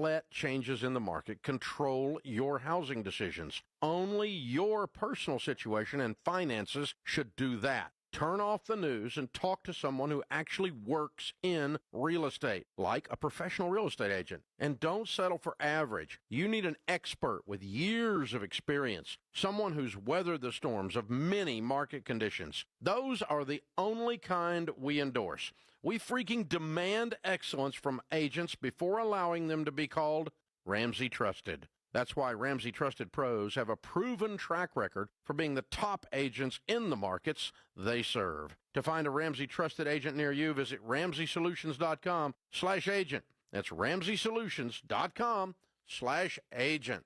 let changes in the market control your housing decisions. Only your personal situation and finances should do that. Turn off the news and talk to someone who actually works in real estate, like a professional real estate agent. And don't settle for average. You need an expert with years of experience, someone who's weathered the storms of many market conditions. Those are the only kind we endorse. We freaking demand excellence from agents before allowing them to be called Ramsey Trusted. That's why Ramsey Trusted Pros have a proven track record for being the top agents in the markets they serve. To find a Ramsey Trusted agent near you, visit RamseySolutions.com/agent. That's RamseySolutions.com/agent.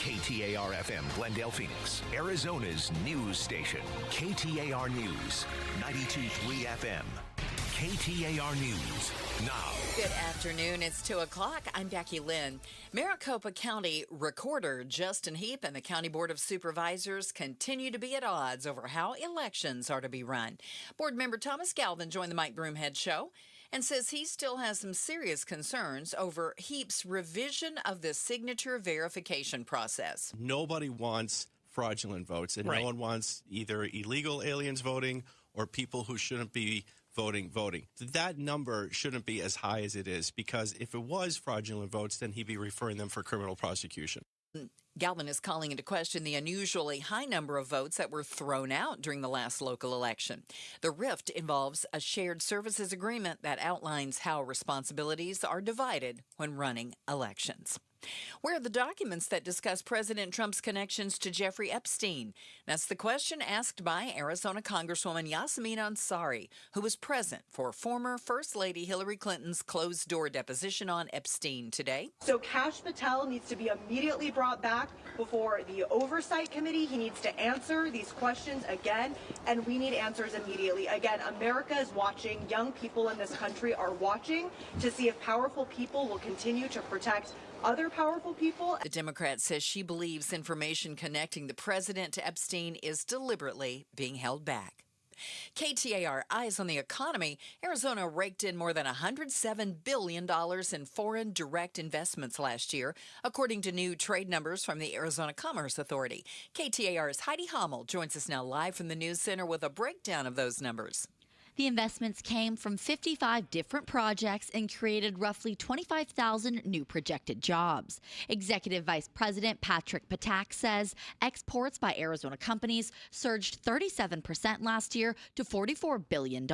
KTAR-FM, Glendale, Phoenix, Arizona's news station. KTAR News, 92.3 FM. KTAR News now. Good afternoon. It's 2 o'clock. I'm Becky Lynn. Maricopa County Recorder Justin Heap and the County Board of Supervisors continue to be at odds over how elections are to be run. Board member Thomas Galvin joined the Mike Broomhead Show and says he still has some serious concerns over Heap's revision of the signature verification process. Nobody wants fraudulent votes, and no one wants either illegal aliens voting or people who shouldn't be voting. That number shouldn't be as high as it is, because if it was fraudulent votes, then he'd be referring them for criminal prosecution. Galvin is calling into question the unusually high number of votes that were thrown out during the last local election. The rift involves a shared services agreement that outlines how responsibilities are divided when running elections. Where are the documents that discuss President Trump's connections to Jeffrey Epstein? That's the question asked by Arizona Congresswoman Yasmin Ansari, who was present for former First Lady Hillary Clinton's closed-door deposition on Epstein today. So Kash Patel needs to be immediately brought back before the Oversight Committee. He needs to answer these questions again, and we need answers immediately. Again, America is watching. Young people in this country are watching to see if powerful people will continue to protect other powerful people. The Democrat says she believes information connecting the president to Epstein is deliberately being held back. KTAR Eyes on the Economy. Arizona raked in more than $107 billion in foreign direct investments last year, according to new trade numbers from the Arizona Commerce Authority. KTAR's Heidi Hommel joins us now live from the News Center with a breakdown of those numbers. The investments came from 55 different projects and created roughly 25,000 new projected jobs. Executive Vice President Patrick Patak says exports by Arizona companies surged 37% last year to $44 billion.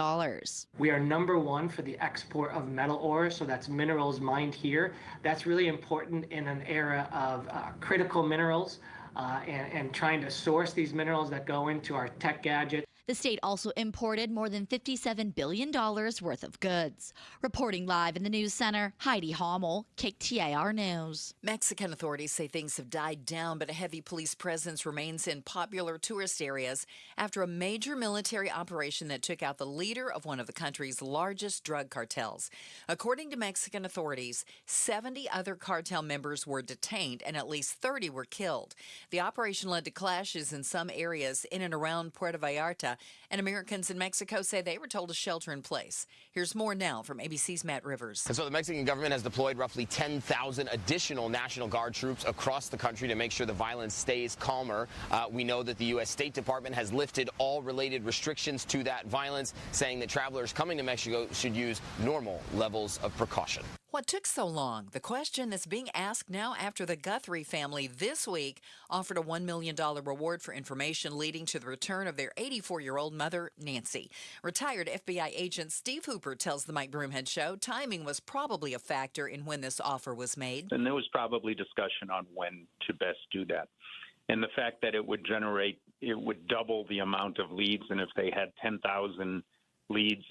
We are number one for the export of metal ore, so that's minerals mined here. That's really important in an era of critical minerals and trying to source these minerals that go into our tech gadgets. The state also imported more than $57 billion worth of goods. Reporting live in the News Center, Heidi Hommel, KTAR News. Mexican authorities say things have died down, but a heavy police presence remains in popular tourist areas after a major military operation that took out the leader of one of the country's largest drug cartels. According to Mexican authorities, 70 other cartel members were detained and at least 30 were killed. The operation led to clashes in some areas in and around Puerto Vallarta, and Americans in Mexico say they were told to shelter in place. Here's more now from ABC's Matt Rivers. And so the Mexican government has deployed roughly 10,000 additional National Guard troops across the country to make sure the violence stays calmer. We know that the U.S. State Department has lifted all related restrictions to that violence, saying that travelers coming to Mexico should use normal levels of precaution. What took so long? The question that's being asked now after the Guthrie family this week offered a $1 million reward for information leading to the return of their 84-year-old mother, Nancy. Retired FBI agent Steve Hooper tells the Mike Broomhead Show timing was probably a factor in when this offer was made. And there was probably discussion on when to best do that. And the fact that it would double the amount of leads, and if they had 10,000 leads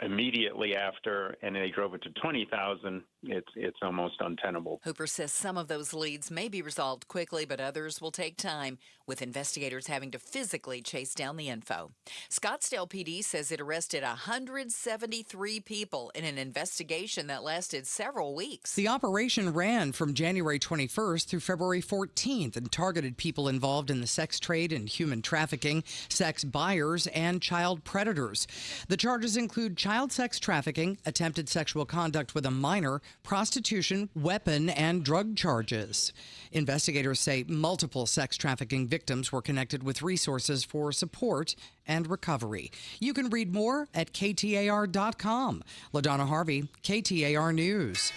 immediately after, and they drove it to 20,000, it's almost untenable. Hooper says some of those leads may be resolved quickly, but others will take time, with investigators having to physically chase down the info. Scottsdale PD says it arrested 173 people in an investigation that lasted several weeks. The operation ran from January 21st through February 14th and targeted people involved in the sex trade and human trafficking, sex buyers, and child predators. The charges include child sex trafficking, attempted sexual conduct with a minor, prostitution, weapon, and drug charges. Investigators say multiple sex trafficking victims were connected with resources for support and recovery. You can read more at KTAR.com. LaDonna Harvey, KTAR News.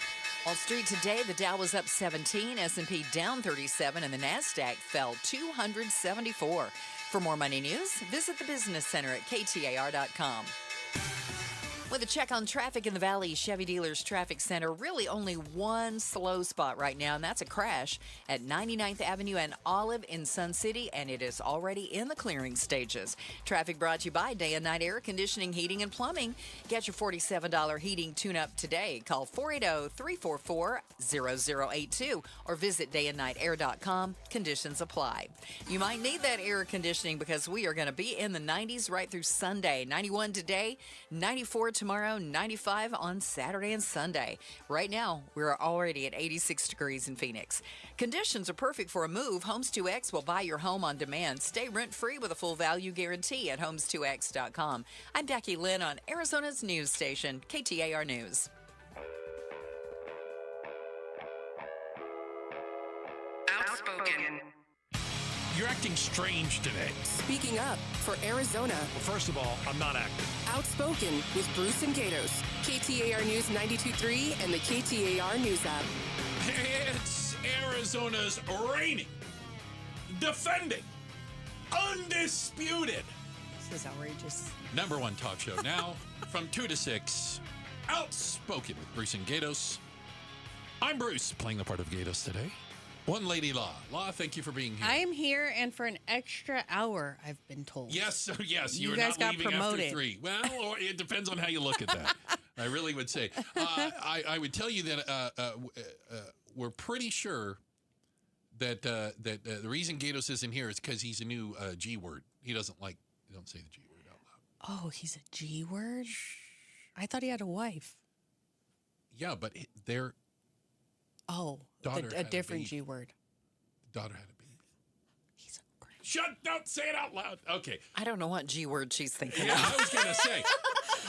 Wall Street today, the Dow was up 17, S&P down 37, and the NASDAQ fell 274. For more money news, visit the Business Center at KTAR.com. With a check on traffic in the Valley Chevy Dealers Traffic Center, really only one slow spot right now, and that's a crash at 99th Avenue and Olive in Sun City, and it is already in the clearing stages. Traffic brought to you by Day and Night Air Conditioning, Heating, and Plumbing. Get your $47 heating tune-up today. Call 480-344-0082 or visit dayandnightair.com. Conditions apply. You might need that air conditioning because we are going to be in the 90s right through Sunday. 91 today, 94 tomorrow, 95 on Saturday and Sunday. Right now, we're already at 86 degrees in Phoenix. Conditions are perfect for a move. Homes 2X will buy your home on demand. Stay rent-free with a full value guarantee at homes2x.com. I'm Becky Lynn on Arizona's news station, KTAR News. Outspoken. You're acting strange today. Speaking up for Arizona. Well, first of all, I'm not acting. Outspoken with Bruce and Gatos. KTAR News 92.3 and the KTAR News app. It's Arizona's reigning, defending, undisputed. This is outrageous. Number one talk show now from 2 to 6. Outspoken with Bruce and Gatos. I'm Bruce, playing the part of Gatos today. One lady, Law. Law, thank you for being here. I am here, and for an extra hour, I've been told. Yes, you are guys not leaving promoted after 3. Well, or it depends on how you look at that. I really would say. I would tell you that we're pretty sure that the reason Gatos isn't here is because he's a new G word. He don't say the G word out loud. Oh, he's a G word? I thought he had a wife. Yeah, but they're... Oh, a different G word. Daughter had a baby. He's a great... Shut! Don't say it out loud. Okay. I don't know what G word she's thinking Yeah, of. I was going to say.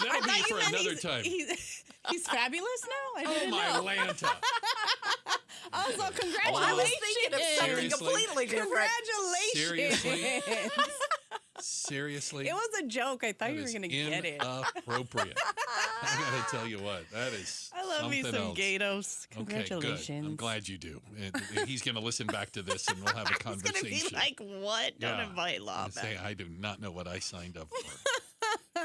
That'll be for another time. He's fabulous now? I didn't my know. Lanta. Also, congratulations. I was thinking of something completely different. Congratulations. Seriously? It was a joke. I thought you were going to get it. Inappropriate. I got to tell you what. That is I love me some else. Gatos. Congratulations. Okay, good. I'm glad you do. And he's going to listen back to this and we'll have a conversation. He's going to be like, what? Don't invite Law back. Say, I do not know what I signed up for.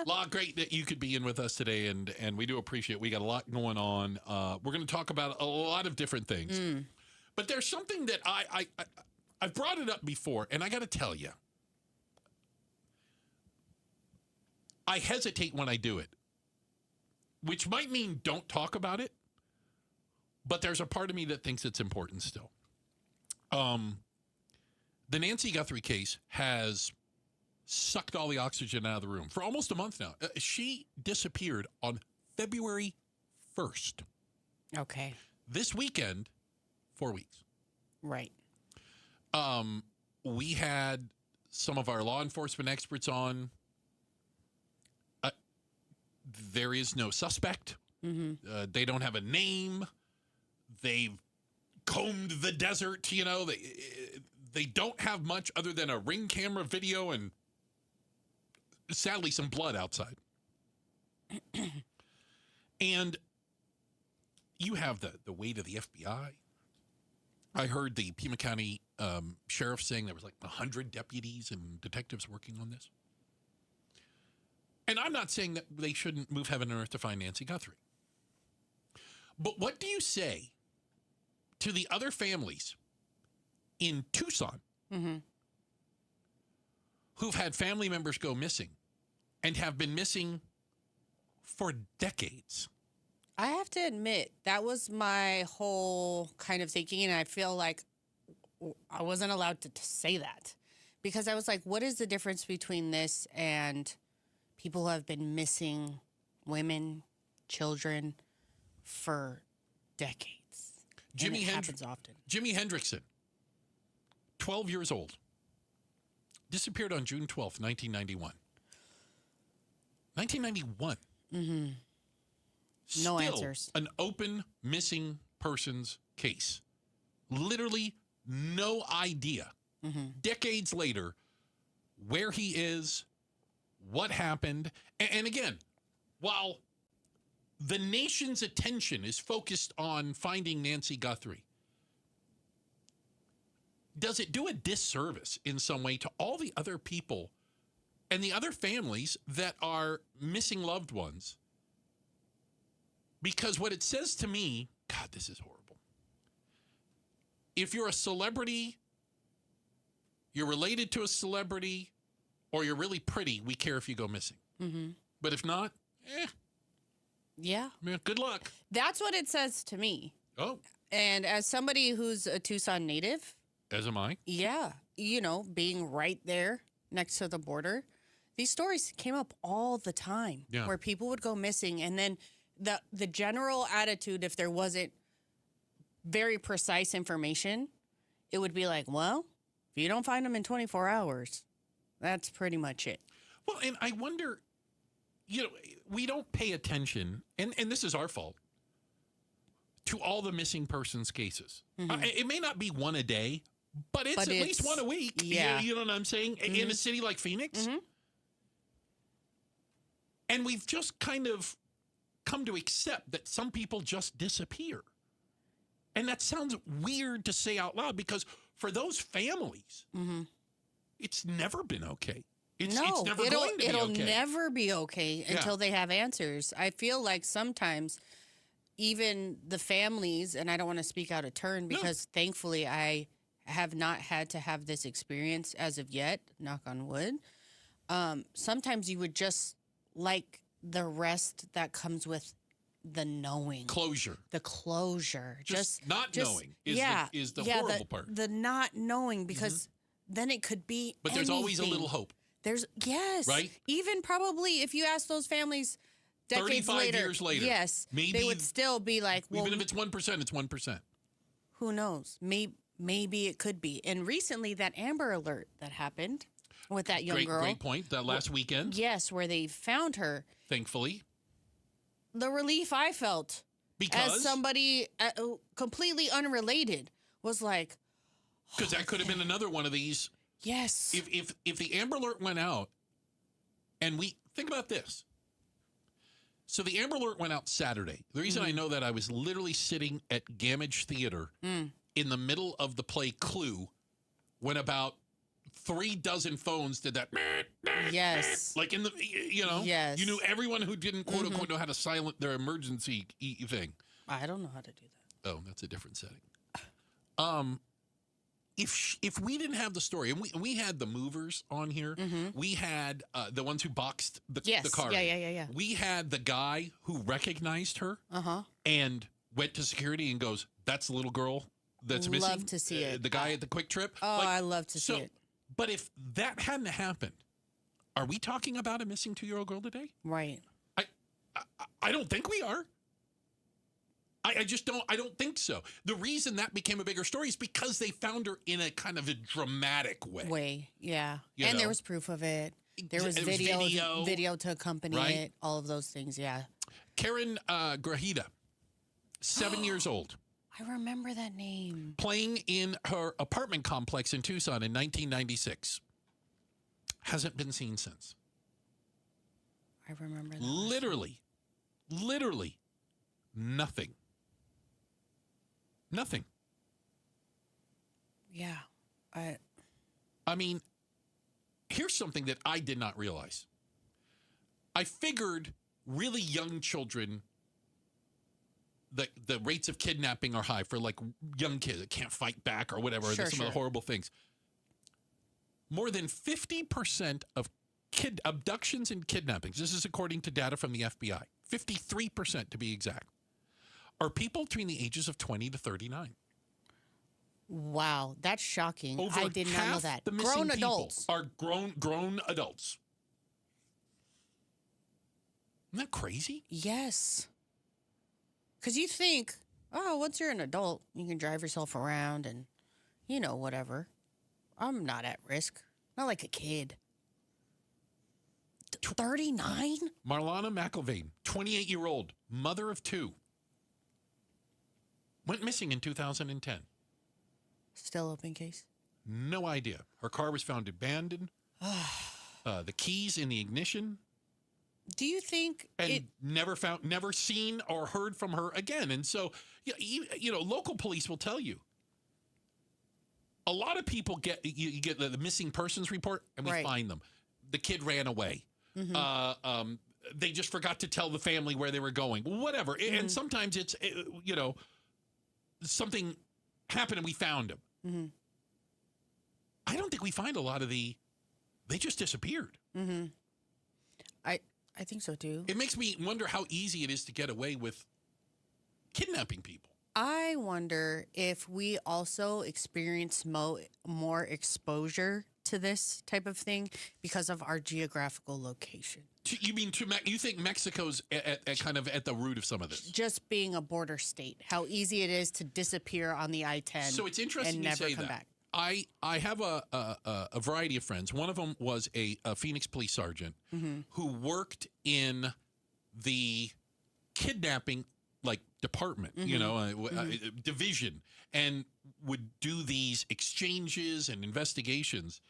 Law, great that you could be in with us today, and we do appreciate it. We got a lot going on. We're going to talk about a lot of different things. But there's something that I've brought it up before, and I got to tell you, I hesitate when I do it, which might mean don't talk about it, but there's a part of me that thinks it's important still. The Nancy Guthrie case has sucked all the oxygen out of the room for almost a month now. She disappeared on February 1st. Okay. This weekend, 4 weeks. Right. We had some of our law enforcement experts on. There is no suspect. They don't have a name. They've combed the desert. They don't have much other than a Ring camera video and sadly some blood outside. And you have the weight of the FBI. I heard the Pima County sheriff saying there was like 100 deputies and detectives working on this. And I'm not saying that they shouldn't move heaven and earth to find Nancy Guthrie. But what do you say to the other families in Tucson who've had family members go missing and have been missing for decades? I have to admit, that was my whole kind of thinking, and I feel like I wasn't allowed to say that. Because I was like, what is the difference between this and people who have been missing women, children for decades? Happens often. Jimi Hendrickson, 12 years old, disappeared on June 12th, 1991. 1991. Mm-hmm. Still No answers. An open missing persons case. Literally no idea. Decades later, where he is, what happened. And again, while the nation's attention is focused on finding Nancy Guthrie, does it do a disservice in some way to all the other people and the other families that are missing loved ones? Because what it says to me, God, this is horrible. If you're a celebrity, you're related to a celebrity, or you're really pretty, we care if you go missing. But if not, Yeah. Good luck. That's what it says to me. Oh. And as somebody who's a Tucson native. As am I. Yeah. Being right there next to the border. These stories came up all the time where people would go missing. And then the general attitude, if there wasn't very precise information, it would be like, well, if you don't find them in 24 hours, that's pretty much it. Well, and I wonder, we don't pay attention, and this is our fault, to all the missing persons cases. It may not be one a day, but it's at least one a week. Yeah. You know what I'm saying? In a city like Phoenix. And we've just kind of come to accept that some people just disappear. And that sounds weird to say out loud because for those families, it's never been okay. It's never going to be okay. It'll never be okay until they have answers. I feel like sometimes even the families, and I don't want to speak out of turn because thankfully I have not had to have this experience as of yet, knock on wood. Sometimes you would just like the rest that comes with the knowing. Closure. The closure. Just not knowing is the horrible part. The not knowing because then it could be But there's always a little hope. Yes. Right? Even probably if you ask those families decades 35 years later. Yes. Maybe they would still be like, well, even if it's 1%, it's 1%. Who knows? Maybe it could be. And recently that Amber Alert that happened with that young girl. Great point. That last weekend. Yes, where they found her. Thankfully. The relief I felt because as somebody completely unrelated was like. Because that could have been another one of these. Yes. If the Amber Alert went out, and we think about this. So the Amber Alert went out Saturday. The reason I know that I was literally sitting at Gamage Theater in the middle of the play Clue when about 36 phones did that. Yes. Like in the, Yes. You knew everyone who didn't quote unquote know how to silent their emergency thing. I don't know how to do that. Oh, that's a different setting. If we didn't have the story, and we had the movers on here, we had the ones who boxed the car. Yeah. We had the guy who recognized her and went to security and goes, "That's the little girl that's missing." Love to see it. The guy at the Quick Trip. Oh, I love to see it. But if that hadn't happened, are we talking about a missing 2-year-old girl today? Right. I don't think we are. I just don't. I don't think so. The reason that became a bigger story is because they found her in a kind of a dramatic way. Yeah. And there was proof of it. There was video to accompany it. All of those things. Yeah. Karen Grajeda, 7 years old. I remember that name. Playing in her apartment complex in Tucson in 1996. Hasn't been seen since. I remember that. Literally, nothing. Nothing. Yeah. I mean, here's something that I did not realize. I figured really young children, the rates of kidnapping are high for like young kids that can't fight back or whatever. Some of the horrible things. More than 50% of abductions and kidnappings, this is according to data from the FBI, 53% to be exact, are people between the ages of 20 to 39. Wow, that's shocking. Over I did not know that. The grown adults are grown adults. Isn't that crazy? Yes. Because you think, once you're an adult, you can drive yourself around and, whatever. I'm not at risk. Not like a kid. 39? Marlana McIlvaine, 28-year-old, mother of 2. Went missing in 2010. Still open case? No idea. Her car was found abandoned. The keys in the ignition. Do you think never seen or heard from her again? And so, local police will tell you. A lot of people get the missing persons report, and we find them. The kid ran away. Mm-hmm. They just forgot to tell the family where they were going. Whatever. Mm-hmm. And sometimes it's something happened and we found him. Mm-hmm. I don't think we find a lot of they just disappeared. Mm-hmm. I think so too. It makes me wonder how easy it is to get away with kidnapping people. I wonder if we also experience more exposure to this type of thing because of our geographical location. You mean you think Mexico's at kind of at the root of some of this? Just being a border state, how easy it is to disappear on the I-10. So it's interesting and you never say come that. back. I have a variety of friends. One of them was a Phoenix police sergeant who worked in the kidnapping department, division, and would do these exchanges and investigations.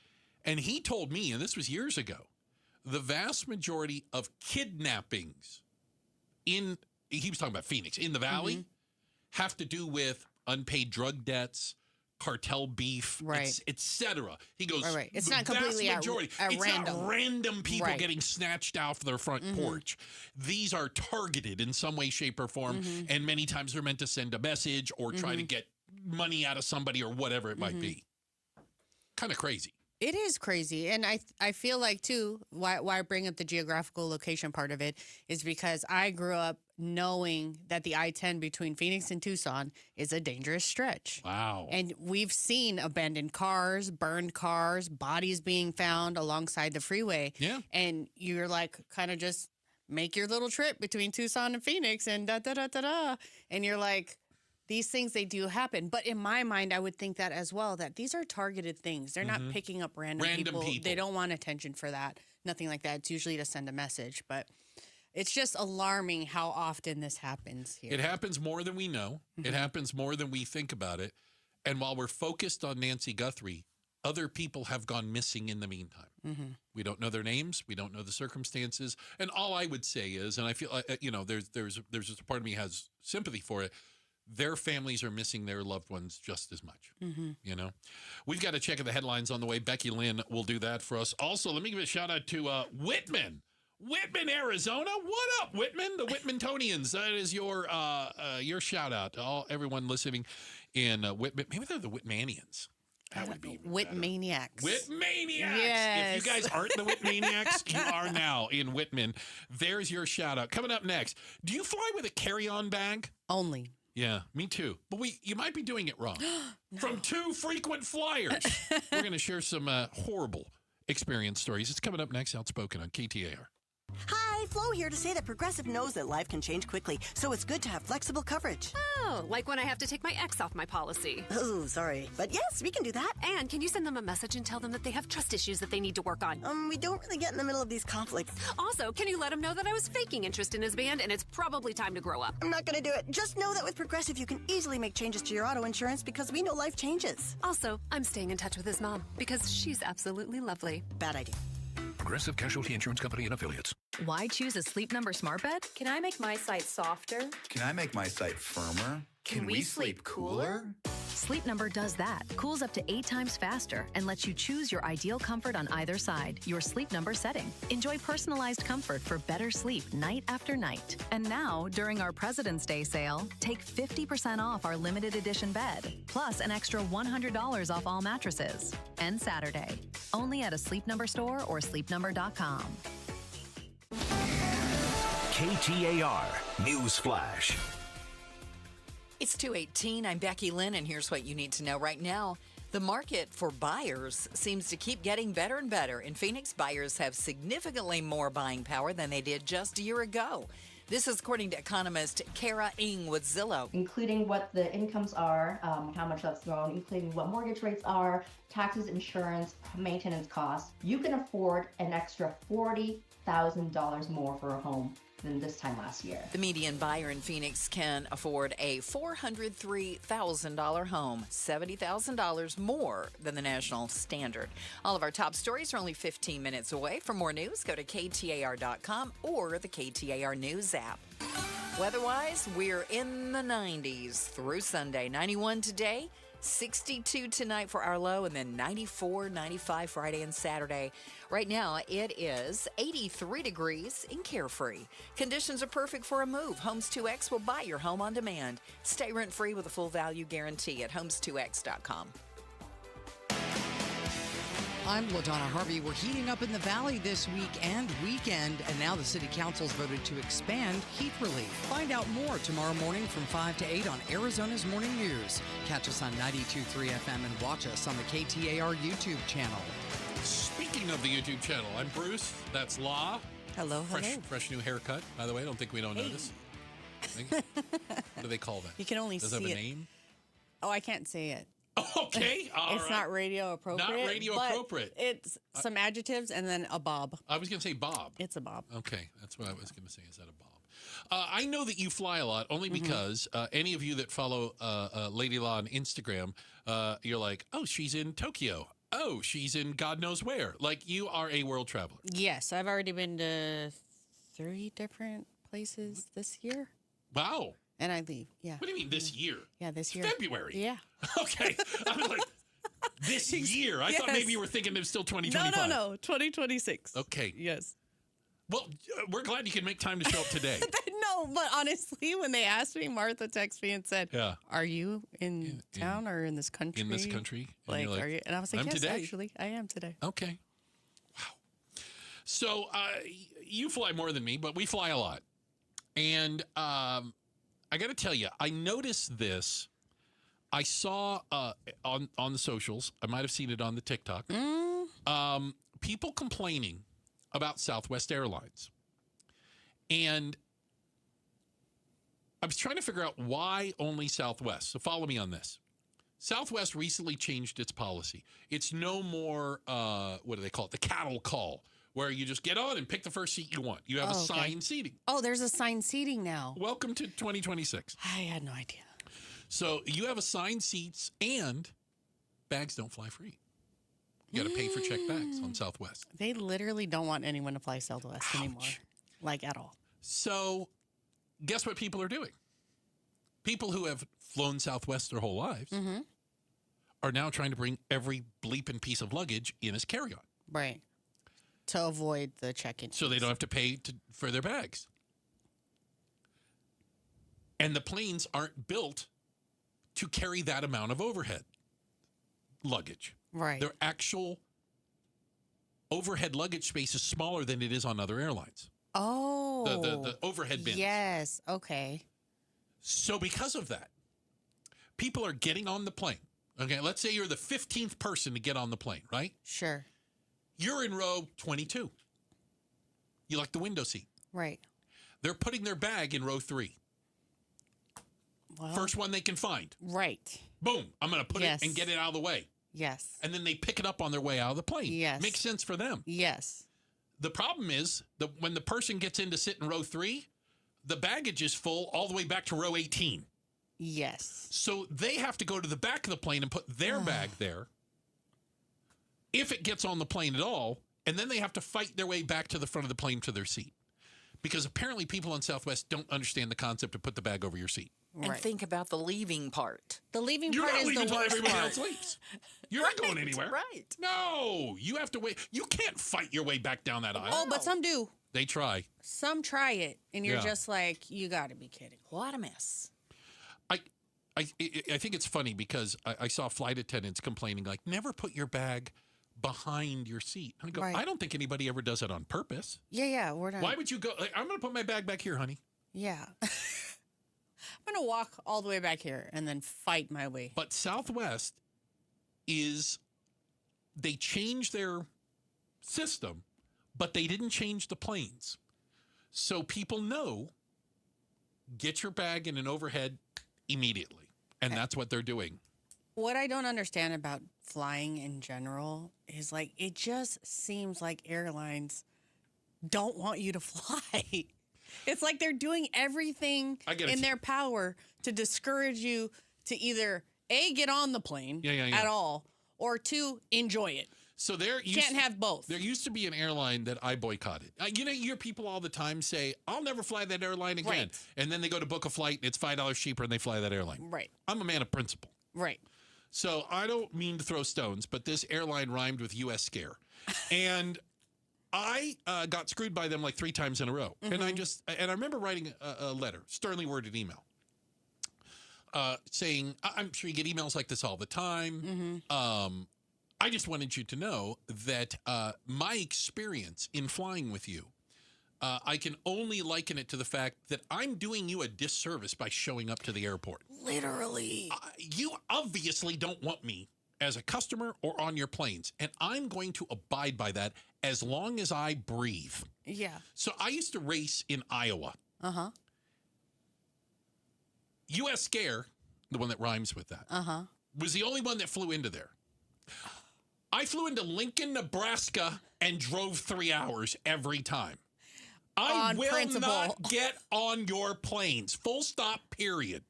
And he told me, and this was years ago, the vast majority of kidnappings he was talking about Phoenix, in the Valley, have to do with unpaid drug debts, cartel beef, etc. He goes, right. It's not completely it's random. Not random people getting snatched off their front porch. These are targeted in some way, shape, or form, and many times they're meant to send a message or try to get money out of somebody or whatever it might be. Kind of crazy. It is crazy. And I feel like, too, why I bring up the geographical location part of it is because I grew up knowing that the I-10 between Phoenix and Tucson is a dangerous stretch. Wow. And we've seen abandoned cars, burned cars, bodies being found alongside the freeway. Yeah. And you're kind of just make your little trip between Tucson and Phoenix and da-da-da-da-da. And you're like, these things, they do happen. But in my mind, I would think that as well, that these are targeted things. They're not picking up random people. They don't want attention for that. Nothing like that. It's usually to send a message. But it's just alarming how often this happens here. It happens more than we know. It happens more than we think about it. And while we're focused on Nancy Guthrie, other people have gone missing in the meantime. We don't know their names. We don't know the circumstances. And all I would say is, and I feel, there's a part of me has sympathy for it, their families are missing their loved ones just as much. We've got to check the headlines on the way. Becky Lynn will do that for us. Also, let me give a shout out to Whitman, Arizona. What up, Whitman? The Whitmantonians. That is your shout out to everyone listening in Whitman. Maybe they're the Whitmanians. That would be Whitmaniacs. Whitmaniacs. Yes. If you guys aren't the Whitmaniacs, you are now in Whitman. There's your shout out. Coming up next, do you fly with a carry-on bag? Only. Yeah, me too. But you might be doing it wrong. No. From 2 frequent flyers. We're going to share some horrible experience stories. It's coming up next, Outspoken on KTAR. Hi, Flo here to say that Progressive knows that life can change quickly, so it's good to have flexible coverage. Oh, like when I have to take my ex off my policy. Oh, sorry. But yes, we can do that. And can you send them a message and tell them that they have trust issues that they need to work on? We don't really get in the middle of these conflicts. Also, can you let them know that I was faking interest in his band and it's probably time to grow up? I'm not going to do it. Just know that with Progressive, you can easily make changes to your auto insurance because we know life changes. Also, I'm staying in touch with his mom because she's absolutely lovely. Bad idea. Progressive Casualty Insurance Company and Affiliates. Why choose a Sleep Number smart bed? Can I make my site softer? Can I make my site firmer? Can we sleep cooler? Sleep Number does that. Cools up to 8 times faster and lets you choose your ideal comfort on either side, your Sleep Number setting. Enjoy personalized comfort for better sleep night after night. And now, during our President's Day sale, take 50% off our limited edition bed, plus an extra $100 off all mattresses. And Saturday, only at a Sleep Number store or sleepnumber.com. KTAR News Flash. It's 2:18. I'm Becky Lynn, and here's what you need to know right now. The market for buyers seems to keep getting better and better. In Phoenix, buyers have significantly more buying power than they did just a year ago. This is according to economist Kara Ng with Zillow. Including what the incomes are, how much that's grown, including what mortgage rates are, taxes, insurance, maintenance costs. You can afford an extra $40,000 $60,000 more for a home than this time last year. The median buyer in Phoenix can afford a $403,000 home, $70,000 more than the national standard. All of our top stories are only 15 minutes away. For more news, go to KTAR.com or the KTAR News app. Weather-wise, we're in the 90s through Sunday. 91 today, 62 tonight for our low, and then 94, 95 Friday and Saturday. Right now, it is 83 degrees in Carefree. Conditions are perfect for a move. Homes 2X will buy your home on demand. Stay rent-free with a full value guarantee at homes2x.com. I'm LaDonna Harvey. We're heating up in the Valley this week and weekend, and now the City Council's voted to expand heat relief. Find out more tomorrow morning from 5 to 8 on Arizona's Morning News. Catch us on 92.3 FM and watch us on the KTAR YouTube channel. Speaking of the YouTube channel, I'm Bruce. That's La. Hello, hello. Fresh new haircut, by the way. I don't think we don't notice. What do they call that? You can only Does see it have a it. name? Oh, I can't say it. Okay, all it's right. not radio appropriate. Not radio but appropriate. It's some adjectives and then a bob. I was going to say Bob. It's a bob. Okay, that's what I was going to say. Is that a Bob? I know that you fly a lot only because any of you that follow Lady Law on Instagram, you're like, oh, she's in Tokyo. Oh, she's in God knows where. Like, you are a world traveler. Yes, I've already been to 3 different places this year. Wow. And I leave. Yeah. What do you mean this year? Yeah, this year. February. Yeah. Okay. I was like, this year. I thought maybe you were thinking it was still 2025. No. 2026. Okay. Yes. Well, we're glad you can make time to show up today. No, but honestly, when they asked me, Martha texted me and said, Yeah. Are you in town or in this country? In this country? And Like, you're like, are you? And I was like, I'm yes, today. actually, I am today. Okay. Wow. So you fly more than me, but we fly a lot. And I got to tell you, I noticed this. I saw on the socials, I might have seen it on the TikTok, people complaining about Southwest Airlines. And I was trying to figure out why only Southwest. So follow me on this. Southwest recently changed its policy. It's no more, what do they call it? The cattle call, where you just get on and pick the first seat you want. You have assigned seating. Oh, there's assigned seating now. Welcome to 2026. I had no idea. So you have assigned seats and bags don't fly free. You got to pay for checked bags on Southwest. They literally don't want anyone to fly Southwest anymore, like at all. So guess what people are doing? People who have flown Southwest their whole lives are now trying to bring every bleeping piece of luggage in as carry-on. Right. To avoid the check-in. So they don't have to pay for their bags. And the planes aren't built to carry that amount of overhead luggage. Right. Their actual overhead luggage space is smaller than it is on other airlines. Oh. The overhead bins. Yes. Okay. So because of that, people are getting on the plane. Okay, let's say you're the 15th person to get on the plane, right? Sure. You're in row 22. You like the window seat. Right. They're putting their bag in row 3. Well, first one they can find. Right. Boom. I'm going to put it and get it out of the way. Yes. And then they pick it up on their way out of the plane. Yes. Makes sense for them. Yes. The problem is that when the person gets in to sit in row 3, the baggage is full all the way back to row 18. Yes. So they have to go to the back of the plane and put their bag there, if it gets on the plane at all, and then they have to fight their way back to the front of the plane to their seat. Because apparently people on Southwest don't understand the concept of put the bag over your seat. And think about the leaving part. The leaving You're part not is leaving the until worst everybody part. else leaves. You're not going anywhere. Right. No, you have to wait. You can't fight your way back down that aisle. Oh, but some do. They try. Some try it, and you're Yeah. just like, you got to be kidding. What a mess. I think it's funny because I saw flight attendants complaining, like, never put your bag behind your seat. I go, Right. I don't think anybody ever does it on purpose. Yeah, we're not. Why would you go? Like, I'm going to put my bag back here, honey. Yeah. I'm going to walk all the way back here and then fight my way. But Southwest they changed their system, but they didn't change the planes. So people know, get your bag in an overhead immediately. And that's what they're doing. What I don't understand about flying in general is like, it just seems like airlines don't want you to fly. It's like they're doing everything in their power to discourage you to either A, get on the plane at all, or 2, enjoy it. So can't have both. There used to be an airline that I boycotted. You hear people all the time say, I'll never fly that airline again. Right. And then they go to book a flight and it's $5 cheaper and they fly that airline. Right. I'm a man of principle. Right. So I don't mean to throw stones, but this airline rhymed with U.S. Scare. And I got screwed by them like 3 times in a row. And I remember writing a letter, sternly worded email, saying, I'm sure you get emails like this all the time. I just wanted you to know that my experience in flying with you, I can only liken it to the fact that I'm doing you a disservice by showing up to the airport. Literally. You obviously don't want me as a customer or on your planes, and I'm going to abide by that as long as I breathe. Yeah. So I used to race in Iowa. U.S. Scare, the one that rhymes with that, was the only one that flew into there. I flew into Lincoln, Nebraska, and drove 3 hours every time. I will not get on your planes. Full stop, period.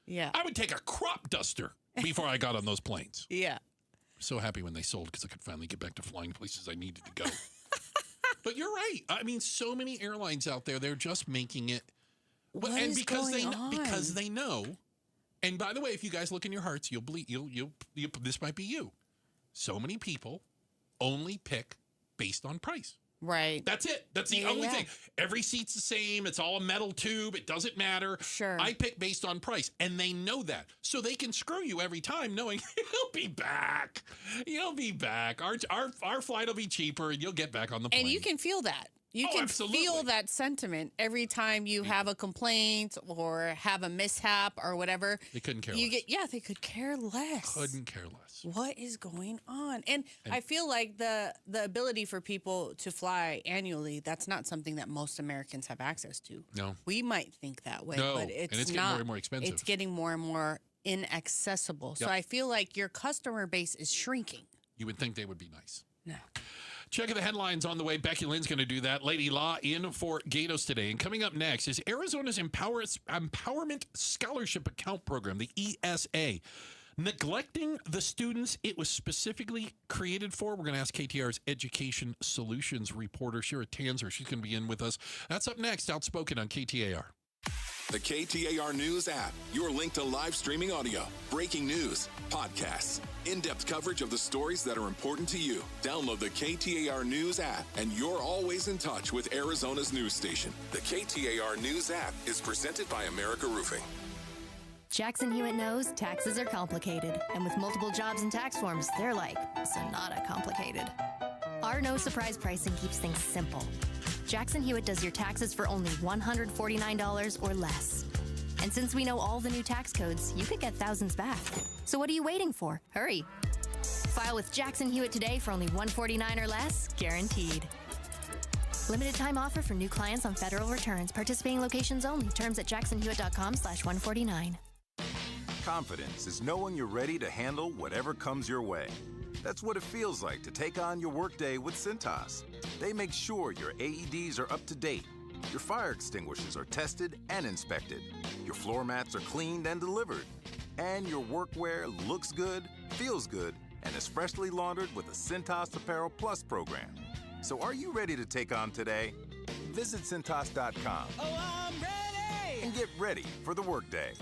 Yeah. I would take a crop duster before I got on those planes. Yeah. So happy when they sold because I could finally get back to flying places I needed to go. But you're right. I mean, so many airlines out there, they're just making it. Because they know. And by the way, if you guys look in your hearts, you'll believe this might be you. So many people only pick based on price. Right. That's it. That's the only thing. Every seat's the same. It's all a metal tube. It doesn't matter. Sure. I pick based on price, and they know that. So they can screw you every time knowing you'll be back. You'll be back. Our flight will be cheaper, and you'll get back on the plane. And you can feel that. You can feel that sentiment every time you have a complaint or have a mishap or whatever. They couldn't care less. They could care less. Couldn't care less. What is going on? And I feel like the ability for people to fly annually, that's not something that most Americans have access to. No. We might think that way, No, but it's and it's not. Getting more and more expensive. It's getting more and more inaccessible. So Yep. I feel like your customer base is shrinking. You would think they would be nice. No. Checking the headlines on the way. Becky Lynn's going to do that. Lady Law in for Gatos today. And coming up next is Arizona's Empowerment Scholarship Account Program, the ESA. Neglecting the students it was specifically created for. We're going to ask KTR's Education Solutions reporter, Shira Tanzer. She's going to be in with us. That's up next, Outspoken on KTAR. The KTAR News app, your link to live streaming audio, breaking news, podcasts, in-depth coverage of the stories that are important to you. Download the KTAR News app, and you're always in touch with Arizona's news station. The KTAR News app is presented by America Roofing. Jackson Hewitt knows taxes are complicated, and with multiple jobs and tax forms, they're like Sonata complicated. Our no surprise pricing keeps things simple. Jackson Hewitt does your taxes for only $149 or less. And since we know all the new tax codes, you could get thousands back. So what are you waiting for? Hurry. File with Jackson Hewitt today for only $149 or less, guaranteed. Limited time offer for new clients on federal returns. Participating locations only. Terms at jacksonhewitt.com/149. Confidence is knowing you're ready to handle whatever comes your way. That's what it feels like to take on your workday with Cintas. They make sure your AEDs are up to date, your fire extinguishers are tested and inspected, your floor mats are cleaned and delivered, and your workwear looks good, feels good, and is freshly laundered with the Cintas Apparel Plus program. So are you ready to take on today? Visit Cintas.com. Oh, I'm ready! And get ready for the workday.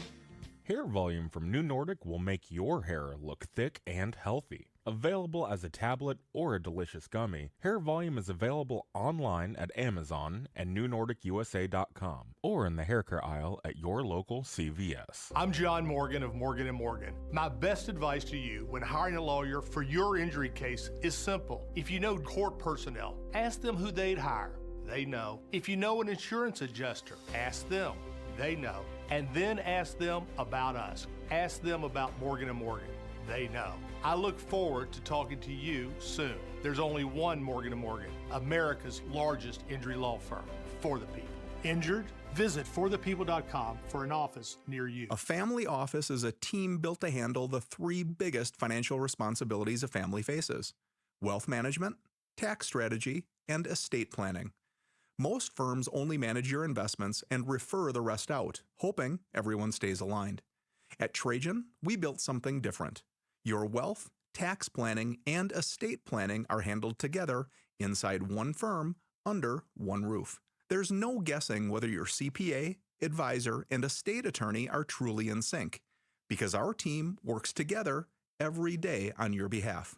Hair Volume from New Nordic will make your hair look thick and healthy. Available as a tablet or a delicious gummy, Hair Volume is available online at Amazon and NewNordicUSA.com or in the hair care aisle at your local CVS. I'm John Morgan of Morgan & Morgan. My best advice to you when hiring a lawyer for your injury case is simple. If you know court personnel, ask them who they'd hire. They know. If you know an insurance adjuster, ask them. They know. And then ask them about us. Ask them about Morgan & Morgan. They know. I look forward to talking to you soon. There's only one Morgan & Morgan, America's largest injury law firm, for the people. Injured? Visit forthepeople.com for an office near you. A family office is a team built to handle the 3 biggest financial responsibilities a family faces: wealth management, tax strategy, and estate planning. Most firms only manage your investments and refer the rest out, hoping everyone stays aligned. At Trajan, we built something different. Your wealth, tax planning, and estate planning are handled together inside one firm under one roof. There's no guessing whether your CPA, advisor, and estate attorney are truly in sync, because our team works together every day on your behalf.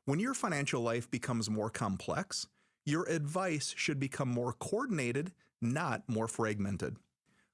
When your financial life becomes more complex, your advice should become more coordinated, not more fragmented.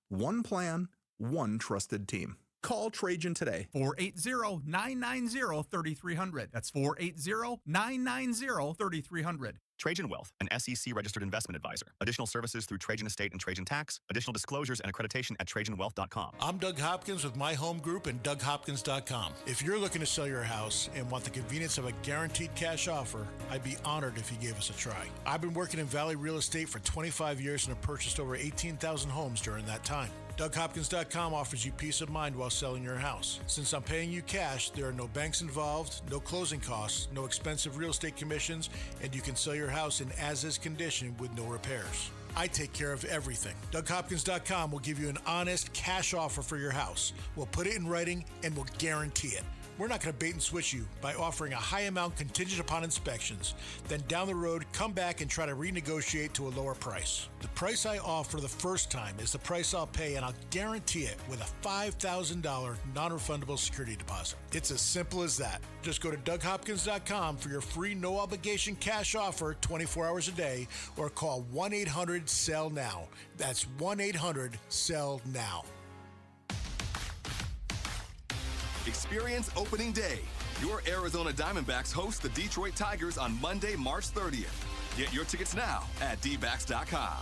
One plan, one trusted team. Call Trajan today. 480-990-3300. That's 480-990-3300. Trajan Wealth, an SEC-registered investment advisor. Additional services through Trajan Estate and Trajan Tax. Additional disclosures and accreditation at TrajanWealth.com. I'm Doug Hopkins with My Home Group and DougHopkins.com. If you're looking to sell your house and want the convenience of a guaranteed cash offer, I'd be honored if you gave us a try. I've been working in Valley Real Estate for 25 years and have purchased over 18,000 homes during that time. DougHopkins.com offers you peace of mind while selling your house. Since I'm paying you cash, there are no banks involved, no closing costs, no expensive real estate commissions, and you can sell your house in as-is condition with no repairs. I take care of everything. DougHopkins.com will give you an honest cash offer for your house. We'll put it in writing and we'll guarantee it. We're not going to bait and switch you by offering a high amount contingent upon inspections. Then down the road, come back and try to renegotiate to a lower price. The price I offer the first time is the price I'll pay, and I'll guarantee it with a $5,000 non-refundable security deposit. It's as simple as that. Just go to DougHopkins.com for your free no-obligation cash offer 24 hours a day, or call 1-800-SELL-NOW. That's 1-800-SELL-NOW. Experience opening day. Your Arizona Diamondbacks host the Detroit Tigers on Monday, March 30th. Get your tickets now at dbacks.com.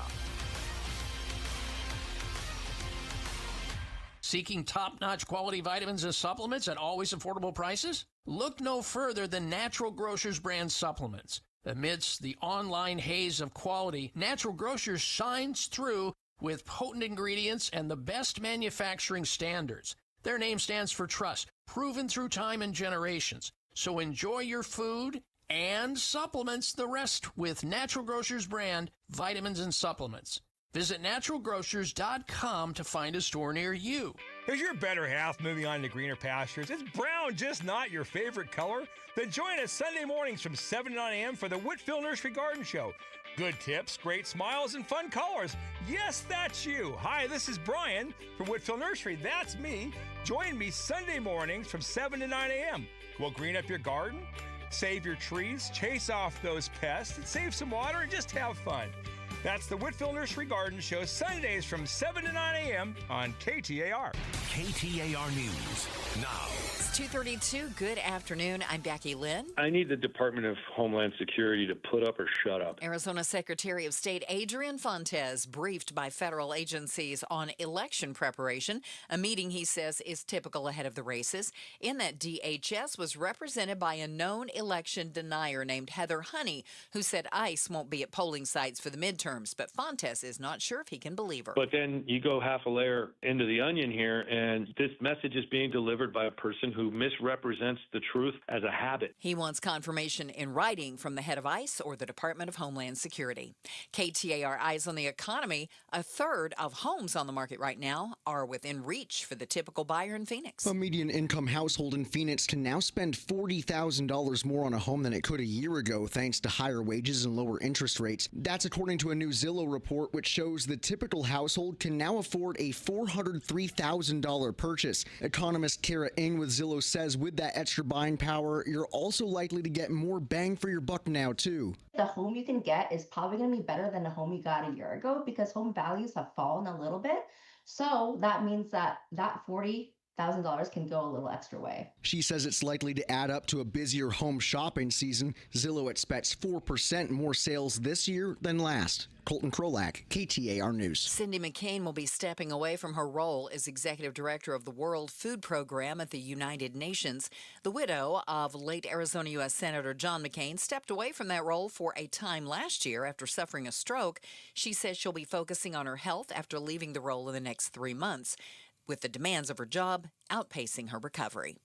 Seeking top-notch quality vitamins and supplements at always affordable prices? Look no further than Natural Grocers brand supplements. Amidst the online haze of quality, Natural Grocers shines through with potent ingredients and the best manufacturing standards. Their name stands for trust, proven through time and generations. So enjoy your food and supplements the rest with Natural Grocers brand vitamins and supplements. Visit naturalgrocers.com to find a store near you. Is your better half moving on to greener pastures? Is brown just not your favorite color? Then join us Sunday mornings from 7 to 9 a.m. for the Whitfield Nursery Garden Show. Good tips, great smiles, and fun colors. Yes, that's you. Hi, this is Brian from Whitfield Nursery. That's me. Join me Sunday mornings from 7 to 9 a.m. We'll green up your garden, save your trees, chase off those pests, and save some water, and just have fun. That's the Whitfield Nursery Garden Show, Sundays from 7 to 9 a.m. on KTAR. KTAR News now. It's 2:32. Good afternoon. I'm Becky Lynn. I need the Department of Homeland Security to put up or shut up. Arizona Secretary of State Adrian Fontes briefed by federal agencies on election preparation, a meeting he says is typical ahead of the races. In that, DHS was represented by a known election denier named Heather Honey, who said ICE won't be at polling sites for the midterms, but Fontes is not sure if he can believe her. But then you go half a layer into the onion here, and this message is being delivered by a person who misrepresents the truth as a habit. He wants confirmation in writing from the head of ICE or the Department of Homeland Security. KTAR Eyes on the Economy. A third of homes on the market right now are within reach for the typical buyer in Phoenix. A median income household in Phoenix can now spend $40,000 more on a home than it could a year ago, thanks to higher wages and lower interest rates. That's according to a new Zillow report, which shows the typical household can now afford a $403,000 purchase. Economist Kara Ng with Zillow says with that extra buying power, you're also likely to get more bang for your buck now, too. The home you can get is probably going to be better than the home you got a year ago because home values have fallen a little bit. So that means that $40,000 can go a little extra way. She says it's likely to add up to a busier home shopping season. Zillow expects 4% more sales this year than last. Colton Krolak, KTAR News. Cindy McCain will be stepping away from her role as executive director of the World Food Program at the United Nations. The widow of late Arizona U.S. Senator John McCain stepped away from that role for a time last year after suffering a stroke. She says she'll be focusing on her health after leaving the role in the next 3 months, with the demands of her job outpacing her recovery.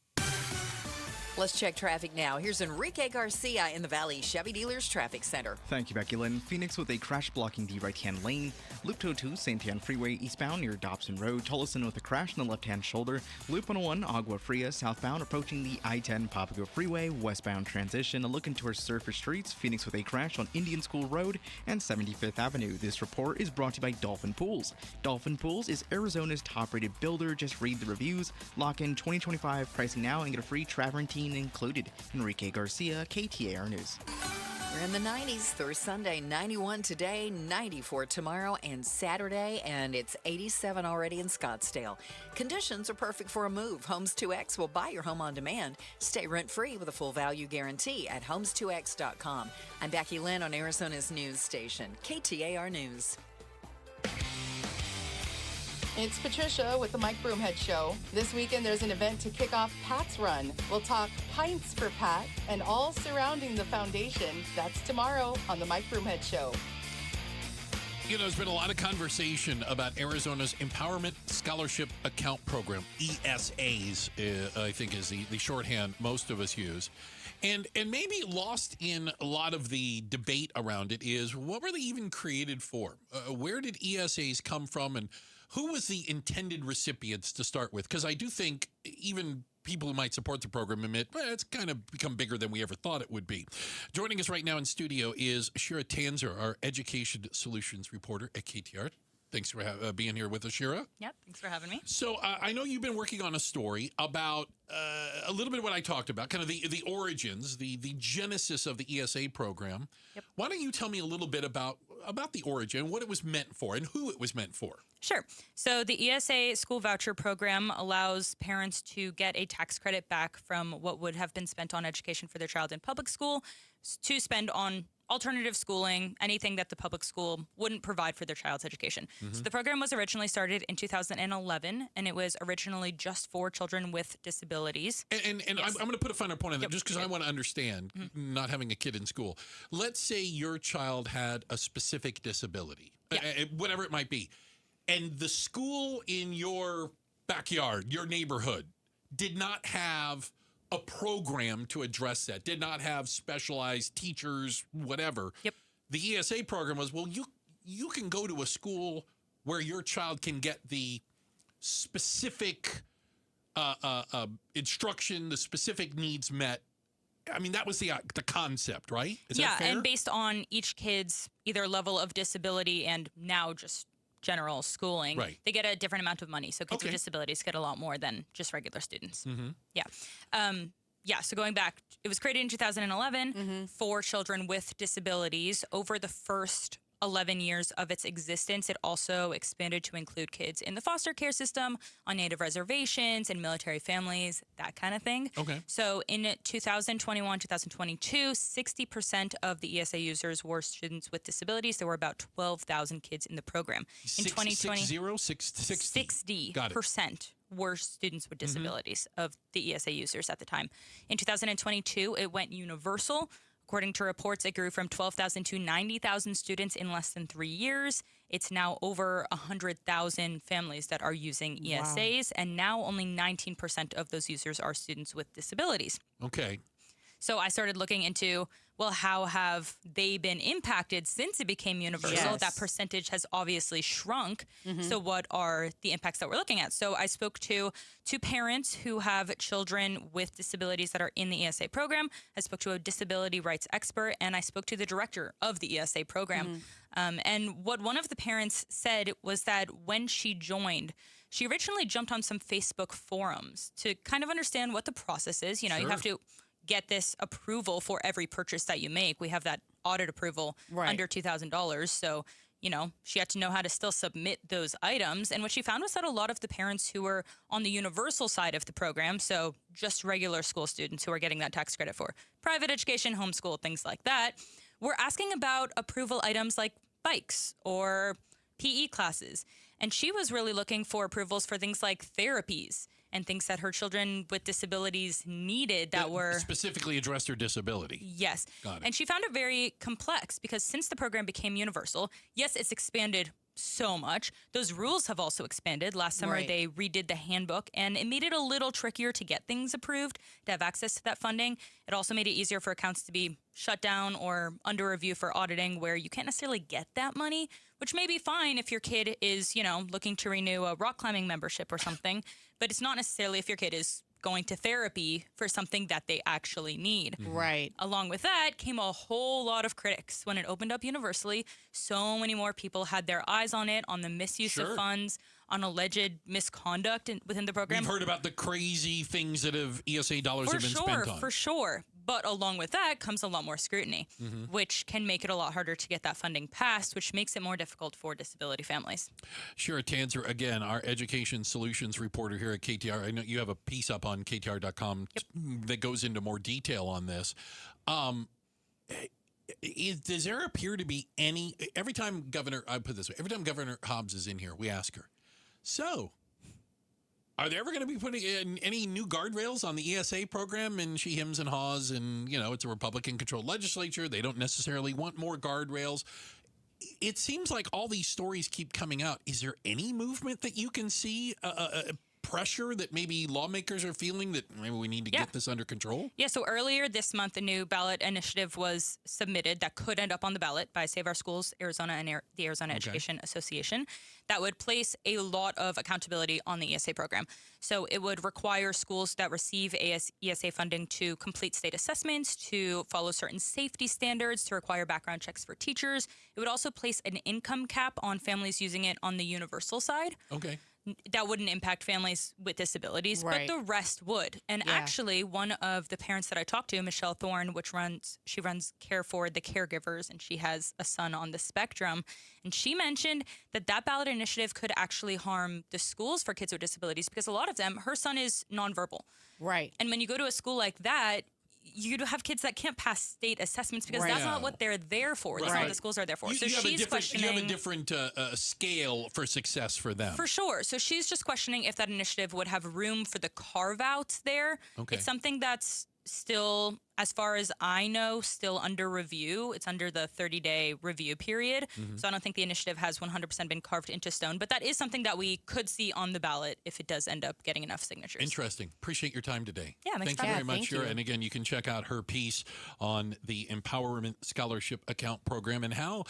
Let's check traffic now. Here's Enrique Garcia in the Valley Chevy Dealers Traffic Center. Thank you, Becky Lynn. Phoenix with a crash blocking the right-hand lane. Loop 202, Santiago Freeway eastbound near Dobson Road. Tolleson with a crash on the left-hand shoulder. Loop 101, Agua Fria southbound approaching the I-10 Papago Freeway. Westbound transition. Looking towards surface streets. Phoenix with a crash on Indian School Road and 75th Avenue. This report is brought to you by Dolphin Pools. Dolphin Pools is Arizona's top-rated builder. Just read the reviews. Lock in 2025 pricing now and get a free Travertine included. Enrique Garcia, KTAR News. We're in the 90s through Sunday, 91 today, 94 tomorrow and Saturday, and it's 87 already in Scottsdale. Conditions are perfect for a move. Homes 2X will buy your home on demand. Stay rent-free with a full value guarantee at homes2x.com. I'm Becky Lynn on Arizona's news station, KTAR News. It's Patricia with the Mike Broomhead Show. This weekend, there's an event to kick off Pat's Run. We'll talk pints for Pat and all surrounding the foundation. That's tomorrow on the Mike Broomhead Show. You know, there's been a lot of conversation about Arizona's Empowerment Scholarship Account Program, ESAs, I think is the shorthand most of us use. And maybe lost in a lot of the debate around it is, what were they even created for? Where did ESAs come from, and who was the intended recipients to start with? Because I do think even people who might support the program admit, well, it's kind of become bigger than we ever thought it would be. Joining us right now in studio is Shira Tanzer, our Education Solutions reporter at KTAR. Thanks for being here with us, Shira. Yep, thanks for having me. So I know you've been working on a story about a little bit of what I talked about, kind of the origins, the genesis of the ESA program. Yep. Why don't you tell me a little bit about the origin, what it was meant for, and who it was meant for? Sure. So the ESA school voucher program allows parents to get a tax credit back from what would have been spent on education for their child in public school to spend on alternative schooling, anything that the public school wouldn't provide for their child's education. Mm-hmm. So the program was originally started in 2011, and it was originally just for children with disabilities. And Yes. I'm going to put a finer point on that, just because I want to understand, Mm-hmm. not having a kid in school. Let's say your child had a specific disability, whatever it might be, and the school in your backyard, your neighborhood, did not have a program to address that, did not have specialized teachers, whatever. Yep. The ESA program was, well, you can go to a school where your child can get the specific instruction, the specific needs met. I mean, that was the concept, right? Is that fair? And based on each kid's either level of disability and now just general schooling, right, they get a different amount of money. So kids with disabilities get a lot more than just regular students. Mm-hmm. Yeah. So going back, it was created in 2011 for children with disabilities. Over the first 11 years of its existence, it also expanded to include kids in the foster care system, on native reservations, and military families, that kind of thing. Okay. So in 2021, 2022, 60% of the ESA users were students with disabilities. There were about 12,000 kids in the program. In 2020, 60% were students with disabilities of the ESA users at the time. In 2022, it went universal. According to reports, it grew from 12,000 to 90,000 students in less than 3 years. It's now over 100,000 families that are using ESAs, and now only 19% of those users are students with disabilities. Okay. So I started looking into, well, how have they been impacted since it became universal? Yes. That percentage has obviously shrunk. So what are the impacts that we're looking at? So I spoke to two parents who have children with disabilities that are in the ESA program. I spoke to a disability rights expert, and I spoke to the director of the ESA program. And what one of the parents said was that when she joined, she originally jumped on some Facebook forums to kind of understand what the process is. You know, you have to get this approval for every purchase that you make. We have that audit approval under $2,000. So, you know, she had to know how to still submit those items. And what she found was that a lot of the parents who were on the universal side of the program, so just regular school students who are getting that tax credit for private education, homeschool, things like that, were asking about approval items like bikes or PE classes. And she was really looking for approvals for things like therapies and things that her children with disabilities needed that were specifically addressed her disability. Yes. Got it. And she found it very complex because since the program became universal, yes, it's expanded so much. Those rules have also expanded. Last summer, Right. they redid the handbook, and it made it a little trickier to get things approved, to have access to that funding. It also made it easier for accounts to be shut down or under review for auditing, where you can't necessarily get that money, which may be fine if your kid is, looking to renew a rock climbing membership or something, but it's not necessarily if your kid is going to therapy for something that they actually need. Right. Along with that came a whole lot of critics. When it opened up universally, so many more people had their eyes on it, on the misuse Sure. of funds, on alleged misconduct within the program. We've heard about the crazy things that ESA dollars have been spent on. For sure. But along with that comes a lot more scrutiny, which can make it a lot harder to get that funding passed, which makes it more difficult for disability families. Shira Tanzer, again, our education solutions reporter here at KTR. I know you have a piece up on KTAR.com that goes into more detail on this. Does there appear to be any, every time Governor Hobbs is in here, we ask her, so are they ever going to be putting in any new guardrails on the ESA program? And she hems and haws, and, it's a Republican-controlled legislature. They don't necessarily want more guardrails. It seems like all these stories keep coming out. Is there any movement that you can see, pressure that maybe lawmakers are feeling that maybe we need to get this under control? Yeah, so earlier this month, a new ballot initiative was submitted that could end up on the ballot by Save Our Schools, Arizona, and the Arizona Education Association that would place a lot of accountability on the ESA program. So it would require schools that receive ESA funding to complete state assessments, to follow certain safety standards, to require background checks for teachers. It would also place an income cap on families using it on the universal side. Okay. That wouldn't impact families with disabilities, Right. but the rest would. And Yeah. actually, one of the parents that I talked to, Michelle Thorne, she runs Care for the Caregivers, and she has a son on the spectrum. And she mentioned that ballot initiative could actually harm the schools for kids with disabilities, because a lot of them, her son is nonverbal. Right. And when you go to a school like that, you have kids that can't pass state assessments because that's not what they're there for. That's not what the schools are there for. So she's questioning. You have a different scale for success for them. For sure. So she's just questioning if that initiative would have room for the carve-outs there. Okay. It's something that's still, as far as I know, still under review. It's under the 30-day review period. So I don't think the initiative has 100% been carved into stone. But that is something that we could see on the ballot if it does end up getting enough signatures. Interesting. Appreciate your time today. Yeah, thank you very much, Shira. And again, you can check out her piece on the Empowerment Scholarship Account Program and how,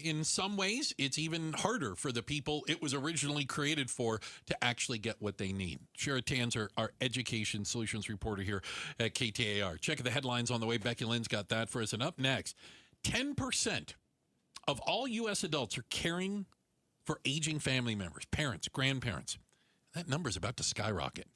in some ways, it's even harder for the people it was originally created for to actually get what they need. Shira Tanzer, our education solutions reporter here at KTAR. Check the headlines on the way. Becky Lynn's got that for us. And up next, 10% of all U.S. adults are caring for aging family members, parents, grandparents. That number's about to skyrocket.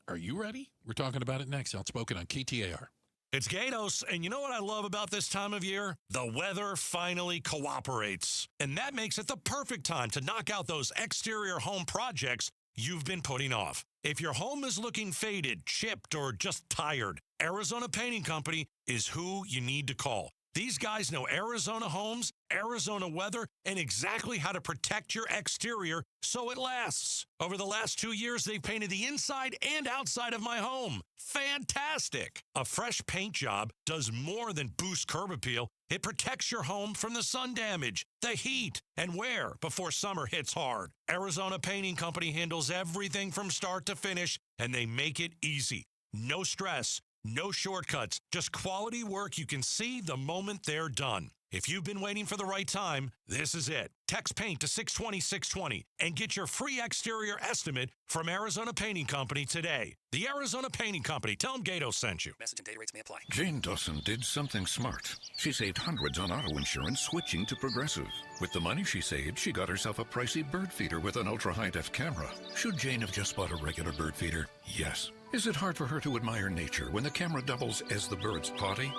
Are you ready? We're talking about it next. Outspoken on KTAR. It's Gatos, and you know what I love about this time of year? The weather finally cooperates. And that makes it the perfect time to knock out those exterior home projects you've been putting off. If your home is looking faded, chipped, or just tired, Arizona Painting Company is who you need to call. These guys know Arizona homes, Arizona weather, and exactly how to protect your exterior so it lasts. Over the last 2 years, they've painted the inside and outside of my home. Fantastic! A fresh paint job does more than boost curb appeal. It protects your home from the sun damage, the heat, and wear before summer hits hard. Arizona Painting Company handles everything from start to finish, and they make it easy. No stress. No shortcuts, just quality work you can see the moment they're done. If you've been waiting for the right time, this is it. Text PAINT to 620-620 and get your free exterior estimate from Arizona Painting Company today. The Arizona Painting Company. Tell them Gato sent you. Message and data rates may apply. Jane Dawson did something smart. She saved hundreds on auto insurance switching to Progressive. With the money she saved, she got herself a pricey bird feeder with an ultra-high-def camera. Should Jane have just bought a regular bird feeder? Yes. Is it hard for her to admire nature when the camera doubles as the bird's potty?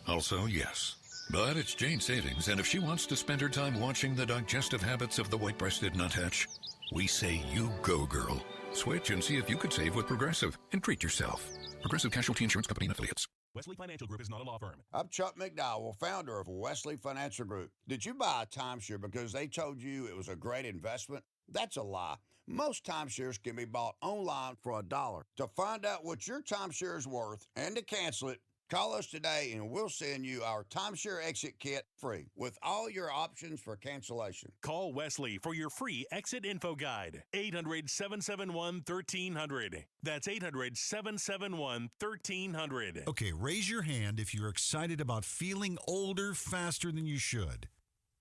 Also, yes. But it's Jane's savings, and if she wants to spend her time watching the digestive habits of the white-breasted nuthatch, we say you go, girl. Switch and see if you could save with Progressive and treat yourself. Progressive Casualty Insurance Company and Affiliates. Wesley Financial Group is not a law firm. I'm Chuck McDowell, founder of Wesley Financial Group. Did you buy a timeshare because they told you it was a great investment? That's a lie. Most timeshares can be bought online for $1. To find out what your timeshare is worth and to cancel it, Call us today and we'll send you our timeshare exit kit free with all your options for cancellation. Call Wesley for your free exit info guide. 800-771-1300. That's 800-771-1300. Okay, raise your hand if you're excited about feeling older faster than you should.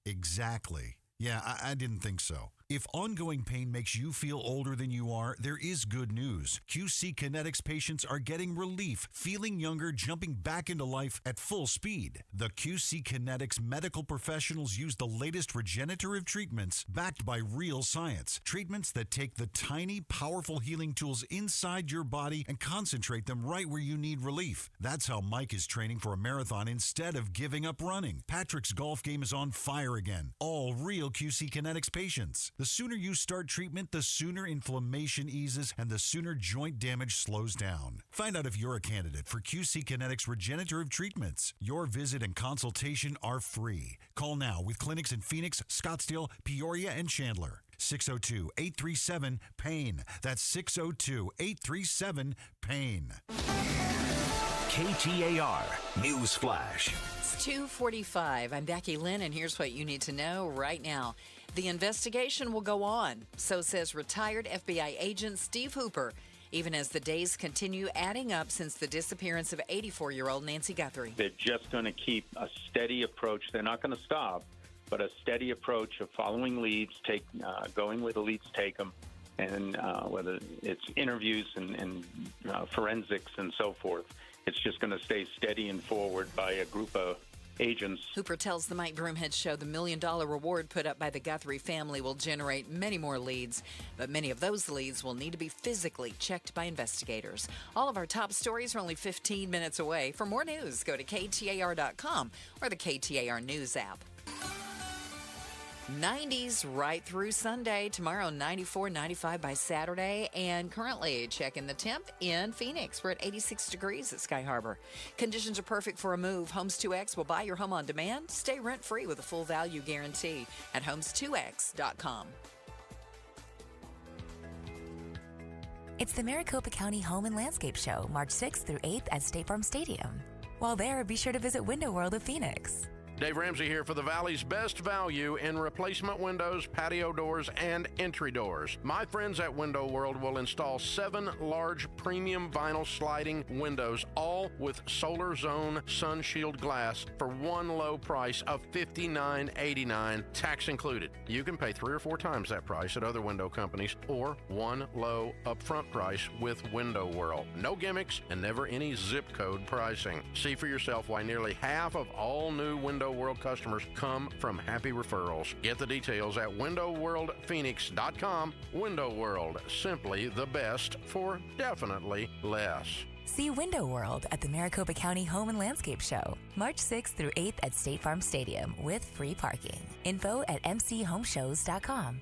Exactly. Yeah, I didn't think so. If ongoing pain makes you feel older than you are, there is good news. QC Kinetics patients are getting relief, feeling younger, jumping back into life at full speed. The QC Kinetics medical professionals use the latest regenerative treatments backed by real science. Treatments that take the tiny, powerful healing tools inside your body and concentrate them right where you need relief. That's how Mike is training for a marathon instead of giving up running. Patrick's golf game is on fire again. All real QC Kinetics patients. The sooner you start treatment, the sooner inflammation eases and the sooner joint damage slows down. Find out if you're a candidate for QC Kinetics regenerative treatments. Your visit and consultation are free. Call now with clinics in Phoenix, Scottsdale, Peoria, and Chandler. 602-837-PAIN. That's 602-837-PAIN. KTAR News Flash. It's 2:45. I'm Becky Lynn, and here's what you need to know right now. The investigation will go on, so says retired FBI agent Steve Hooper, even as the days continue adding up since the disappearance of 84-year-old Nancy Guthrie. They're just going to keep a steady approach. They're not going to stop, but a steady approach of following leads, going where the leads take them, and whether it's interviews and forensics and so forth. It's just going to stay steady and forward by a group of agents. Hooper tells the Mike Broomhead Show the $1 million reward put up by the Guthrie family will generate many more leads, but many of those leads will need to be physically checked by investigators. All of our top stories are only 15 minutes away. For more news, go to KTAR.com or the KTAR News app. 90s right through Sunday. Tomorrow, 94, 95 by Saturday. And currently, checking the temp in Phoenix. We're at 86 degrees at Sky Harbor. Conditions are perfect for a move. Homes 2X will buy your home on demand. Stay rent-free with a full value guarantee at homes2x.com. It's the Maricopa County Home and Landscape Show, March 6th through 8th at State Farm Stadium. While there, be sure to visit Window World of Phoenix. Dave Ramsey here for the Valley's best value in replacement windows, patio doors, and entry doors. My friends at Window World will install 7 large premium vinyl sliding windows, all with Solar Zone Sun Shield glass for one low price of $59.89, tax included. You can pay 3 or 4 times that price at other window companies or one low upfront price with Window World. No gimmicks and never any zip code pricing. See for yourself why nearly half of all new Window World customers come from happy referrals. Get the details at windowworldphoenix.com. Window World, simply the best for definitely less. See Window World at the Maricopa County Home and Landscape Show, March 6th through 8th at State Farm Stadium with free parking. Info at mchomeshows.com.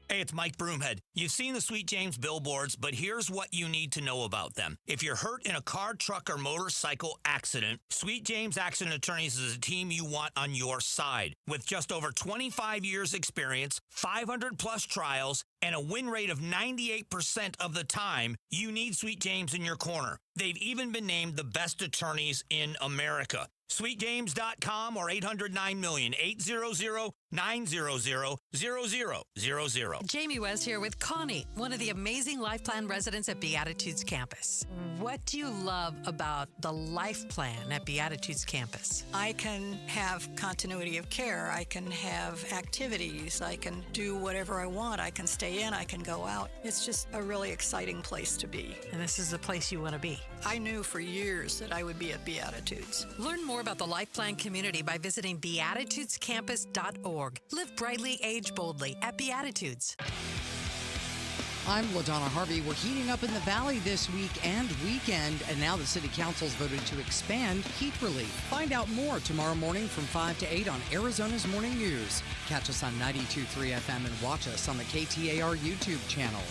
Hey, it's Mike Broomhead. You've seen the Sweet James billboards, but here's what you need to know about them. If you're hurt in a car, truck, or motorcycle accident, Sweet James Accident Attorneys is a team you want on your side. With just over 25 years experience, 500-plus trials, and a win rate of 98% of the time, you need Sweet James in your corner. They've even been named the best attorneys in America. SweetJames.com or 800-9-million, 800-900-0000. Jamie West here with Connie, one of the amazing Life Plan residents at Beatitudes Campus. What do you love about the Life Plan at Beatitudes Campus? I can have continuity of care. I can have activities. I can do whatever I want. I can stay in. I can go out. It's just a really exciting place to be. And this is the place you want to be. I knew for years that I would be at Beatitudes. Learn more about the Life Plan community by visiting beatitudescampus.org. Live brightly, age boldly at Beatitudes. I'm LaDonna Harvey. We're heating up in the Valley this week and weekend, and now the City Council's voted to expand heat relief. Find out more tomorrow morning from 5 to 8 on Arizona's Morning News. Catch us on 92.3 FM and watch us on the KTAR YouTube channel.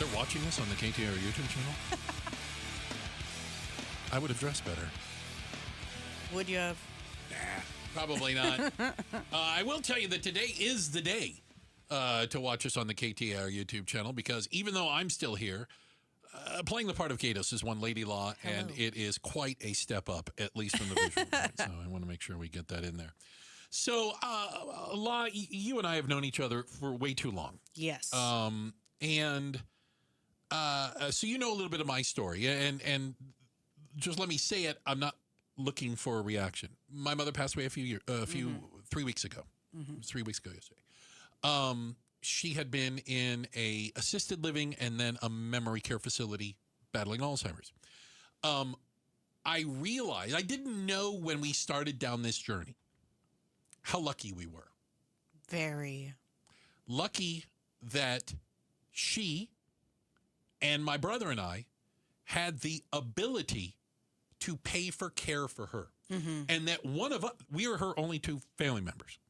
They're watching us on the KTAR YouTube channel? I would have dressed better. Would you have? Nah, probably not. I will tell you that today is the day to watch us on the KTAR YouTube channel, because even though I'm still here, playing the part of Gatos is one lady law, and it is quite a step up, at least from the visual. So I want to make sure we get that in there. So, Law, you and I have known each other for way too long. Yes. And so you know a little bit of my story, and just let me say it. I'm not looking for a reaction. My mother passed away 3 weeks ago. It was 3 weeks ago yesterday. She had been in a assisted living and then a memory care facility battling Alzheimer's. I realized, I didn't know when we started down this journey how lucky we were. Very. Lucky that she and my brother and I had the ability to pay for care for her. And that one of us, we were her only 2 family members.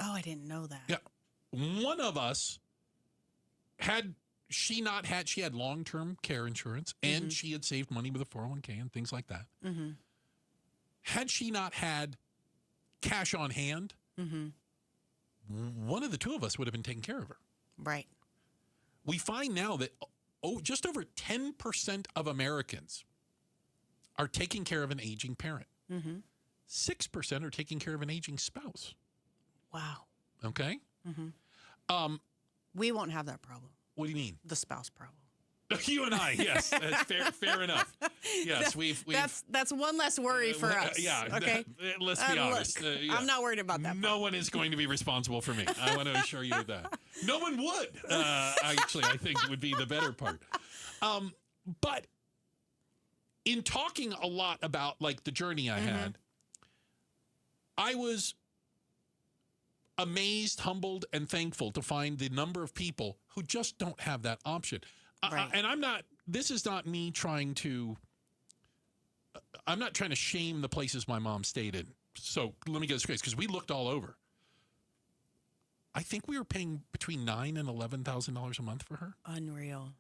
Oh, I didn't know that. Yeah. One of us she had long-term care insurance and she had saved money with a 401k and things like that. Had she not had cash on hand, one of the 2 of us would have been taking care of her. Right. We find now that just over 10% of Americans are taking care of an aging parent. 6% are taking care of an aging spouse. Wow. Okay? We won't have that problem. What do you mean? The spouse problem. You and I, yes. That's fair enough. Yes, we've that's one less worry for us. Yeah. Okay. Let's be honest. Look, I'm not worried about that. No one is going to be responsible for me. I want to assure you of that. No one would. Actually, I think would be the better part. But in talking a lot about like the journey I had, I was amazed, humbled, and thankful to find the number of people who just don't have that option. Right. And this is not me trying to, I'm not trying to shame the places my mom stayed in. So let me get this straight, because we looked all over. I think we were paying between $9,000 and $11,000 a month for her. Unreal.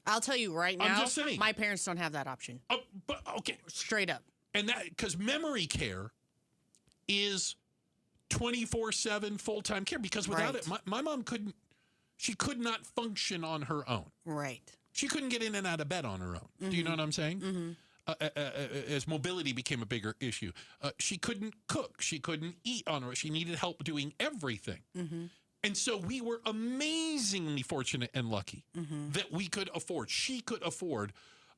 I'll tell you right now, I'm just saying. My parents don't have that option. But okay. Straight up. And that, because memory care is 24/7 full-time care, because without it, my mom could not function on her own. Right. She couldn't get in and out of bed on her own. Do you know what I'm saying? As mobility became a bigger issue, she couldn't cook. She couldn't eat on her own. She needed help doing everything. And so we were amazingly fortunate and lucky that she could afford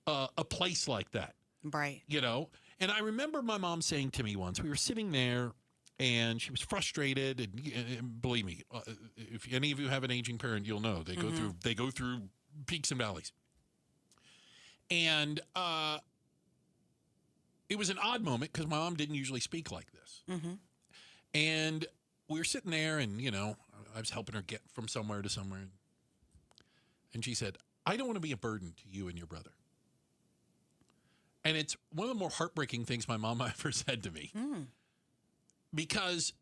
a place like that. Right. You know? And I remember my mom saying to me once, we were sitting there, and she was frustrated, and believe me, if any of you have an aging parent, you'll know they go through peaks and valleys. And it was an odd moment because my mom didn't usually speak like this. And we were sitting there, and I was helping her get from somewhere to somewhere, and she said, "I don't want to be a burden to you and your brother." And it's one of the more heartbreaking things my mom ever said to me. Because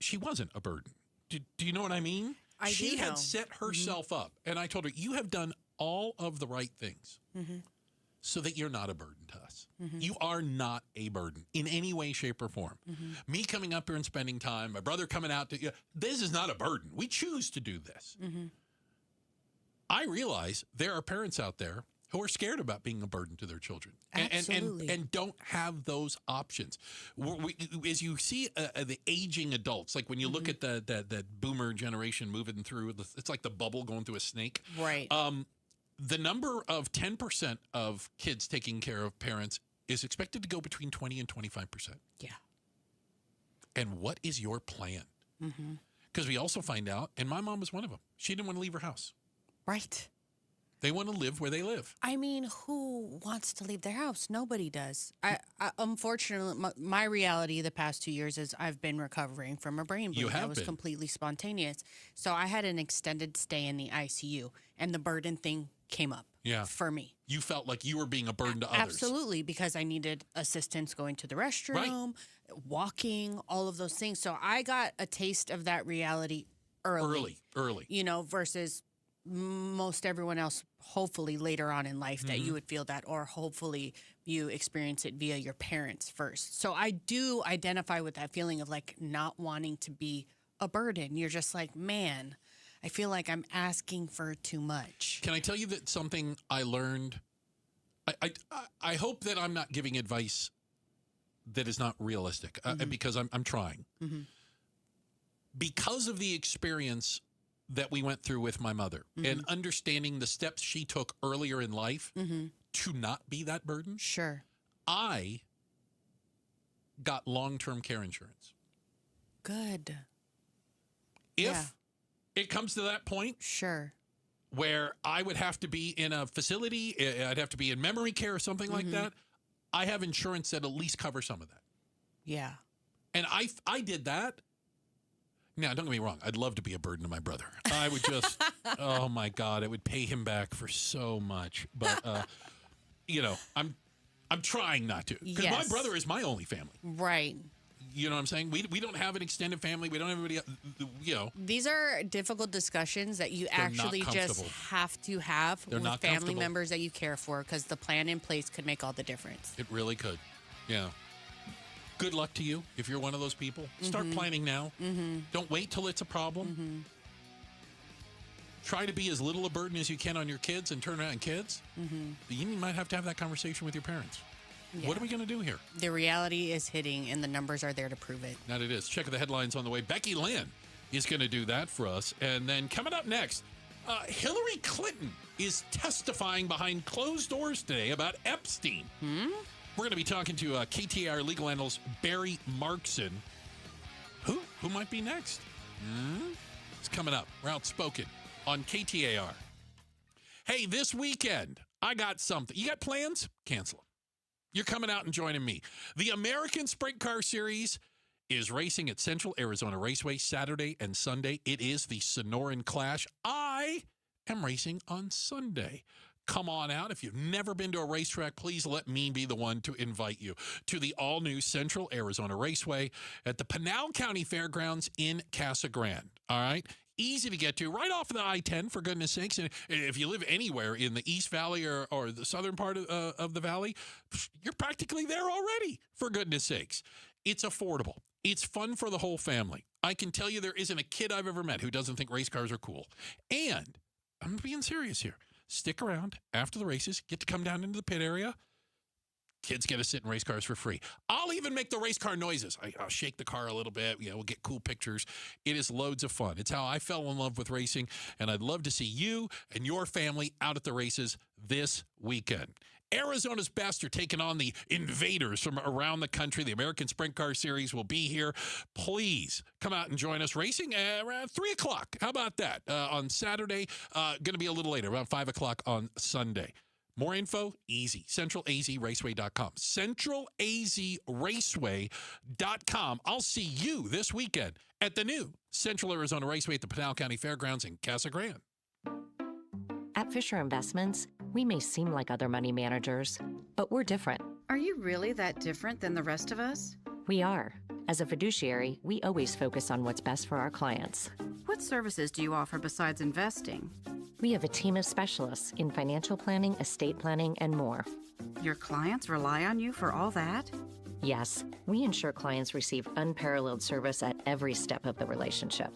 she wasn't a burden. Do you know what I mean? She had set herself up. And I told her, you have done all of the right things so that you're not a burden to us. You are not a burden in any way, shape, or form. Me coming up here and spending time, my brother coming out to, this is not a burden. We choose to do this. I realize there are parents out there who are scared about being a burden to their children and don't have those options. As you see the aging adults, like when you look at that boomer generation moving through, it's like the bubble going through a snake. Right. The number of 10% of kids taking care of parents is expected to go between 20 and 25%. Yeah. And what is your plan? Because we also find out, and my mom was one of them, she didn't want to leave her house. Right. They want to live where they live. I mean, who wants to leave their house? Nobody does. I unfortunately, my reality the past 2 years is I've been recovering from a brain bleed. That was completely spontaneous. So I had an extended stay in the ICU, and the burden thing came up for me. You felt like you were being a burden to others. Absolutely, because I needed assistance going to the restroom, walking, all of those things. So I got a taste of that reality early. Versus most everyone else, hopefully later on in life, that you would feel that, or hopefully you experience it via your parents first. So I do identify with that feeling of like not wanting to be a burden. You're just like, man, I feel like I'm asking for too much. Can I tell you that something I learned? I hope that I'm not giving advice that is not realistic because I'm trying. Mm-hmm. Because of the experience that we went through with my mother and understanding the steps she took earlier in life to not be that burden. Sure. I got long-term care insurance. Good. If it comes to that point, sure, where I would have to be in a facility, I'd have to be in memory care or something like that, I have insurance that at least covers some of that. Yeah. And I did that. Now, don't get me wrong. I'd love to be a burden to my brother. I would just, oh my God, it would pay him back for so much. But, I'm trying not to. Because my brother is my only family. Right. You know what I'm saying? We don't have an extended family. We don't have anybody, These are difficult discussions that you actually just have to have with family members that you care for, because the plan in place could make all the difference. It really could. Yeah. Good luck to you if you're one of those people. Start planning now. Don't wait till it's a problem. Try to be as little a burden as you can on your kids and turn around kids. You might have to have that conversation with your parents. Yeah. What are we going to do here? The reality is hitting, and the numbers are there to prove it. That it is. Check the headlines on the way. Becky Lynn is going to do that for us. And then coming up next, Hillary Clinton is testifying behind closed doors today about Epstein. We're going to be talking to KTAR legal analyst Barry Markson. Who might be next? It's coming up. We're outspoken on KTAR. Hey, this weekend, I got something. You got plans? Cancel them. You're coming out and joining me. The American Sprint Car Series is racing at Central Arizona Raceway Saturday and Sunday. It is the Sonoran Clash. I am racing on Sunday. Come on out. If you've never been to a racetrack, please let me be the one to invite you to the all-new Central Arizona Raceway at the Pinal County Fairgrounds in Casa Grande. All right? Easy to get to, right off of the I-10, for goodness sakes. And if you live anywhere in the East Valley or the southern part of the valley, you're practically there already, for goodness sakes. It's affordable. It's fun for the whole family. I can tell you there isn't a kid I've ever met who doesn't think race cars are cool. And I'm being serious here. Stick around after the races. Get to come down into the pit area. Kids get to sit in race cars for free. I'll even make the race car noises. I'll shake the car a little bit. We'll get cool pictures. It is loads of fun. It's how I fell in love with racing, and I'd love to see you and your family out at the races this weekend. Arizona's best are taking on the invaders from around the country. The American Sprint Car Series will be here. Please come out and join us racing around 3 o'clock. How about that? On Saturday, going to be a little later, around 5 o'clock on Sunday. More info, easy. CentralAZRaceway.com. CentralAZRaceway.com. I'll see you this weekend at the new Central Arizona Raceway at the Pinal County Fairgrounds in Casa Grande. At Fisher Investments, we may seem like other money managers, but we're different. Are you really that different than the rest of us? We are. As a fiduciary, we always focus on what's best for our clients. What services do you offer besides investing? We have a team of specialists in financial planning, estate planning, and more. Your clients rely on you for all that? Yes, we ensure clients receive unparalleled service at every step of the relationship.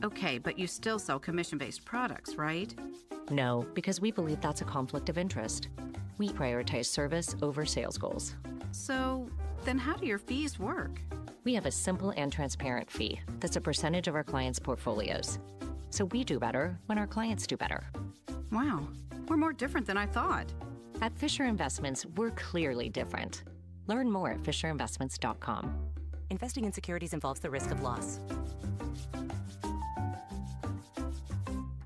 Okay, but you still sell commission-based products, right? No, because we believe that's a conflict of interest. We prioritize service over sales goals. So, then how do your fees work? We have a simple and transparent fee that's a percentage of our clients' portfolios. So we do better when our clients do better. Wow, we're more different than I thought. At Fisher Investments, we're clearly different. Learn more at FisherInvestments.com. Investing in securities involves the risk of loss.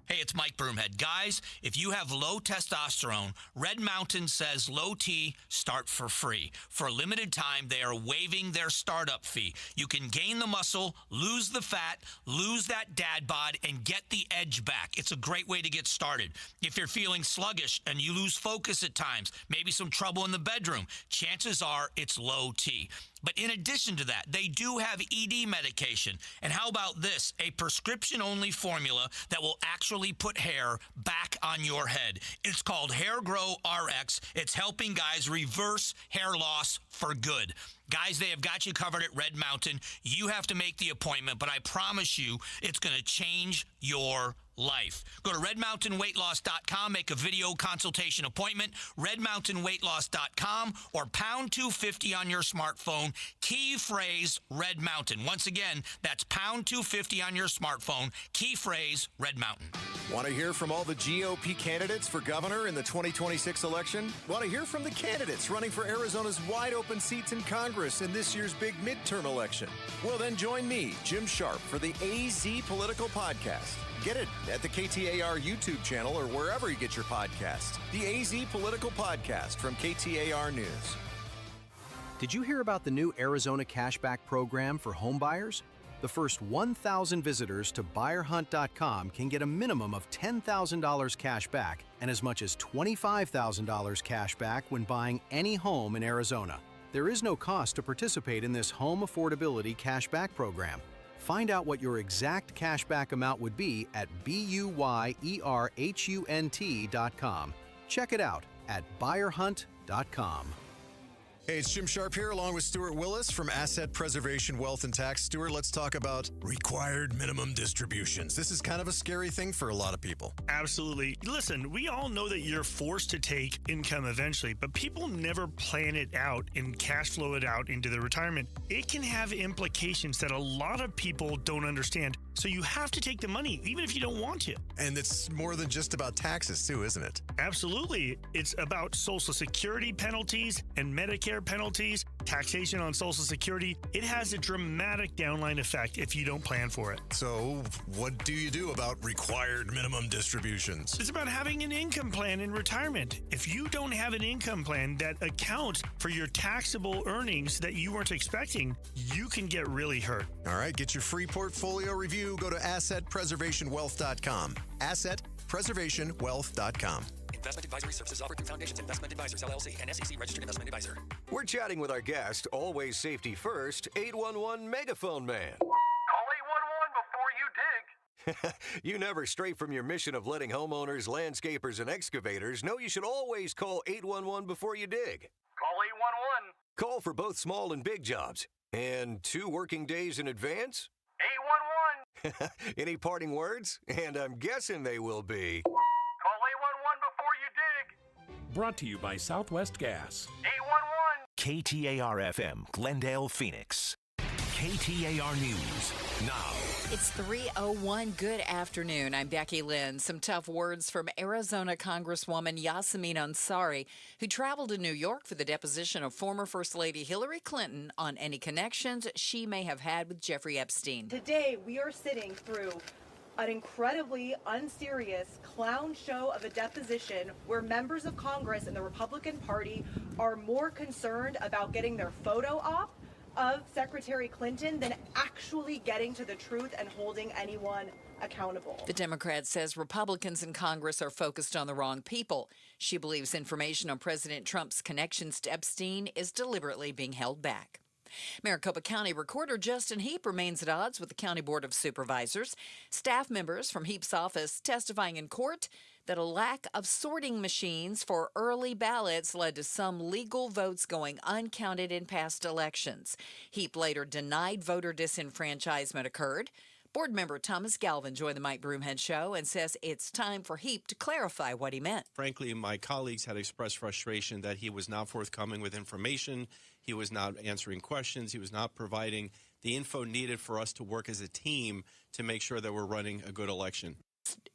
Hey, it's Mike Broomhead. Guys, if you have low testosterone, Red Mountain says low T start for free. For a limited time, they are waiving their startup fee. You can gain the muscle, lose the fat, lose that dad bod, and get the edge back. It's a great way to get started. If you're feeling sluggish and you lose focus at times, maybe some trouble in the bedroom, chances are it's low T. But in addition to that, they do have ED medication. And how about this? A prescription-only formula that will actually put hair back on your head. It's called Hair Grow RX. It's helping guys reverse hair loss for good. Guys, they have got you covered at Red Mountain. You have to make the appointment, but I promise you it's going to change your life. Go to redmountainweightloss.com, make a video consultation appointment, redmountainweightloss.com, or pound 250 on your smartphone, key phrase Red Mountain. Once again, that's pound 250 on your smartphone, key phrase Red Mountain. Want to hear from all the GOP candidates for governor in the 2026 election? Want to hear from the candidates running for Arizona's wide open seats in Congress in this year's big midterm election? Well, then join me, Jim Sharp, for the AZ Political Podcast. Get it at the KTAR YouTube channel or wherever you get your podcasts. The AZ Political Podcast from KTAR News. Did you hear about the new Arizona Cashback program for home buyers? The first 1,000 visitors to buyerhunt.com can get a minimum of $10,000 cash back and as much as $25,000 cash back when buying any home in Arizona. There is no cost to participate in this home affordability cashback program. Find out what your exact cashback amount would be at BUYERHUNT.com. Check it out at buyerhunt.com. Hey, it's Jim Sharp here along with Stuart Willis from Asset Preservation Wealth and Tax. Stuart, let's talk about required minimum distributions. This is kind of a scary thing for a lot of people. Absolutely. Listen, we all know that you're forced to take income eventually, but people never plan it out and cash flow it out into their retirement. It can have implications that a lot of people don't understand. So you have to take the money, even if you don't want to. And it's more than just about taxes, too, isn't it? Absolutely. It's about Social Security penalties and Medicare penalties, taxation on Social Security. It has a dramatic downline effect if you don't plan for it. So what do you do about required minimum distributions? It's about having an income plan in retirement. If you don't have an income plan that accounts for your taxable earnings that you weren't expecting, you can get really hurt. All right, get your free portfolio review. Go to assetpreservationwealth.com. Assetpreservationwealth.com. Investment advisory services offered through Foundations Investment Advisors, LLC, and SEC Registered Investment Advisor. We're chatting with our guest, always safety first, 811 Megaphone Man. Call 811 before you dig. You never stray from your mission of letting homeowners, landscapers, and excavators know you should always call 811 before you dig. Call 811. Call for both small and big jobs. And 2 working days in advance? 811. Any parting words? And I'm guessing they will be... Call 811 before you dig. Brought to you by Southwest Gas. 811. KTAR-FM, Glendale, Phoenix. KTAR News, now. It's 3:01. Good afternoon. I'm Becky Lynn. Some tough words from Arizona Congresswoman Yasamin Ansari, who traveled to New York for the deposition of former First Lady Hillary Clinton on any connections she may have had with Jeffrey Epstein. Today, we are sitting through an incredibly unserious clown show of a deposition where members of Congress and the Republican Party are more concerned about getting their photo op of Secretary Clinton than actually getting to the truth and holding anyone accountable. The Democrat says Republicans in Congress are focused on the wrong people. She believes information on President Trump's connections to Epstein is deliberately being held back. Maricopa County Recorder Justin Heap remains at odds with the County Board of Supervisors. Staff members from Heap's office testifying in court that a lack of sorting machines for early ballots led to some legal votes going uncounted in past elections. Heap later denied voter disenfranchisement occurred. Board member Thomas Galvin joined the Mike Broomhead Show and says it's time for Heap to clarify what he meant. Frankly, my colleagues had expressed frustration that he was not forthcoming with information. He was not answering questions. He was not providing the info needed for us to work as a team to make sure that we're running a good election.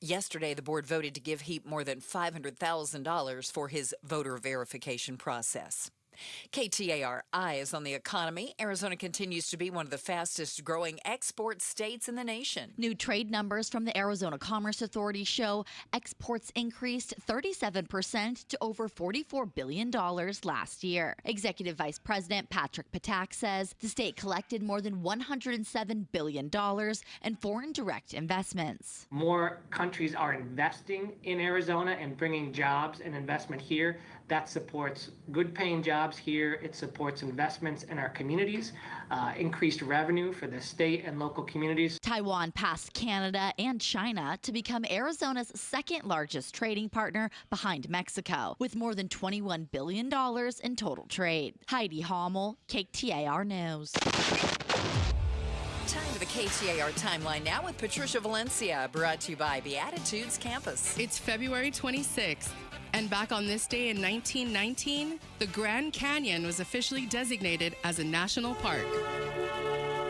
Yesterday, the board voted to give Heap more than $500,000 for his voter verification process. KTAR Eyes on the economy. Arizona continues to be one of the fastest growing export states in the nation. New trade numbers from the Arizona Commerce Authority show exports increased 37% to over $44 billion last year. Executive Vice President Patrick Patak says the state collected more than $107 billion in foreign direct investments. More countries are investing in Arizona and bringing jobs and investment here. That supports good paying jobs here. It supports investments in our communities, increased revenue for the state and local communities. Taiwan passed Canada and China to become Arizona's second largest trading partner behind Mexico, with more than $21 billion in total trade. Heidi Hommel, KTAR News. Time for the KTAR Timeline now with Patricia Valencia, brought to you by Beatitudes Campus. It's February 26th, and back on this day in 1919, the Grand Canyon was officially designated as a national park.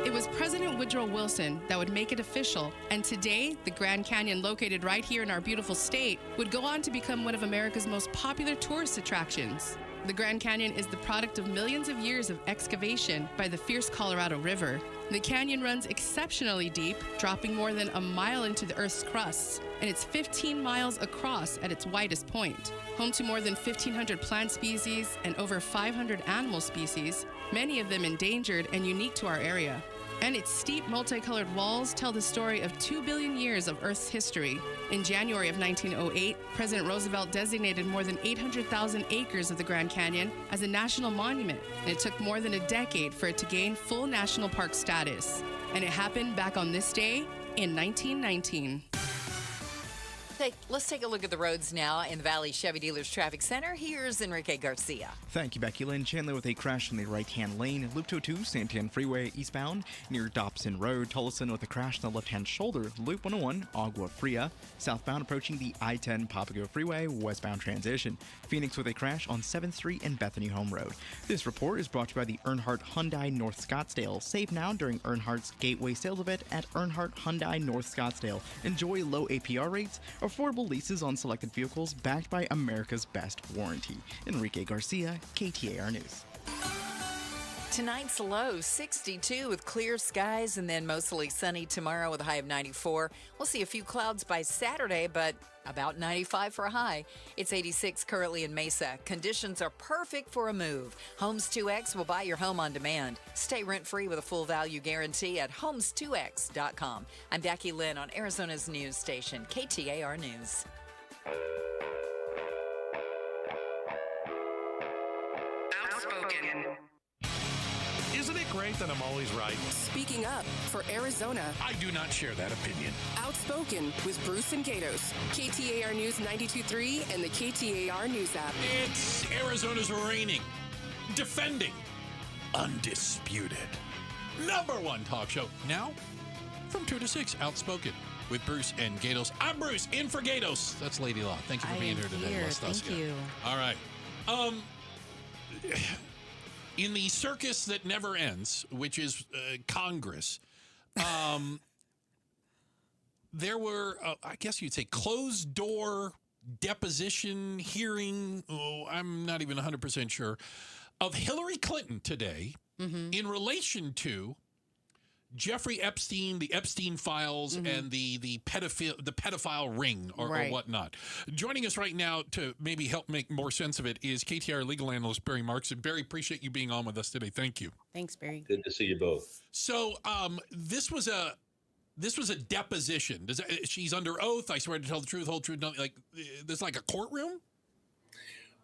It was President Woodrow Wilson that would make it official, and today, the Grand Canyon, located right here in our beautiful state, would go on to become one of America's most popular tourist attractions. The Grand Canyon is the product of millions of years of excavation by the fierce Colorado River. The canyon runs exceptionally deep, dropping more than a mile into the Earth's crust, and it's 15 miles across at its widest point. Home to more than 1,500 plant species and over 500 animal species, many of them endangered and unique to our area. And its steep, multicolored walls tell the story of 2 billion years of Earth's history. In January of 1908, President Roosevelt designated more than 800,000 acres of the Grand Canyon as a national monument, and it took more than a decade for it to gain full national park status. And it happened back on this day in 1919. Let's take a look at the roads now in the Valley Chevy Dealers Traffic Center. Here's Enrique Garcia. Thank you, Becky Lynn. Chandler with a crash in the right-hand lane. Loop 202, Santan Freeway eastbound near Dobson Road. Tolleson with a crash in the left-hand shoulder. Loop 101, Agua Fria. Southbound approaching the I-10 Papago Freeway westbound transition. Phoenix with a crash on 7th Street and Bethany Home Road. This report is brought to you by the Earnhardt Hyundai North Scottsdale. Save now during Earnhardt's Gateway Sales Event at Earnhardt Hyundai North Scottsdale. Enjoy low APR rates, affordable leases on selected vehicles backed by America's best warranty. Enrique Garcia, KTAR News. Tonight's low 62 with clear skies and then mostly sunny tomorrow with a high of 94. We'll see a few clouds by Saturday, but about 95 for a high. It's 86 currently in Mesa. Conditions are perfect for a move. Homes 2X will buy your home on demand. Stay rent-free with a full value guarantee at homes2x.com. I'm Becky Lynn on Arizona's news station, KTAR News. Outspoken. Isn't it great that I'm always right? Speaking up for Arizona. I do not share that opinion. Outspoken with Bruce and Gatos. KTAR News 92.3 and the KTAR News app. It's Arizona's reigning, defending, undisputed #1 talk show. Now, from 2 to 6, Outspoken with Bruce and Gatos. I'm Bruce, in for Gatos. That's Lady Law. Thank you for being here today. Thank you. All right. In the circus that never ends, which is Congress, there were, I guess you'd say, closed-door deposition hearing, I'm not even 100% sure, of Hillary Clinton today in relation to Jeffrey Epstein, the Epstein files, and the pedophile ring or whatnot. Joining us right now to maybe help make more sense of it is KTAR legal analyst Barry Marks. And Barry, appreciate you being on with us today. Thank you. Thanks, Barry. Good to see you both. So this was a deposition. She's under oath. I swear to tell the truth, whole truth, nothing. Like there's like a courtroom.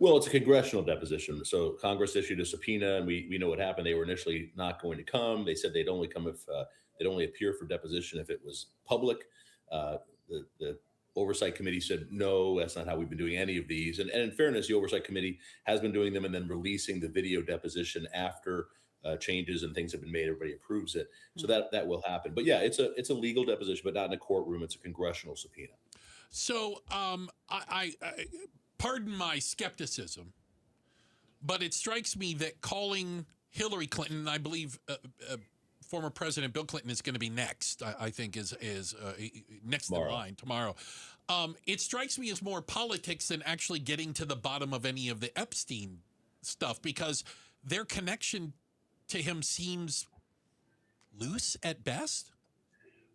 Well, it's a congressional deposition. So Congress issued a subpoena, and we know what happened. They were initially not going to come. They said they'd only come if they'd only appear for deposition if it was public. The Oversight Committee said, no, that's not how we've been doing any of these. And in fairness, the Oversight Committee has been doing them and then releasing the video deposition after changes and things have been made. Everybody approves it. So that will happen. But yeah, it's a legal deposition, but not in a courtroom. It's a congressional subpoena. So I pardon my skepticism, but it strikes me that calling Hillary Clinton, I believe former President Bill Clinton is going to be next, I think is next in line tomorrow. It strikes me as more politics than actually getting to the bottom of any of the Epstein stuff, because their connection to him seems loose at best.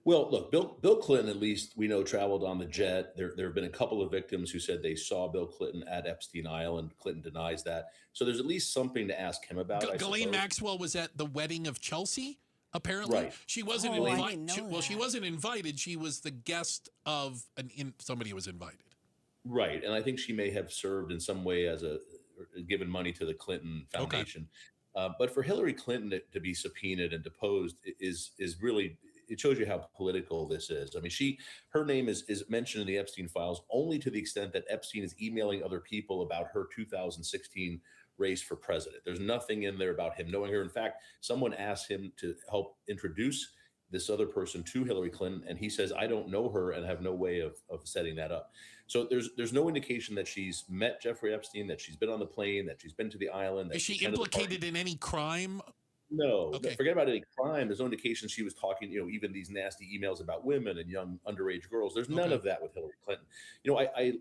Well, look, Bill Clinton, at least we know, traveled on the jet. There have been a couple of victims who said they saw Bill Clinton at Epstein Island. Clinton denies that. So there's at least something to ask him about. Ghislaine Maxwell was at the wedding of Chelsea, apparently. Right. She wasn't invited. She wasn't invited. She was the guest of somebody who was invited. Right. And I think she may have served in some way as given money to the Clinton Foundation. Okay. But for Hillary Clinton to be subpoenaed and deposed is really, it shows you how political this is. I mean, her name is mentioned in the Epstein files only to the extent that Epstein is emailing other people about her 2016 race for president. There's nothing in there about him knowing her. In fact, someone asked him to help introduce this other person to Hillary Clinton, and he says, I don't know her and have no way of setting that up. So there's no indication that she's met Jeffrey Epstein, that she's been on the plane, that she's been to the island. That Is she implicated in any crime? No, Okay. Forget about any crime. There's no indication she was talking, even these nasty emails about women and young underage girls. There's none of that with Hillary Clinton.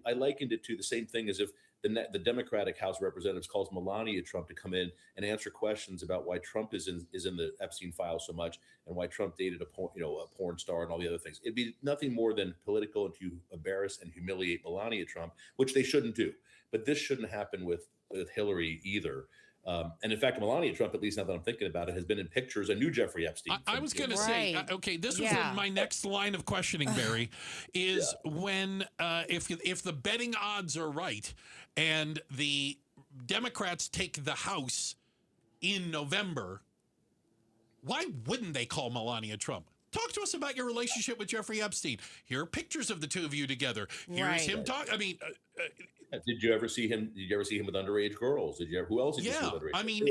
I likened it to the same thing as if the Democratic House of Representatives calls Melania Trump to come in and answer questions about why Trump is in the Epstein file so much and why Trump dated a porn star and all the other things. It'd be nothing more than political and to embarrass and humiliate Melania Trump, which they shouldn't do. But this shouldn't happen with Hillary either. And in fact, Melania Trump, at least now that I'm thinking about it, has been in pictures. I knew Jeffrey Epstein. I was going to say, okay, this was in my next line of questioning, Barry, is when if the betting odds are right and the Democrats take the House in November, why wouldn't they call Melania Trump? Talk to us about your relationship with Jeffrey Epstein. Here are pictures of the two of you together. Here's him talking. I mean, did you ever see him? Did you ever see him with underage girls? Who else did you see with underage? I mean,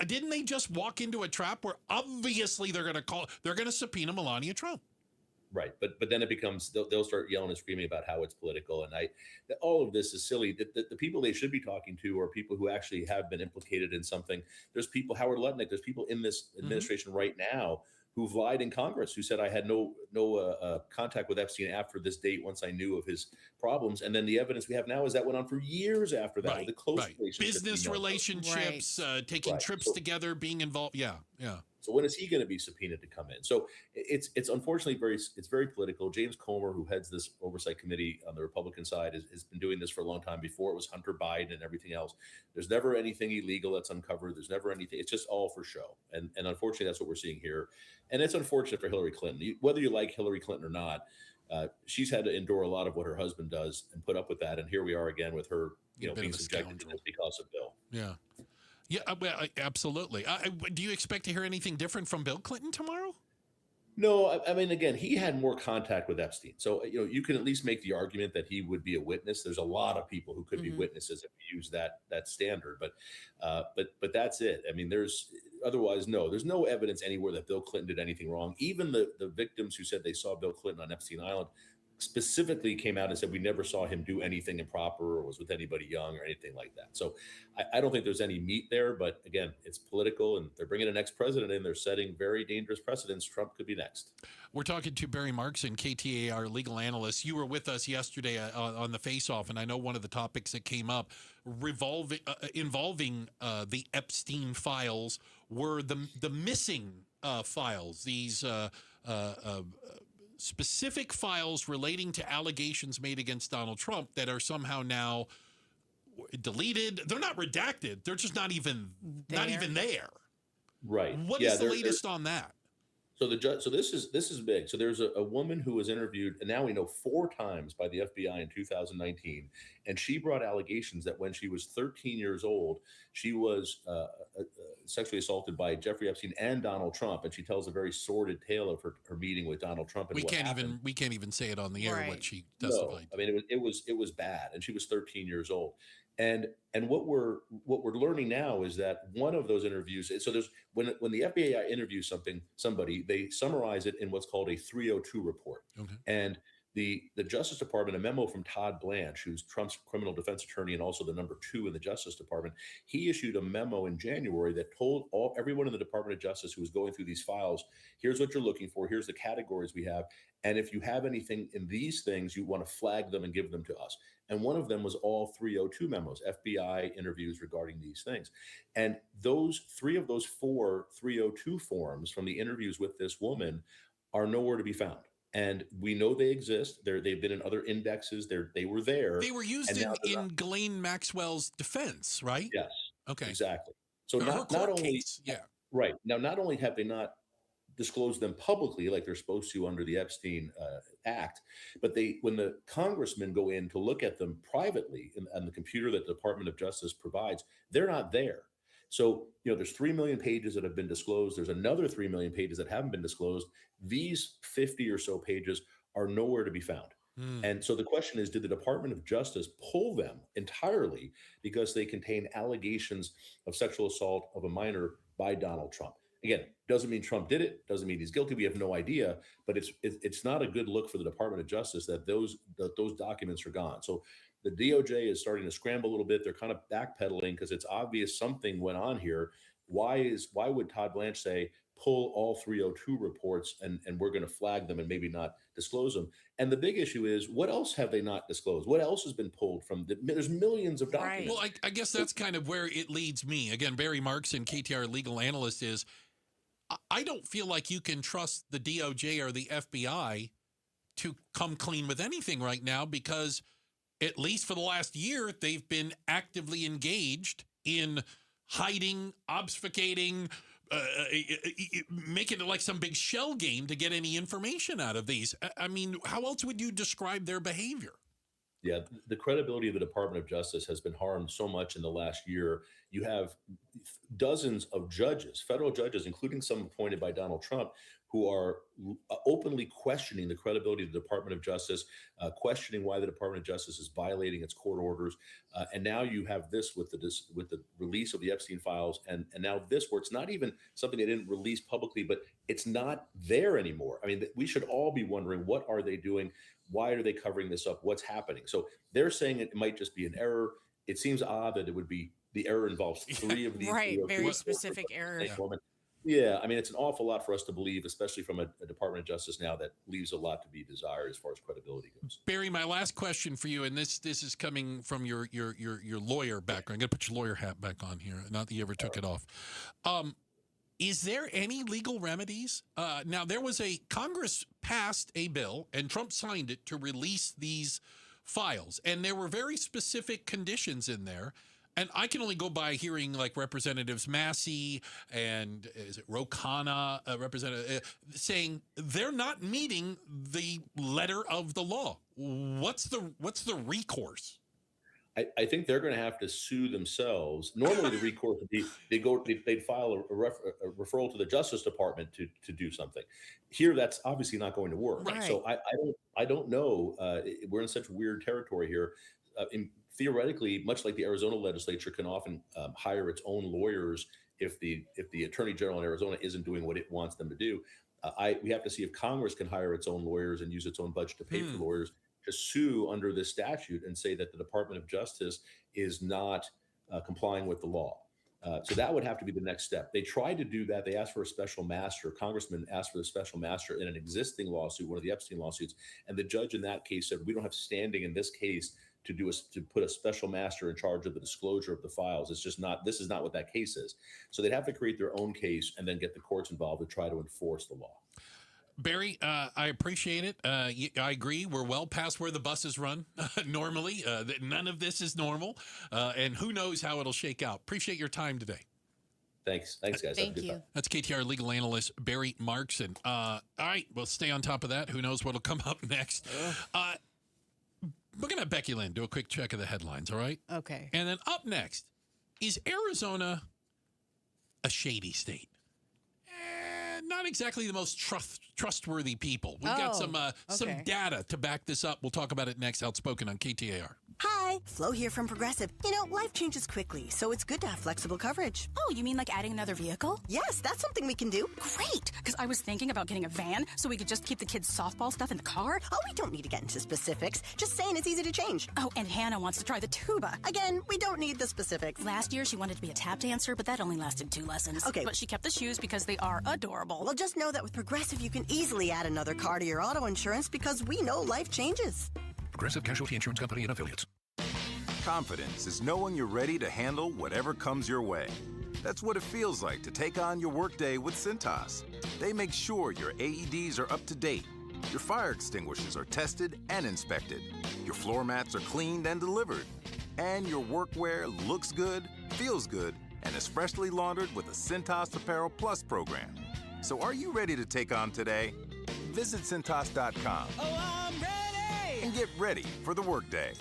didn't they just walk into a trap where obviously they're going to subpoena Melania Trump? Right, but then it becomes they'll start yelling and screaming about how it's political, and all of this is silly. The people they should be talking to are people who actually have been implicated in something. There's people, Howard Lutnick. There's people in this administration right now who've lied in Congress, who said I had no contact with Epstein after this date once I knew of his problems. And then the evidence we have now is that went on for years after that. With the close business relationships, taking trips together, being involved. Yeah. So when is he going to be subpoenaed to come in? So it's unfortunately very political. James Comer, who heads this oversight committee on the Republican side, has been doing this for a long time. Before it was Hunter Biden and everything else. There's never anything illegal that's uncovered. There's never anything. It's just all for show. And unfortunately, that's what we're seeing here. And it's unfortunate for Hillary Clinton. Whether you like Hillary Clinton or not, she's had to endure a lot of what her husband does and put up with that. And here we are again with her, being subjected to this because of Bill. Yeah. Yeah, well, absolutely. Do you expect to hear anything different from Bill Clinton tomorrow? No, I mean, again, he had more contact with Epstein. So, you can at least make the argument that he would be a witness. There's a lot of people who could be witnesses if you use that standard. But that's it. I mean, there's no evidence anywhere that Bill Clinton did anything wrong. Even the victims who said they saw Bill Clinton on Epstein Island specifically came out and said we never saw him do anything improper or was with anybody young or anything like that. So I don't think there's any meat there, but again, it's political and they're bringing an ex-president in. They're setting very dangerous precedents. Trump could be next. We're talking to Barry Markson, KTAR legal analyst. You were with us yesterday on the face-off, and I know one of the topics that came up involving the Epstein files were the missing files, these specific files relating to allegations made against Donald Trump that are somehow now deleted. They're not redacted. They're just not even there. Right. What is the latest on that? So this is big. So there's a woman who was interviewed, and now we know 4 times by the FBI in 2019, and she brought allegations that when she was 13 years old, she was sexually assaulted by Jeffrey Epstein and Donald Trump, and she tells a very sordid tale of her meeting with Donald Trump. And we can't even say it on the air what she testified. No, I mean it was bad, and she was 13 years old. And what we're learning now is that one of those interviews. So there's when the FBI interviews somebody, they summarize it in what's called a 302 report. Okay. And the Justice Department, a memo from Todd Blanche, who's Trump's criminal defense attorney and also the number 2 in the Justice Department, he issued a memo in January that told everyone in the Department of Justice who was going through these files, here's what you're looking for, here's the categories we have, and if you have anything in these things, you want to flag them and give them to us. And one of them was all 302 memos, FBI interviews regarding these things. And those 3 of those 4 302 forms from the interviews with this woman are nowhere to be found. And we know they exist. They've been in other indexes. They were there. They were used in Ghislaine Maxwell's defense, right? Yes. Okay. Exactly. So not only right now, not only have they not disclosed them publicly like they're supposed to under the Epstein Act, but when the congressmen go in to look at them privately on the computer that the Department of Justice provides, they're not there. So, there's 3 million pages that have been disclosed. There's another 3 million pages that haven't been disclosed. These 50 or so pages are nowhere to be found. And so the question is, did the Department of Justice pull them entirely because they contain allegations of sexual assault of a minor by Donald Trump? Again, doesn't mean Trump did it. Doesn't mean he's guilty. We have no idea. But it's not a good look for the Department of Justice that those documents are gone. So the DOJ is starting to scramble a little bit. They're kind of backpedaling because it's obvious something went on here. Why would Todd Blanche say pull all 302 reports and we're going to flag them and maybe not disclose them? And the big issue is, what else have they not disclosed? What else has been pulled from there's millions of documents. Well, I guess that's kind of where it leads me. Again, Barry Markson, KTAR legal analyst, is I don't feel like you can trust the DOJ or the FBI to come clean with anything right now, because at least for the last year, they've been actively engaged in hiding, obfuscating, making it like some big shell game to get any information out of these. I mean, how else would you describe their behavior? Yeah, the credibility of the Department of Justice has been harmed so much in the last year. You have dozens of judges, federal judges, including some appointed by Donald Trump, who are openly questioning the credibility of the Department of Justice, questioning why the Department of Justice is violating its court orders. And now you have this with the release of the Epstein files, and now this, where it's not even something they didn't release publicly, but it's not there anymore. I mean, we should all be wondering, what are they doing? Why are they covering this up? What's happening? So they're saying it might just be an error. It seems odd that it would be the error involves three of these. Right, very specific error. Yeah, I mean, it's an awful lot for us to believe, especially from a Department of Justice now that leaves a lot to be desired as far as credibility goes. Barry, my last question for you, and this is coming from your lawyer background. I'm going to put your lawyer hat back on here. Not that you ever took it off. Is there any legal remedies? Now, there was Congress passed a bill, and Trump signed it to release these files, and there were very specific conditions in there. And I can only go by hearing like Representatives Massey and is it Ro Khanna, saying they're not meeting the letter of the law. What's the recourse? I think they're going to have to sue themselves. Normally, the recourse would be they'd file a referral to the Justice Department to do something. Here, that's obviously not going to work. Right. So I don't know. We're in such weird territory here. Theoretically, much like the Arizona legislature can often hire its own lawyers if the Attorney General in Arizona isn't doing what it wants them to do. We have to see if Congress can hire its own lawyers and use its own budget to pay for lawyers to sue under this statute and say that the Department of Justice is not complying with the law. So that would have to be the next step. They tried to do that. They asked for a special master. Congressman asked for the special master in an existing lawsuit, one of the Epstein lawsuits. And the judge in that case said, we don't have standing in this case to put a special master in charge of the disclosure of the files. It's just not, this is not what that case is. So they'd have to create their own case and then get the courts involved to try to enforce the law. Barry, I appreciate it. I agree. We're well past where the buses run normally. None of this is normal. And who knows how it'll shake out. Appreciate your time today. Thanks, guys. Thank you. That's KTAR legal analyst Barry Markson. All right, we'll stay on top of that. Who knows what'll come up next. We're going to have Becky Lynn do a quick check of the headlines, all right? Okay. And then up next, is Arizona a shady state? Not exactly the most trustworthy people. We've got some data to back this up. We'll talk about it next. Outspoken on KTAR. Hi, Flo here from Progressive. You know, life changes quickly, so it's good to have flexible coverage. Oh, you mean like adding another vehicle? Yes, that's something we can do. Great, because I was thinking about getting a van so we could just keep the kids' softball stuff in the car. Oh, we don't need to get into specifics. Just saying it's easy to change. Oh, and Hannah wants to try the tuba. Again, we don't need the specifics. Last year, she wanted to be a tap dancer, but that only lasted 2 lessons. Okay. But she kept the shoes because they are adorable. Well, just know that with Progressive, you can easily add another car to your auto insurance because we know life changes. Progressive Casualty Insurance Company and Affiliates. Confidence is knowing you're ready to handle whatever comes your way. That's what it feels like to take on your workday with Cintas. They make sure your AEDs are up to date, your fire extinguishers are tested and inspected, your floor mats are cleaned and delivered, and your workwear looks good, feels good, and is freshly laundered with the Cintas Apparel Plus program. So are you ready to take on today? Visit Cintas.com. Oh, I'm ready! And get ready for the workday.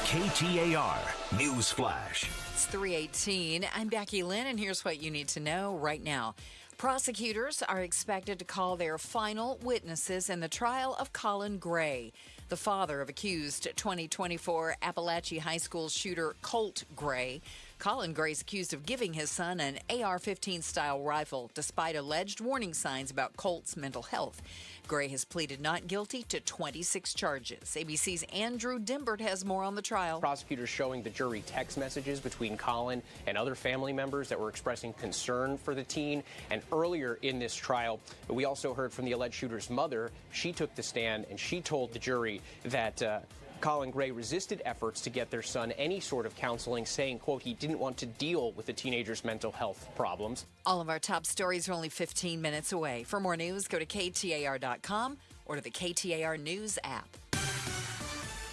KTAR News Flash. It's 3:18. I'm Becky Lynn, and here's what you need to know right now. Prosecutors are expected to call their final witnesses in the trial of Colin Gray, the father of accused 2024 Appalachia High School shooter Colt Gray. Colin Gray is accused of giving his son an AR-15 style rifle despite alleged warning signs about Colt's mental health. Gray has pleaded not guilty to 26 charges. ABC's Andrew Dimbert has more on the trial. Prosecutors showing the jury text messages between Colin and other family members that were expressing concern for the teen. And earlier in this trial, we also heard from the alleged shooter's mother. She took the stand and she told the jury that Colin Gray resisted efforts to get their son any sort of counseling, saying, quote, he didn't want to deal with the teenager's mental health problems. All of our top stories are only 15 minutes away. For more news, go to KTAR.com or to the KTAR News app.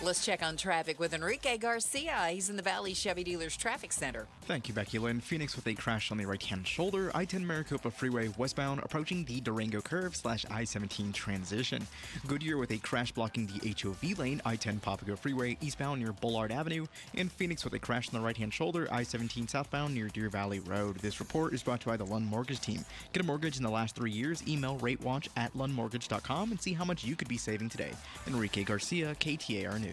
Let's check on traffic with Enrique Garcia. He's in the Valley Chevy Dealers Traffic Center. Thank you, Becky Lynn. Phoenix with a crash on the right-hand shoulder. I-10 Maricopa Freeway westbound approaching the Durango curve / I-17 transition. Goodyear with a crash blocking the HOV lane. I-10 Papago Freeway eastbound near Bullard Avenue. And Phoenix with a crash on the right-hand shoulder. I-17 southbound near Deer Valley Road. This report is brought to you by the Lund Mortgage Team. Get a mortgage in the last 3 years. Email ratewatch@lundmortgage.com and see how much you could be saving today. Enrique Garcia, KTAR News.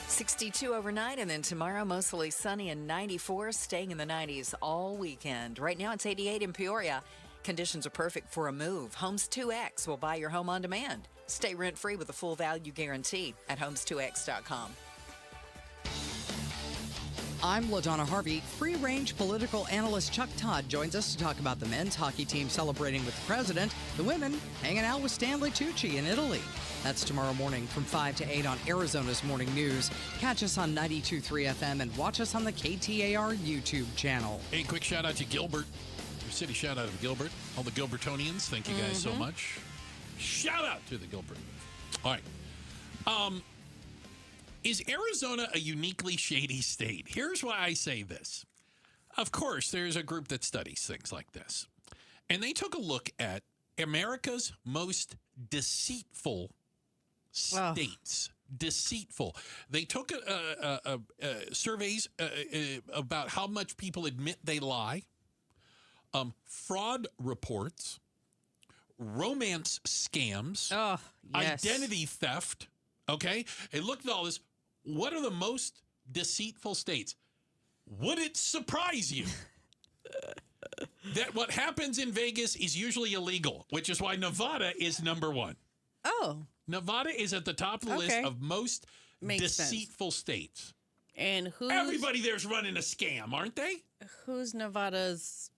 62 overnight, and then tomorrow mostly sunny and 94, staying in the 90s all weekend. Right now it's 88 in Peoria. Conditions are perfect for a move. Homes 2X will buy your home on demand. Stay rent-free with a full value guarantee at homes2x.com. I'm LaDonna Harvey. Free-range political analyst Chuck Todd joins us to talk about the men's hockey team celebrating with the president, the women hanging out with Stanley Tucci in Italy. That's tomorrow morning from 5 to 8 on Arizona's Morning News. Catch us on 92.3 FM and watch us on the KTAR YouTube channel. Hey, quick shout-out to Gilbert. Your city shout-out to Gilbert. All the Gilbertonians, thank you guys so much. Shout-out to the Gilbert. All right. Is Arizona a uniquely shady state? Here's why I say this. Of course, there's a group that studies things like this. And they took a look at America's most deceitful states. Deceitful. They took surveys about how much people admit they lie, fraud reports, romance scams, identity theft. Okay? They looked at all this. What are the most deceitful states? Would it surprise you that what happens in Vegas is usually illegal, which is why Nevada is number one? Oh. Nevada is at the top of the list of most deceitful states. And everybody there's running a scam, aren't they? Who's Nevada's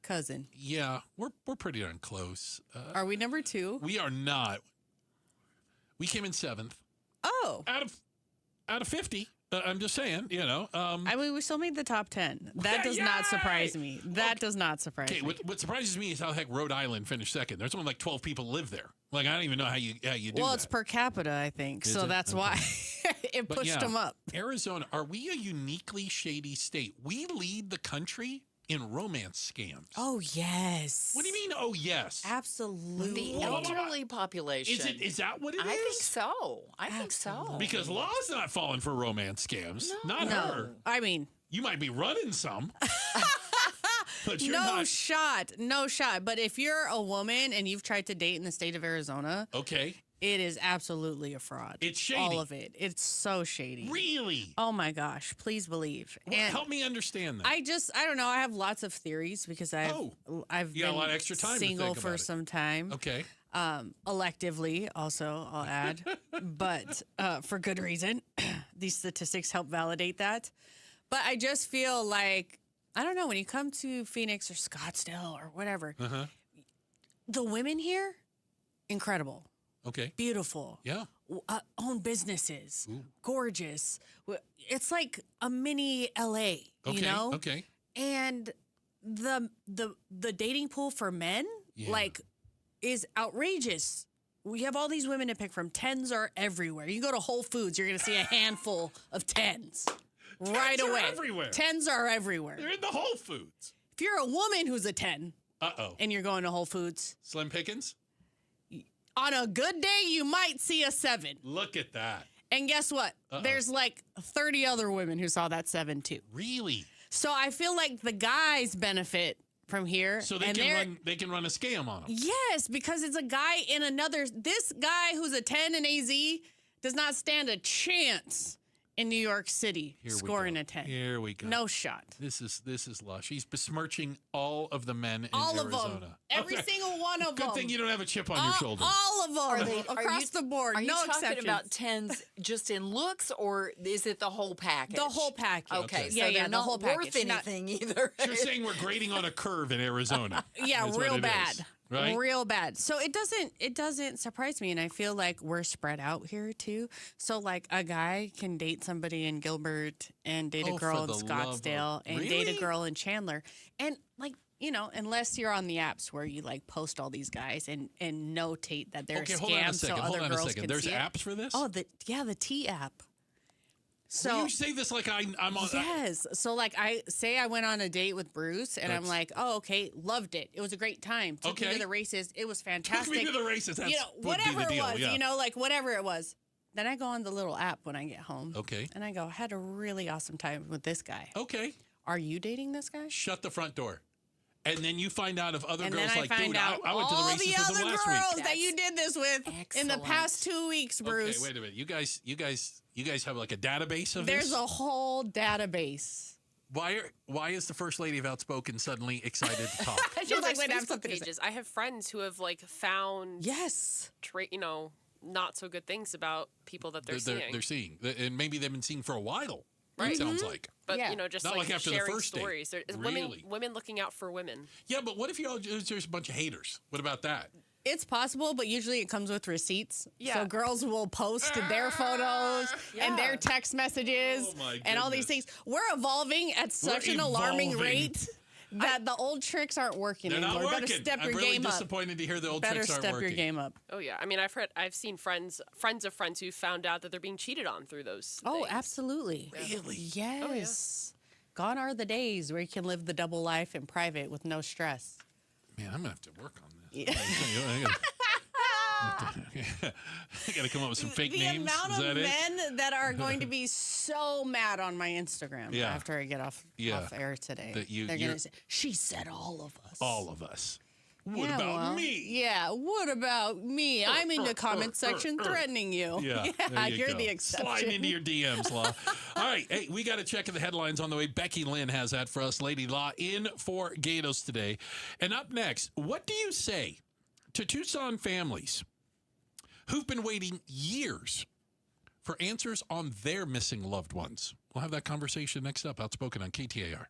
cousin? Yeah, we're pretty darn close. Are we number 2? We are not. We came in 7th. Oh. Out of 50. I'm just saying, you know. I mean, we still made the top 10. That does not surprise me. That does not surprise me. Okay, what surprises me is how the heck Rhode Island finished second. There's only like 12 people live there. Like, I don't even know how you do that. Well, it's per capita, I think. Is so it? that's why it pushed them up. Arizona, are we a uniquely shady state? We lead the country in romance scams. Oh, yes. What do you mean, oh, yes? Absolutely. The elderly population. Is that what it is? I think so. I think so. Because Law's not falling for romance scams. No. Not her. I mean, you might be running some. But you're no not. shot. But if you're a woman and you've tried to date in the state of Arizona, okay, it is absolutely a fraud. It's shady. All of it. It's so shady. Really? Oh my gosh! Please believe. Well, help me understand that. I don't know. I have lots of theories because I've you got been a lot of extra time single to think for about it. some time. Okay. Electively, also I'll add, but for good reason. These statistics help validate that. But I just feel like, I don't know, when you come to Phoenix or Scottsdale or whatever, the women here, incredible. Okay. Beautiful. Yeah. Own businesses. Gorgeous. It's like a mini LA, you know? Okay. And the dating pool for men, is outrageous. We have all these women to pick from. 10s are everywhere. You go to Whole Foods, you're going to see a handful of 10s. Right away. Everywhere. 10s are everywhere. They're in the Whole Foods. If you're a woman who's a 10 and you're going to Whole Foods. Slim pickings? On a good day, you might see a 7. Look at that. And guess what? There's like 30 other women who saw that 7 too. Really? So I feel like the guys benefit from here. So they can run a scam on them. Yes, because it's a guy in another. This guy who's a 10 in AZ does not stand a chance in New York City scoring a 10. Here we go. No shot. This is lush. He's besmirching all of the men in all Arizona. Of them. Every single one of them. Good thing you don't have a chip on your shoulder. All of them. Across the board. Are you no talking exceptions. about 10s just in looks, or is it the whole package? The whole package. Okay, so yeah, they're the not whole worth package. anything either. You're saying we're grading on a curve in Arizona. Yeah, That's real what it bad. is, right? Real bad. So it doesn't surprise me, and I feel like we're spread out here too. So like a guy can date somebody in Gilbert and date a girl in Scottsdale and date a girl in Chandler, and like, you know, unless you're on the apps where you like post all these guys and notate that they're scams, so other girls can There's see apps it. for this? Oh, the T app. So Will you say this like I'm on. Yes. So like I went on a date with Bruce and I'm like, oh, okay, loved it. It was a great time. Took me to the races. It was fantastic. Took me to the races. That's whatever the deal, it was, like whatever it was. Then I go on the little app when I get home. Okay. And I go, had a really awesome time with this guy. Okay. Are you dating this guy? Shut the front door. And then you find out of other and girls then like, I find dude, out I went to the races with them last week. all the other girls that you did this with in the past 2 weeks, Bruce. Okay, wait a minute. You guys have like a database of There's this? a whole database. Why is the First Lady of Outspoken suddenly excited to talk? She's like, there's wait, I have Facebook something to say. pages. I have friends who have like found not so good things about people that they're seeing. They're seeing, and maybe they've been seeing for a while. Right. It sounds like. But just not like after the sharing first date. stories. There's Really? women looking out for women. Yeah, but what if there's a bunch of haters? What about that? It's possible, but usually it comes with receipts. Yeah. So girls will post their photos and their text messages and all these things. We're evolving at such an alarming rate that the old tricks aren't working They're anymore. not working. Better step your I'm really game up. disappointed to hear the old Better tricks aren't step working. your game up. Oh yeah, I mean I've seen friends of friends who found out that they're being cheated on through those. Oh, things. absolutely. Really? Yes. Gone are the days where you can live the double life in private with no stress. Man, I'm gonna have to work on this. Yeah. I got to come up with some fake names. The amount Is of that men that are going to be so mad on my Instagram Yeah. after I get off air today. That They're going to say, she said all of us. All of us. What Yeah, about well, me? Yeah, what about me? I'm in the comment section threatening you. Yeah, there you you're go. the exception. Slide into your DMs, Law. All right, hey, we got to check the headlines on the way. Becky Lynn has that for us. Lady Law in for Gatos today. And up next, what do you say to Tucson families who've been waiting years for answers on their missing loved ones? We'll have that conversation next up. Outspoken on KTAR.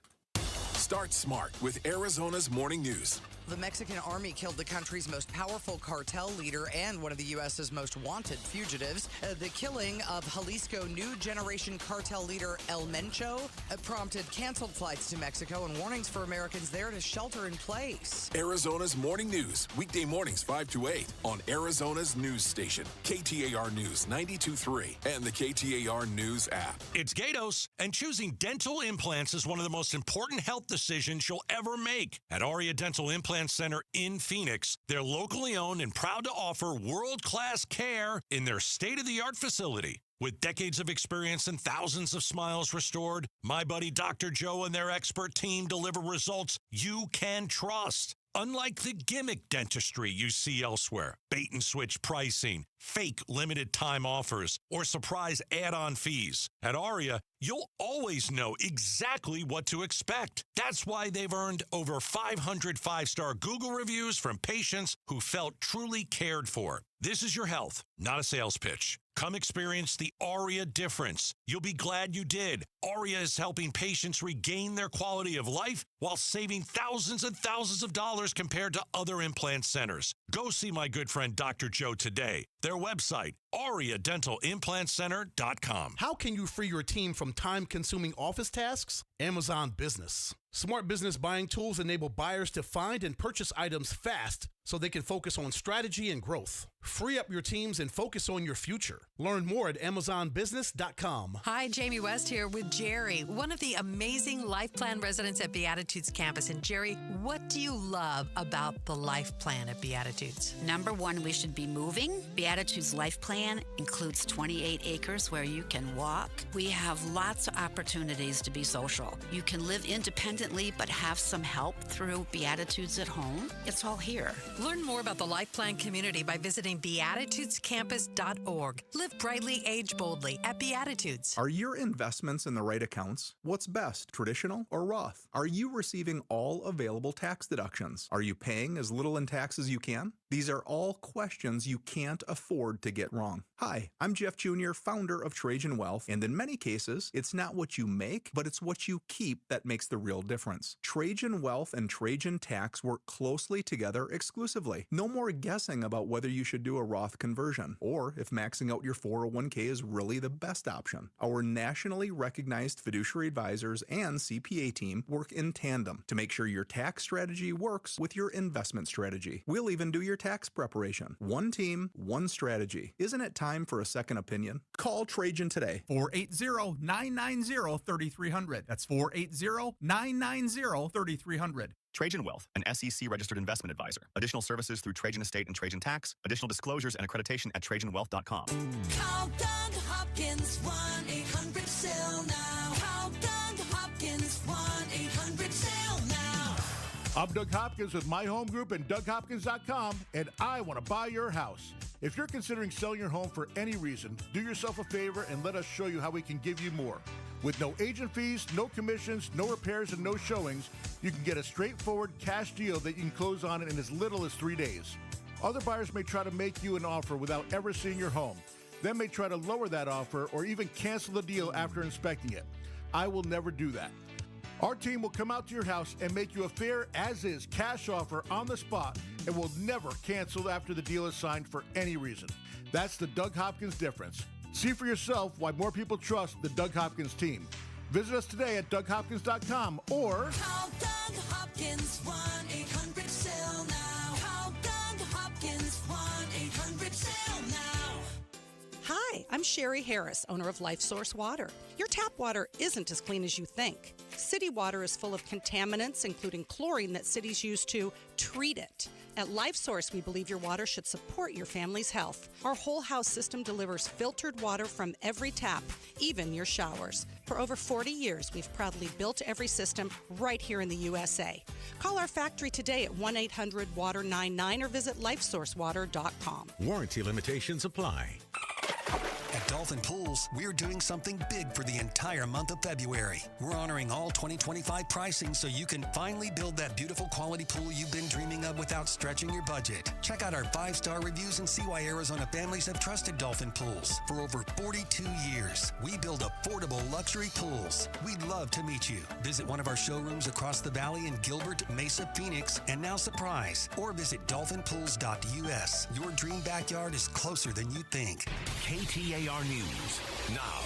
Start smart with Arizona's Morning News. The Mexican army killed the country's most powerful cartel leader and one of the U.S.'s most wanted fugitives. The killing of Jalisco New Generation cartel leader El Mencho prompted canceled flights to Mexico and warnings for Americans there to shelter in place. Arizona's Morning News, weekday mornings 5 to 8 on Arizona's news station, KTAR News 92.3 and the KTAR News app. It's Gatos, and choosing dental implants is one of the most important health decisions you'll ever make. At Aria Dental Implant Center in Phoenix, they're locally owned and proud to offer world-class care in their state-of-the-art facility. With decades of experience and thousands of smiles restored, my buddy Dr. Joe and their expert team deliver results you can trust. Unlike the gimmick dentistry you see elsewhere, bait and switch pricing, fake limited time offers, or surprise add-on fees, at Aria, you'll always know exactly what to expect. That's why they've earned over 500 five-star Google reviews from patients who felt truly cared for. This is your health, not a sales pitch. Come experience the Aria difference. You'll be glad you did. Aria is helping patients regain their quality of life while saving thousands and thousands of dollars compared to other implant centers. Go see my good friend Dr. Joe today. Their website, AriaDentalImplantCenter.com. How can you free your team from time-consuming office tasks? Amazon Business. Smart business buying tools enable buyers to find and purchase items fast so they can focus on strategy and growth. Free up your teams and focus on your future. Learn more at AmazonBusiness.com. Hi, Jamie West here with Jerry, one of the amazing Life Plan residents at Beatitudes campus. And Jerry, what do you love about the Life Plan at Beatitudes? Number one, we should be moving. Beatitudes Life Plan includes 28 acres where you can walk. We have lots of opportunities to be social. You can live independently independently but have some help through Beatitudes at Home? It's all here. Learn more about the Life Plan community by visiting beatitudescampus.org. Live brightly, age boldly at Beatitudes. Are your investments in the right accounts? What's best, traditional or Roth? Are you receiving all available tax deductions? Are you paying as little in tax as you can? These are all questions you can't afford to get wrong. Hi, I'm Jeff Jr., founder of Trajan Wealth, and in many cases, it's not what you make, but it's what you keep that makes the real difference. Trajan Wealth and Trajan Tax work closely together exclusively. No more guessing about whether you should do a Roth conversion, or if maxing out your 401k is really the best option. Our nationally recognized fiduciary advisors and CPA team work in tandem to make sure your tax strategy works with your investment strategy. We'll even do your tax preparation. One team, one strategy. Isn't it time for a second opinion? Call Trajan today. 480-990-3300. That's 480-990-3300. Trajan Wealth, an SEC-registered investment advisor. Additional services through Trajan Estate and Trajan Tax. Additional disclosures and accreditation at TrajanWealth.com. Call Doug Hopkins, 1-800-SELL now. Call Doug Hopkins, 1-800-SELL now. I'm Doug Hopkins with My Home Group and DougHopkins.com, and I want to buy your house. If you're considering selling your home for any reason, do yourself a favor and let us show you how we can give you more. With no agent fees, no commissions, no repairs, and no showings, you can get a straightforward cash deal that you can close on in as little as 3 days. Other buyers may try to make you an offer without ever seeing your home. They may try to lower that offer or even cancel the deal after inspecting it. I will never do that. Our team will come out to your house and make you a fair as-is cash offer on the spot and will never cancel after the deal is signed for any reason. That's the Doug Hopkins difference. See for yourself why more people trust the Doug Hopkins team. Visit us today at DougHopkins.com or call Doug Hopkins, 1-800-SELL now. Call Doug Hopkins, 1-800-SELL now. Hi, I'm Sherry Harris, owner of Life Source Water. Your tap water isn't as clean as you think. City water is full of contaminants, including chlorine that cities use to treat it. At Life Source, we believe your water should support your family's health. Our whole house system delivers filtered water from every tap, even your showers. For over 40 years, we've proudly built every system right here in the USA. Call our factory today at 1-800-WATER-99 or visit lifesourcewater.com. Warranty limitations apply. At Dolphin Pools, we're doing something big for the entire month of February. We're honoring all 2025 pricing so you can finally build that beautiful quality pool you've been dreaming of without stretching your budget. Check out our 5-star reviews and see why Arizona families have trusted Dolphin Pools. For over 42 years, we build affordable luxury pools. We'd love to meet you. Visit one of our showrooms across the valley in Gilbert, Mesa, Phoenix, and now Surprise. Or visit dolphinpools.us. Your dream backyard is closer than you think. KTAR News now.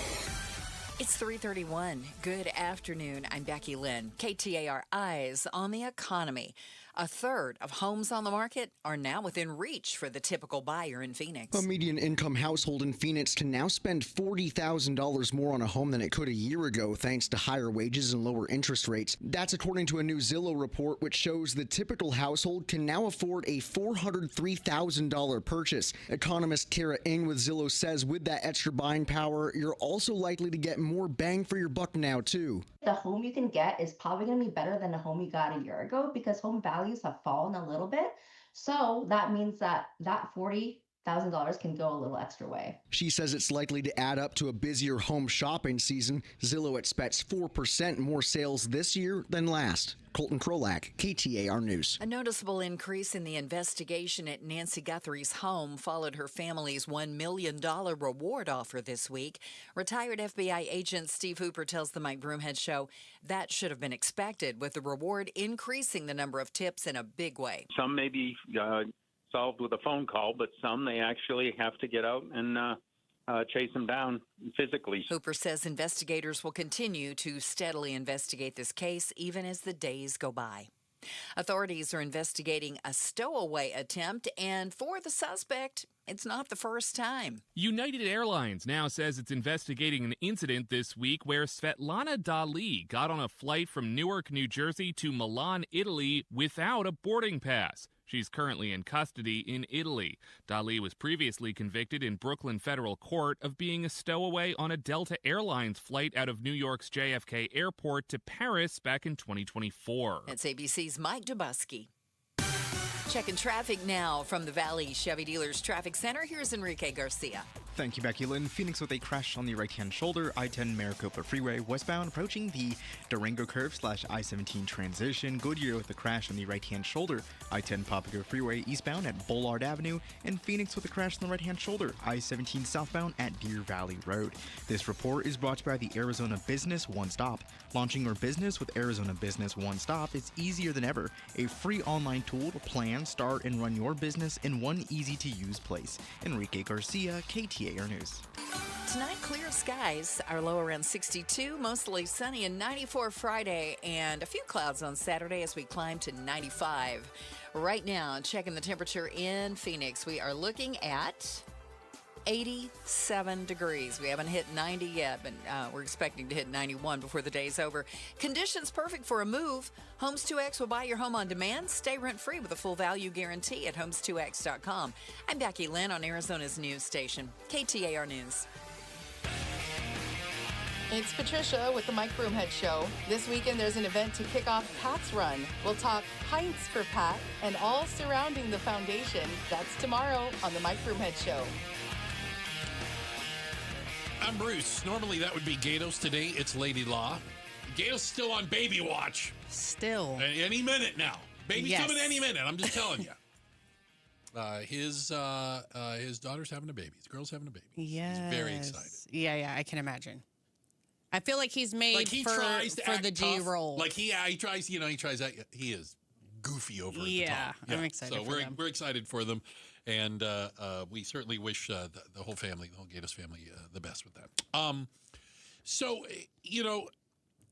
It's 3:31. Good afternoon. I'm Becky Lynn. KTAR Eyes on the Economy. A third of homes on the market are now within reach for the typical buyer in Phoenix. A median income household in Phoenix can now spend $40,000 more on a home than it could a year ago thanks to higher wages and lower interest rates. That's according to a new Zillow report which shows the typical household can now afford a $403,000 purchase. Economist Kara Ng with Zillow says with that extra buying power, you're also likely to get more bang for your buck now too. The home you can get is probably going to be better than the home you got a year ago because home values have fallen a little bit. So that means that $40,000 can go a little extra way. She says it's likely to add up to a busier home shopping season. Zillow expects 4% more sales this year than last. Colton Krolak, KTAR News. A noticeable increase in the investigation at Nancy Guthrie's home followed her family's $1 million reward offer this week. Retired FBI agent Steve Hooper tells the Mike Broomhead Show that should have been expected, with the reward increasing the number of tips in a big way. Some may be solved with a phone call, but some they actually have to get out and chase them down physically. Hooper says investigators will continue to steadily investigate this case even as the days go by. Authorities are investigating a stowaway attempt, and for the suspect, It's not the first time. United Airlines now says it's investigating an incident this week where Svetlana Dali got on a flight from Newark, New Jersey to Milan, Italy without a boarding pass. She's currently in custody in Italy. Dali was previously convicted in Brooklyn federal court of being a stowaway on a Delta Airlines flight out of New York's JFK Airport to Paris back in 2024. It's ABC's Mike Dubusky. Checking traffic now from the Valley Chevy Dealers Traffic Center. Here's Enrique Garcia. Thank you, Becky Lynn. Phoenix with a crash on the right-hand shoulder, I-10 Maricopa Freeway westbound, approaching the Durango curve / I-17 transition. Goodyear with a crash on the right-hand shoulder, I-10 Papago Freeway eastbound at Bullard Avenue, and Phoenix with a crash on the right-hand shoulder, I-17 southbound at Deer Valley Road. This report is brought to you by the Arizona Business One Stop. Launching your business with Arizona Business One Stop is easier than ever. A free online tool to plan, start, and run your business in one easy-to-use place. Enrique Garcia, KTAR News. Tonight, clear skies. Our low around 62, mostly sunny, and 94 Friday, and a few clouds on Saturday as we climb to 95. Right now, checking the temperature in Phoenix, we are looking at 87 degrees. We haven't hit 90 yet, but we're expecting to hit 91 before the day's over. Conditions perfect for a move. Homes 2X will buy your home on demand. Stay rent-free with a full value guarantee at homes2x.com. I'm Becky Lynn on Arizona's news station, KTAR News. It's Patricia with the Mike Broomhead Show. This weekend, there's an event to kick off Pat's Run. We'll talk pints for Pat and all surrounding the foundation. That's tomorrow on the Mike Broomhead Show. I'm Bruce. Normally that would be Gatos. Today it's Lady Law. Gatos still on baby watch. Still. Any minute now. Baby's Yes. coming any minute. I'm just telling you. His daughter's having a baby. His girl's having a baby. Yes. He's very excited. Yeah, I can imagine. I feel like he's made Like he for tries to act the G tough. role. Like he tries. He tries that. He is goofy over at the top. I'm excited So for them. we're excited for them, and we certainly wish the whole family, the whole Gatos family, the best with that. So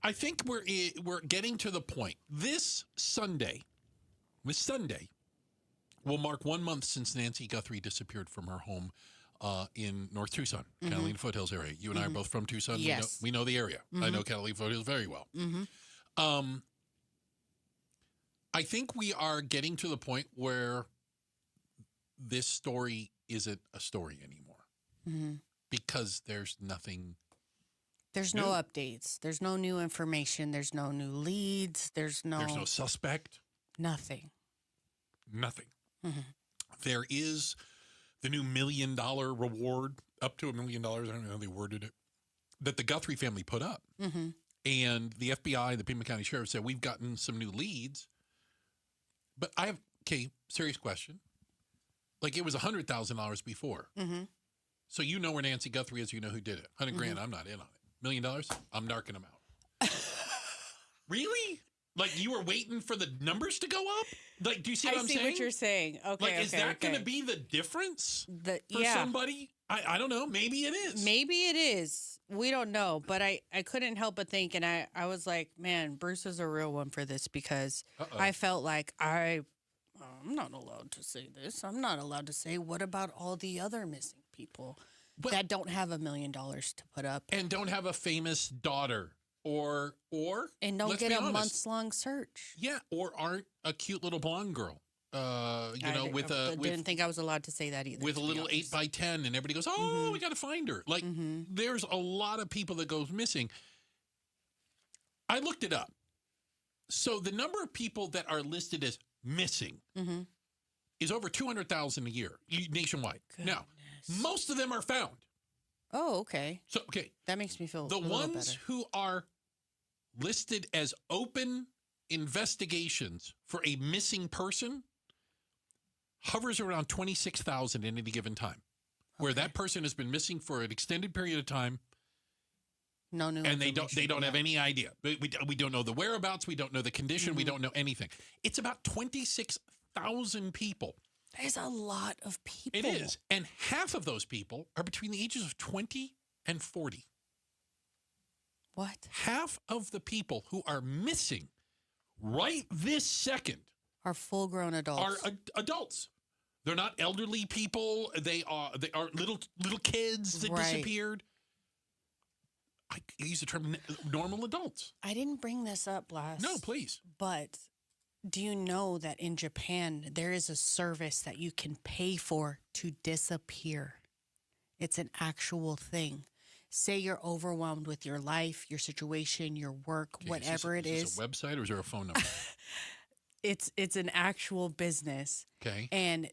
I think we're getting to the point. This Sunday will mark 1 month since Nancy Guthrie disappeared from her home in North Tucson, Catalina Foothills area. You and I are both from Tucson. Yes. We know the area. I know Catalina Foothills very well. I think we are getting to the point where this story isn't a story anymore because there's nothing. There's no updates. There's no new information. There's no new leads. There's no suspect. Nothing. There is the new $1 million reward, up to $1 million. I don't know how they worded it, that the Guthrie family put up. And the FBI, the Pima County Sheriff said, we've gotten some new leads. But serious question. Like it was $100,000 before. So you know where Nancy Guthrie is, you know who did it. $100,000, I'm not in on it. $1 million, I'm narking them out. Really? Like you were waiting for the numbers to go up? Like, do you see what I'm saying? I see what you're saying. Okay. Like, is that going to be the difference for somebody? I don't know. Maybe it is. Maybe it is. We don't know. But I couldn't help but think, and I was like, man, Bruce is a real one for this because I felt like I'm not allowed to say this. I'm not allowed to say, what about all the other missing people that don't have $1 million to put up? And don't have a famous daughter. Or and don't get a months-long search. Yeah, or aren't a cute little blonde girl. I didn't think I was allowed to say that either. With a little 8x10, and everybody goes, "Oh, we got to find her." Like, there's a lot of people that goes missing. I looked it up. So the number of people that are listed as missing is over 200,000 a year nationwide. Goodness. Now, most of them are found. Oh, okay. So that makes me feel the a little ones better. who are listed as open investigations for a missing person hovers around 26,000 at any given time, where that person has been missing for an extended period of time. No new and they don't have any idea. We don't know the whereabouts. We don't know the condition. We don't know anything. It's about 26,000 people. There's a lot of people. It is, and half of those people are between the ages of 20 and 40. What? Half of the people who are missing right this second are full-grown adults. Are adults. They're not elderly people. They are little kids that disappeared. I use the term normal adults. I didn't bring this up last. No, please. But do you know that in Japan, there is a service that you can pay for to disappear? It's an actual thing. Say you're overwhelmed with your life, your situation, your work, whatever it is. Is this a website or is there a phone number? It's an actual business. Okay. And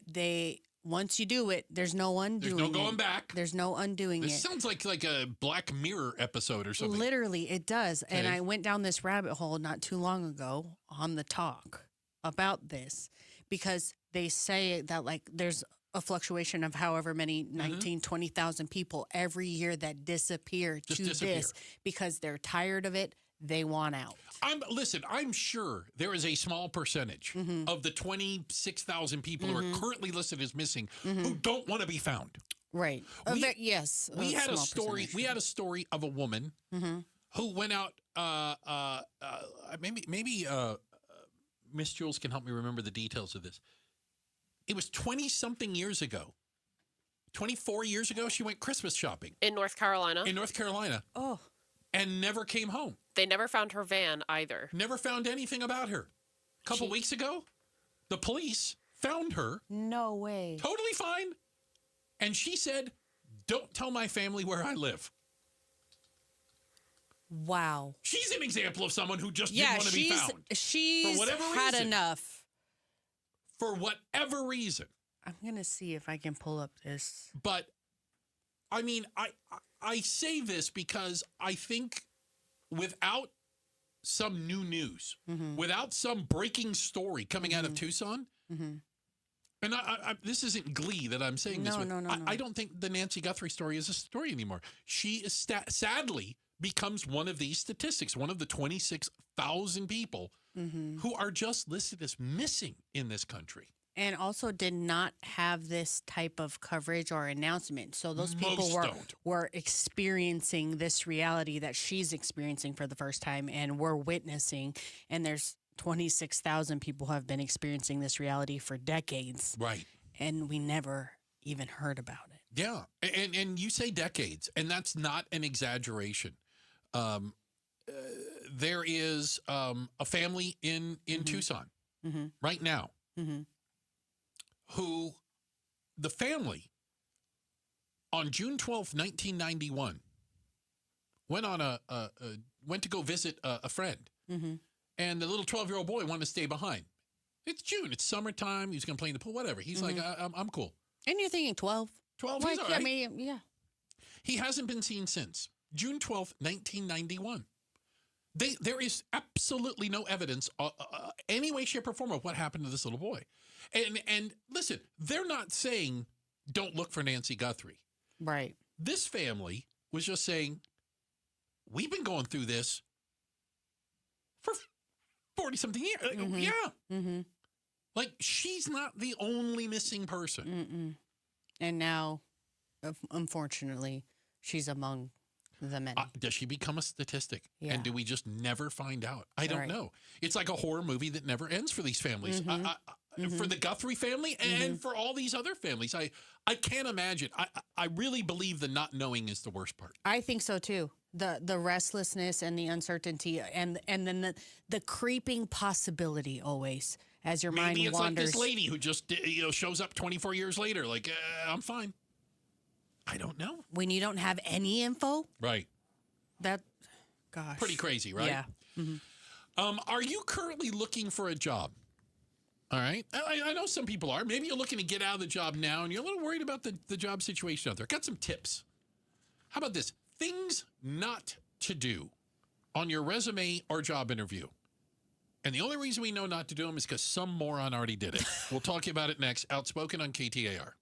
once you do it, there's no undoing it. There's no going back. There's no undoing it. This sounds like a Black Mirror episode or something. Literally, it does. Okay. And I went down this rabbit hole not too long ago on the talk about this because they say that like there's a fluctuation of however many 20,000 people every year that disappear this because they're tired of it. They want out. I'm sure there is a small percentage of the 26,000 people who are currently listed as missing who don't want to be found. Right. Yes. We had a story. We had a story of a woman who went out. Maybe Miss Jules can help me remember the details of this. It was 20-something years ago. 24 years ago, she went Christmas shopping. In North Carolina. Oh. And never came home. They never found her van either. Never found anything about her. A couple weeks ago, the police found her. No way. Totally fine. And she said, "Don't tell my family where I live." Wow. She's an example of someone who just didn't want to be found. She's for whatever had reason. enough. For whatever reason. I'm going to see if I can pull up this. But, I mean, I say this because I think without some new news, without some breaking story coming out of Tucson, and this isn't glee that I'm saying this with. I don't think the Nancy Guthrie story is a story anymore. She is sadly becomes one of these statistics, one of the 26,000 people who are just listed as missing in this country. And also did not have this type of coverage or announcement. So those people were experiencing this reality that she's experiencing for the first time and we're witnessing. And there's 26,000 people who have been experiencing this reality for decades. Right. And we never even heard about it. Yeah. And you say decades, and that's not an exaggeration. There is a family in Tucson right now who the family on June 12th, 1991 went to go visit a friend. And the little 12-year-old boy wanted to stay behind. It's June. It's summertime. He's going to play in the pool, whatever. He's like, I'm cool. And you're thinking 12. 12, like, he's all right. I mean, yeah. He hasn't been seen since June 12th, 1991. There is absolutely no evidence, any way, shape, or form of what happened to this little boy. And listen, they're not saying don't look for Nancy Guthrie. Right. This family was just saying, we've been going through this for 40-something years. Yeah. Like, she's not the only missing person. And now, unfortunately, she's among the many. Does she become a statistic? Yeah. And do we just never find out? I don't know. It's like a horror movie that never ends for these families. For the Guthrie family and for all these other families. I can't imagine. I really believe the not knowing is the worst part. I think so too. The restlessness and the uncertainty and then the creeping possibility always as your mind Maybe it's wanders. like this lady who just shows up 24 years later like, I'm fine. I don't know. When you don't have any info? Right. Gosh. Pretty crazy, right? Yeah. Are you currently looking for a job? All right. I know some people are. Maybe you're looking to get out of the job now and you're a little worried about the job situation out there. Got some tips. How about this? Things not to do on your resume or job interview. And the only reason we know not to do them is because some moron already did it. We'll talk about it next. Outspoken on KTAR.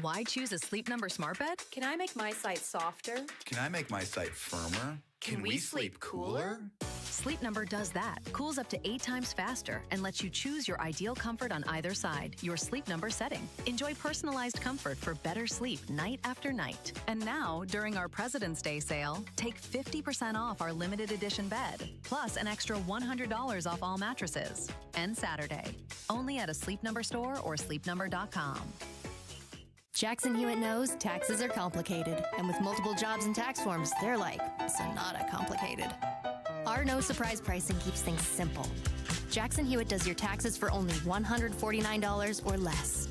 Why choose a Sleep Number smart bed? Can I make my site softer? Can I make my site firmer? Can we sleep cooler? Sleep Number does that. Cools up to 8 times faster and lets you choose your ideal comfort on either side, your Sleep Number setting. Enjoy personalized comfort for better sleep night after night. And now, during our President's Day sale, take 50% off our limited edition bed, plus an extra $100 off all mattresses. And Saturday, only at a Sleep Number store or sleepnumber.com. Jackson Hewitt knows taxes are complicated, and with multiple jobs and tax forms, they're like Sonata complicated. Our no surprise pricing keeps things simple. Jackson Hewitt does your taxes for only $149 or less.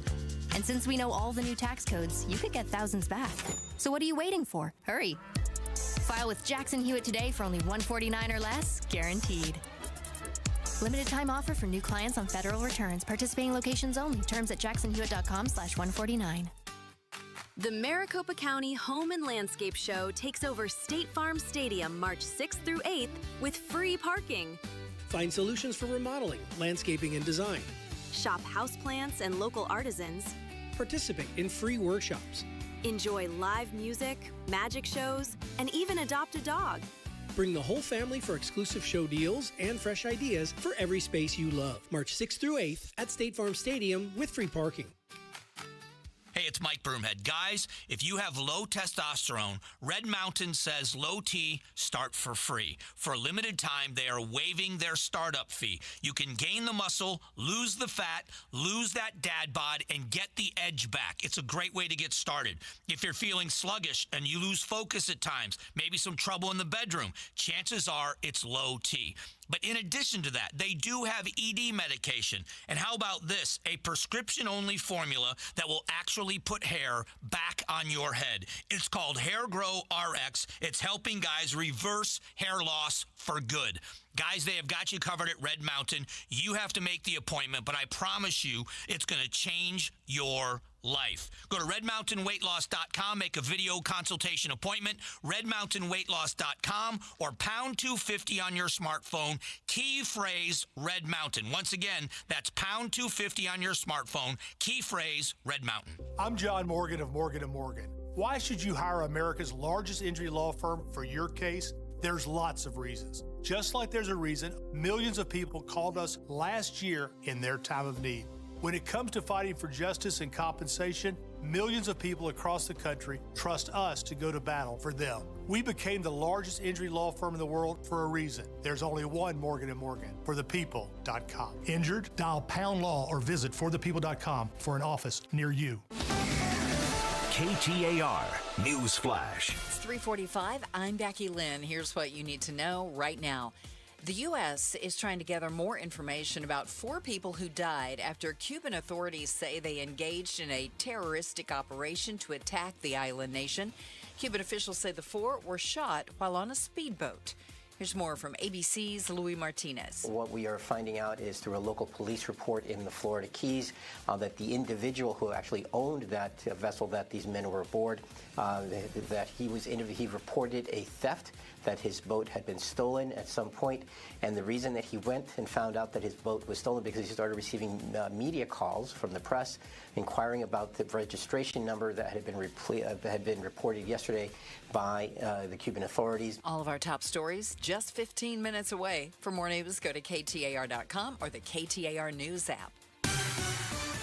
And since we know all the new tax codes, you could get thousands back. So what are you waiting for? Hurry. File with Jackson Hewitt today for only $149 or less, guaranteed. Limited time offer for new clients on federal returns. Participating locations only. Terms at jacksonhewitt.com/149. The Maricopa County Home and Landscape Show takes over State Farm Stadium March 6th through 8th with free parking. Find solutions for remodeling, landscaping, and design. Shop houseplants and local artisans. Participate in free workshops. Enjoy live music, magic shows, and even adopt a dog. Bring the whole family for exclusive show deals and fresh ideas for every space you love. March 6th through 8th at State Farm Stadium with free parking. Hey, it's Mike Broomhead. Guys, if you have low testosterone, Red Mountain says Low T start for free. For a limited time, they are waiving their startup fee. You can gain the muscle, lose the fat, lose that dad bod, and get the edge back. It's a great way to get started. If you're feeling sluggish and you lose focus at times, maybe some trouble in the bedroom, chances are it's Low T. But in addition to that, they do have ED medication. And how about this? A prescription-only formula that will actually put hair back on your head. It's called Hair Grow RX. It's helping guys reverse hair loss for good. Guys, they have got you covered at Red Mountain. You have to make the appointment, but I promise you it's going to change your life. Go to redmountainweightloss.com, make a video consultation appointment, redmountainweightloss.com, or pound 250 on your smartphone, key phrase Red Mountain. Once again, that's pound 250 on your smartphone, key phrase Red Mountain. I'm John Morgan of Morgan & Morgan. Why should you hire America's largest injury law firm for your case? There's lots of reasons. Just like there's a reason millions of people called us last year in their time of need. When it comes to fighting for justice and compensation, millions of people across the country trust us to go to battle for them. We became the largest injury law firm in the world for a reason. There's only one Morgan & Morgan, forthepeople.com. Injured? Dial pound law or visit forthepeople.com for an office near you. KTAR News Flash. It's 3:45. I'm Becky Lynn. Here's what you need to know right now. The U.S. is trying to gather more information about 4 people who died after Cuban authorities say they engaged in a terroristic operation to attack the island nation. Cuban officials say the 4 were shot while on a speedboat. Here's more from ABC's Louis Martinez. What we are finding out is through a local police report in the Florida Keys that the individual who actually owned that vessel that these men were aboard, that he reported a theft, that his boat had been stolen at some point, and the reason that he went and found out that his boat was stolen because he started receiving media calls from the press inquiring about the registration number that had been reported yesterday by the Cuban authorities. All of our top stories just 15 minutes away. For more news, go to KTAR.com or the KTAR News app.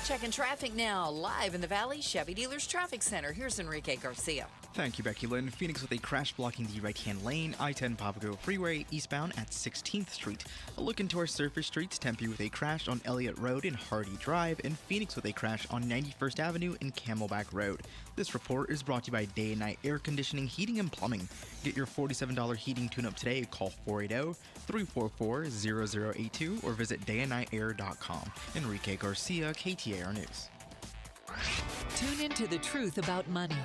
Checking traffic now, live in the Valley Chevy Dealers Traffic Center. Here's Enrique Garcia. Thank you, Becky Lynn. Phoenix with a crash blocking the right-hand lane, I-10 Papago Freeway eastbound at 16th Street. A look into our surface streets, Tempe with a crash on Elliott Road and Hardy Drive, and Phoenix with a crash on 91st Avenue and Camelback Road. This report is brought to you by Day and Night Air Conditioning, Heating, and Plumbing. Get your $47 heating tune-up today. Call 480-344-0082 or visit dayandnightair.com. Enrique Garcia, KTAR News. Tune into The Truth About Money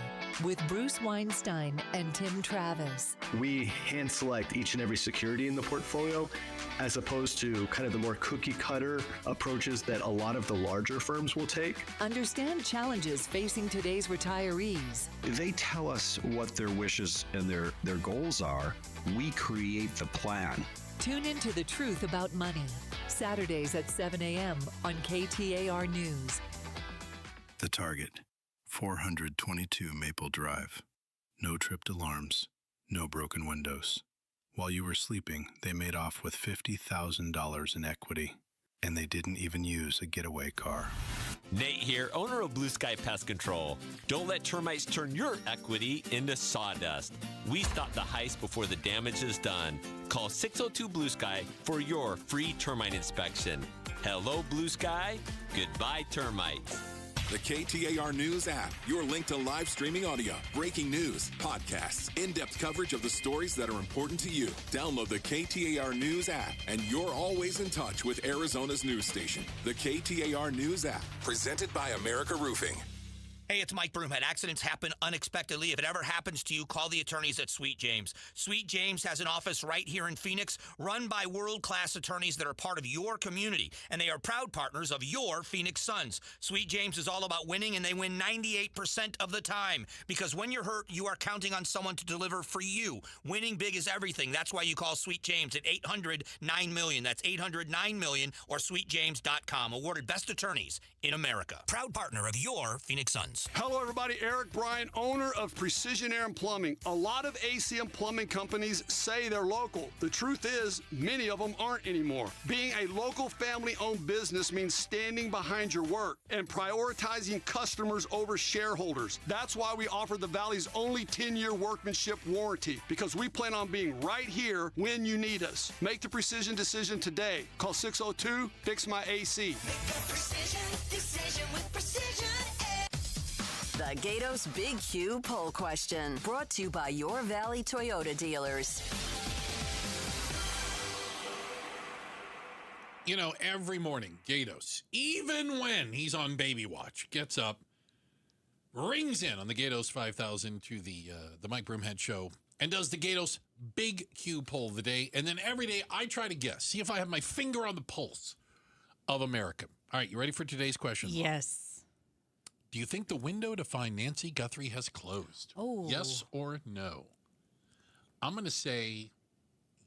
with Bruce Weinstein and Tim Travis. We hand select each and every security in the portfolio as opposed to kind of the more cookie cutter approaches that a lot of the larger firms will take. Understand challenges facing today's retirees. They tell us what their wishes and their goals are. We create the plan. Tune into The Truth About Money. Saturdays at 7 a.m. on KTAR News. The target, 422 Maple Drive. No tripped alarms, no broken windows. While you were sleeping, they made off with $50,000 in equity, and they didn't even use a getaway car. Nate here, owner of Blue Sky Pest Control. Don't let termites turn your equity into sawdust. We stop the heist before the damage is done. Call 602 Blue Sky for your free termite inspection. Hello, Blue Sky. Goodbye, termites. The KTAR News app, your link to live streaming audio, breaking news, podcasts, in-depth coverage of the stories that are important to you. Download the KTAR News app, and you're always in touch with Arizona's news station. The KTAR News app, presented by America Roofing. Hey, it's Mike Broomhead. Accidents happen unexpectedly. If it ever happens to you, call the attorneys at Sweet James. Sweet James has an office right here in Phoenix, run by world-class attorneys that are part of your community, and they are proud partners of your Phoenix Suns. Sweet James is all about winning, and they win 98% of the time, because when you're hurt, you are counting on someone to deliver for you. Winning big is everything. That's why you call Sweet James at 800-9-MILLION. That's 800-9-MILLION or sweetjames.com. Awarded best attorneys in America. Proud partner of your Phoenix Suns. Hello, everybody. Eric Bryan, owner of Precision Air and Plumbing. A lot of ACM plumbing companies say they're local. The truth is, many of them aren't anymore. Being a local family-owned business means standing behind your work and prioritizing customers over shareholders. That's why we offer the Valley's only 10-year workmanship warranty, because we plan on being right here when you need us. Make the precision decision today. Call 602-FIX-MY-AC. Precision decision with Precision Air. The Gatos Big Q poll question, brought to you by your Valley Toyota dealers. You know, every morning, Gatos, even when he's on baby watch, gets up, rings in on the Gatos 5000 to the Mike Broomhead Show, and does the Gatos Big Q poll of the day. And then every day I try to guess, see if I have my finger on the pulse of America. All right, you ready for today's question? Yes. Do you think the window to find Nancy Guthrie has closed? Oh. Yes or no? I'm going to say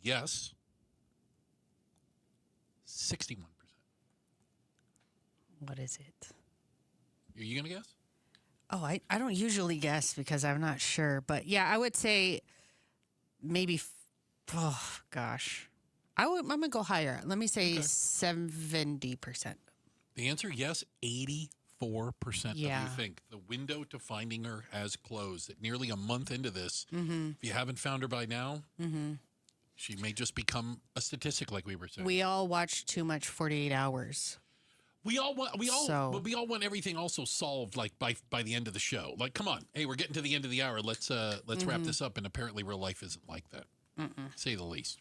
yes. 61%. What is it? Are you going to guess? Oh, I don't usually guess because I'm not sure. But yeah, I would say maybe, oh, gosh. I'm going to go higher. Let me say 70%. The answer, yes, 84% of you Yeah. think the window to finding her has closed. That nearly a month into this, Mhm. if you haven't found her by now, Mhm. she may just become a statistic, like we were saying. We all watch too much 48 Hours. We all want So- but we all want everything also solved like by the end of the show. Like, come on, hey, we're getting to the end of the hour. Let's wrap Mhm. this up. And apparently, real life isn't like that, Mm-mm. say the least.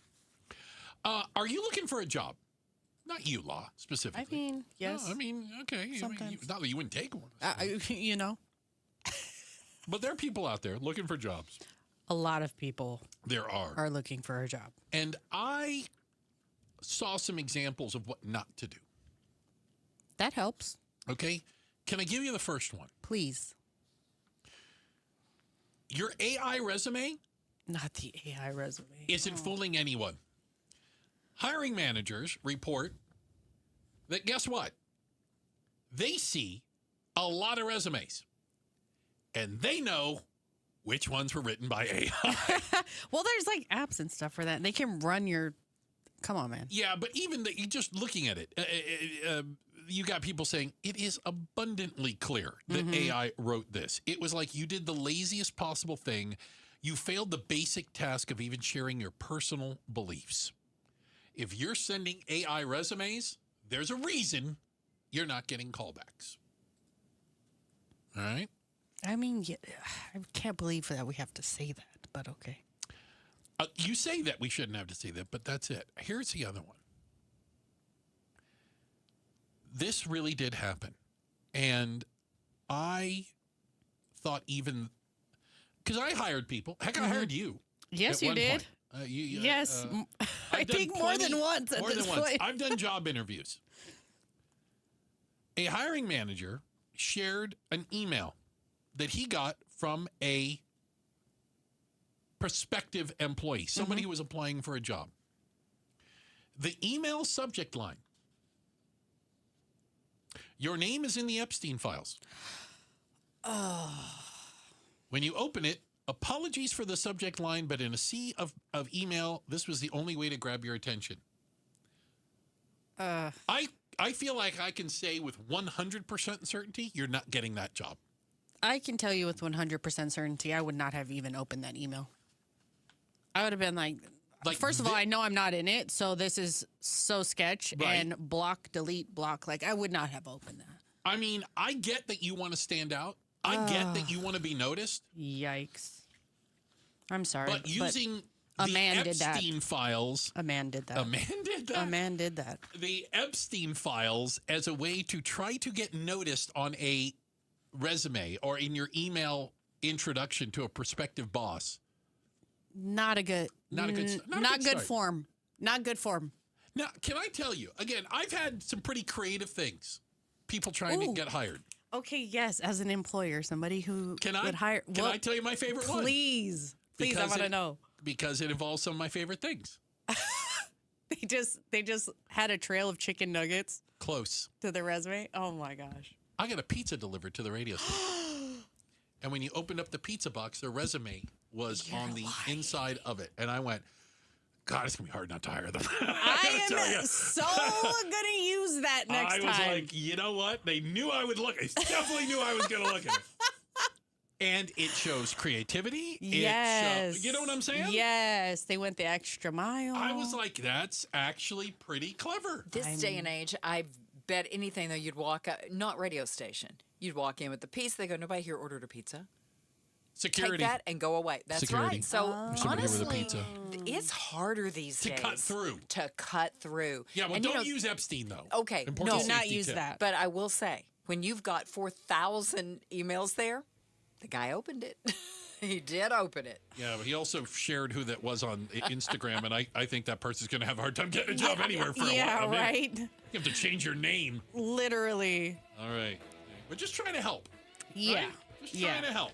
Are you looking for a job? Not you, Law, specifically. I mean, yes. No, I mean, okay. I mean, Sometimes. not that you wouldn't take one. You know, But there are people out there looking for jobs. a lot of people There are looking for a job. And I saw some examples of what not to do. That helps. Okay. Can I give you the first one? Please. Your AI resume Not the AI resume. isn't fooling anyone. Hiring managers report that, guess what? They see a lot of resumes, and they know which ones were written by AI. Well, there's like apps and stuff for that. They can run your. Come on, man. Yeah, but even you just looking at it, you got people saying it is abundantly clear that AI wrote this. It was like you did the laziest possible thing. You failed the basic task of even sharing your personal beliefs. If you're sending AI resumes, there's a reason you're not getting callbacks. All right? I mean, yeah, I can't believe that we have to say that, but okay. You say that we shouldn't have to say that, but that's it. Here's the other one. This really did happen. And I thought even, because I hired people. Heck, I hired you. Yes, at you one did. point. Yes, I I've done think more than once at more this than once. point. I've done job interviews. A hiring manager shared an email that he got from a prospective employee, somebody who was applying for a job. The email subject line: your name is in the Epstein files. Oh. When you open it, apologies for the subject line, but in a sea of email, this was the only way to grab your attention. I feel like I can say with 100% certainty, you're not getting that job. I can tell you with 100% certainty, I would not have even opened that email. I would have been like first of all, I know I'm not in it, so this is so sketch, Right. and block, delete, block. Like, I would not have opened that. I mean, I get that you want to stand out. I get that you want to be noticed. Yikes. I'm sorry. But using the Epstein files. A man did that. A man did that. A man did that. The Epstein files as a way to try to get noticed on a resume or in your email introduction to a prospective boss. Not good start. form. Not good form. Now, can I tell you, again, I've had some pretty creative things. People trying to get hired. Okay, yes, as an employer, somebody who would hire. Can I tell you my favorite one? Please, I want to know. Because it involves some of my favorite things. They just had a trail of chicken nuggets. Close. To the resume. Oh my gosh. I got a pizza delivered to the radio station. And when you opened up the pizza box, their resume was on the inside of it. And I went, God, it's going to be hard not to hire them. I am so going to use that next time. I was like, you know what? They knew I would look. They definitely knew I was going to look at it. And it shows creativity. Yes. You know what I'm saying? Yes. They went the extra mile. I was like, that's actually pretty clever. This day and age, I bet anything, though, you'd walk up, not radio station. You'd walk in with the pizza. They go, nobody here ordered a pizza. Security. Take that and go away. That's Security. right. So honestly, with a pizza. It's harder these days. To cut through. Yeah, well, and don't use Epstein, though. Okay, Important do not use that. But I will say, when you've got 4,000 emails there, the guy opened it. He did open it. Yeah, but he also shared who that was on Instagram, and I think that person's going to have a hard time getting a job anywhere for a while. Yeah, right? You have to change your name. Literally. All right. We're just trying to help. Yeah. Right? Just trying to help.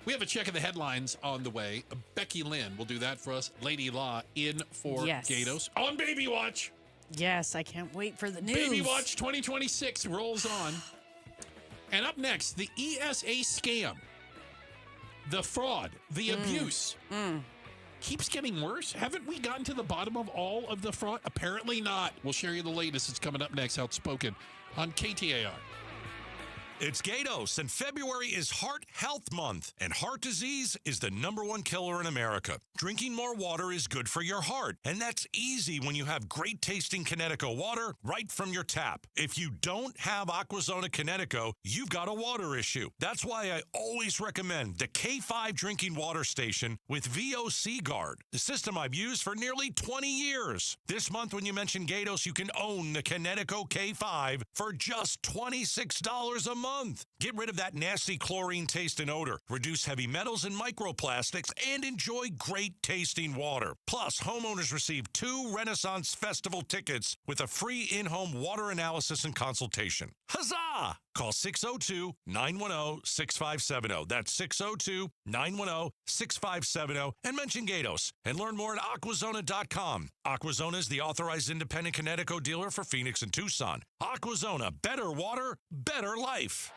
We have a check of the headlines on the way. Becky Lynn will do that for us. Lady Law in for Gatos on Baby Watch. Yes, I can't wait for the news. Baby Watch 2026 rolls on. And up next, the ESA scam. The fraud, the abuse. Keeps getting worse. Haven't we gotten to the bottom of all of the fraud? Apparently not. We'll share you the latest. It's coming up next, Outspoken on KTAR. It's Gatos, and February is Heart Health Month, and heart disease is the #1 killer in America. Drinking more water is good for your heart, and that's easy when you have great tasting Connecticut water right from your tap. If you don't have Aquazona Connecticut, you've got a water issue. That's why I always recommend the K5 drinking water station with VOC Guard, the system I've used for nearly 20 years. This month, when you mention Gatos, you can own the Connecticut K5 for just $26 a month. Get rid of that nasty chlorine taste and odor, reduce heavy metals and microplastics, and enjoy great tasting water. Plus, homeowners receive 2 Renaissance Festival tickets with a free in-home water analysis and consultation. Huzzah! Call 602-910-6570. That's 602-910-6570 and mention Gatos and learn more at Aquazona.com. Aquazona is the authorized independent Connecticut dealer for Phoenix and Tucson. Aquazona, better water, better life.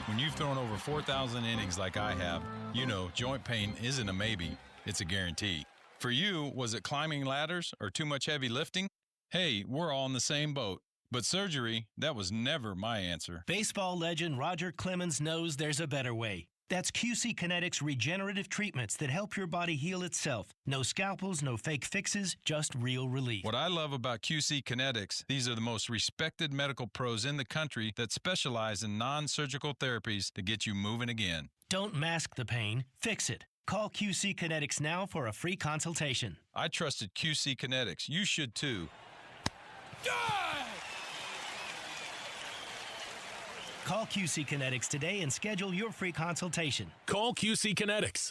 When you've thrown over 4,000 innings like I have, you know joint pain isn't a maybe, it's a guarantee. For you, was it climbing ladders or too much heavy lifting? Hey, we're all in the same boat. But surgery, that was never my answer. Baseball legend Roger Clemens knows there's a better way. That's QC Kinetics regenerative treatments that help your body heal itself. No scalpels, no fake fixes, just real relief. What I love about QC Kinetics, these are the most respected medical pros in the country that specialize in non-surgical therapies to get you moving again. Don't mask the pain, fix it. Call QC Kinetics now for a free consultation. I trusted QC Kinetics. You should too. Call QC Kinetics today and schedule your free consultation. Call QC Kinetics,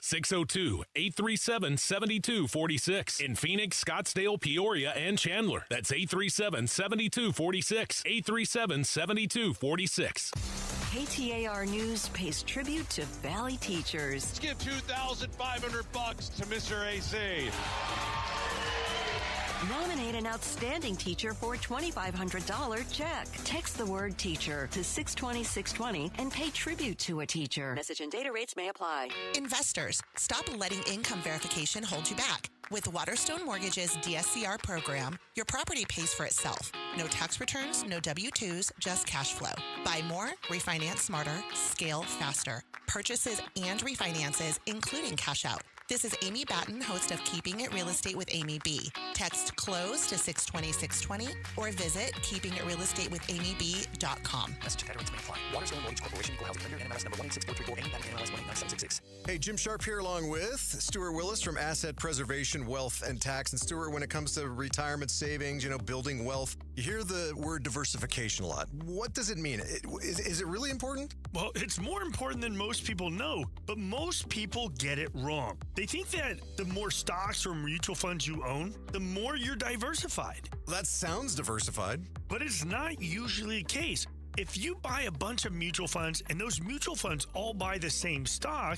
602-837-7246. In Phoenix, Scottsdale, Peoria, and Chandler. That's 837-7246. 837-7246. KTAR News pays tribute to Valley teachers. Let's give $2,500 to Mr. AC. Nominate an outstanding teacher for a $2,500 check. Text the word teacher to 620-620 and pay tribute to a teacher. Message and data rates may apply. Investors, stop letting income verification hold you back. With Waterstone Mortgage's DSCR program, your property pays for itself. No tax returns, no W-2s, just cash flow. Buy more, refinance smarter, scale faster. Purchases and refinances, including cash out. This is Amy Batten, host of Keeping It Real Estate with Amy B. Text CLOSE to 620-620 or visit keepingitrealestatewithamyb.com. Message and data rates may apply. Waterstone Mortgage Corporation, Equal Housing Lender, NMLS number 1864348, Amy Batten, NMLS 18976. Hey, Jim Sharp here along with Stuart Willis from Asset Preservation, Wealth, and Tax. And Stuart, when it comes to retirement savings, building wealth, you hear the word diversification a lot. What does it mean? Is it really important? Well, it's more important than most people know, but most people get it wrong. They think that the more stocks or mutual funds you own, the more you're diversified. That sounds diversified. But it's not usually the case. If you buy a bunch of mutual funds and those mutual funds all buy the same stock,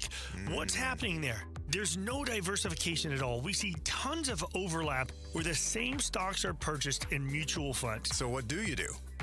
what's happening there? There's no diversification at all. We see tons of overlap where the same stocks are purchased in mutual funds. So what do?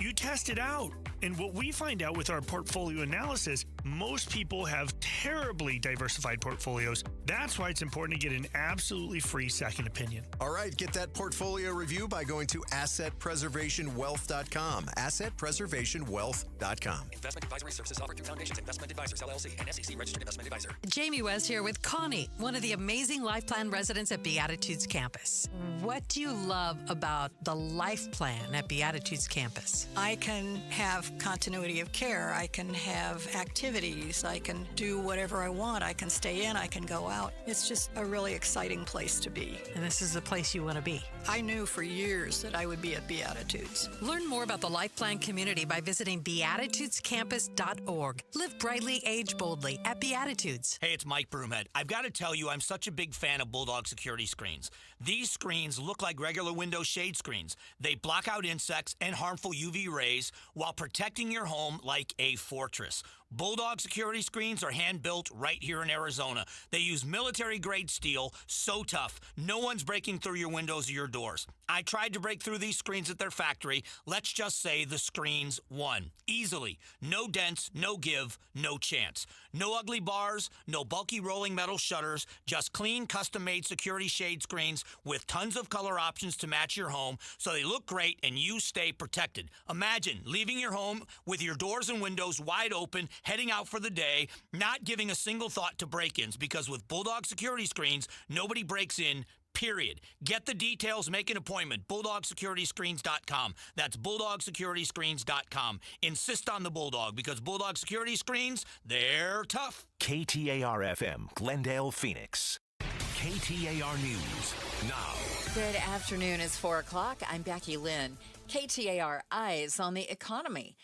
You test it out. And what we find out with our portfolio analysis, most people have terribly diversified portfolios. That's why it's important to get an absolutely free second opinion. All right, get that portfolio review by going to assetpreservationwealth.com. Assetpreservationwealth.com. Investment advisory services offered through Foundations Investment Advisors, LLC, and SEC Registered Investment Advisor. Jamie West here with Connie, one of the amazing Life Plan residents at Beatitudes Campus. What do you love about the Life Plan at Beatitudes Campus? I can have continuity of care. I can have activities. I can do whatever I want. I can stay in. I can go out. It's just a really exciting place to be. And this is the place you want to be. I knew for years that I would be at Beatitudes. Learn more about the Life Plan community by visiting beatitudescampus.org. Live brightly, age boldly at Beatitudes. Hey, it's Mike Broomhead. I've got to tell you, I'm such a big fan of Bulldog security screens. These screens look like regular window shade screens. They block out insects and harmful UV rays while protecting your home like a fortress. Bulldog security screens are hand-built right here in Arizona. They use military-grade steel, so tough, no one's breaking through your windows or your doors. I tried to break through these screens at their factory. Let's just say the screens won. Easily. No dents, no give, no chance. No ugly bars, no bulky rolling metal shutters, just clean, custom-made security shade screens with tons of color options to match your home so they look great and you stay protected. Imagine leaving your home with your doors and windows wide open, heading out for the day, not giving a single thought to break-ins, because with Bulldog security screens, nobody breaks in, period. Get the details, make an appointment. BulldogSecurityScreens.com. That's BulldogSecurityScreens.com. Insist on the Bulldog, because Bulldog security screens, they're tough. KTAR-FM, Glendale, Phoenix. KTAR News now. Good afternoon. It's 4 o'clock. I'm Becky Lynn. KTAR Eyes on the Economy.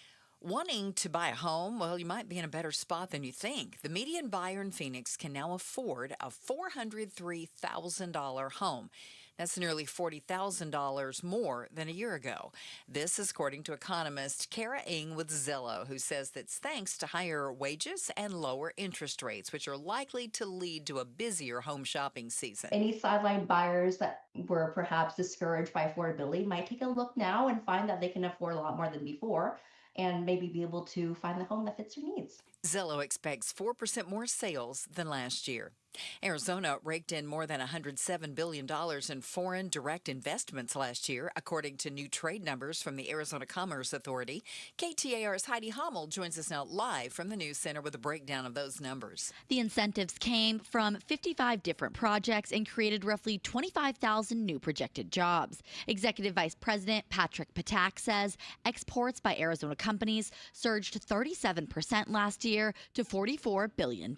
Wanting to buy a home? Well, you might be in a better spot than you think. The median buyer in Phoenix can now afford a $403,000 home. That's nearly $40,000 more than a year ago. This is according to economist Kara Ng with Zillow, who says that's thanks to higher wages and lower interest rates, which are likely to lead to a busier home shopping season. Any sideline buyers that were perhaps discouraged by affordability might take a look now and find that they can afford a lot more than before, and maybe be able to find the home that fits their needs. Zillow expects 4% more sales than last year. Arizona raked in more than $107 billion in foreign direct investments last year, according to new trade numbers from the Arizona Commerce Authority. KTAR's Heidi Hommel joins us now live from the News Center with a breakdown of those numbers. The incentives came from 55 different projects and created roughly 25,000 new projected jobs. Executive Vice President Patrick Patak says exports by Arizona companies surged 37% last year to $44 billion.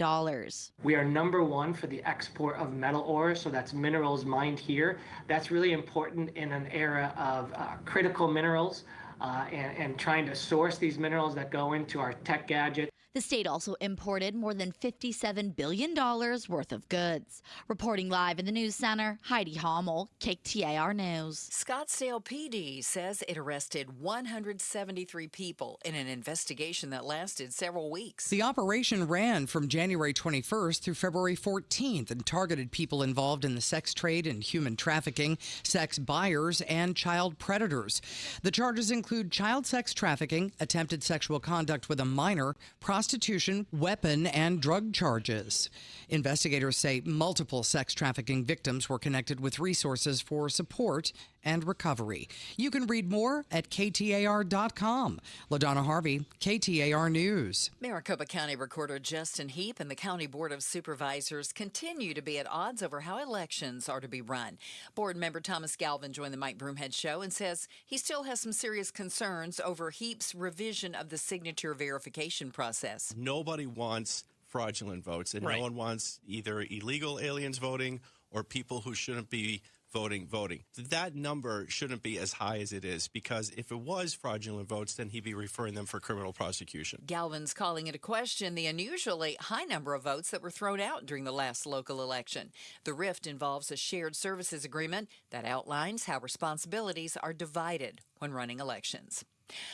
We are number one for the export of metal ore, so that's minerals mined here. That's really important in an era of critical minerals and trying to source these minerals that go into our tech gadgets. The state also imported more than $57 billion worth of goods. Reporting live in the News Center, Heidi Hommel, KTAR News. Scottsdale PD says it arrested 173 people in an investigation that lasted several weeks. The operation ran from January 21st through February 14th and targeted people involved in the sex trade and human trafficking, sex buyers, and child predators. The charges include child sex trafficking, attempted sexual conduct with a minor, prostitution, weapon, and drug charges. Investigators say multiple sex trafficking victims were connected with resources for support and recovery. You can read more at KTAR.com. LaDonna Harvey, KTAR News. Maricopa County Recorder Justin Heap and the County Board of Supervisors continue to be at odds over how elections are to be run. Board member Thomas Galvin joined the Mike Broomhead Show and says he still has some serious concerns over Heap's revision of the signature verification process. Nobody wants fraudulent votes, and no one wants either illegal aliens voting or people who shouldn't be voting. That number shouldn't be as high as it is, because if it was fraudulent votes, then he'd be referring them for criminal prosecution. Galvin's calling into question the unusually high number of votes that were thrown out during the last local election. The rift involves a shared services agreement that outlines how responsibilities are divided when running elections.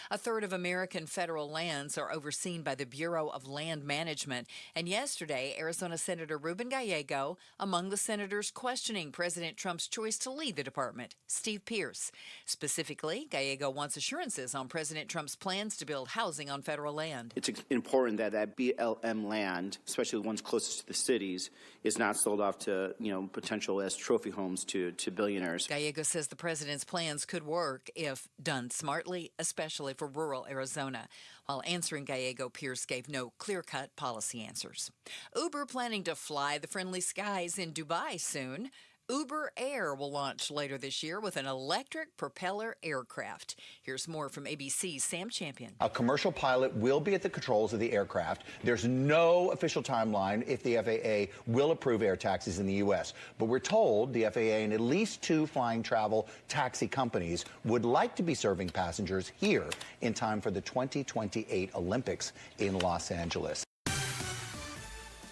A third of American federal lands are overseen by the Bureau of Land Management, and yesterday, Arizona Senator Ruben Gallego, among the senators questioning President Trump's choice to lead the department, Steve Pierce. Specifically, Gallego wants assurances on President Trump's plans to build housing on federal land. It's important that BLM land, especially the ones closest to the cities, is not sold off to, potential as trophy homes to billionaires. Gallego says the president's plans could work if done smartly, especially for rural Arizona. While answering Gallego, Pierce gave no clear-cut policy answers. Uber planning to fly the friendly skies in Dubai soon. Uber Air will launch later this year with an electric propeller aircraft. Here's more from ABC's Sam Champion. A commercial pilot will be at the controls of the aircraft. There's no official timeline if the FAA will approve air taxis in the U.S. But we're told the FAA and at least 2 flying travel taxi companies would like to be serving passengers here in time for the 2028 Olympics in Los Angeles.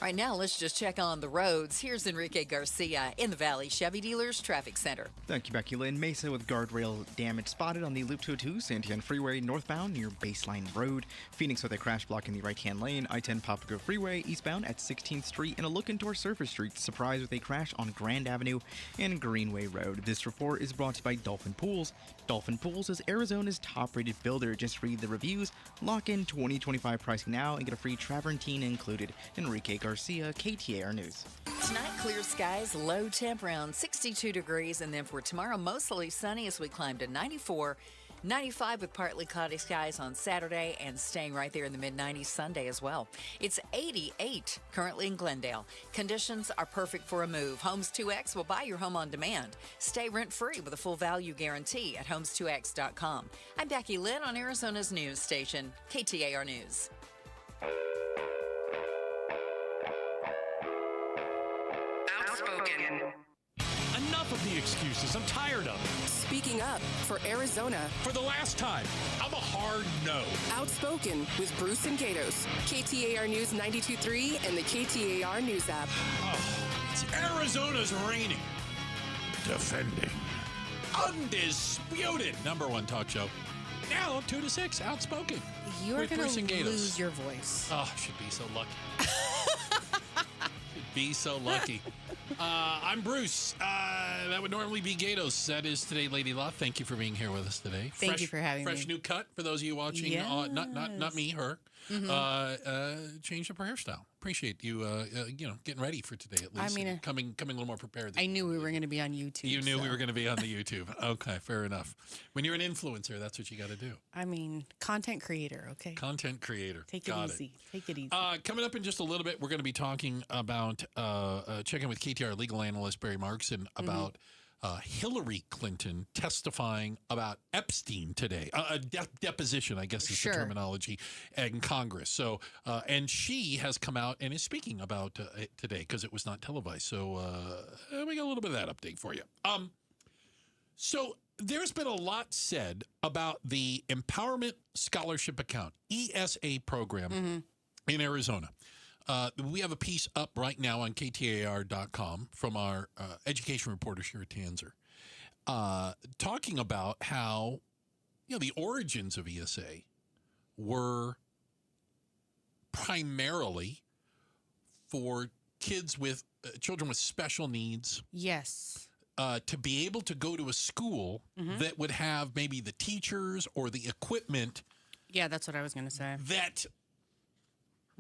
Right now, let's just check on the roads. Here's Enrique Garcia in the Valley Chevy Dealers Traffic Center. Thank you, Becky Lynn. Mesa with guardrail damage spotted on the Loop 202 Santiago Freeway northbound near Baseline Road. Phoenix with a crash block in the right-hand lane. I-10 Papago Freeway eastbound at 16th Street. And a look into our surface streets. Surprise with a crash on Grand Avenue and Greenway Road. This report is brought to you by Dolphin Pools. Dolphin Pools is Arizona's top-rated builder. Just read the reviews, lock in 2025 pricing now, and get a free Travertine included. Enrique Garcia, KTAR News. Tonight, clear skies, low temp around 62 degrees, and then for tomorrow, mostly sunny as we climb to 94. 95 with partly cloudy skies on Saturday and staying right there in the mid-90s Sunday as well. It's 88 currently in Glendale. Conditions are perfect for a move. Homes 2X will buy your home on demand. Stay rent-free with a full value guarantee at homes2x.com. I'm Becky Lynn on Arizona's news station, KTAR News. Outspoken. Enough of the excuses. I'm tired of it. Speaking up for Arizona. For the last time, I'm a hard no. Outspoken with Bruce and Gatos. KTAR News 92.3 and the KTAR News app. Oh, it's Arizona's reigning, defending, undisputed #1 talk show. Now 2 to 6, Outspoken. You're going to lose your voice. Oh, should be so lucky. Be so lucky. I'm Bruce. That would normally be Gatos. That is today, Lady Law. Thank you for being here with us today. Thank you for having me. Fresh new cut for those of you watching. Yes. Not me, her. Mm-hmm. Changed up her hairstyle. Appreciate you, getting ready for today at least. I mean, coming a little more prepared. I knew we were going to be on YouTube. You knew we were going to be on the YouTube. Okay, fair enough. When you're an influencer, that's what you got to do. I mean, content creator, okay? Content creator. Take it easy. Take it easy. Coming up in just a little bit, we're going to be talking about checking with KTAR legal analyst Barry Markson about Hillary Clinton testifying about Epstein today. A deposition, I guess is the terminology, in Congress. So, and she has come out and is speaking about it today because it was not televised. So we got a little bit of that update for you. So there's been a lot said about the Empowerment Scholarship Account, ESA program in Arizona. We have a piece up right now on KTAR.com from our education reporter, Shira Tanzer, talking about how, the origins of ESA were primarily for kids with children with special needs. Yes. To be able to go to a school that would have maybe the teachers or the equipment. Yeah, that's what I was going to say. That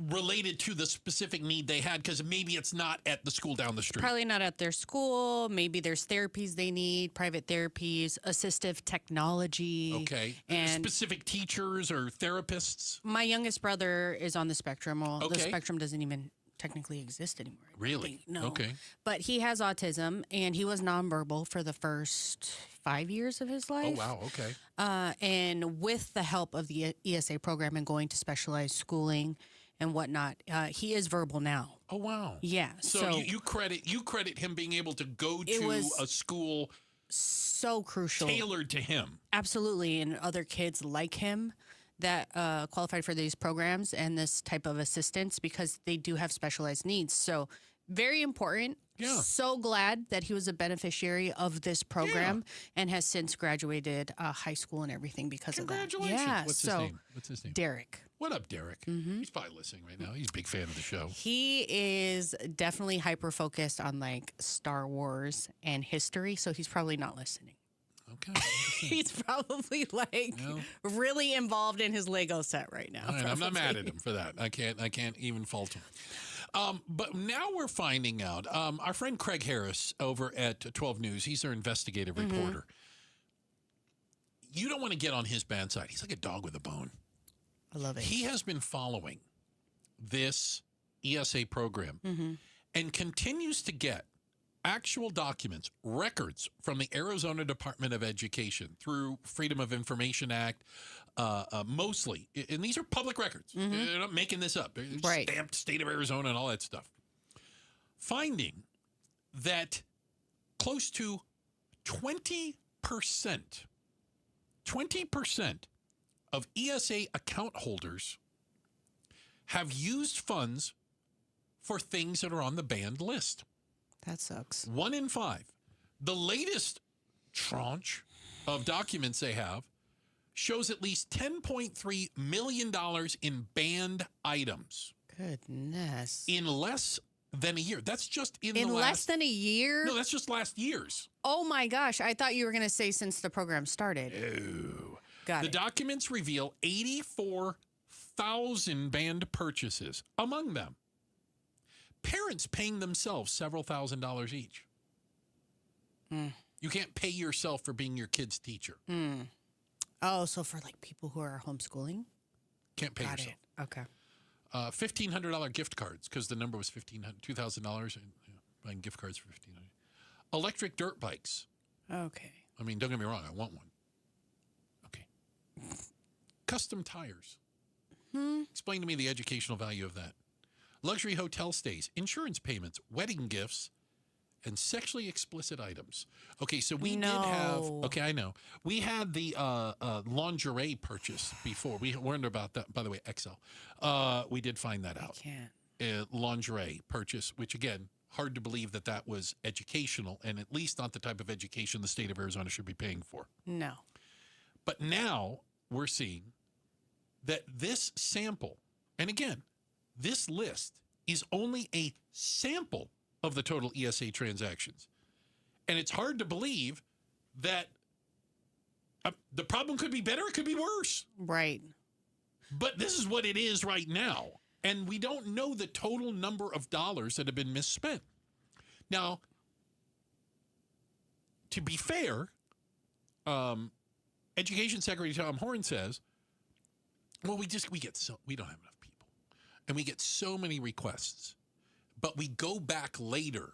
related to the specific need they had, because maybe it's not at the school down the street. Probably not at their school. Maybe there's therapies they need, private therapies, assistive technology. Okay. And specific teachers or therapists? my youngest brother is on the spectrum. Well, the Okay. spectrum doesn't even technically exist anymore. I don't Really? think. No. Okay. But he has autism, and he was nonverbal for the first 5 years of his Oh, life. wow. Okay. And with the help of the ESA program and going to specialized schooling and whatnot, he is verbal now. Oh, wow. Yeah. So, you credit him being able to go It to was a school so crucial, tailored to him. Absolutely, and other kids like him that qualified for these programs and this type of assistance because they do have specialized needs. So very important. Yeah. So glad that he was a beneficiary of this program and has since graduated high school and everything because of that. Congratulations. Yeah. What's his name? Derek. What up, Derek? He's probably listening right now. He's a big fan of the show. He is definitely hyper focused on like Star Wars and history, so he's probably not listening. Okay. He's probably like really involved in his Lego set right now. All right, I'm not mad at him for that. I can't even fault him. But now we're finding out. Our friend Craig Harris over at 12 News, he's our investigative reporter. You don't want to get on his bad side. He's like a dog with a bone. I love it. He has been following this ESA program and continues to get actual documents, records from the Arizona Department of Education through Freedom of Information Act, mostly. And these are public records. They're not making this up. They're stamped state of Arizona and all that stuff. Finding that close to 20% of ESA account holders have used funds for things that are on the banned list. That sucks. 1 in 5. The latest tranche of documents they have shows at least $10.3 million in banned items. Goodness. In less than a year. That's just in less than a year? No, that's just last year's. Oh my gosh. I thought you were going to say since the program started. No. Got The it. documents reveal 84,000 banned purchases. Among them, parents paying themselves several $1,000s each. You can't pay yourself for being your kid's teacher. Oh, so for like people who are homeschooling? Can't pay Got yourself. it. Okay. $1,500 gift cards because the number was $2,000 and buying gift cards for $1,500. Electric dirt bikes. Okay. I mean, don't get me wrong. I want one. Okay. Custom tires. Explain to me the educational value of that. Luxury hotel stays, insurance payments, wedding gifts, and sexually explicit items. Okay, so we did have. Okay, I know. We had the lingerie purchase before. We learned about that, by the way, XL. We did find that out. Lingerie purchase, which again, hard to believe that was educational, and at least not the type of education the state of Arizona should be paying for. No. But now we're seeing that this sample, and again, this list is only a sample of the total ESA transactions. And it's hard to believe that the problem could be better, it could be worse. Right. But this is what it is right now. And we don't know the total number of dollars that have been misspent. Now, to be fair, Education Secretary Tom Horn says, well, we don't have enough people. And we get so many requests. But we go back later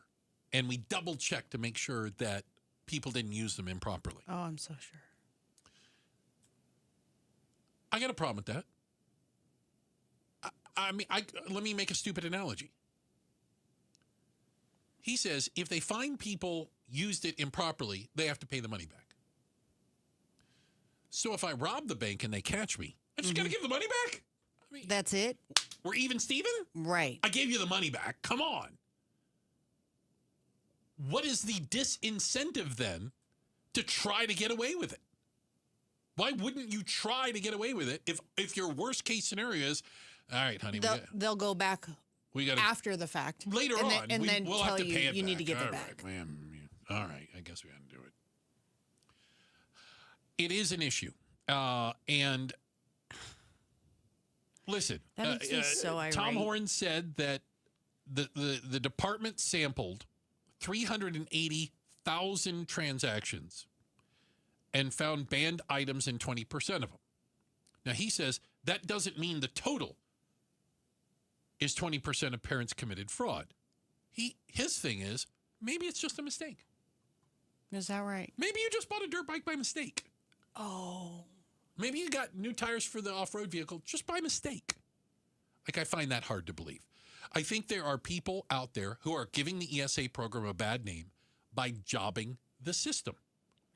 and we double check to make sure that people didn't use them improperly. Oh, I'm so sure. I got a problem with that. Let me make a stupid analogy. He says if they find people used it improperly, they have to pay the money back. So if I rob the bank and they catch me, I just got to give the money back? I mean, that's it? We're even, Steven? Right. I gave you the money back. Come on. What is the disincentive then to try to get away with it? Why wouldn't you try to get away with it if your worst case scenario is, all right, honey, They'll go back after the fact. Later and on. Then, and we'll tell have to pay it you back. need to give all it back. Right, all right, I guess we had to do it. It is an issue. And Listen, That makes me so irate. Tom Horn said that the department sampled 380,000 transactions and found banned items in 20% of them. Now, he says that doesn't mean the total is 20% of parents committed fraud. His thing is, maybe it's just a mistake. Is that right? Maybe you just bought a dirt bike by mistake. Oh. Maybe you got new tires for the off-road vehicle just by mistake. Like, I find that hard to believe. I think there are people out there who are giving the ESA program a bad name by jobbing the system.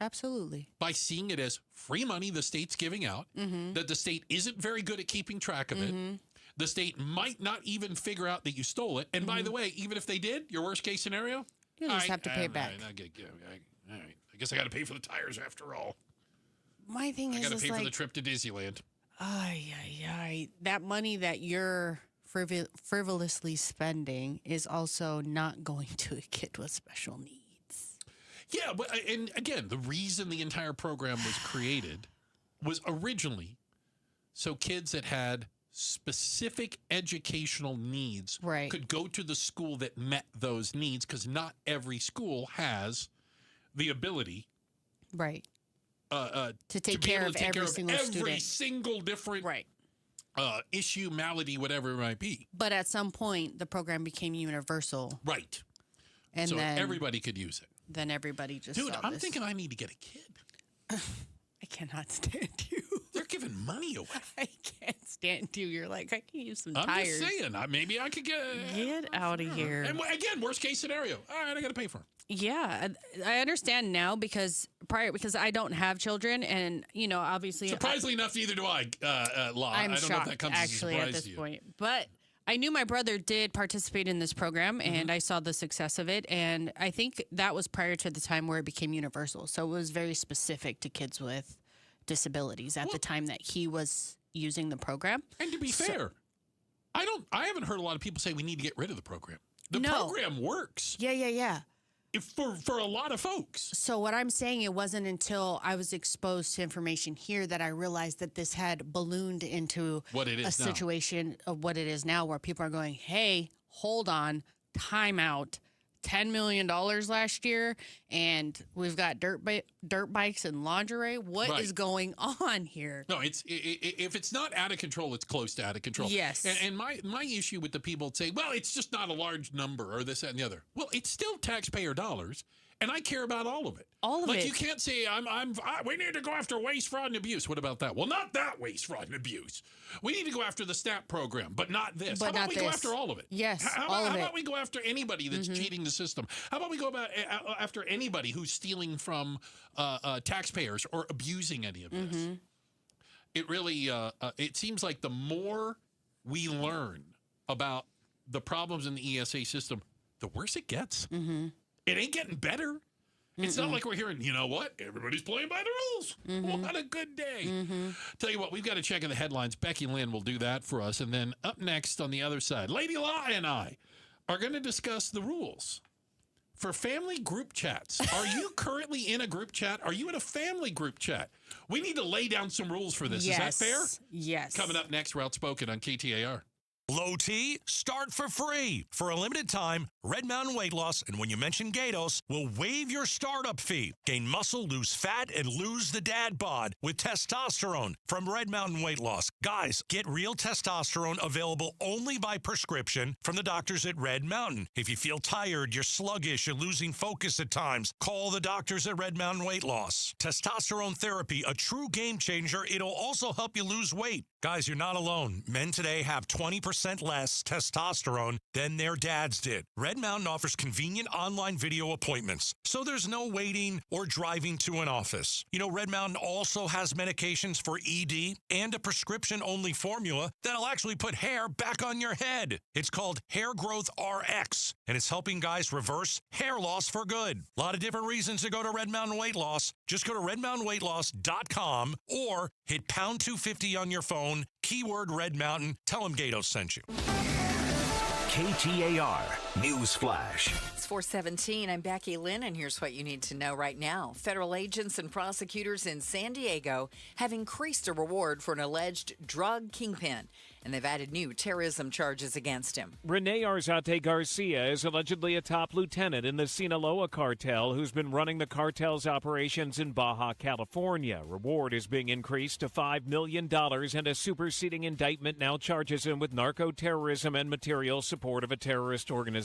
Absolutely. By seeing it as free money the state's giving out, that the state isn't very good at keeping track of it. The state might not even figure out that you stole it. And by the way, even if they did, your worst case scenario, you just have to pay it back. All right. I guess I got to pay for the tires after all. My thing I is, got to pay like, for the trip to Disneyland. That money that you're frivolously spending is also not going to a kid with special needs. Yeah, but and again, the reason the entire program was created was originally so kids that had specific educational needs could go to the school that met those needs, because not every school has the ability to take care of every single student. Every single different issue, malady, whatever it might be. But at some point, the program became universal. Right. And so then everybody could use it. Then everybody just Dude, saw I'm this. thinking I need to get a kid. I cannot stand you. They're giving money away. I can't stand you. You're like, I can use some I'm tires. just saying, maybe I could get out of here. And again, worst case scenario. All right, I got to pay for them. Yeah, I understand now because I don't have children, and obviously, surprisingly enough, neither do I. I'm I don't shocked, know if that comes actually, as a surprise at this to you. point. But I knew my brother did participate in this program, and I saw the success of it. And I think that was prior to the time where it became universal. So it was very specific to kids with disabilities at the time that he was using the program. And to be fair, I haven't heard a lot of people say we need to get rid of the program. The program works. Yeah. For a lot of folks. So what I'm saying, it wasn't until I was exposed to information here that I realized that this had ballooned into what it is a situation of what it is now, where people are going, hey, hold on, time out. $10 million last year, and we've got dirt bikes and lingerie. What is going on here? No, if it's not out of control, it's close to out of control. Yes. And my issue with the people that say, well, it's just not a large number or this, that, and the other. Well, it's still taxpayer dollars, and I care about all of it. All of it. Like, you can't say, we need to go after waste, fraud, and abuse. What about that? Well, not that waste, fraud, and abuse. We need to go after the SNAP program, but not this. How about we go after all of it? Yes, How all of it. How about we go after anybody that's cheating the system? How about we go after anybody who's stealing from taxpayers or abusing any of this? It really, it seems like the more we learn about the problems in the ESA system, the worse it gets. It ain't getting better. It's not like we're hearing, you know what? Everybody's playing by the rules. What a good day. Tell you what, we've got to check in the headlines. Becky Lynn will do that for us. And then up next on the other side, Lady Law and I are going to discuss the rules for family group chats. Are you currently in a group chat? Are you in a family group chat? We need to lay down some rules for this. Yes. Is that fair? Yes. Coming up next, we're Outspoken on KTAR. Low T, start for free. For a limited time, Red Mountain Weight Loss, and when you mention Gatos, will waive your startup fee. Gain muscle, lose fat, and lose the dad bod with testosterone from Red Mountain Weight Loss. Guys, get real testosterone available only by prescription from the doctors at Red Mountain. If you feel tired, you're sluggish, you're losing focus at times, call the doctors at Red Mountain Weight Loss. Testosterone therapy, a true game changer. It'll also help you lose weight. Guys, you're not alone. Men today have 20% less testosterone than their dads did. Red Mountain offers convenient online video appointments, so there's no waiting or driving to an office. You know, Red Mountain also has medications for ED and a prescription-only formula that'll actually put hair back on your head. It's called Hair Growth RX, and it's helping guys reverse hair loss for good. A lot of different reasons to go to Red Mountain Weight Loss. Just go to redmountainweightloss.com or hit pound 250 on your phone, keyword Red Mountain. Tell them Gatos sent you. KTAR. News Flash. It's 4:17. I'm Becky Lynn, and here's what you need to know right now. Federal agents and prosecutors in San Diego have increased a reward for an alleged drug kingpin, and they've added new terrorism charges against him. Rene Arzate Garcia is allegedly a top lieutenant in the Sinaloa cartel who's been running the cartel's operations in Baja California. Reward is being increased to $5 million, and a superseding indictment now charges him with narco-terrorism and material support of a terrorist organization.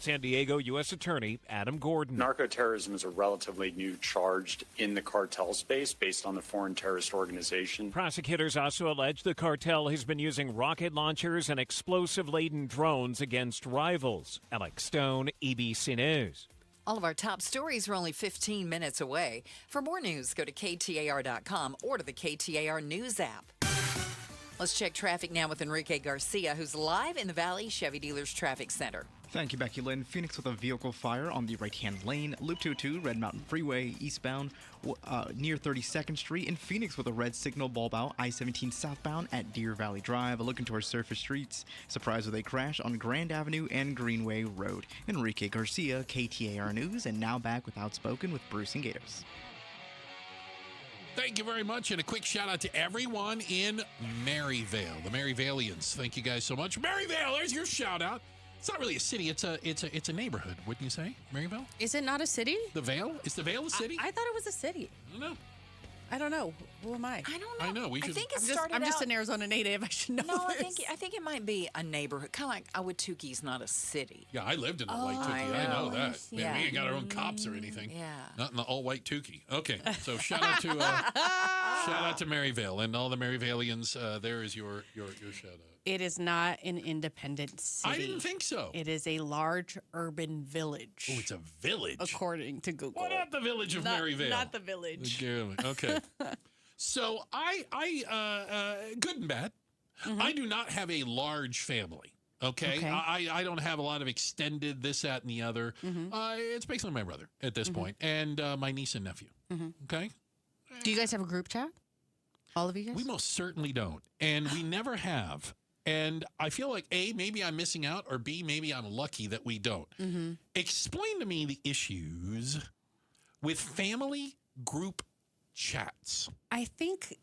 San Diego U.S. Attorney Adam Gordon. Narco-terrorism is a relatively new charge in the cartel space based on the Foreign Terrorist Organization. Prosecutors also allege the cartel has been using rocket launchers and explosive-laden drones against rivals. Alex Stone, EBC News. All of our top stories are only 15 minutes away. For more news, go to KTAR.com or to the KTAR News app. Let's check traffic now with Enrique Garcia, who's live in the Valley Chevy Dealers Traffic Center. Thank you, Becky Lynn. Phoenix with a vehicle fire on the right-hand lane. Loop 202, Red Mountain Freeway, eastbound, near 32nd Street. In Phoenix with a red signal bulb out. I-17 southbound at Deer Valley Drive. Looking towards surface streets. Surprised with a crash on Grand Avenue and Greenway Road. Enrique Garcia, KTAR News, and now back with Outspoken with Bruce and Gatos. Thank you very much, and a quick shout out to everyone in Maryvale, the Maryvalians. Thank you guys so much. Maryvale, there's your shout out. It's not really a city; it's a neighborhood, wouldn't you say, Maryvale? Is it not a city? The Vale? Is the Vale a city? I thought it was a city. I don't know. Who am I? I don't know. I know. We should. I think it started I'm just out- an Arizona native. I should know. No, this. I think it might be a neighborhood, kind of like Ahwatukee not a city. Yeah, I lived in the white Tukey. I know that. Man, Yeah. we ain't got our own cops or anything. Yeah. Not in the all white Tukey. Okay, so shout out to Maryvale and all the Maryvalians. There is your shout out. It is not an independent city. I didn't think so. It is a large urban village. Oh, it's a village. According to Google. What about the village of Maryvale? Not the village. Okay. So I good and bad. Mm-hmm. I do not have a large family. Okay. I don't have a lot of extended this, that, and the other. Mm-hmm. It's basically my brother at this point, and my niece and nephew. Okay. Do you guys have a group chat? All of you guys? We most certainly don't, and we never have. And I feel like A, maybe I'm missing out, or B, maybe I'm lucky that we don't. Explain to me the issues with family group chats. I think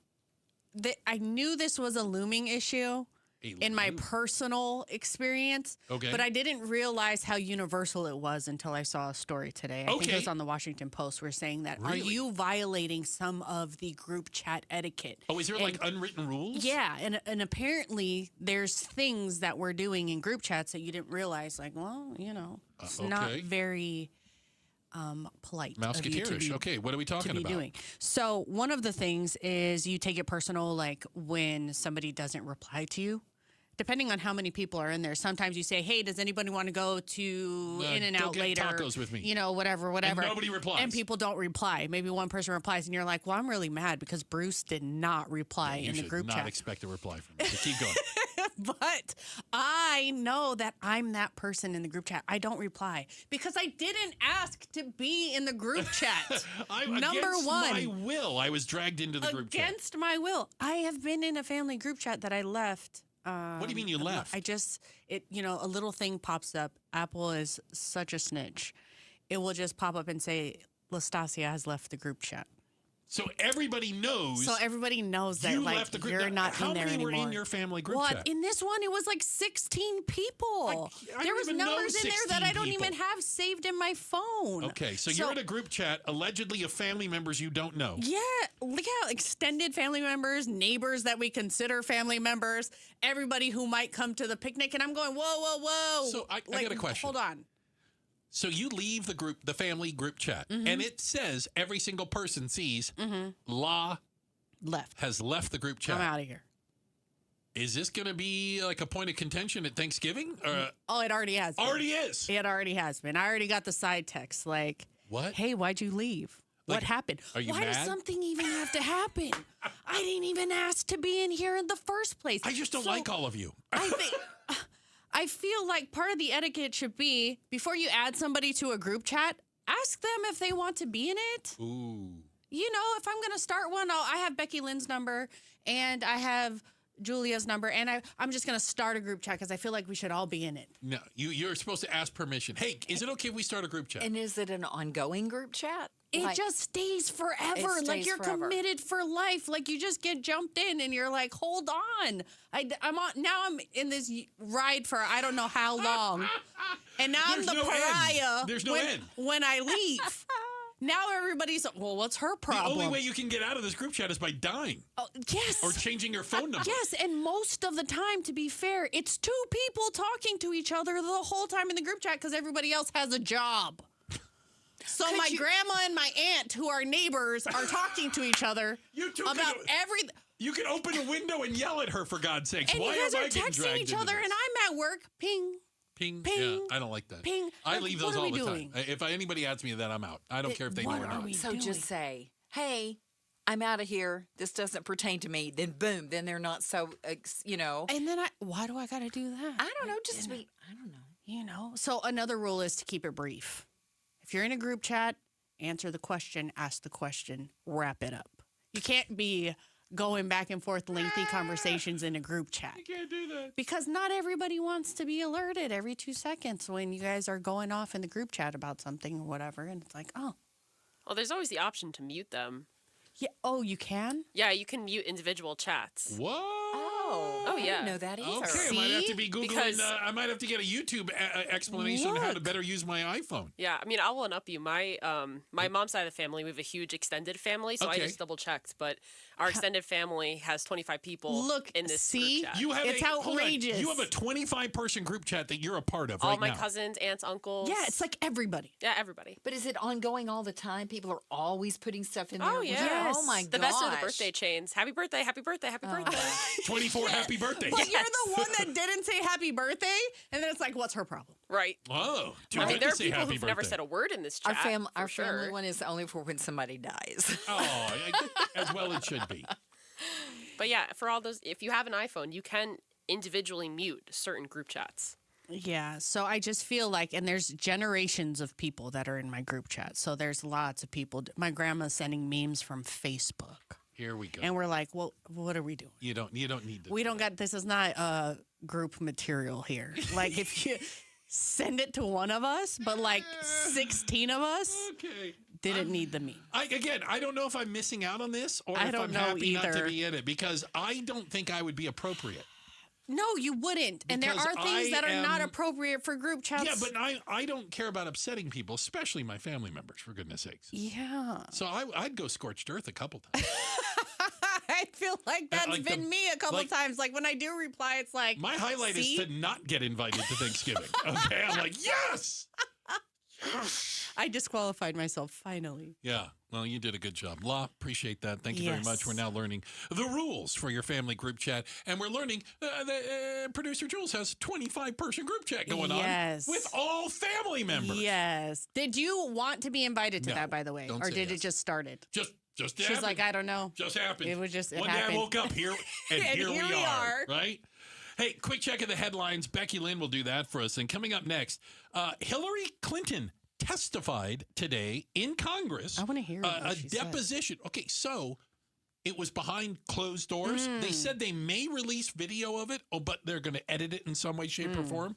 that I knew this was a looming issue in my personal experience. Okay. But I didn't realize how universal it was until I saw a story today. I think it was on the Washington Post. We're saying that, are you violating some of the group chat etiquette? Oh, is there like unwritten rules? Yeah, and apparently there's things that we're doing in group chats that you didn't realize. Like, well, it's not very polite. Mouseketeerish. Okay, what are we talking about? Doing. So one of the things is you take it personal, like when somebody doesn't reply to you. Depending on how many people are in there, sometimes you say, "Hey, does anybody want to go to In-N-Out get later? Tacos with me." Whatever." And nobody replies. And people don't reply. Maybe one person replies, and you're like, "Well, I'm really mad because Bruce did not reply in the group chat." You should not expect a reply from me. So keep going. But I know that I'm that person in the group chat. I don't reply because I didn't ask to be in the group chat. Against my will, I was dragged into the group chat. Against my will. I have been in a family group chat that I left. What do you mean you left? A little thing pops up. Apple is such a snitch. It will just pop up and say, Lastasia has left the group chat. So everybody knows. So everybody knows that left the group. You're not in there anymore. How many were in your family group chat? In this one, it was like 16 people. There was numbers in there that I don't even have saved in my phone. Okay, so you're in a group chat, allegedly of family members you don't know. Yeah, look how extended family members, neighbors that we consider family members, everybody who might come to the picnic, and I'm going, whoa. So I got a question. Hold on. So you leave the family group chat, and it says every single person sees has left the group chat. I'm out of here. Is this going to be like a point of contention at Thanksgiving? It already has been. Already is? It already has been. I already got the side text like, what? Hey, why'd you leave? What happened? Are you Why mad? does something even have to happen? I didn't even ask to be in here in the first place. I just don't like all of you. I feel like part of the etiquette should be, before you add somebody to a group chat, ask them if they want to be in it. Ooh. If I'm going to start one, I have Becky Lynn's number, and I have Julia's number, and I'm just going to start a group chat because I feel like we should all be in it. No, you're supposed to ask permission. Hey, is it okay if we start a group chat? And is it an ongoing group chat? It just stays forever. Like you're committed for life. Like you just get jumped in and you're like, hold on. I'm in this ride for I don't know how long. And now I'm the pariah. There's no end. When I leave. Now everybody's, well, what's her problem? The only way you can get out of this group chat is by dying. Oh, yes. Or changing your phone number. Yes, and most of the time, to be fair, it's two people talking to each other the whole time in the group chat because everybody else has a job. So my grandma and my aunt, who are neighbors, are talking to each other about everything. You can open a window and yell at her, for God's sakes. And Why you guys am I are getting texting dragged each into other, this? and I'm at work. Ping. Ping. Ping. Yeah, I don't like that. Ping. I leave those what are all we the doing? time. If anybody adds me to that, I'm out. I don't care if they know or not. So just say, hey, I'm out of here. This doesn't pertain to me. Then boom. Then they're not so, And then why do I got to do that? I don't know. Just be, I don't know. So another rule is to keep it brief. If you're in a group chat, answer the question, ask the question, wrap it up. You can't be going back and forth lengthy conversations in a group chat. You can't do that. Because not everybody wants to be alerted every 2 seconds when you guys are going off in the group chat about something or whatever. And it's like, oh. Well, there's always the option to mute them. Yeah. Oh, you can? Yeah, you can mute individual chats. What? Oh, yeah. I didn't know that either. Okay, I might have to be Googling. I might have to get a YouTube explanation on how to better use my iPhone. Yeah, I mean, I'll one up you. My mom's side of the family, we have a huge extended family, so I just double checked. But our extended family has 25 people in this group chat. It's outrageous. You have a 25-person group chat that you're a part of all right my now. cousins, aunts, uncles. Yeah, it's like everybody. Yeah, everybody. But is it ongoing all the time? People are always putting stuff in there. Oh, yeah. Oh, my gosh. The best are the birthday chains. Happy birthday, happy birthday, happy birthday. 24 happy birthdays. But you're the one that didn't say happy birthday, and then it's like, what's her problem? Right. Oh, I mean, there are people who've never said a word in this chat. Our family one is only for when somebody dies. Oh, as well it should be. But yeah, for all those, if you have an iPhone, you can individually mute certain group chats. Yeah, so I just feel like, and there's generations of people that are in my group chat. So there's lots of people. My grandma's sending memes from Facebook. Here we go. And we're like, well, what are we doing? You don't need to. We don't got, this is not group material here. Like if you send it to one of us, but like 16 of us didn't need the meme. I don't know if I'm missing out on this or I if don't I'm know happy not to either. be in it because I don't think I would be appropriate. No, you wouldn't. And there Because are things that are not am- appropriate for group chats. Yeah, but I don't care about upsetting people, especially my family members, for goodness sakes. Yeah. So I'd go scorched earth a couple times. I feel like that's like been the- me a couple like- times. Like when I do reply, it's like, My highlight see? is to not get invited to Thanksgiving. Okay, I'm like, yes! I disqualified myself finally. Yeah, well, you did a good job. La, appreciate that. Thank you very Yes. much. We're now learning the rules for your family group chat. And we're learning producer Jules has a 25-person group chat going Yes. on with all family members. Yes. Did you want to be invited to No, that, by the way? don't Or say did it yes. just started? Just She's happened. like, I don't know. Just happened. It was just, it One day I happened. woke up here, and, And here we here we are. are. Right? Hey, quick check of the headlines. Becky Lynn will do that for us. And coming up next, Hillary Clinton testified today in Congress. I want to hear what a she said. deposition. Okay, so it was behind closed doors. They said they may release video of it, but they're going to edit it in some way, shape, or form.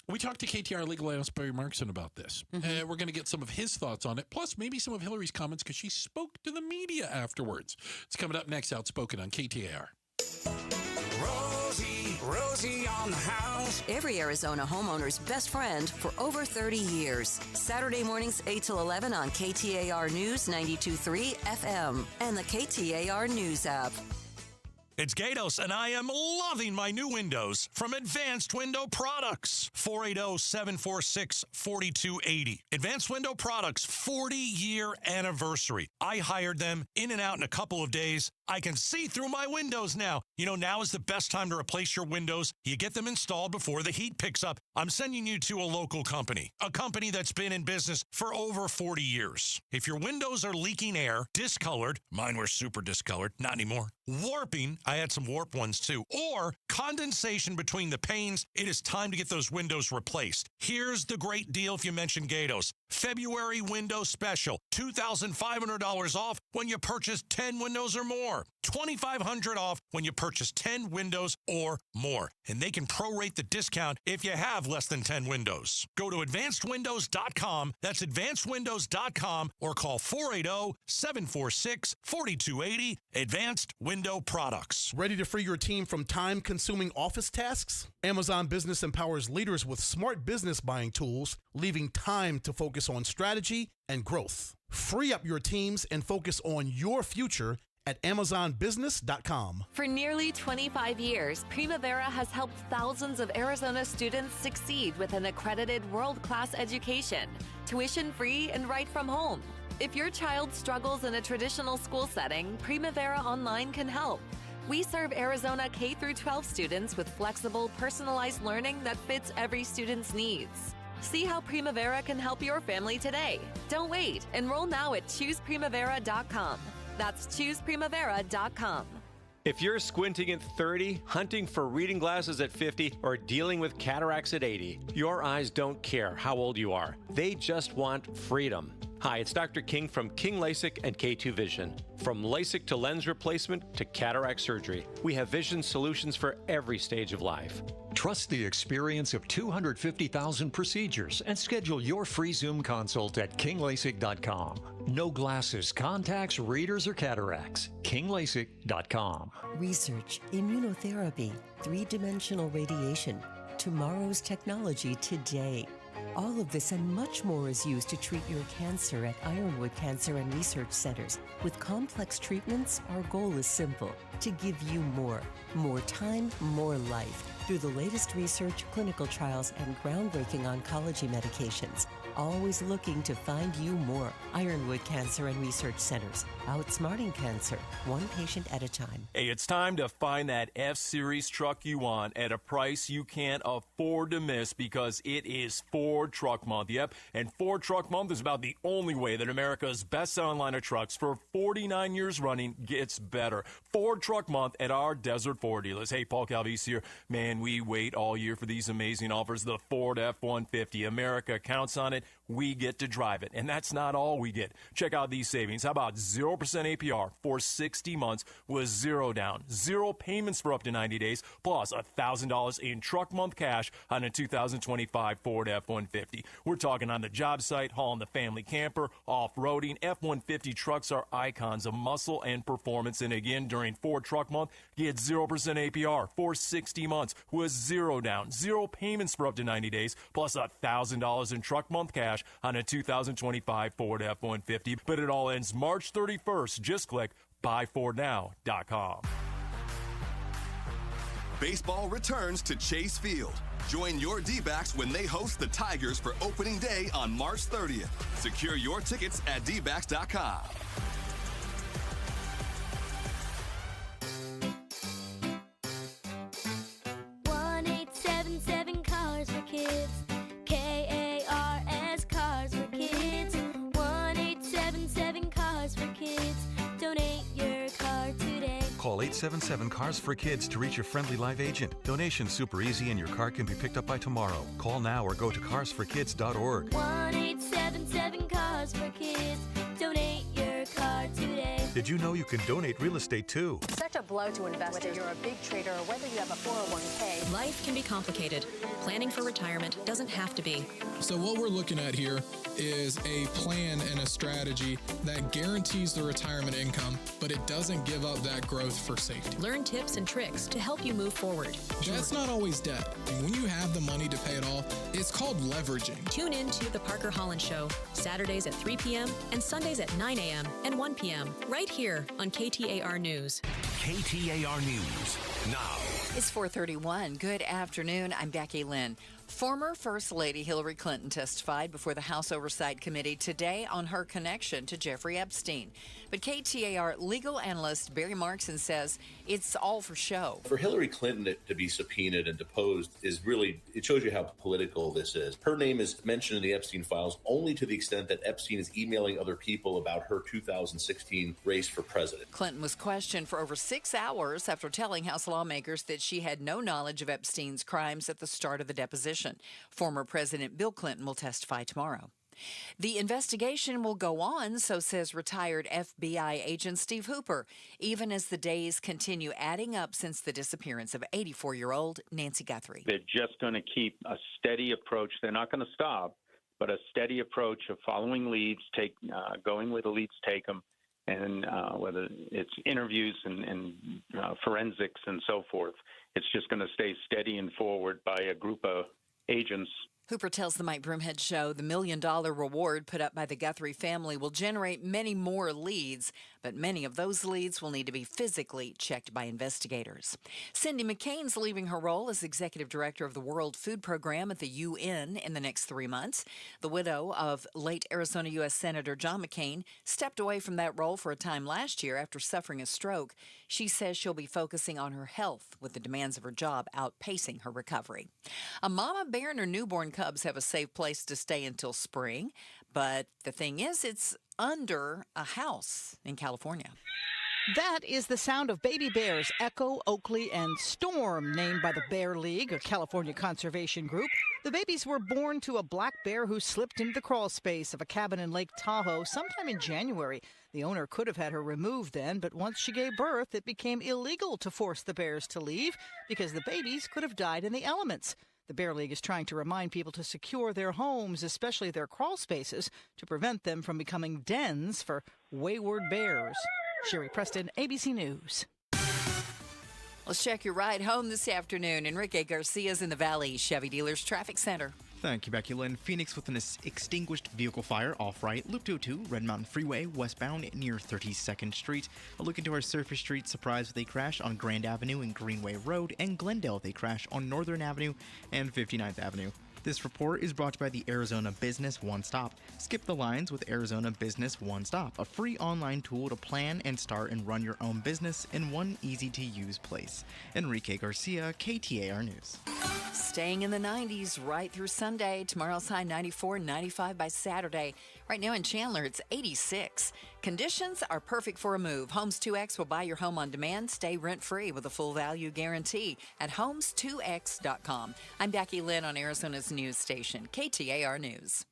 We talked to KTAR legal analyst Barry Markson about this. We're going to get some of his thoughts on it, plus maybe some of Hillary's comments because she spoke to the media afterwards. It's coming up next, Outspoken on KTAR. Rosie on the house. Every Arizona homeowner's best friend for over 30 years. Saturday mornings 8 till 11 on KTAR News 92.3 FM and the KTAR News app. It's Gatos, and I am loving my new windows from Advanced Window Products. 480-746-4280. Advanced Window Products, 40-year anniversary. I hired them in and out in a couple of days. I can see through my windows now. You know, now is the best time to replace your windows. You get them installed before the heat picks up. I'm sending you to a local company, a company that's been in business for over 40 years. If your windows are leaking air, discolored, mine were super discolored, not anymore, warping, I had some warped ones too, or condensation between the panes, it is time to get those windows replaced. Here's the great deal if you mention Gatos. February window special, $2,500 off when you purchase 10 windows or more. $2,500 off when you purchase 10 windows or more. And they can prorate the discount if you have less than 10 windows. Go to advancedwindows.com. That's advancedwindows.com or call 480-746-4280. Advanced Window Products. Ready to free your team from time-consuming office tasks? Amazon Business empowers leaders with smart business buying tools, leaving time to focus on strategy and growth. Free up your teams and focus on your future at AmazonBusiness.com. For nearly 25 years, Primavera has helped thousands of Arizona students succeed with an accredited world-class education, tuition-free and right from home. If your child struggles in a traditional school setting, Primavera Online can help. We serve Arizona K-12 students with flexible, personalized learning that fits every student's needs. See how Primavera can help your family today. Don't wait. Enroll now at ChoosePrimavera.com. That's ChoosePrimavera.com. If you're squinting at 30, hunting for reading glasses at 50, or dealing with cataracts at 80, your eyes don't care how old you are. They just want freedom. Hi, it's Dr. King from King LASIK and K2 Vision. From LASIK to lens replacement to cataract surgery, we have vision solutions for every stage of life. Trust the experience of 250,000 procedures and schedule your free Zoom consult at KingLASIK.com. No glasses, contacts, readers, or cataracts. KingLASIK.com. Research, immunotherapy, three-dimensional radiation, tomorrow's technology today. All of this and much more is used to treat your cancer at Ironwood Cancer and Research Centers. With complex treatments, our goal is simple: to give you more time, more life, through the latest research, clinical trials, and groundbreaking oncology medications. Always looking to find you more. Ironwood Cancer and Research Centers. Outsmarting cancer, one patient at a time. Hey, it's time to find that F-Series truck you want at a price you can't afford to miss, because it is Ford Truck Month. Yep, and Ford Truck Month is about the only way that America's best-selling line of trucks for 49 years running gets better. Ford Truck Month at our Desert Ford dealers. Hey, Paul Calvise here. Man, we wait all year for these amazing offers. The Ford F-150. America counts on it. We get to drive it. And that's not all we get. Check out these savings. How about 0% APR for 60 months with zero down, zero payments for up to 90 days, plus $1,000 in truck month cash on a 2025 Ford F-150. We're talking on the job site, hauling the family camper, off-roading. F-150 trucks are icons of muscle and performance. And again, during Ford Truck Month, get 0% APR for 60 months with zero down, zero payments for up to 90 days, plus $1,000 in truck month cash on a 2025 Ford F-150. But it all ends March 31st. Just click buyfordnow.com. Baseball returns to Chase Field. Join your D-backs when they host the Tigers for opening day on March 30th. Secure your tickets at dbacks.com. Cars for Kids. KARS Cars for Kids. 1-877 Cars for Kids. Donate your car today. Call 877 Cars for Kids to reach your friendly live agent. Donation's super easy and your car can be picked up by tomorrow. Call now or go to carsforkids.org. 1-877 Cars for Kids. Donate your car today. Did you know you can donate real estate too? Such a blow to investors. Whether you're a big trader or whether you have a 401k. Life can be complicated. Planning for retirement doesn't have to be. So what we're looking at here is a plan and a strategy that guarantees the retirement income, but it doesn't give up that growth for safety. Learn tips and tricks to help you move forward. That's not always debt. And when you have the money to pay it off, it's called leveraging. Tune in to The Parker Holland Show, Saturdays at 3 p.m. and Sundays at 9 a.m. and 1 p.m. right here on KTAR News. KTAR News now. It's 4:31. Good afternoon. I'm Becky Lynn. Former First Lady Hillary Clinton testified before the House Oversight Committee today on her connection to Jeffrey Epstein. But KTAR legal analyst Barry Markson says it's all for show. For Hillary Clinton to be subpoenaed and deposed is really, it shows you how political this is. Her name is mentioned in the Epstein files only to the extent that Epstein is emailing other people about her 2016 race for president. Clinton was questioned for over 6 hours after telling House lawmakers that she had no knowledge of Epstein's crimes at the start of the deposition. Former President Bill Clinton will testify tomorrow. The investigation will go on, so says retired FBI agent Steve Hooper, even as the days continue adding up since the disappearance of 84-year-old Nancy Guthrie. They're just going to keep a steady approach. They're not going to stop, but a steady approach of following leads, going where the leads take them, and whether it's interviews and forensics and so forth. It's just going to stay steady and forward by a group of agents. Hooper tells the Mike Broomhead Show the $1 million reward put up by the Guthrie family will generate many more leads, but many of those leads will need to be physically checked by investigators. Cindy McCain's leaving her role as executive director of the World Food Program at the UN in the next 3 months. The widow of late Arizona U.S. Senator John McCain stepped away from that role for a time last year after suffering a stroke. She says she'll be focusing on her health with the demands of her job outpacing her recovery. A mama bear and her newborn cubs have a safe place to stay until spring, but the thing is, it's under a house in California. That is the sound of baby bears Echo, Oakley, and Storm, named by the Bear League, a California conservation group. The babies were born to a black bear who slipped into the crawl space of a cabin in Lake Tahoe sometime in January. The owner could have had her removed then, but once she gave birth, it became illegal to force the bears to leave because the babies could have died in the elements. The Bear League is trying to remind people to secure their homes, especially their crawl spaces, to prevent them from becoming dens for wayward bears. Sherry Preston, ABC News. Let's check your ride home this afternoon. Enrique Garcia's in the Valley Chevy Dealers Traffic Center. Thank you, Becky Lynn. Phoenix with an extinguished vehicle fire off-right. Loop 202, Red Mountain Freeway, westbound near 32nd Street. A look into our surface street, Surprise with a crash on Grand Avenue and Greenway Road, and Glendale with a crash on Northern Avenue and 59th Avenue. This report is brought to you by the Arizona Business One Stop. Skip the lines with Arizona Business One Stop, a free online tool to plan and start and run your own business in one easy-to-use place. Enrique Garcia, KTAR News. Staying in the 90s right through Sunday. Tomorrow's high 94, 95 by Saturday. Right now in Chandler, it's 86. Conditions are perfect for a move. Homes 2X will buy your home on demand. Stay rent-free with a full value guarantee at homes2x.com. I'm Becky Lynn on Arizona's news station, KTAR News.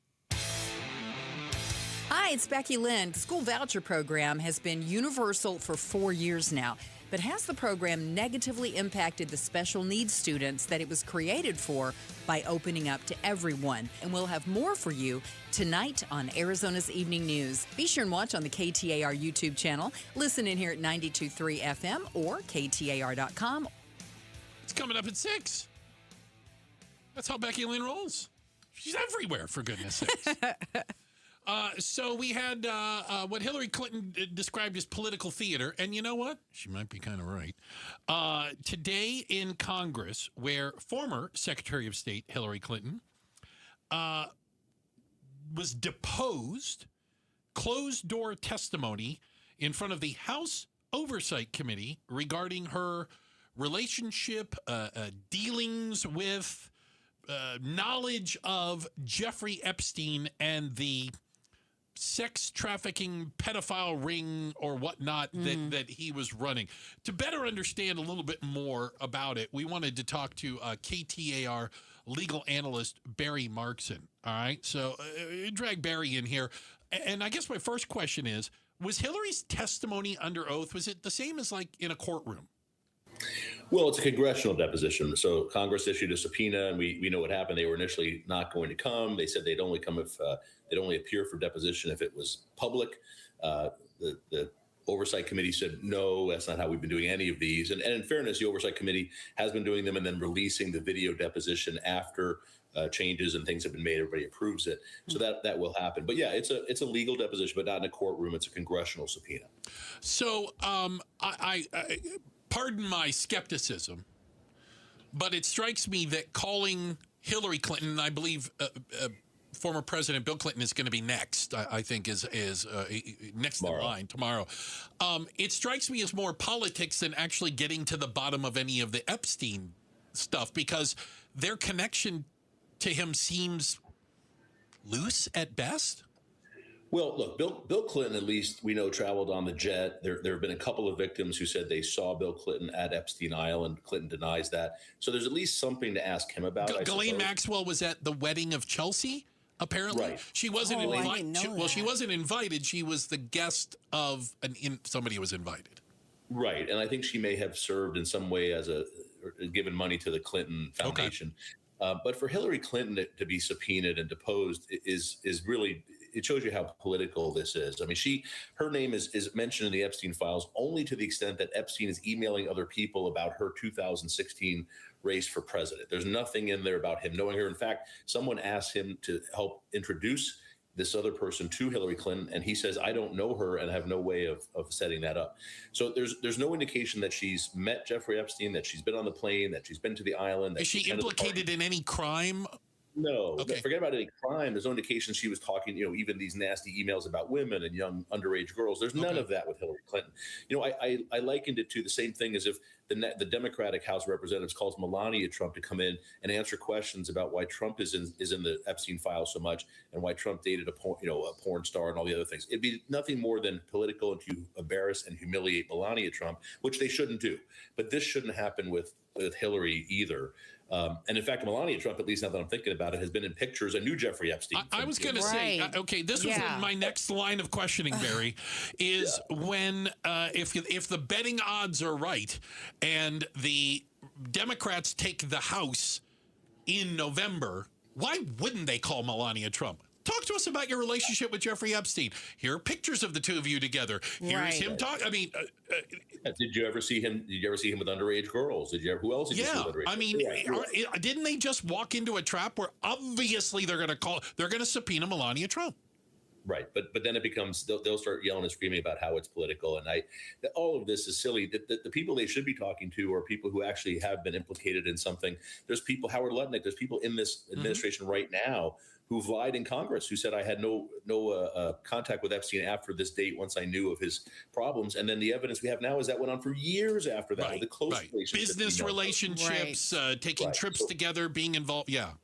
Hi, it's Becky Lynn. The school voucher program has been universal for 4 years now. But has the program negatively impacted the special needs students that it was created for by opening up to everyone? And we'll have more for you tonight on Arizona's Evening News. Be sure and watch on the KTAR YouTube channel. Listen in here at 92.3 FM or KTAR.com. It's coming up at 6. That's how Becky Lynn rolls. She's everywhere, for goodness sakes. So we had what Hillary Clinton described as political theater, and you know what? She might be kind of right. Today in Congress, where former Secretary of State Hillary Clinton was deposed, closed-door testimony in front of the House Oversight Committee regarding her relationship, dealings with, knowledge of Jeffrey Epstein and the sex trafficking pedophile ring or whatnot that he was running. To better understand a little bit more about it, we wanted to talk to KTAR legal analyst Barry Markson. All right, so drag Barry in here. And I guess my first question is, was Hillary's testimony under oath, was it the same as like in a courtroom? Well, it's a congressional deposition. So Congress issued a subpoena, and we know what happened. They were initially not going to come. They said they'd only come if they'd only appear for deposition if it was public. The Oversight Committee said, no, that's not how we've been doing any of these. And in fairness, the Oversight Committee has been doing them and then releasing the video deposition after changes and things have been made. Everybody approves it. So that will happen. But yeah, it's a legal deposition, but not in a courtroom. It's a congressional subpoena. So I pardon my skepticism, but it strikes me that calling Hillary Clinton, I believe former President Bill Clinton is going to be next, I think is next tomorrow. In line tomorrow. It strikes me as more politics than actually getting to the bottom of any of the Epstein stuff, because their connection to him seems loose at best. Well, look, Bill Clinton, at least we know, traveled on the jet. There have been a couple of victims who said they saw Bill Clinton at Epstein Island. Clinton denies that. So there's at least something to ask him about. Ghislaine Maxwell was at the wedding of Chelsea. Apparently, Right. she wasn't Oh, I invited. didn't know Well, she that. wasn't invited. She was the guest of somebody who was invited. Right. And I think she may have served in some way as or given money to the Clinton Foundation. But for Hillary Clinton to be subpoenaed and deposed is really, it shows you how political this is. I mean, her name is mentioned in the Epstein files only to the extent that Epstein is emailing other people about her 2016 race for president. There's nothing in there about him knowing her. In fact, someone asked him to help introduce this other person to Hillary Clinton, and he says, I don't know her and have no way of setting that up. So there's no indication that she's met Jeffrey Epstein, that she's been on the plane, that she's been to the island. That Is she implicated in any crime? No, Okay. Forget about any crime. There's no indication she was talking, even these nasty emails about women and young underage girls. There's none of that with Hillary Clinton. I likened it to the same thing as if the Democratic House of Representatives calls Melania Trump to come in and answer questions about why Trump is in the Epstein file so much and why Trump dated a porn star and all the other things. It'd be nothing more than political and to embarrass and humiliate Melania Trump, which they shouldn't do. But this shouldn't happen with Hillary either. And in fact, Melania Trump, at least now that I'm thinking about it, has been in pictures and knew Jeffrey Epstein. I was going to say, this was my next line of questioning, Barry, is when if the betting odds are right and the Democrats take the House in November, why wouldn't they call Melania Trump? Talk to us about your relationship with Jeffrey Epstein. Here are pictures of the two of you together. Here's him talking. I mean, did you ever see him? Did you ever see him with underage girls? Who else did you see with underage? I mean, didn't they just walk into a trap where obviously they're going to subpoena Melania Trump? Right, but then it becomes they'll start yelling and screaming about how it's political, and all of this is silly. The people they should be talking to are people who actually have been implicated in something. There's people, Howard Lutnick. There's people in this administration right now who've lied in Congress, who said I had no contact with Epstein after this date once I knew of his problems, and then the evidence we have now is that went on for years after that with the close business relationships, taking trips together, being involved. Yeah.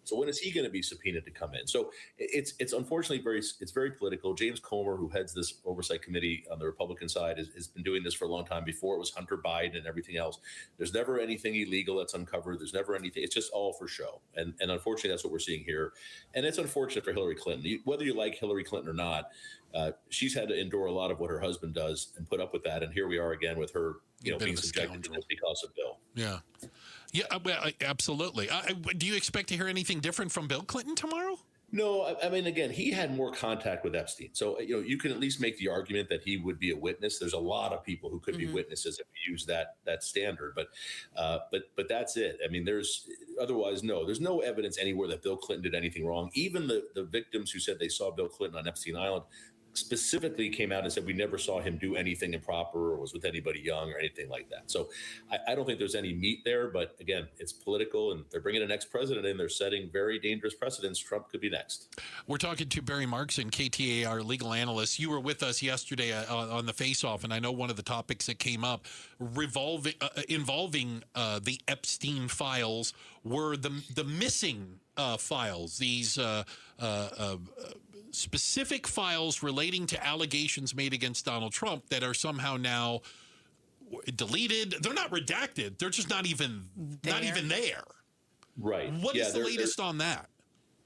So when is he going to be subpoenaed to come in? So it's unfortunately very political. James Comer, who heads this oversight committee on the Republican side, has been doing this for a long time. Before it was Hunter Biden and everything else. There's never anything illegal that's uncovered. There's never anything. It's just all for show. And unfortunately, that's what we're seeing here. And it's unfortunate for Hillary Clinton. Whether you like Hillary Clinton or not, she's had to endure a lot of what her husband does and put up with that. And here we are again with her, being subjected to this because of Bill. Yeah. Yeah, well, absolutely. Do you expect to hear anything different from Bill Clinton tomorrow? No, I mean, again, he had more contact with Epstein. So, you can at least make the argument that he would be a witness. There's a lot of people who could be witnesses if we use that standard. But that's it. I mean, there's no evidence anywhere that Bill Clinton did anything wrong. Even the victims who said they saw Bill Clinton on Epstein Island specifically came out and said we never saw him do anything improper or was with anybody young or anything like that. So I don't think there's any meat there. But again, it's political, and they're bringing an ex-president in. They're setting very dangerous precedents. Trump could be next. We're talking to Barry Markson, KTAR legal analyst. You were with us yesterday on the Face-Off, and I know one of the topics that came up involving the Epstein files were the missing files. These specific files relating to allegations made against Donald Trump that are somehow now deleted. They're not redacted. They're just not even there. Right. What is the latest on that?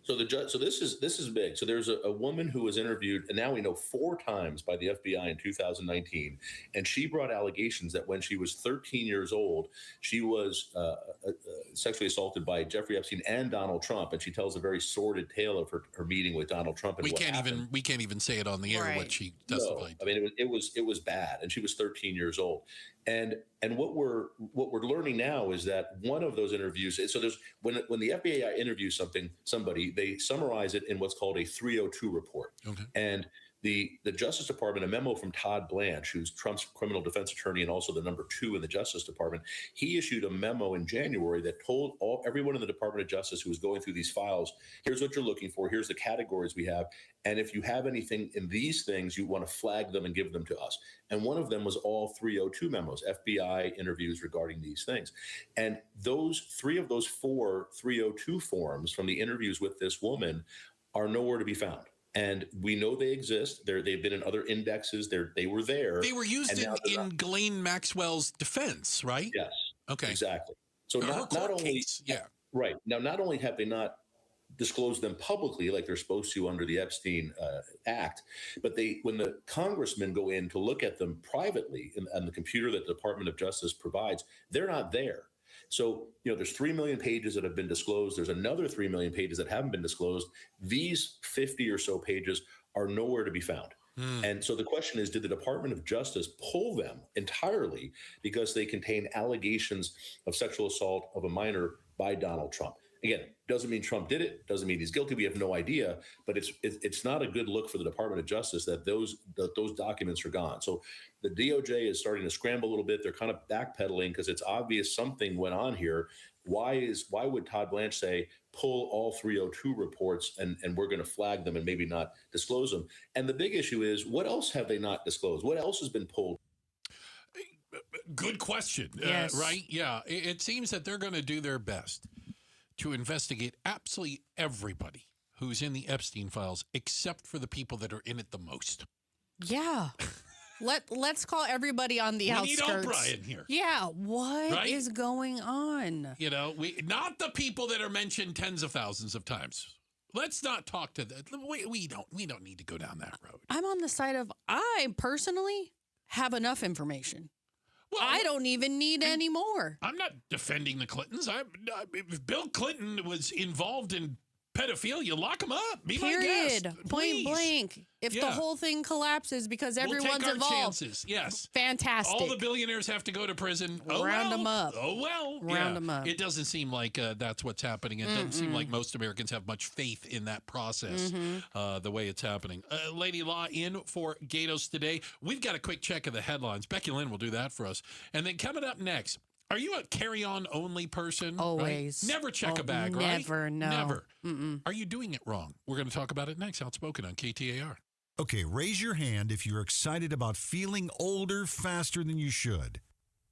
So this is big. So there's a woman who was interviewed, and now we know 4 times by the FBI in 2019, and she brought allegations that when she was 13 years old, she was sexually assaulted by Jeffrey Epstein and Donald Trump, and she tells a very sordid tale of her meeting with Donald Trump. And we can't even say it on the air what she testified. No, I mean it was bad, and she was 13 years old. And what we're learning now is that one of those interviews. So there's when the FBI interviews somebody, they summarize it in what's called a 302 report. Okay. And the Justice Department, a memo from Todd Blanche, who's Trump's criminal defense attorney and also the number 2 in the Justice Department, he issued a memo in January that told everyone in the Department of Justice who was going through these files, here's what you're looking for, here's the categories we have, and if you have anything in these things, you want to flag them and give them to us. And one of them was all 302 memos, FBI interviews regarding these things. And 3 of those 4 302 forms from the interviews with this woman are nowhere to be found. And we know they exist. They've been in other indexes. They were there. They were used in Ghislaine Maxwell's defense, right? Yes. Okay. Exactly. So not only case. Yeah. Right. Now, not only have they not disclose them publicly like they're supposed to under the Epstein Act. But when the congressmen go in to look at them privately on the computer that the Department of Justice provides, they're not there. So, there's 3 million pages that have been disclosed. There's another 3 million pages that haven't been disclosed. These 50 or so pages are nowhere to be found. And so the question is, did the Department of Justice pull them entirely because they contain allegations of sexual assault of a minor by Donald Trump? Again, doesn't mean Trump did it, doesn't mean he's guilty. We have no idea, but it's not a good look for the Department of Justice that those documents are gone. So the DOJ is starting to scramble a little bit. They're kind of backpedaling because it's obvious something went on here. Why would Todd Blanche say pull all 302 reports and we're going to flag them and maybe not disclose them? And the big issue is, what else have they not disclosed? What else has been pulled? Good question. Yes. Right? Yeah. It seems that they're going to do their best to investigate absolutely everybody who's in the Epstein files, except for the people that are in it the most. Yeah. Let's call everybody on the outskirts. We need O'Brien here. Yeah. What is going on? Not the people that are mentioned tens of thousands of times. Let's not talk to them. We don't need to go down that road. I'm on the side of, I personally have enough information. Well, I don't even need any more. I'm not defending the Clintons. If Bill Clinton was involved in pedophilia, lock him up. Be my guest. Point Please. Blank. If the whole thing collapses because everyone's we'll take our involved. Chances. Yes. Fantastic. All the billionaires have to go to prison. Round them up. Oh, well. Round them up. It doesn't seem like that's what's happening. It doesn't seem like most Americans have much faith in that process, the way it's happening. Lady Law in for Gatos today. We've got a quick check of the headlines. Becky Lynn will do that for us. And then coming up next, are you a carry-on only person? Always. Right? Never check a bag, never, right? Never, no. Never. Are you doing it wrong? We're going to talk about it next. Outspoken on KTAR. Okay, raise your hand if you're excited about feeling older faster than you should.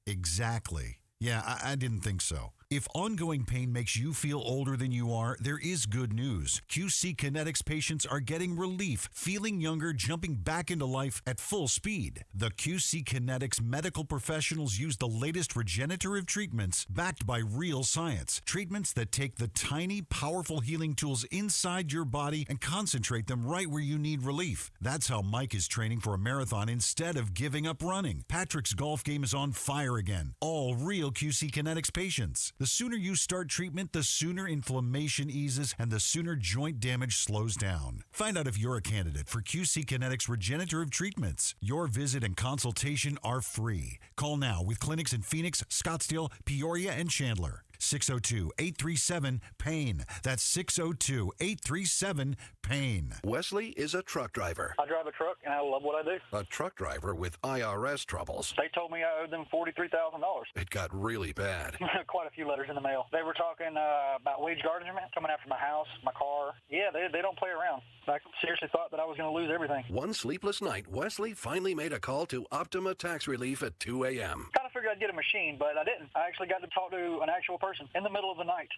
Exactly. Yeah, I didn't think so. If ongoing pain makes you feel older than you are, there is good news. QC Kinetics patients are getting relief, feeling younger, jumping back into life at full speed. The QC Kinetics medical professionals use the latest regenerative treatments backed by real science. Treatments that take the tiny, powerful healing tools inside your body and concentrate them right where you need relief. That's how Mike is training for a marathon instead of giving up running. Patrick's golf game is on fire again. All real QC Kinetics patients. The sooner you start treatment, the sooner inflammation eases and the sooner joint damage slows down. Find out if you're a candidate for QC Kinetics regenerative treatments. Your visit and consultation are free. Call now with clinics in Phoenix, Scottsdale, Peoria, and Chandler. 602-837-PAIN. That's 602-837-PAIN. Wesley is a truck driver. I drive a truck, and I love what I do. A truck driver with IRS troubles. They told me I owed them $43,000. It got really bad. Quite a few letters in the mail. They were talking about wage garnishment, coming after my house, my car. Yeah, they don't play around. I seriously thought that I was going to lose everything. One sleepless night, Wesley finally made a call to Optima Tax Relief at 2 a.m. Kind of figured I'd get a machine, but I didn't. I actually got to talk to an actual person in the middle of the night.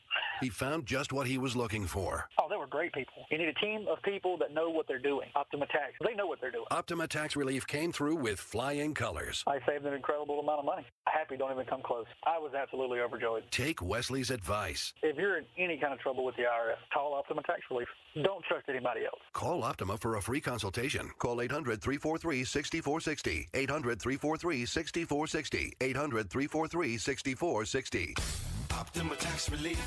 He found just what he was looking for. Oh, they were great people. You need a team of people that know what they're doing. Optima Tax, they know what they're doing. Optima Tax Relief came through with flying colors. I saved an incredible amount of money. Happy don't even come close. I was absolutely overjoyed. Take Wesley's advice. If you're in any kind of trouble with the IRS, call Optima Tax Relief. Don't trust anybody else. Call Optima for a free consultation. Call 800-343-6460. 800-343-6460. 800-343-6460. Optima Tax Relief.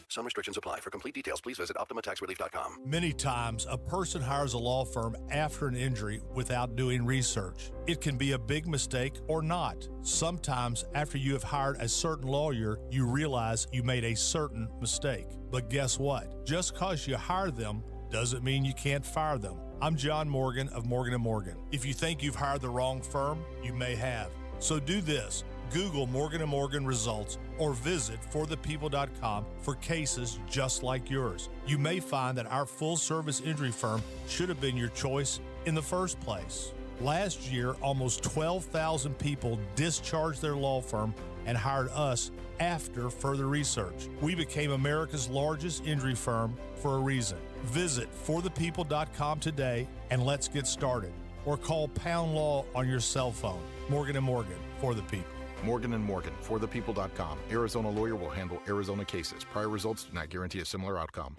Some restrictions apply. For complete details, please visit OptimaTaxRelief.com. Many times, a person hires a law firm after an injury without doing research. It can be a big mistake or not. Sometimes, after you have hired a certain lawyer, you realize you made a certain mistake. But guess what? Just because you hired them doesn't mean you can't fire them. I'm John Morgan of Morgan & Morgan. If you think you've hired the wrong firm, you may have. So do this. Google Morgan & Morgan results or visit forthepeople.com for cases just like yours. You may find that our full-service injury firm should have been your choice in the first place. Last year, almost 12,000 people discharged their law firm and hired us after further research. We became America's largest injury firm for a reason. Visit forthepeople.com today and let's get started. Or call Pound Law on your cell phone. Morgan & Morgan, for the people. Morgan & Morgan, forthepeople.com. Arizona lawyer will handle Arizona cases. Prior results do not guarantee a similar outcome.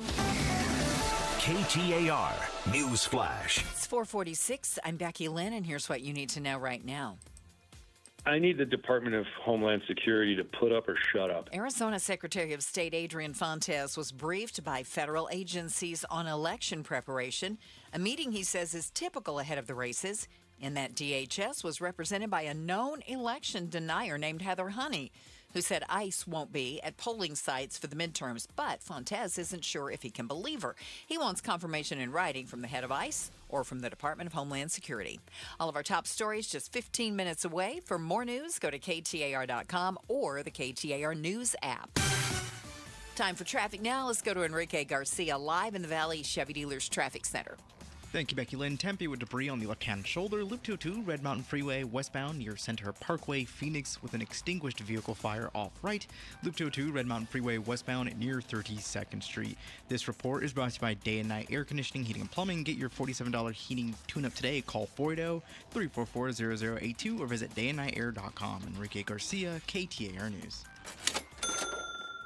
KTAR News Flash. It's 446. I'm Becky Lynn, and here's what you need to know right now. I need the Department of Homeland Security to put up or shut up. Arizona Secretary of State Adrian Fontes was briefed by federal agencies on election preparation, a meeting he says is typical ahead of the races, in that DHS was represented by a known election denier named Heather Honey, who said ICE won't be at polling sites for the midterms, but Fontes isn't sure if he can believe her. He wants confirmation in writing from the head of ICE or from the Department of Homeland Security. All of our top stories just 15 minutes away. For more news, go to KTAR.com or the KTAR News app. Time for traffic now. Let's go to Enrique Garcia live in the Valley Chevy Dealers Traffic Center. Thank you, Becky Lynn. Tempe with debris on the left-hand shoulder. Loop 202, Red Mountain Freeway, westbound near Center Parkway, Phoenix, with an extinguished vehicle fire off right. Loop 202, Red Mountain Freeway, westbound near 32nd Street. This report is brought to you by Day and Night Air Conditioning, Heating, and Plumbing. Get your $47 heating tune-up today. Call 480-344-0082 or visit dayandnightair.com. Enrique Garcia, KTAR News.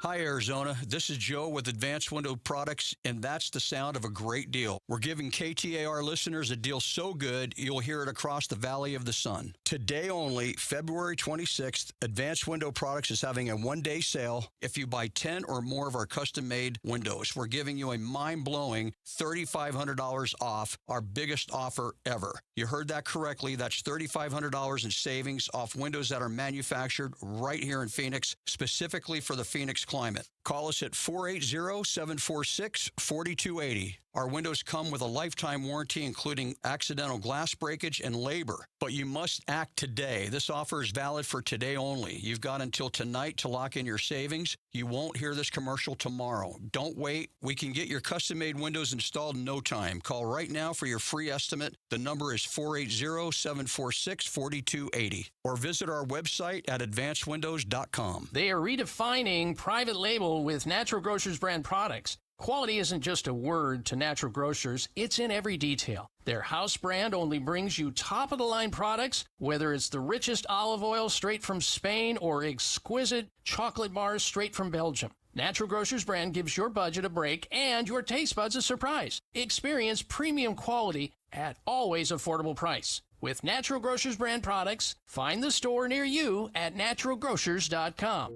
Hi, Arizona. This is Joe with Advanced Window Products, and that's the sound of a great deal. We're giving KTAR listeners a deal so good, you'll hear it across the Valley of the Sun. Today only, February 26th, Advanced Window Products is having a one-day sale. If you buy 10 or more of our custom-made windows, we're giving you a mind-blowing $3,500 off, our biggest offer ever. You heard that correctly. That's $3,500 in savings off windows that are manufactured right here in Phoenix, specifically for the Phoenix climate. Call us at 480-746-4280. Our windows come with a lifetime warranty, including accidental glass breakage and labor. But you must act today. This offer is valid for today only. You've got until tonight to lock in your savings. You won't hear this commercial tomorrow. Don't wait. We can get your custom-made windows installed in no time. Call right now for your free estimate. The number is 480-746-4280. Or visit our website at advancedwindows.com. They are redefining private label with Natural Grocers brand products. Quality isn't just a word to Natural Grocers, it's in every detail. Their house brand only brings you top-of-the-line products, whether it's the richest olive oil straight from Spain or exquisite chocolate bars straight from Belgium. Natural Grocers brand gives your budget a break and your taste buds a surprise. Experience premium quality at always affordable price. With Natural Grocers brand products, find the store near you at naturalgrocers.com.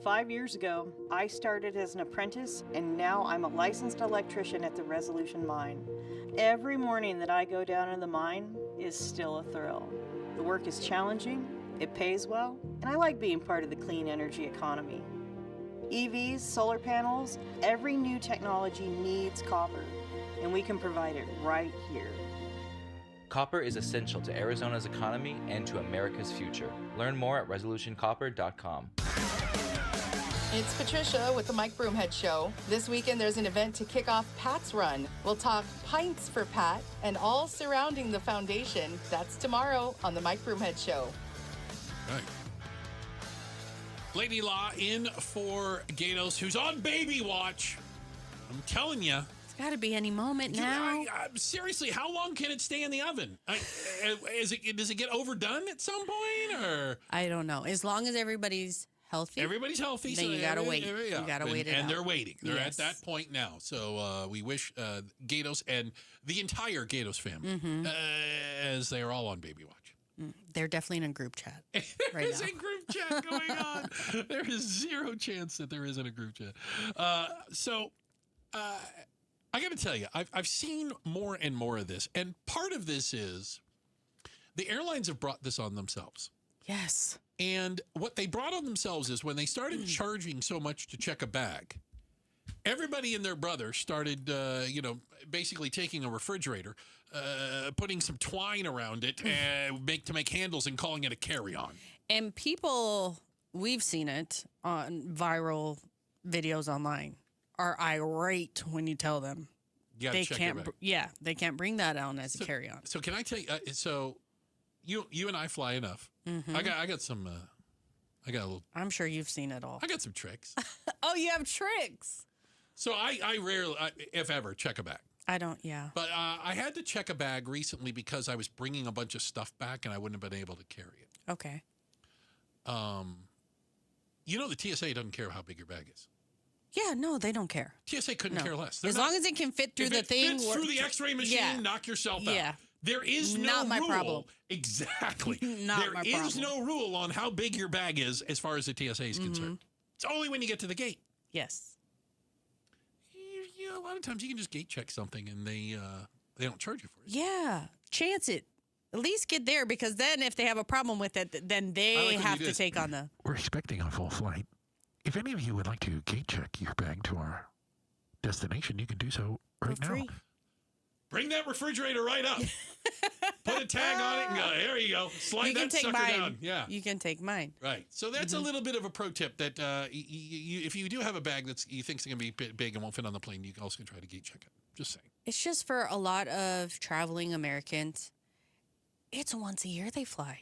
5 years ago, I started as an apprentice, and now I'm a licensed electrician at the Resolution Mine. Every morning that I go down in the mine is still a thrill. The work is challenging, it pays well, and I like being part of the clean energy economy. EVs, solar panels, every new technology needs copper, and we can provide it right here. Copper is essential to Arizona's economy and to America's future. Learn more at resolutioncopper.com. It's Patricia with the Mike Broomhead Show. This weekend there's an event to kick off Pat's Run. We'll talk pints for Pat and all surrounding the foundation. That's tomorrow on the Mike Broomhead Show. Right. Lady Law in for Gatos, who's on baby watch. I'm telling you. It's got to be any moment now. Seriously, how long can it stay in the oven? Does it get overdone at some point? Or I don't know. As long as everybody's healthy. Everybody's healthy. Then so you got to wait. Yeah. You got to wait it out. And they're waiting. They're Yes. at that point now. So we wish Gatos and the entire Gatos family, as they are all on baby watch. They're definitely in a group chat right There's now. a group chat going on. There is zero chance that there isn't a group chat. I got to tell you, I've seen more and more of this. And part of this is the airlines have brought this on themselves. Yes. And what they brought on themselves is when they started charging so much to check a bag, everybody and their brother started, basically taking a refrigerator, putting some twine around it to make handles and calling it a carry-on. And people, we've seen it on viral videos online, are irate when you tell them they can't. They can't bring that on as a carry-on. So can I tell you? You and I fly enough. Mm-hmm. I got some. I got a little. I'm sure you've seen it all. I got some tricks. Oh, you have tricks. So I rarely, if ever, check a bag. I don't. Yeah. But I had to check a bag recently because I was bringing a bunch of stuff back and I wouldn't have been able to carry it. Okay. You know the TSA doesn't care how big your bag is. Yeah, no, they don't care. TSA couldn't care less. As long as it can fit through the thing. Fits through the X-ray machine, knock yourself out. Yeah. There is no Not my rule. problem. Exactly. Not my There is problem. no rule on how big your bag is as far as the TSA is concerned. It's only when you get to the gate. Yes. A lot of times you can just gate check something and they don't charge you for it. Yeah. Chance it. At least get there, because then if they have a problem with it, then they have to take on the... We're expecting a full flight. If any of you would like to gate check your bag to our destination, you can do so right now. free. Bring that refrigerator right up. Put a tag on it and go, there you go. Slide that sucker down. Yeah. You can take mine. Right. So that's a little bit of a pro tip that if you do have a bag that you think is going to be big and won't fit on the plane, you can also try to gate check it. Just saying. It's just for a lot of traveling Americans, it's once a year they fly.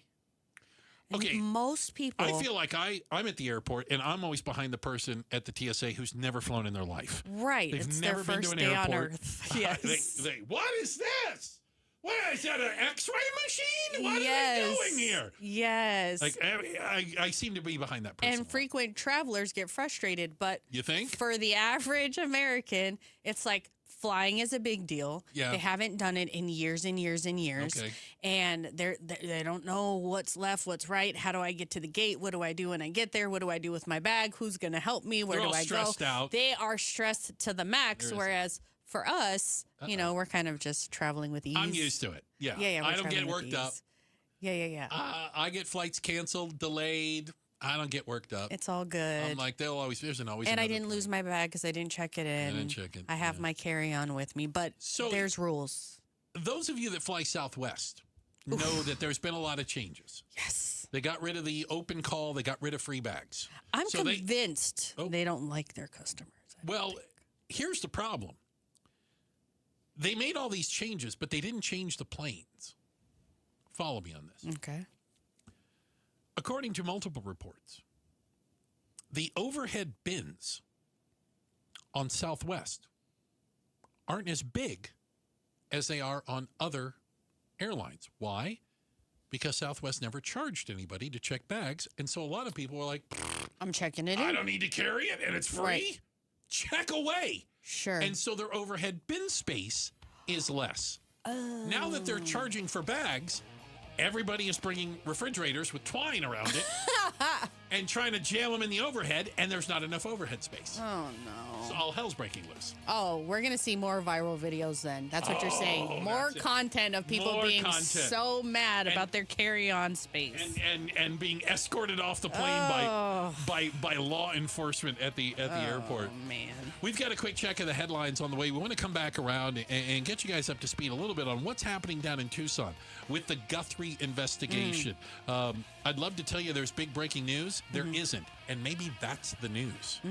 And okay. Most people... I feel like I'm at the airport and I'm always behind the person at the TSA who's never flown in their life. Right. They've it's never their been first to an day airport. on Earth. Yes. What is this? What is that, an X-ray machine? What are they doing here? Yes. Like I seem to be behind that person. And frequent travelers get frustrated, but you think? For the average American, it's like flying is a big deal. Yeah. They haven't done it in years and years and years. Okay. And they don't know what's left, what's right. How do I get to the gate? What do I do when I get there? What do I do with my bag? Who's going to help me? Where They're do all I stressed go? out. They are stressed to the max, whereas for us, we're kind of just traveling with ease. I'm used to it. Yeah. Yeah. I don't get worked up. Yeah. I get flights canceled, delayed. I don't get worked up. It's all good. I'm like, there's always And I another didn't lose my bag because I didn't check it in. I didn't check it. I have my carry-on with me, but there's rules. Those of you that fly Southwest know that there's been a lot of changes. Yes. They got rid of the open call. They got rid of free bags. I'm convinced they don't like their customers. Well, here's the problem. They made all these changes, but they didn't change the planes. Follow me on this. Okay. According to multiple reports, the overhead bins on Southwest aren't as big as they are on other airlines. Why? Because Southwest never charged anybody to check bags. And so a lot of people were like, I'm checking it in. I don't need to carry it and it's free. Right. Check away. Sure. And so their overhead bin space is less. Oh. Now that they're charging for bags, everybody is bringing refrigerators with twine around it and trying to jam them in the overhead, and there's not enough overhead space. Oh, no. So all hell's breaking loose. Oh, we're going to see more viral videos then. That's what you're saying. More content of people being so mad about their carry-on space. And being escorted off the plane by law enforcement at the airport. Oh, man. We've got a quick check of the headlines on the way. We want to come back around and get you guys up to speed a little bit on what's happening down in Tucson with the Guthrie investigation. I'd love to tell you there's big breaking news. There isn't. And maybe that's the news.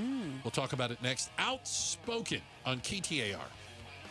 We'll talk about it next. Outspoken on KTAR.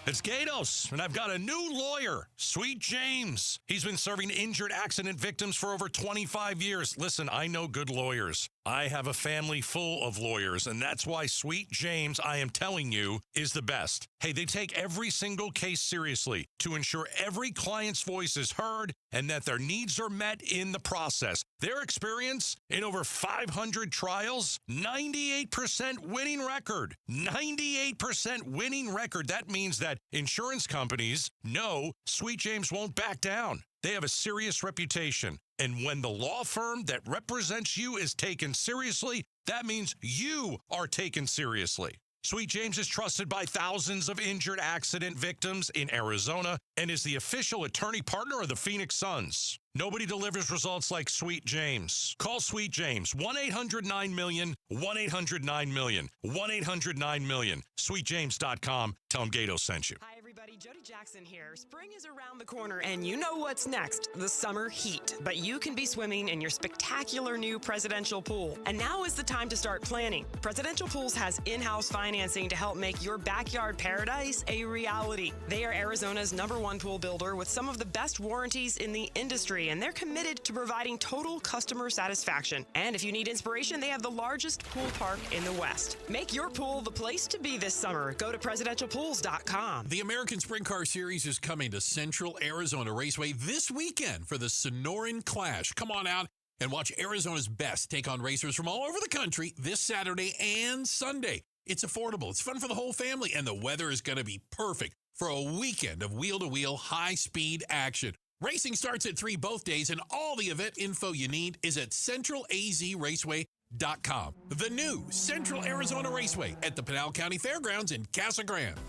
It's Gatos, and I've got a new lawyer, Sweet James. He's been serving injured accident victims for over 25 years. Listen, I know good lawyers. I have a family full of lawyers, and that's why Sweet James, I am telling you, is the best. Hey, they take every single case seriously to ensure every client's voice is heard and that their needs are met in the process. Their experience in over 500 trials, 98% winning record. 98% winning record. That means that insurance companies know Sweet James won't back down. They have a serious reputation. And when the law firm that represents you is taken seriously, that means you are taken seriously. Sweet James is trusted by thousands of injured accident victims in Arizona and is the official attorney partner of the Phoenix Suns. Nobody delivers results like Sweet James. Call Sweet James, 1-800-9-MILLION, 1-800-9-MILLION, 1-800-9-MILLION, sweetjames.com. Tell him Gato sent you. Hi, everybody. Jody Jackson here. Spring is around the corner, and you know what's next, the summer heat. But you can be swimming in your spectacular new Presidential Pool. And now is the time to start planning. Presidential Pools has in-house financing to help make your backyard paradise a reality. They are Arizona's #1 pool builder with some of the best warranties in the industry, and they're committed to providing total customer satisfaction. And if you need inspiration, they have the largest pool park in the West. Make your pool the place to be this summer. Go to presidentialpools.com. The American Sprint Car Series is coming to Central Arizona Raceway this weekend for the Sonoran Clash. Come on out and watch Arizona's best take on racers from all over the country this Saturday and Sunday. It's affordable, it's fun for the whole family, and the weather is going to be perfect for a weekend of wheel-to-wheel high-speed action. Racing starts at 3 both days, and all the event info you need is at centralazraceway.com. The new Central Arizona Raceway at the Pinal County Fairgrounds in Casa Grande.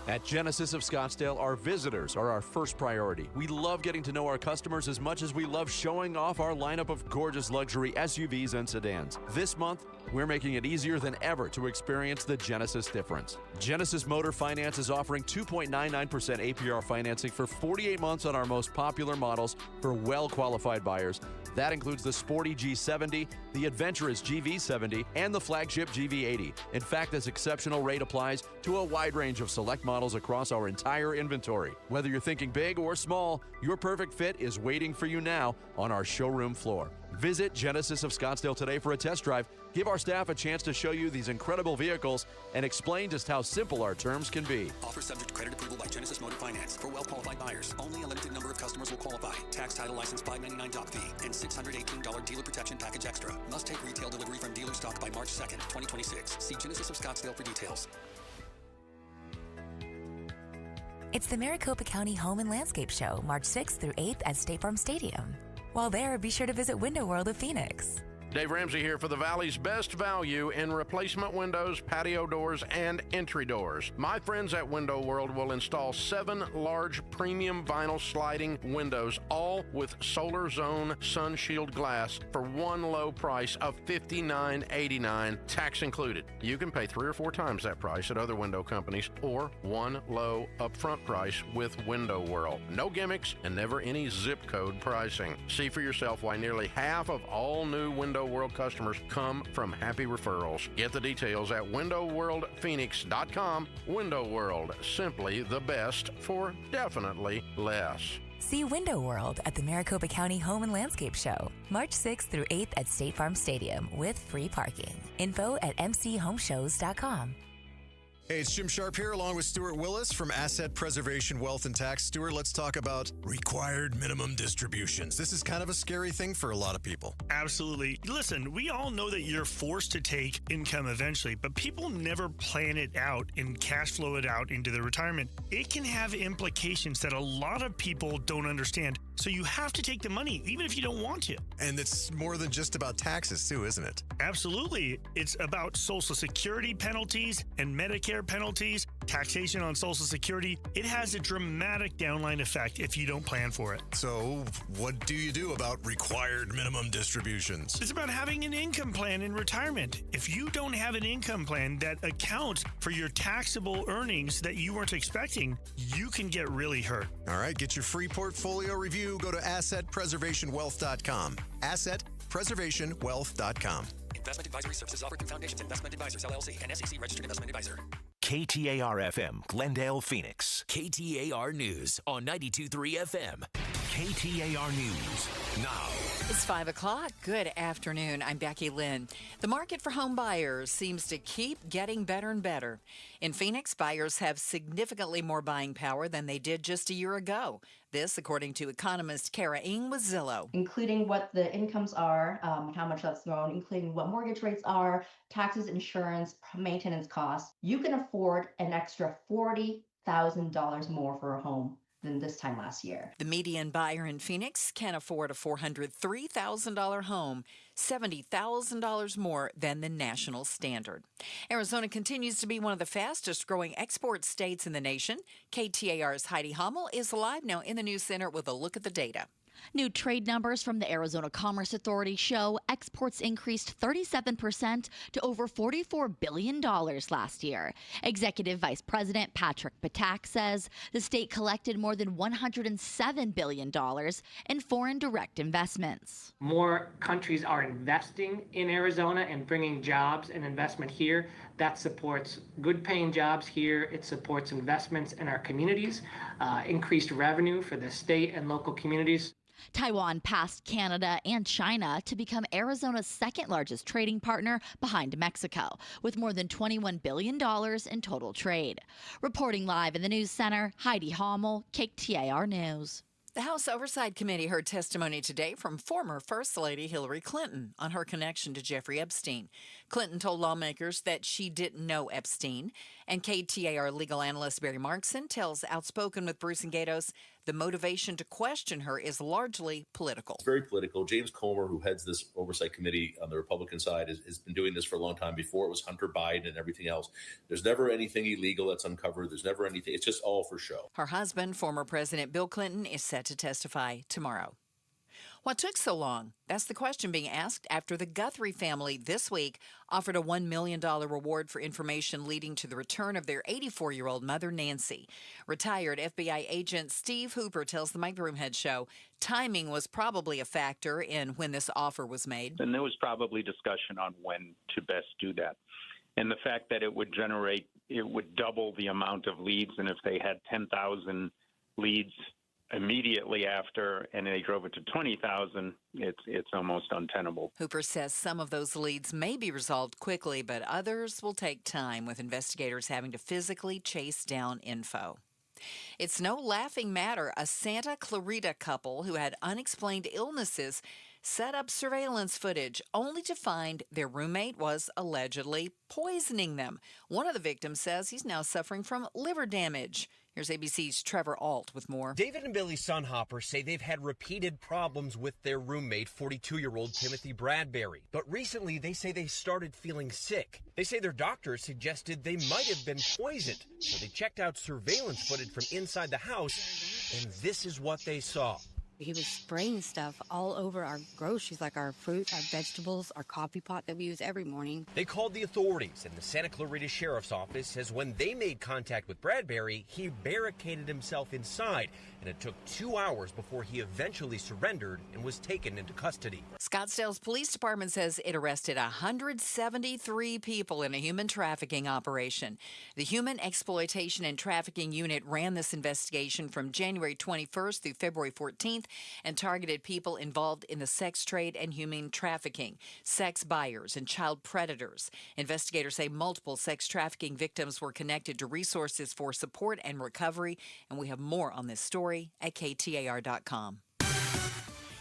At Genesis of Scottsdale, our visitors are our first priority. We love getting to know our customers as much as we love showing off our lineup of gorgeous luxury SUVs and sedans. This month, we're making it easier than ever to experience the Genesis difference. Genesis Motor Finance is offering 2.99% APR financing for 48 months on our most popular models for well-qualified buyers. That includes the sporty G70, the adventurous GV70, and the flagship GV80. In fact, this exceptional rate applies to a wide range of select models across our entire inventory. Whether you're thinking big or small, your perfect fit is waiting for you now on our showroom floor. Visit Genesis of Scottsdale today for a test drive. Give our staff a chance to show you these incredible vehicles and explain just how simple our terms can be. Offer subject to credit approval by Genesis Motor Finance. For well-qualified buyers, only a limited number of customers will qualify. Tax, title, license, $599 doc fee, and $618 dealer protection package extra. Must take retail delivery from dealer stock by March 2nd, 2026. See Genesis of Scottsdale for details. It's the Maricopa County Home and Landscape Show, March 6th through 8th at State Farm Stadium. While there, be sure to visit Window World of Phoenix. Dave Ramsey here for the Valley's best value in replacement windows, patio doors, and entry doors. My friends at Window World will install 7 large premium vinyl sliding windows, all with Solar Zone Sun Shield glass for one low price of $59.89, tax included. You can pay 3 or 4 times that price at other window companies or one low upfront price with Window World. No gimmicks and never any zip code pricing. See for yourself why nearly half of all new Window World customers come from happy referrals. Get the details at windowworldphoenix.com. Window World, simply the best for definitely less. See Window World at the Maricopa County Home and Landscape Show, March 6th through 8th at State Farm Stadium with free parking. Info at mchomeshows.com. Hey, it's Jim Sharp here along with Stuart Willis from Asset Preservation Wealth and Tax. Stuart, let's talk about required minimum distributions. This is kind of a scary thing for a lot of people. Absolutely. Listen, we all know that you're forced to take income eventually, but people never plan it out and cash flow it out into their retirement. It can have implications that a lot of people don't understand. So you have to take the money, even if you don't want to. And it's more than just about taxes, too, isn't it? Absolutely. It's about Social Security penalties and Medicare penalties, taxation on Social Security. It has a dramatic downline effect if you don't plan for it. So what do you do about required minimum distributions? It's about having an income plan in retirement. If you don't have an income plan that accounts for your taxable earnings that you weren't expecting, you can get really hurt. All right, get your free portfolio review. Go to assetpreservationwealth.com. Assetpreservationwealth.com. Investment advisory services offered through Foundations Investment Advisors, LLC, and SEC Registered Investment Advisor. KTAR-FM, Glendale, Phoenix. KTAR News on 92.3 FM. KTAR News now. It's 5 o'clock. Good afternoon. I'm Becky Lynn. The market for home buyers seems to keep getting better and better. In Phoenix, buyers have significantly more buying power than they did just a year ago. This, according to economist Kara Ng with Zillow. Including what the incomes are, how much that's grown, including what mortgage rates are, taxes, insurance, maintenance costs, you can afford an extra $40,000 more for a home than this time last year. The median buyer in Phoenix can afford a $403,000 home, $70,000 more than the national standard. Arizona continues to be one of the fastest growing export states in the nation. KTAR's Heidi Hummel is live now in the News Center with a look at the data. New trade numbers from the Arizona Commerce Authority show exports increased 37% to over $44 billion last year. Executive Vice President Patrick Patak says the state collected more than $107 billion in foreign direct investments. More countries are investing in Arizona and bringing jobs and investment here. That supports good paying jobs here. It supports investments in our communities, increased revenue for the state and local communities. Taiwan passed Canada and China to become Arizona's second largest trading partner behind Mexico, with more than $21 billion in total trade. Reporting live in the News Center, Heidi Hummel, KTAR News. The House Oversight Committee heard testimony today from former First Lady Hillary Clinton on her connection to Jeffrey Epstein. Clinton told lawmakers that she didn't know Epstein. And KTAR legal analyst Barry Markson tells Outspoken with Bruce and Gatos the motivation to question her is largely political. It's very political. James Comer, who heads this oversight committee on the Republican side, has been doing this for a long time. Before it was Hunter Biden and everything else. There's never anything illegal that's uncovered. There's never anything. It's just all for show. Her husband, former President Bill Clinton, is set to testify tomorrow. What took so long? That's the question being asked after the Guthrie family this week offered a $1 million reward for information leading to the return of their 84-year-old mother, Nancy. Retired FBI agent Steve Hooper tells the Mike Broomhead Show timing was probably a factor in when this offer was made. And there was probably discussion on when to best do that. And the fact that it would double the amount of leads, and if they had 10,000 leads immediately after, and they drove it to 20,000, it's almost untenable. Hooper says some of those leads may be resolved quickly, but others will take time, with investigators having to physically chase down info. It's no laughing matter. A Santa Clarita couple who had unexplained illnesses set up surveillance footage only to find their roommate was allegedly poisoning them. One of the victims says he's now suffering from liver damage. Here's ABC's Trevor Alt with more. David and Billy Sunhopper say they've had repeated problems with their roommate, 42-year-old Timothy Bradbury. But recently, they say they started feeling sick. They say their doctor suggested they might have been poisoned. So they checked out surveillance footage from inside the house, and this is what they saw. He was spraying stuff all over our groceries, like our fruit, our vegetables, our coffee pot that we use every morning. They called the authorities, and the Santa Clarita Sheriff's Office says when they made contact with Bradbury, he barricaded himself inside, and it took 2 hours before he eventually surrendered and was taken into custody. Scottsdale's police department says it arrested 173 people in a human trafficking operation. The Human Exploitation and Trafficking Unit ran this investigation from January 21st through February 14th and targeted people involved in the sex trade and human trafficking, sex buyers, and child predators. Investigators say multiple sex trafficking victims were connected to resources for support and recovery, and we have more on this story at KTAR.com.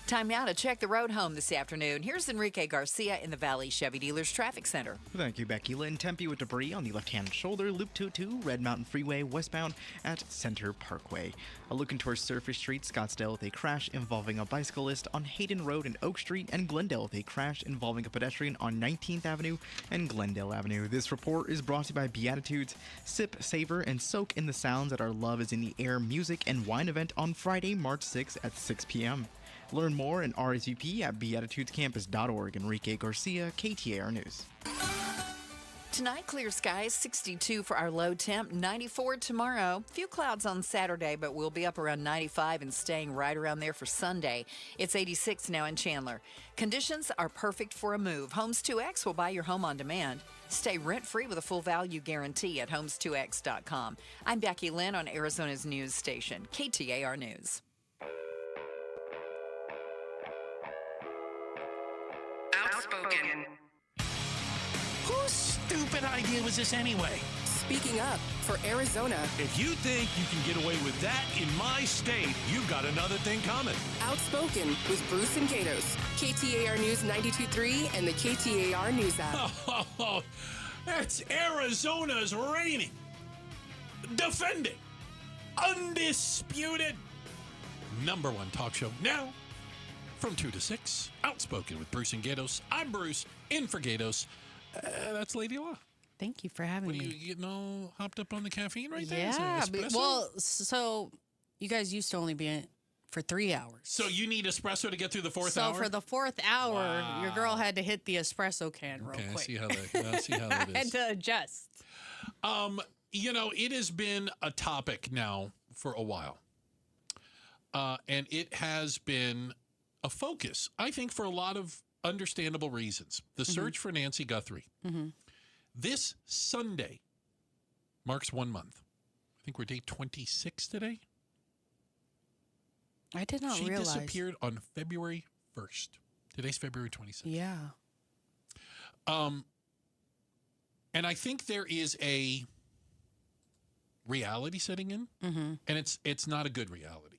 Time now to check the road home this afternoon. Here's Enrique Garcia in the Valley Chevy Dealers Traffic Center. Thank you, Becky Lynn. Tempe with debris on the left-hand shoulder, Loop 22, Red Mountain Freeway, westbound at Center Parkway. A look into our surface street, Scottsdale with a crash involving a bicyclist on Hayden Road and Oak Street, and Glendale with a crash involving a pedestrian on 19th Avenue and Glendale Avenue. This report is brought to you by Beatitudes. Sip, savor, and soak in the sounds at our Love is in the Air music and wine event on Friday, March 6th at 6 p.m. Learn more and RSVP at beatitudescampus.org. Enrique Garcia, KTAR News. Tonight, clear skies, 62 for our low temp, 94 tomorrow. Few clouds on Saturday, but we'll be up around 95 and staying right around there for Sunday. It's 86 now in Chandler. Conditions are perfect for a move. Homes 2X will buy your home on demand. Stay rent-free with a full value guarantee at homes2x.com. I'm Becky Lynn on Arizona's news station, KTAR News. Outspoken. Whose stupid idea was this anyway? Speaking up for Arizona. If you think you can get away with that in my state, you've got another thing coming. Outspoken with Bruce and Gatos. KTAR News 92.3 and the KTAR News app. Oh, that's Arizona's reigning, defending, undisputed #1 talk show now. From 2 to 6, Outspoken with Bruce and Gatos. I'm Bruce, in for Gatos. That's Lady Law. Thank you for having me. You getting all hopped up on the caffeine right there? Yeah. So you guys used to only be in for 3 hours. So you need espresso to get through the fourth hour? So for the fourth hour, your girl had to hit the espresso can real quick. I see how that is. I had to adjust. It has been a topic now for a while. And it has been a focus, I think, for a lot of understandable reasons. The search for Nancy Guthrie. Mm-hmm. This Sunday marks 1 month. I think we're day 26 today. I did not realize. She disappeared on February 1st. Today's February 26th. Yeah. And I think there is a reality setting in, and it's not a good reality.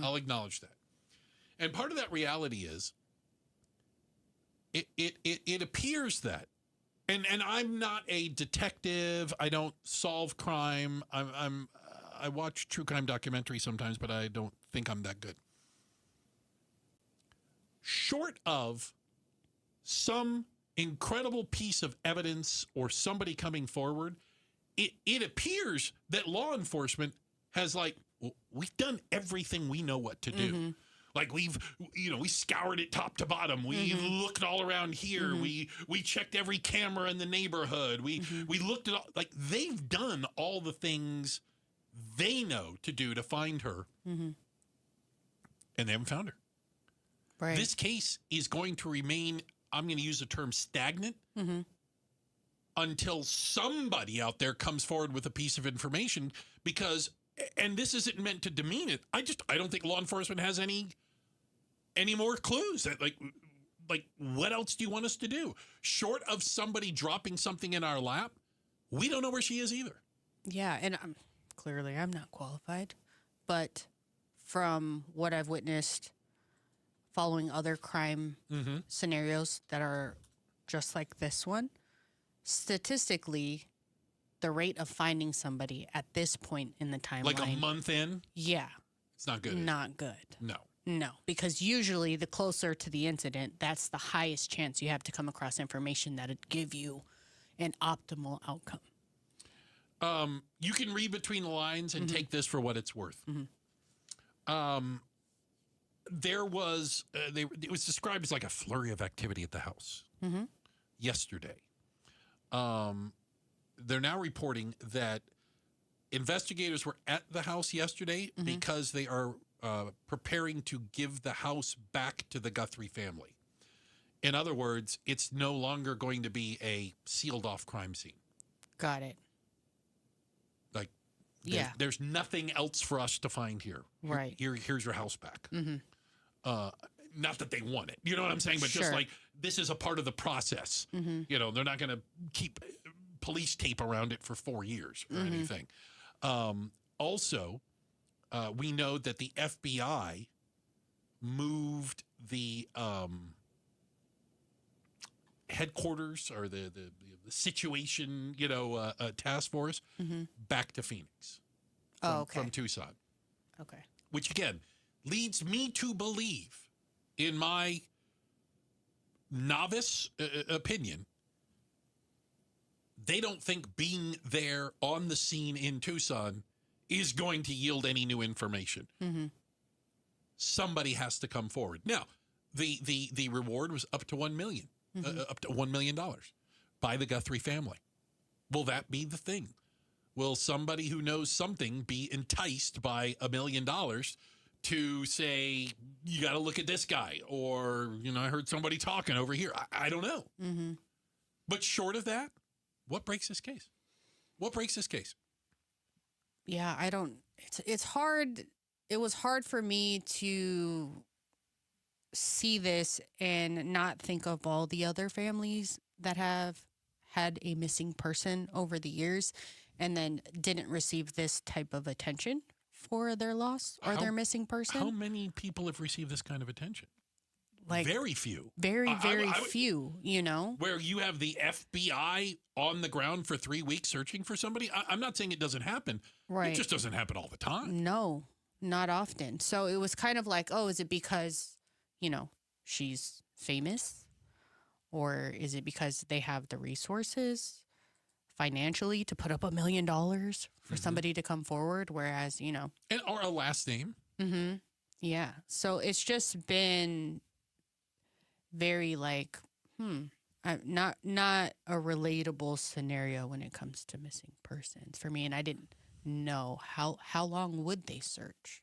I'll acknowledge that. And part of that reality is it appears that, and I'm not a detective. I don't solve crime. I watch true crime documentaries sometimes, but I don't think I'm that good. Short of some incredible piece of evidence or somebody coming forward, it appears that law enforcement has we've done everything we know what to do. Like we scoured it top to bottom. We looked all around here. We checked every camera in the neighborhood. We looked at all, they've done all the things they know to do to find her. And they haven't found her. Right. This case is going to remain, I'm going to use the term stagnant, until somebody out there comes forward with a piece of information, because, and this isn't meant to demean it, I don't think law enforcement has any more clues. That like what else do you want us to do? Short of somebody dropping something in our lap, we don't know where she is either. Yeah, and clearly I'm not qualified, but from what I've witnessed following other crime scenarios that are just like this one, statistically, the rate of finding somebody at this point in the timeline, like a month in, it's not good. Not good. No, because usually the closer to the incident, that's the highest chance you have to come across information that'd give you an optimal outcome. You can read between the lines and take this for what it's worth. There was it was described as like a flurry of activity at the house yesterday. They're now reporting that investigators were at the house yesterday because they are preparing to give the house back to the Guthrie family. In other words, it's no longer going to be a sealed off crime scene. Got it. There's nothing else for us to find here. Right. Here's your house back. Not that they want it, you know what I'm saying? But just like, this is a part of the process. You know, they're not going to keep police tape around it for 4 years or anything. Also, we know that the FBI moved the headquarters or the situation, task force back to Phoenix from Tucson. Okay. Which, again, leads me to believe, in my novice opinion, they don't think being there on the scene in Tucson is going to yield any new information. Somebody has to come forward. Now, the reward was up to $1 million, up to $1 million by the Guthrie family. Will that be the thing? Will somebody who knows something be enticed by $1 million to say, you got to look at this guy, or, I heard somebody talking over here. I don't know. But short of that, what breaks this case? What breaks this case? Yeah, I don't, it's hard. It was hard for me to see this and not think of all the other families that have had a missing person over the years and then didn't receive this type of attention for their loss or their missing person. How many people have received this kind of attention? Very few. Very few, Where you have the FBI on the ground for 3 weeks searching for somebody. I'm not saying it doesn't happen. Right. It just doesn't happen all the time. No, not often. So it was kind of like, oh, is it because, she's famous? Or is it because they have the resources financially to put up $1 million for somebody to come forward? Whereas, or a last name. Yeah. So it's just been very not a relatable scenario when it comes to missing persons for me. And I didn't know how long would they search?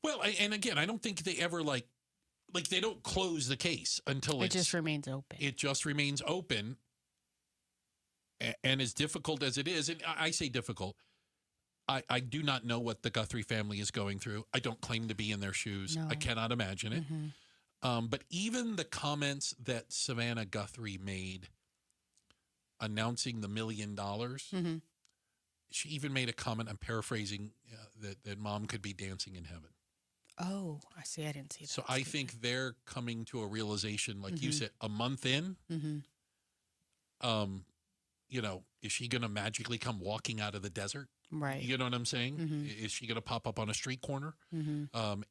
Well, and again, I don't think they ever they don't close the case until it just remains open. It just remains open. And as difficult as it is, and I say difficult, I do not know what the Guthrie family is going through. I don't claim to be in their shoes. No. I cannot imagine it. But even the comments that Savannah Guthrie made announcing the $1 million, she even made a comment, I'm paraphrasing, that mom could be dancing in heaven. Oh, I see. I didn't see that. So I think they're coming to a realization, like you said, a month in. Is she going to magically come walking out of the desert? Right. You know what I'm saying? Is she going to pop up on a street corner?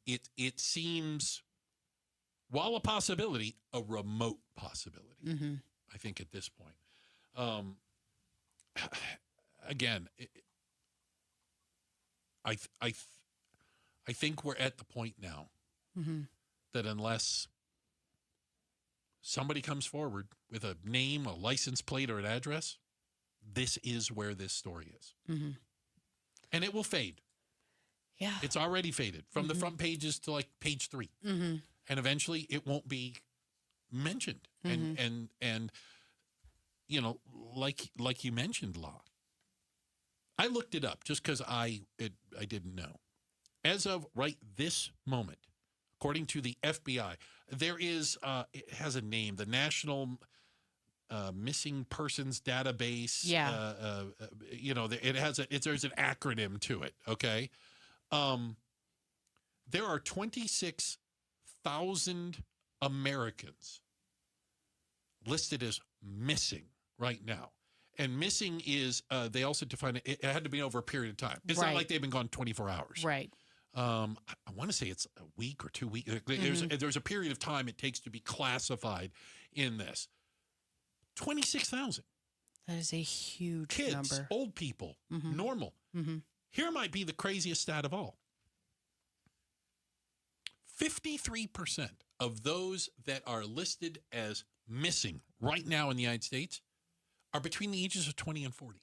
It seems, while a possibility, a remote possibility. I think at this point. Again, I think we're at the point now that unless somebody comes forward with a name, a license plate, or an address, this is where this story is. And it will fade. Yeah. It's already faded from the front pages to like page 3. And eventually it won't be mentioned. And like you mentioned, Law. I looked it up just because I didn't know. As of right this moment, according to the FBI, there is it has a name, the National Missing Persons Database. Yeah. There's an acronym to it. Okay. There are 26,000 Americans listed as missing right now. And missing is, they also define it, it had to be over a period of time. It's not like they've been gone 24 hours. Right. I want to say it's a week or 2 weeks. There's a period of time it takes to be classified in this. 26,000. That is a huge Kids, number. old people, normal. Here might be the craziest stat of all. 53% of those that are listed as missing right now in the United States are between the ages of 20 and 40.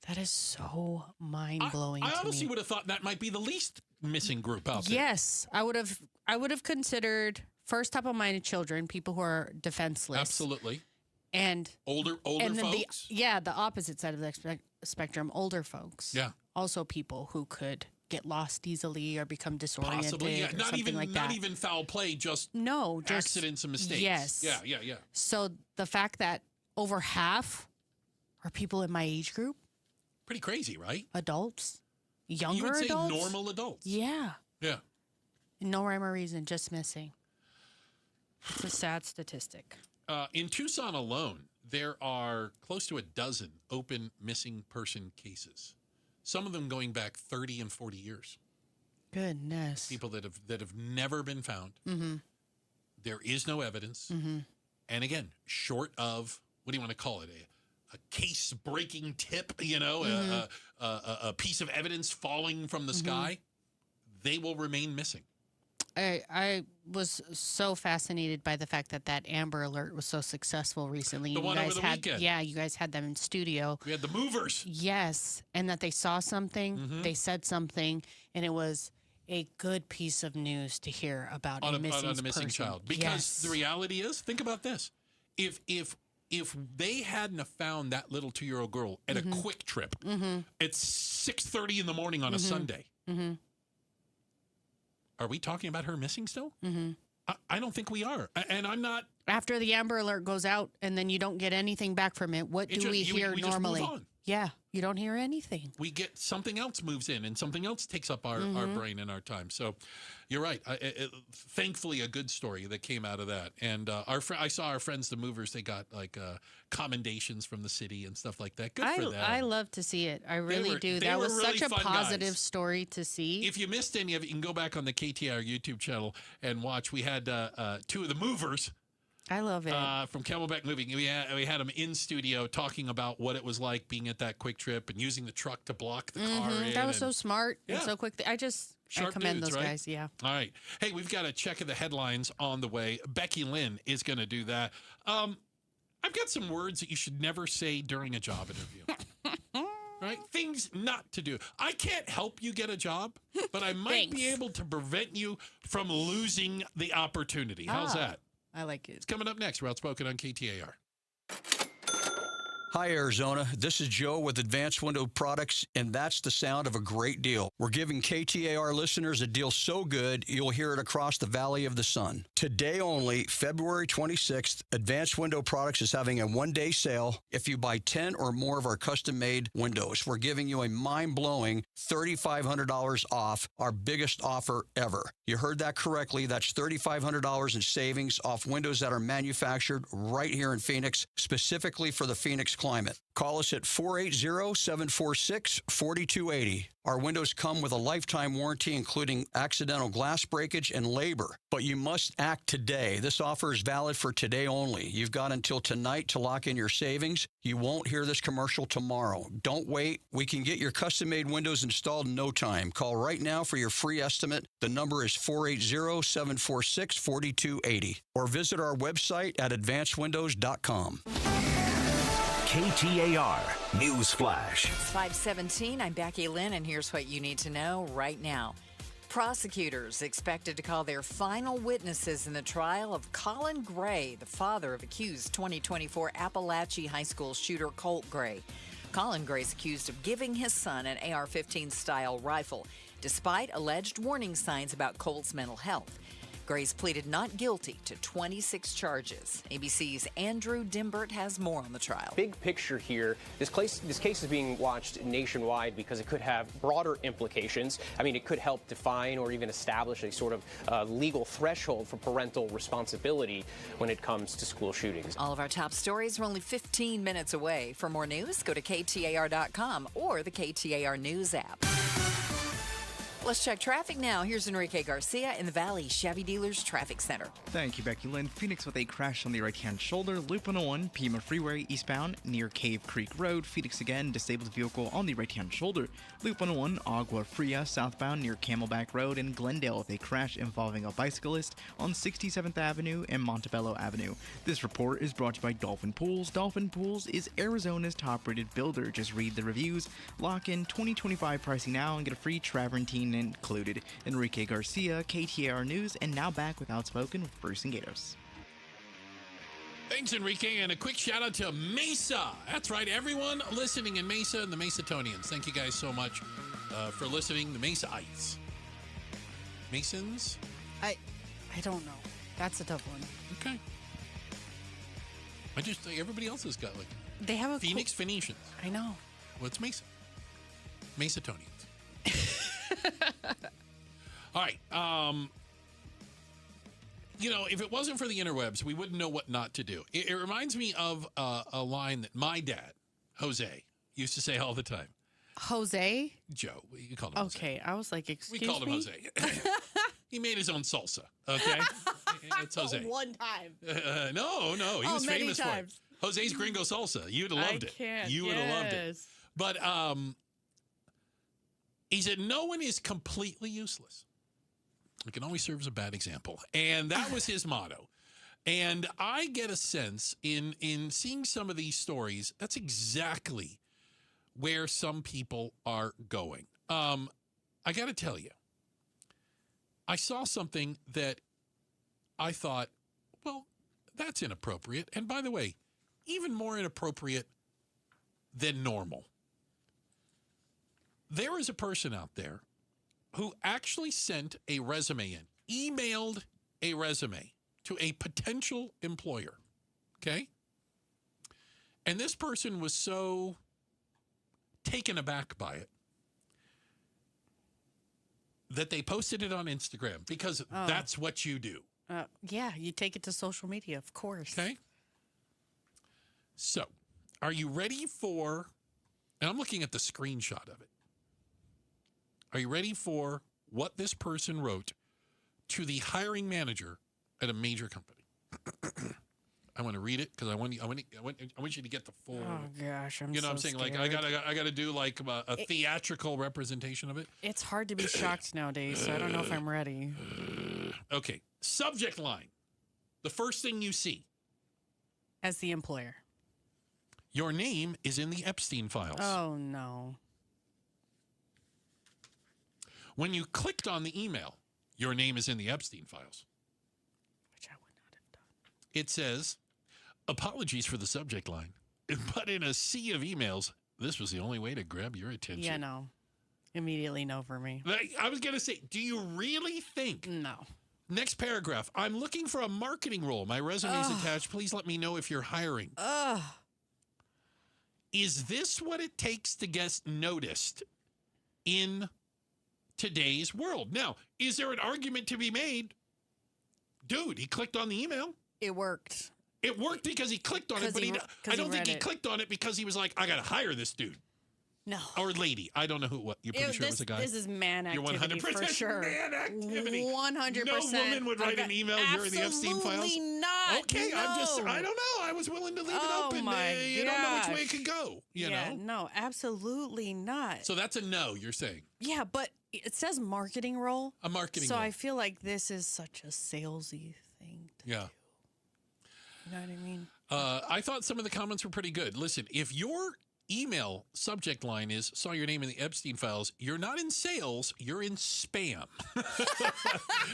That is so mind-blowing. I honestly would have thought that might be the least missing group out there. Yes, I would have considered first top of mind children, people who are defenseless. Absolutely. And older folks. The opposite side of the spectrum, older folks. Yeah. Also people who could get lost easily or become disoriented. Possibly, yeah. Or something like not that. even foul play, just accidents and mistakes. Yes. Yeah. So the fact that over half are people in my age group. Pretty crazy, right? Adults. Younger you would say adults. normal adults. Yeah. Yeah. No rhyme or reason, just missing. It's a sad statistic. In Tucson alone, there are close to a dozen open missing person cases. Some of them going back 30 and 40 years. Goodness. People that have never been found. There is no evidence. And again, short of, what do you want to call it? A case-breaking tip, a piece of evidence falling from the sky, they will remain missing. I was so fascinated by the fact that Amber Alert was so successful recently. The one over the weekend. Yeah, you guys had them in studio. We had the movers. Yes, and that they saw something, they said something, and it was a good piece of news to hear about on a missing child. Because the reality is, think about this. If they hadn't have found that little 2-year-old girl at a quick trip at 6:30 in the morning on a Sunday, are we talking about her missing still? I don't think we are. And I'm not. After the Amber Alert goes out and then you don't get anything back from it, what do we hear normally? Just move on. Yeah, you don't hear anything. We get something else moves in and something else takes up our brain and our time. So you're right. Thankfully, a good story that came out of that. And I saw our friends, the movers, they got like commendations from the city and stuff like that. Good for them. I love to see it. I really do. That was really such a positive story to see. If you missed any of it, you can go back on the KTAR YouTube channel and watch. We had 2 of the movers. I love it. From Camelback Moving. We had them in studio talking about what it was like being at that quick trip and using the truck to block the car in. That was so smart and so quick. I commend those guys. Yeah. All right. Hey, we've got a check of the headlines on the way. Becky Lynn is going to do that. I've got some words that you should never say during a job interview. Right? Things not to do. I can't help you get a job, but I might be able to prevent you from losing the opportunity. How's that? I like it. It's coming up next. We're Outspoken on KTAR. Hi, Arizona. This is Joe with Advanced Window Products, and that's the sound of a great deal. We're giving KTAR listeners a deal so good, you'll hear it across the Valley of the Sun. Today only, February 26th, Advanced Window Products is having a one-day sale. If you buy 10 or more of our custom-made windows, we're giving you a mind-blowing $3,500 off, our biggest offer ever. You heard that correctly. That's $3,500 in savings off windows that are manufactured right here in Phoenix, specifically for the Phoenix climate. Call us at 480-746-4280. Our windows come with a lifetime warranty, including accidental glass breakage and labor. But you must act today. This offer is valid for today only. You've got until tonight to lock in your savings. You won't hear this commercial tomorrow. Don't wait. We can get your custom-made windows installed in no time. Call right now for your free estimate. The number is 480-746-4280. Or visit our website at advancedwindows.com. KTAR News Flash. It's 5:17. I'm Becky Lynn, and here's what you need to know right now. Prosecutors expected to call their final witnesses in the trial of Colin Gray, the father of accused 2024 Appalachia High School shooter Colt Gray. Colin Gray is accused of giving his son an AR-15 style rifle, despite alleged warning signs about Colt's mental health. Gray's pleaded not guilty to 26 charges. ABC's Andrew Dimbert has more on the trial. Big picture here, this case is being watched nationwide because it could have broader implications. I mean, it could help define or even establish a sort of legal threshold for parental responsibility when it comes to school shootings. All of our top stories are only 15 minutes away. For more news, go to KTAR.com or the KTAR News app. Let's check traffic now. Here's Enrique Garcia in the Valley Chevy Dealers Traffic Center. Thank you, Becky Lynn. Phoenix with a crash on the right-hand shoulder. Loop 101, Pima Freeway eastbound near Cave Creek Road. Phoenix again, disabled vehicle on the right-hand shoulder. Loop 101, Agua Fria southbound near Camelback Road. In Glendale with a crash involving a bicyclist on 67th Avenue and Montebello Avenue. This report is brought to you by Dolphin Pools. Dolphin Pools is Arizona's top-rated builder. Just read the reviews, lock in 2025 pricing now, and get a free Travertine included. Enrique Garcia, KTAR News, and now back with Outspoken with Bruce and Gatos. Thanks, Enrique, and a quick shout out to Mesa. That's right, everyone listening in Mesa and the Mesatonians. Thank you guys so much for listening. The Mesaites. Masons? I don't know. That's a tough one. Okay. I just think everybody else has got they have a Phoenix Phoenicians. I know. What's Mesa? Mesatonians. All right. If it wasn't for the interwebs, we wouldn't know what not to do. It reminds me of a line that my dad, Jose, used to say all the time. Jose? Joe. You called him Jose. Okay. I was like, excuse me? We called him Jose. He made his own salsa. Okay? It's Jose. One time. No. He was famous times. for it. Jose's Gringo Salsa. You'd have loved it. You would have loved it. But he said, no one is completely useless. It can always serve as a bad example. And that was his motto. And I get a sense in seeing some of these stories, that's exactly where some people are going. I got to tell you, I saw something that I thought, well, that's inappropriate. And by the way, even more inappropriate than normal. There is a person out there who actually sent a resume in, emailed a resume to a potential employer, okay? And this person was so taken aback by it that they posted it on Instagram because that's what you do. Yeah, you take it to social media, of course. Okay. So, are you ready for, and I'm looking at the screenshot of it. Are you ready for what this person wrote to the hiring manager at a major company? I want to read it because I want you to get the full. Oh gosh, I'm. You know, so I'm saying scared. like I got to do like a theatrical representation of it. It's hard to be shocked nowadays, so I don't know if I'm ready. Okay, subject line: the first thing you see as the employer. Your name is in the Epstein files. Oh no. When you clicked on the email, your name is in the Epstein files. Which I would not have done. It says, apologies for the subject line. But in a sea of emails, this was the only way to grab your attention. Yeah, no. Immediately no for me. I was going to say, do you really think? No. Next paragraph. I'm looking for a marketing role. My resume is attached. Please let me know if you're hiring. Is this what it takes to get noticed in today's world? Now, is there an argument to be made? Dude, he clicked on the email. It worked. It worked because he clicked on it, but I don't think he clicked on it because he was like, I got to hire this dude. No. Or lady. I don't know who. What you're pretty sure it was a guy. This is man activity. You're 100% for sure. Man activity. 100%. No woman would write an email. You're in the Epstein files. Absolutely not. Okay, no. I don't know. I was willing to leave it open. You don't know which way it could go. You know? No, absolutely not. So that's a no, you're saying. Yeah, but it says marketing role. A marketing role. So I feel like this is such a salesy thing to do. You know what I mean? I thought some of the comments were pretty good. Listen, if your email subject line is saw your name in the Epstein files, you're not in sales, you're in spam. That's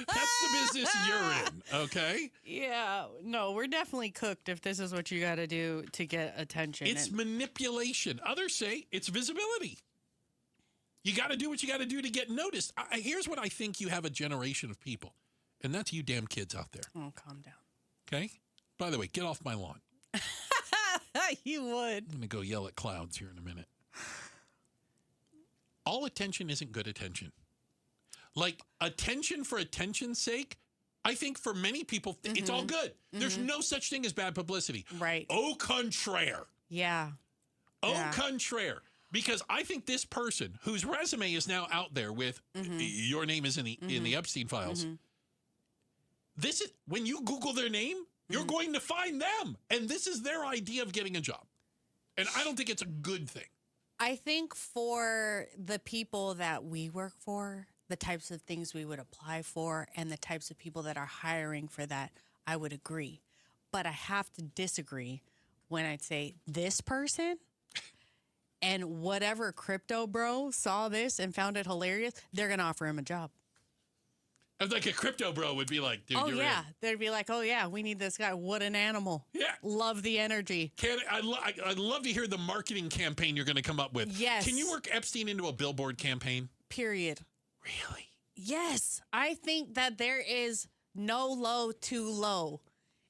the business you're in, okay? Yeah, no, we're definitely cooked if this is what you got to do to get attention. It's manipulation. Others say it's visibility. You got to do what you got to do to get noticed. Here's what I think you have a generation of people, and that's you damn kids out there. Oh, calm down. Okay? By the way, get off my lawn. You would. I'm going to go yell at clouds here in a minute. All attention isn't good attention. Like, attention for attention's sake, I think for many people, it's all good. There's no such thing as bad publicity. Right. Au contraire. Yeah. Au contraire. Because I think this person whose resume is now out there with your name is in the Epstein files. This is when you Google their name, you're going to find them. And this is their idea of getting a job. And I don't think it's a good thing. I think for the people that we work for, the types of things we would apply for and the types of people that are hiring for that, I would agree. But I have to disagree when I'd say this person and whatever crypto bro saw this and found it hilarious, they're going to offer him a job. Like a crypto bro would be like, dude, you're in. They'd be like, oh, yeah, we need this guy. What an animal. Yeah. Love the energy. I'd love to hear the marketing campaign you're going to come up with. Yes. Can you work Epstein into a billboard campaign? Period. Really? Yes. I think that there is no low too low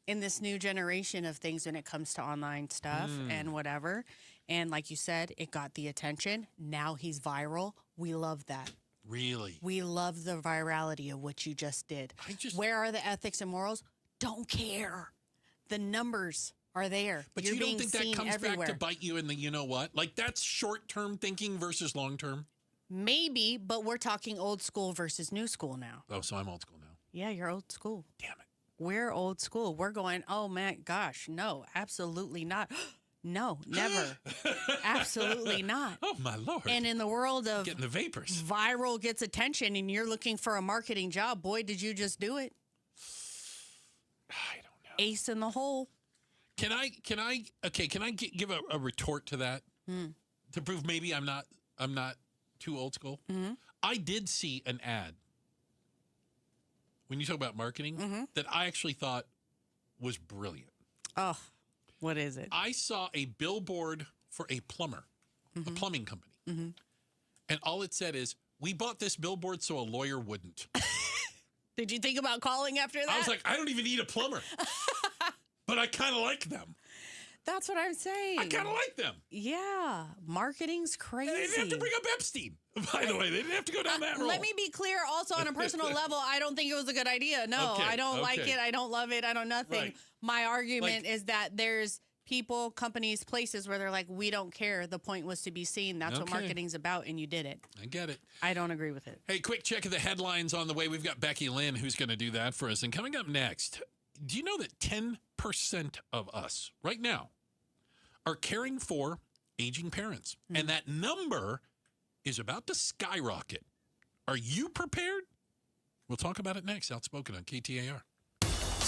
in this new generation of things when it comes to online stuff and whatever. And like you said, it got the attention. Now he's viral. We love that. Really? We love the virality of what you just did. Where are the ethics and morals? Don't care. The numbers are there. But You're you don't think that comes everywhere. back to bite you in the you know what? Like that's short-term thinking versus long-term? Maybe, but we're talking old school versus new school now. Oh, so I'm old school now. Yeah, you're old school. Damn it. We're old school. We're going, oh, man, gosh, no, absolutely not. No, never. Absolutely not. Oh, my Lord. And in the world of getting the vapors, viral gets attention and you're looking for a marketing job. Boy, did you just do it. I don't know. Ace in the hole. Can I give a retort to that to prove maybe I'm not too old school? I did see an ad when you talk about marketing that I actually thought was brilliant. Oh, what is it? I saw a billboard for a plumber, a plumbing company. And all it said is, we bought this billboard so a lawyer wouldn't. Did you think about calling after that? I was like, I don't even need a plumber. But I kind of like them. That's what I'm saying. I kind of like them. Yeah. Marketing's crazy. They didn't have to bring up Epstein, by the way. They didn't have to go down that road. Let me be clear also on a personal level. I don't think it was a good idea. No, Okay, I don't like it. I don't love it. I don't nothing. Right. My argument is that there's people, companies, places where they're like, we don't care. The point was to be seen. That's what marketing's about, and you did it. I get it. I don't agree with it. Hey, quick check of the headlines on the way. We've got Becky Lynn who's going to do that for us. And coming up next, do you know that 10% of us right now are caring for aging parents? And that number is about to skyrocket. Are you prepared? We'll talk about it next. Outspoken on KTAR.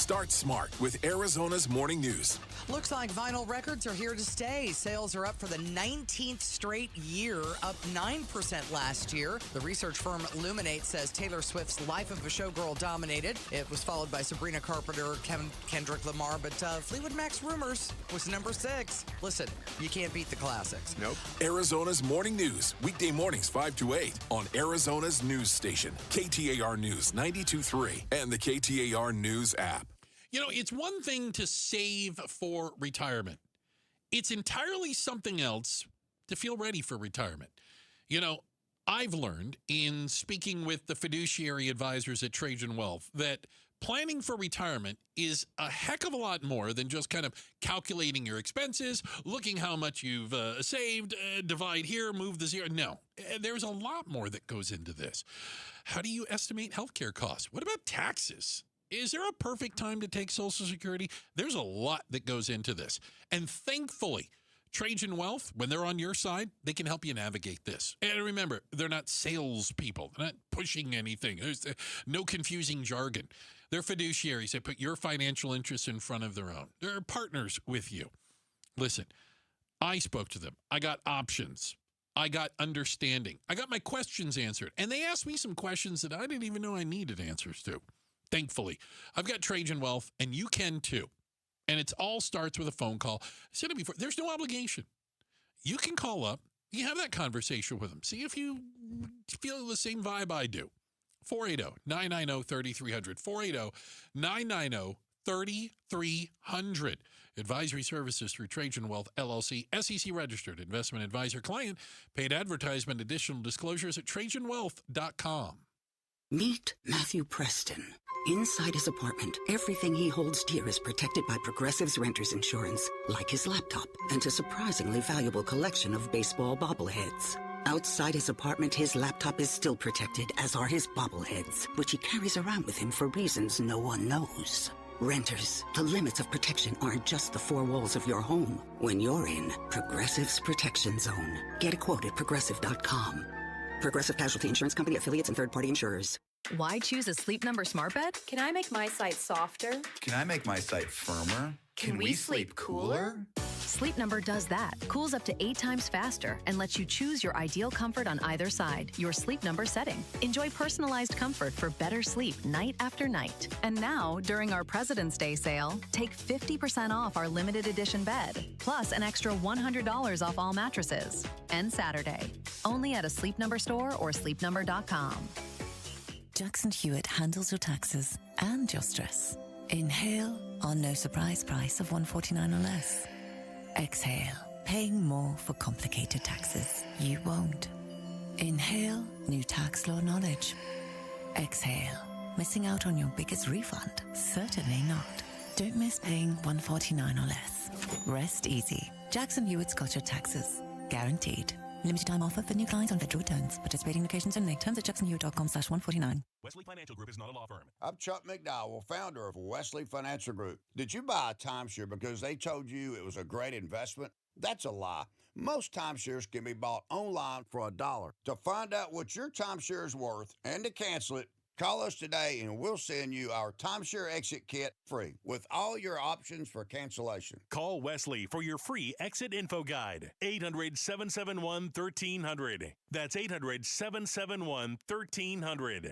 Start smart with Arizona's Morning News. Looks like vinyl records are here to stay. Sales are up for the 19th straight year, up 9% last year. The research firm Illuminate says Taylor Swift's Life of a Showgirl dominated. It was followed by Sabrina Carpenter, Kendrick Lamar, but Fleetwood Mac's Rumors was number 6. Listen, you can't beat the classics. Nope. Arizona's Morning News, weekday mornings 5 to 8 on Arizona's news station, KTAR News 92.3 and the KTAR News app. You know, it's one thing to save for retirement. It's entirely something else to feel ready for retirement. You know, I've learned in speaking with the fiduciary advisors at Trajan Wealth that planning for retirement is a heck of a lot more than just kind of calculating your expenses, looking how much you've saved, divide here, move the zero. No, there's a lot more that goes into this. How do you estimate healthcare costs? What about taxes? Is there a perfect time to take Social Security? There's a lot that goes into this. And thankfully, Trajan Wealth, when they're on your side, they can help you navigate this. And remember, they're not salespeople. They're not pushing anything. There's no confusing jargon. They're fiduciaries. They put your financial interests in front of their own. They're partners with you. Listen, I spoke to them. I got options. I got understanding. I got my questions answered. And they asked me some questions that I didn't even know I needed answers to. Thankfully, I've got Trajan Wealth, and you can too. And it all starts with a phone call. I said it before. There's no obligation. You can call up. You have that conversation with them. See if you feel the same vibe I do. 480-990-3300. 480-990-3300. Advisory services through Trajan Wealth, LLC, SEC registered investment advisor client. Paid advertisement, additional disclosures at TrajanWealth.com. Meet Matthew Preston. Inside his apartment, everything he holds dear is protected by Progressive's renter's insurance, like his laptop and a surprisingly valuable collection of baseball bobbleheads. Outside his apartment, his laptop is still protected, as are his bobbleheads, which he carries around with him for reasons no one knows. Renters, the limits of protection aren't just the four walls of your home. When you're in Progressive's Protection Zone, get a quote at Progressive.com. Progressive Casualty Insurance Company, affiliates, and third-party insurers. Why choose a Sleep Number smart bed? Can I make my site softer? Can I make my site firmer? Can we sleep cooler? Sleep Number does that. Cools up to 8 times faster and lets you choose your ideal comfort on either side, your Sleep Number setting. Enjoy personalized comfort for better sleep night after night. And now, during our President's Day sale, take 50% off our limited edition bed, plus an extra $100 off all mattresses. And Saturday, only at a Sleep Number store or sleepnumber.com. Jackson Hewitt handles your taxes and your stress. Inhale on no surprise price of $149 or less. Exhale, paying more for complicated taxes. You won't. Inhale, new tax law knowledge. Exhale, missing out on your biggest refund? Certainly not. Don't miss paying $149 or less. Rest easy. Jackson Hewitt's got your taxes. Guaranteed. Limited time offer for new clients on federal returns. Participating locations only. Terms at jacksonhewitt.com/149. Wesley Financial Group is not a law firm. I'm Chuck McDowell, founder of Wesley Financial Group. Did you buy a timeshare because they told you it was a great investment? That's a lie. Most timeshares can be bought online for $1. To find out what your timeshare is worth and to cancel it, call us today and we'll send you our timeshare exit kit free with all your options for cancellation. Call Wesley for your free exit info guide. 800-771-1300. That's 800-771-1300.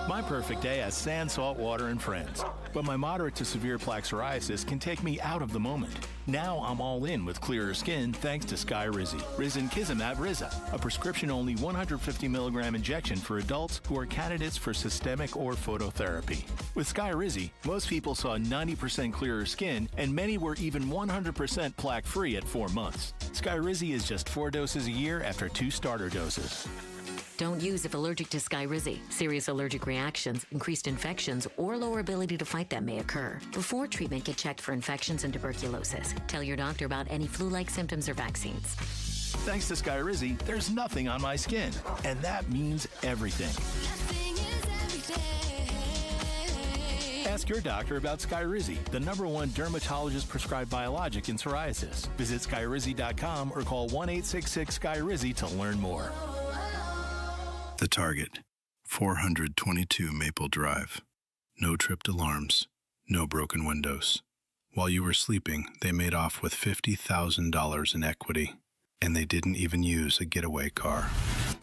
My perfect day has sand, salt water, and friends. But my moderate to severe plaque psoriasis can take me out of the moment. Now I'm all in with clearer skin thanks to Skyrizi. Risankizumab Riza, a prescription-only 150 milligram injection for adults who are candidates for systemic or phototherapy. With Skyrizi, most people saw 90% clearer skin, and many were even 100% plaque-free at 4 months. Skyrizi is just 4 doses a year after 2 starter doses. Don't use if allergic to Skyrizi. Serious allergic reactions, increased infections, or lower ability to fight them may occur. Before treatment, get checked for infections and tuberculosis. Tell your doctor about any flu-like symptoms or vaccines. Thanks to Skyrizi, there's nothing on my skin, and that means everything. Ask your doctor about Skyrizi, the #1 dermatologist-prescribed biologic in psoriasis. Visit Skyrizi.com or call 1-866-SKYRIZI to learn more. The Target, 422 Maple Drive, No tripped alarms. No broken windows. While you were sleeping, they made off with $50,000 in equity. And they didn't even use a getaway car.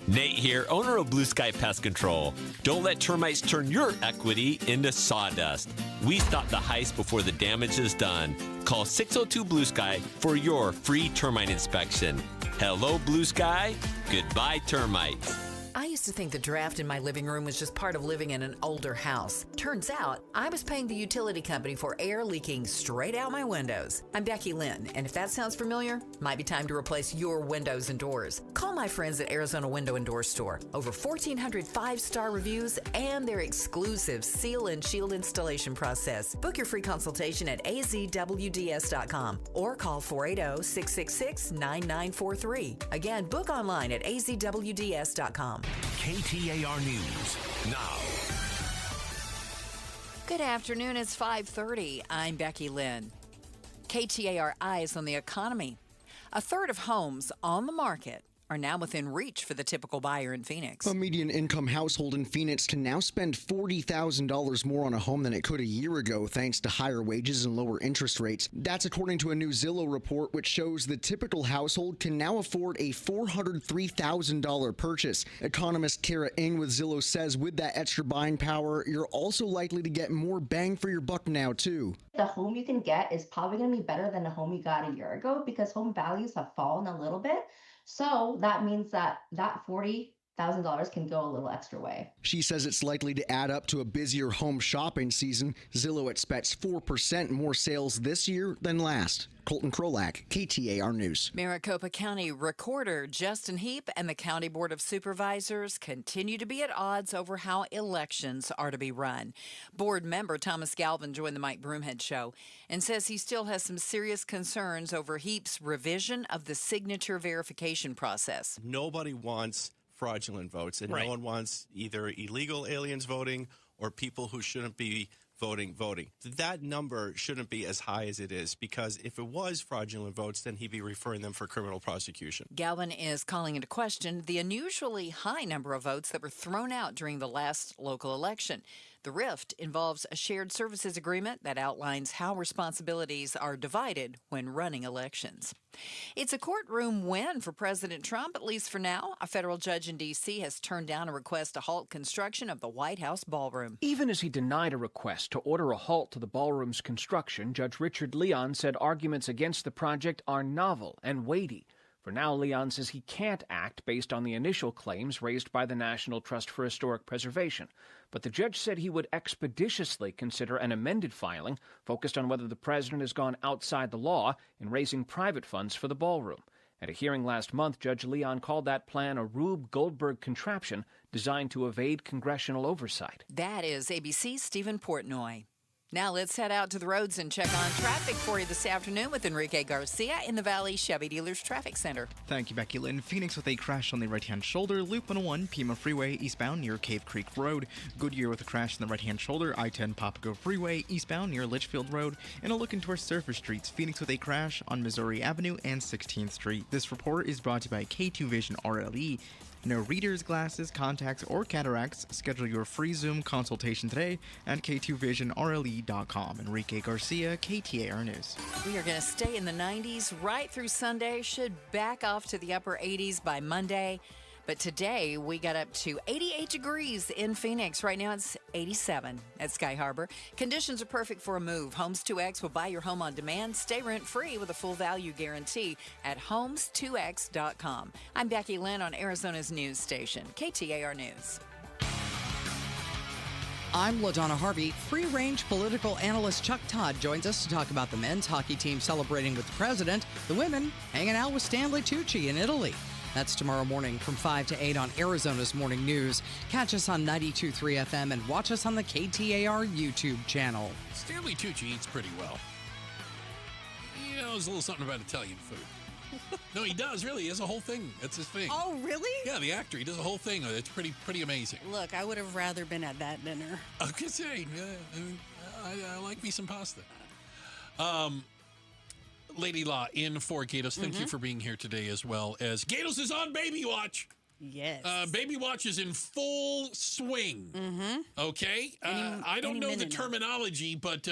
Nate here, owner of Blue Sky Pest Control. Don't let termites turn your equity into sawdust. We stop the heist before the damage is done. Call 602 Blue Sky for your free termite inspection. Hello, Blue Sky. Goodbye, termites. I used to think the draft in my living room was just part of living in an older house. Turns out, I was paying the utility company for air leaking straight out my windows. I'm Becky Lynn, and if that sounds familiar, might be time to replace your windows and doors. Call my friends at Arizona Window and Door Store. Over 1,400 five-star reviews and their exclusive seal and shield installation process. Book your free consultation at azwds.com or call 480-666-9943. Again, book online at azwds.com. KTAR News now. Good afternoon. It's 5:30. I'm Becky Lynn. KTAR Eyes on the Economy. A third of homes on the market are now within reach for the typical buyer in Phoenix. A median income household in Phoenix can now spend $40,000 more on a home than it could a year ago thanks to higher wages and lower interest rates. That's according to a new Zillow report which shows the typical household can now afford a $403,000 purchase. Economist Kara Ng with Zillow says with that extra buying power, you're also likely to get more bang for your buck now too. The home you can get is probably going to be better than the home you got a year ago because home values have fallen a little bit. So that means that $40,000 can go a little extra way. She says it's likely to add up to a busier home shopping season. Zillow expects 4% more sales this year than last. Colton Krolak, KTAR News. Maricopa County Recorder Justin Heap and the County Board of Supervisors continue to be at odds over how elections are to be run. Board member Thomas Galvin joined the Mike Broomhead Show and says he still has some serious concerns over Heap's revision of the signature verification process. Nobody wants fraudulent votes, and no one wants either illegal aliens voting or people who shouldn't be voting. That number shouldn't be as high as it is, because if it was fraudulent votes, then he'd be referring them for criminal prosecution. Galvin is calling into question the unusually high number of votes that were thrown out during the last local election. The rift involves a shared services agreement that outlines how responsibilities are divided when running elections. It's a courtroom win for President Trump, at least for now. A federal judge in D.C. has turned down a request to halt construction of the White House ballroom. Even as he denied a request to order a halt to the ballroom's construction, Judge Richard Leon said arguments against the project are novel and weighty. For now, Leon says he can't act based on the initial claims raised by the National Trust for Historic Preservation. But the judge said he would expeditiously consider an amended filing focused on whether the president has gone outside the law in raising private funds for the ballroom. At a hearing last month, Judge Leon called that plan a Rube Goldberg contraption designed to evade congressional oversight. That is ABC's Stephen Portnoy. Now let's head out to the roads and check on traffic for you this afternoon with Enrique Garcia in the Valley Chevy Dealers Traffic Center. Thank you, Becky Lynn. Phoenix with a crash on the right-hand shoulder. Loop 101, Pima Freeway eastbound near Cave Creek Road. Goodyear with a crash on the right-hand shoulder. I-10 Papago Freeway eastbound near Litchfield Road. And a look into our surface streets. Phoenix with a crash on Missouri Avenue and 16th Street. This report is brought to you by K2 Vision RLE. No readers, glasses, contacts, or cataracts. Schedule your free Zoom consultation today at k2visionrle.com. Enrique Garcia, KTAR News. We are going to stay in the 90s right through Sunday. Should back off to the upper 80s by Monday. But today we got up to 88 degrees in Phoenix. Right now it's 87 at Sky Harbor. Conditions are perfect for a move. Homes 2X will buy your home on demand. Stay rent-free with a full value guarantee at homes2x.com. I'm Becky Lynn on Arizona's news station, KTAR News. I'm LaDonna Harvey. Free-range political analyst Chuck Todd joins us to talk about the men's hockey team celebrating with the president, the women hanging out with Stanley Tucci in Italy. That's tomorrow morning from 5 to 8 on Arizona's Morning News. Catch us on 92.3 FM and watch us on the KTAR YouTube channel. Stanley Tucci eats pretty well. You know, there's a little something about Italian food. No, he does, really. He has a whole thing. That's his thing. Oh, really? Yeah, the actor. He does a whole thing. It's pretty amazing. Look, I would have rather been at that dinner. I could say, I like me some pasta. Lady Law in for Gatos. Thank you for being here today, as well as Gatos is on baby watch. Yes. Baby watch is in full swing. Mm-hmm. Okay? I don't know the terminology, but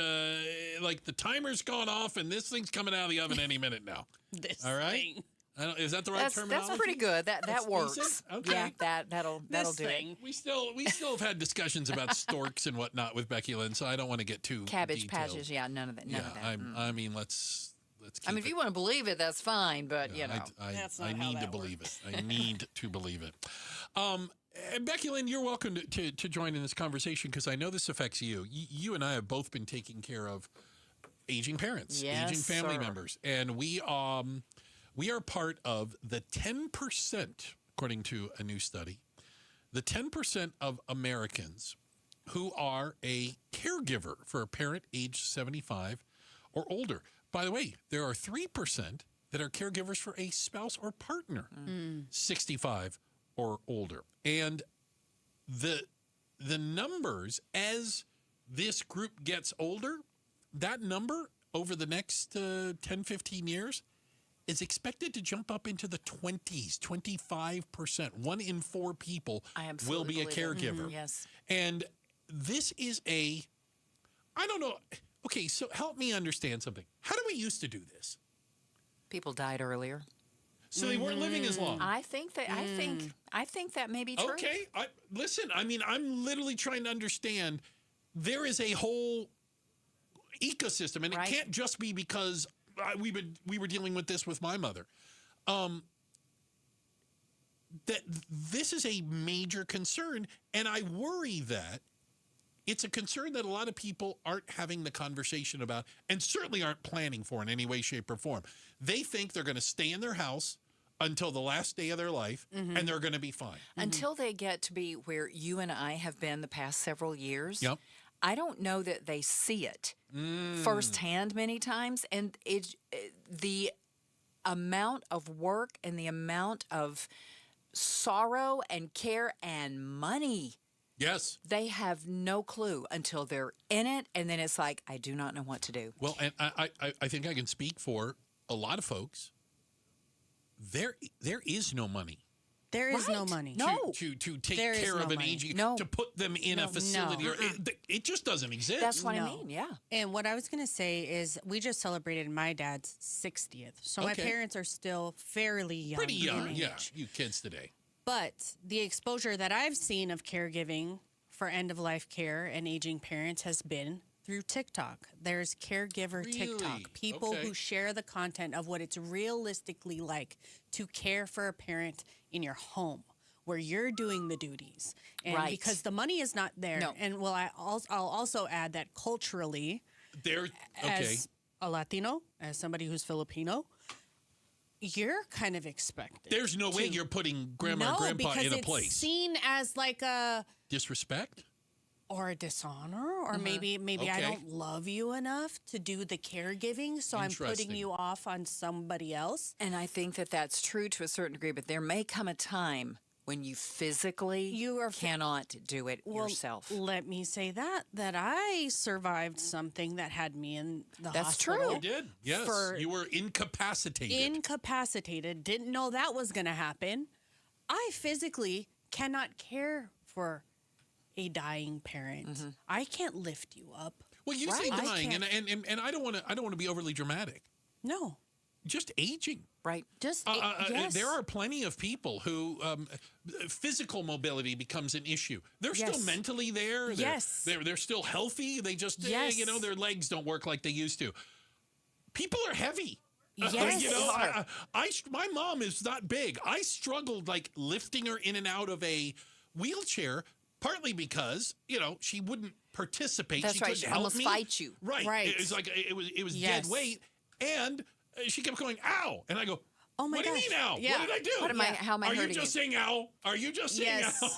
like the timer's gone off and this thing's coming out of the oven any minute now. All right? Is that the right terminology? That's pretty good. That works. Decent? Okay. Yeah, that'll do it. We still have had discussions about storks and whatnot with Becky Lynn, so I don't want to get too Cabbage detailed. patches, none of that. I mean, let's keep if you want to believe it, that's fine, but I need to believe it. I need to believe it. Becky Lynn, you're welcome to join in this conversation because I know this affects you. You and I have both been taking care of aging parents, aging family members, and we are part of the 10%, according to a new study, the 10% of Americans who are a caregiver for a parent aged 75 or older. By the way, there are 3% that are caregivers for a spouse or partner, 65 or older. And the numbers, as this group gets older, that number over the next 10, 15 years is expected to jump up into the 20s, 25%. 1 in 4 people will be a caregiver. Yes. And this is I don't know. Okay, so help me understand something. How do we used to do this? People died earlier. So they weren't living as long. I think that may be true. Okay, listen. I mean, I'm literally trying to understand. There is a whole ecosystem, and it can't just be because we were dealing with this with my mother. That this is a major concern, and I worry that it's a concern that a lot of people aren't having the conversation about and certainly aren't planning for in any way, shape, or form. They think they're going to stay in their house until the last day of their life, and they're going to be fine. Until they get to be where you and I have been the past several years. Yep. I don't know that they see it firsthand many times. And the amount of work and the amount of sorrow and care and money. Yes. They have no clue until they're in it. And then it's like, I do not know what to do. Well, and I think I can speak for a lot of folks. There is no money. There is no money. To take care of an aging, to put them in a facility. Or it just doesn't exist. That's what I mean, yeah. And what I was going to say is we just celebrated my dad's 60th. So my parents are still fairly young. Pretty young, in yeah. age. You kids today. But the exposure that I've seen of caregiving for end-of-life care and aging parents has been through TikTok. There's caregiver TikTok. People who share the content of what it's realistically like to care for a parent in your home where you're doing the duties. And because the money is not there. No. And I'll also add that culturally, as a Latino, as somebody who's Filipino, you're kind of expected. There's no way you're putting grandma and grandpa in a place. No, because it's seen as like a disrespect or a dishonor, or maybe I don't love you enough to do the caregiving, so I'm putting you off on somebody else. And I think that that's true to a certain degree, but there may come a time when you physically cannot do it yourself. Let me say that I survived something that had me in the hospital. That's true. You did, yes. You were incapacitated. Incapacitated. Didn't know that was going to happen. I physically cannot care for a dying parent. I can't lift you up. Well, you say dying, and I don't want to be overly dramatic. No. Just aging. Right. Just yes. There are plenty of people who physical mobility becomes an issue. They're still mentally there. They're still healthy. They just their legs don't work like they used to. People are heavy. Yes. My mom is not big. I struggled like lifting her in and out of a wheelchair, partly because she wouldn't participate. That's she right. couldn't She help almost me. fight you. Right. It was like it was dead weight, and she kept going, ow. And I go, oh my gosh. What do you mean, ow? Yeah. What did I do? How am I hurting you just saying ow? Are you just saying ow?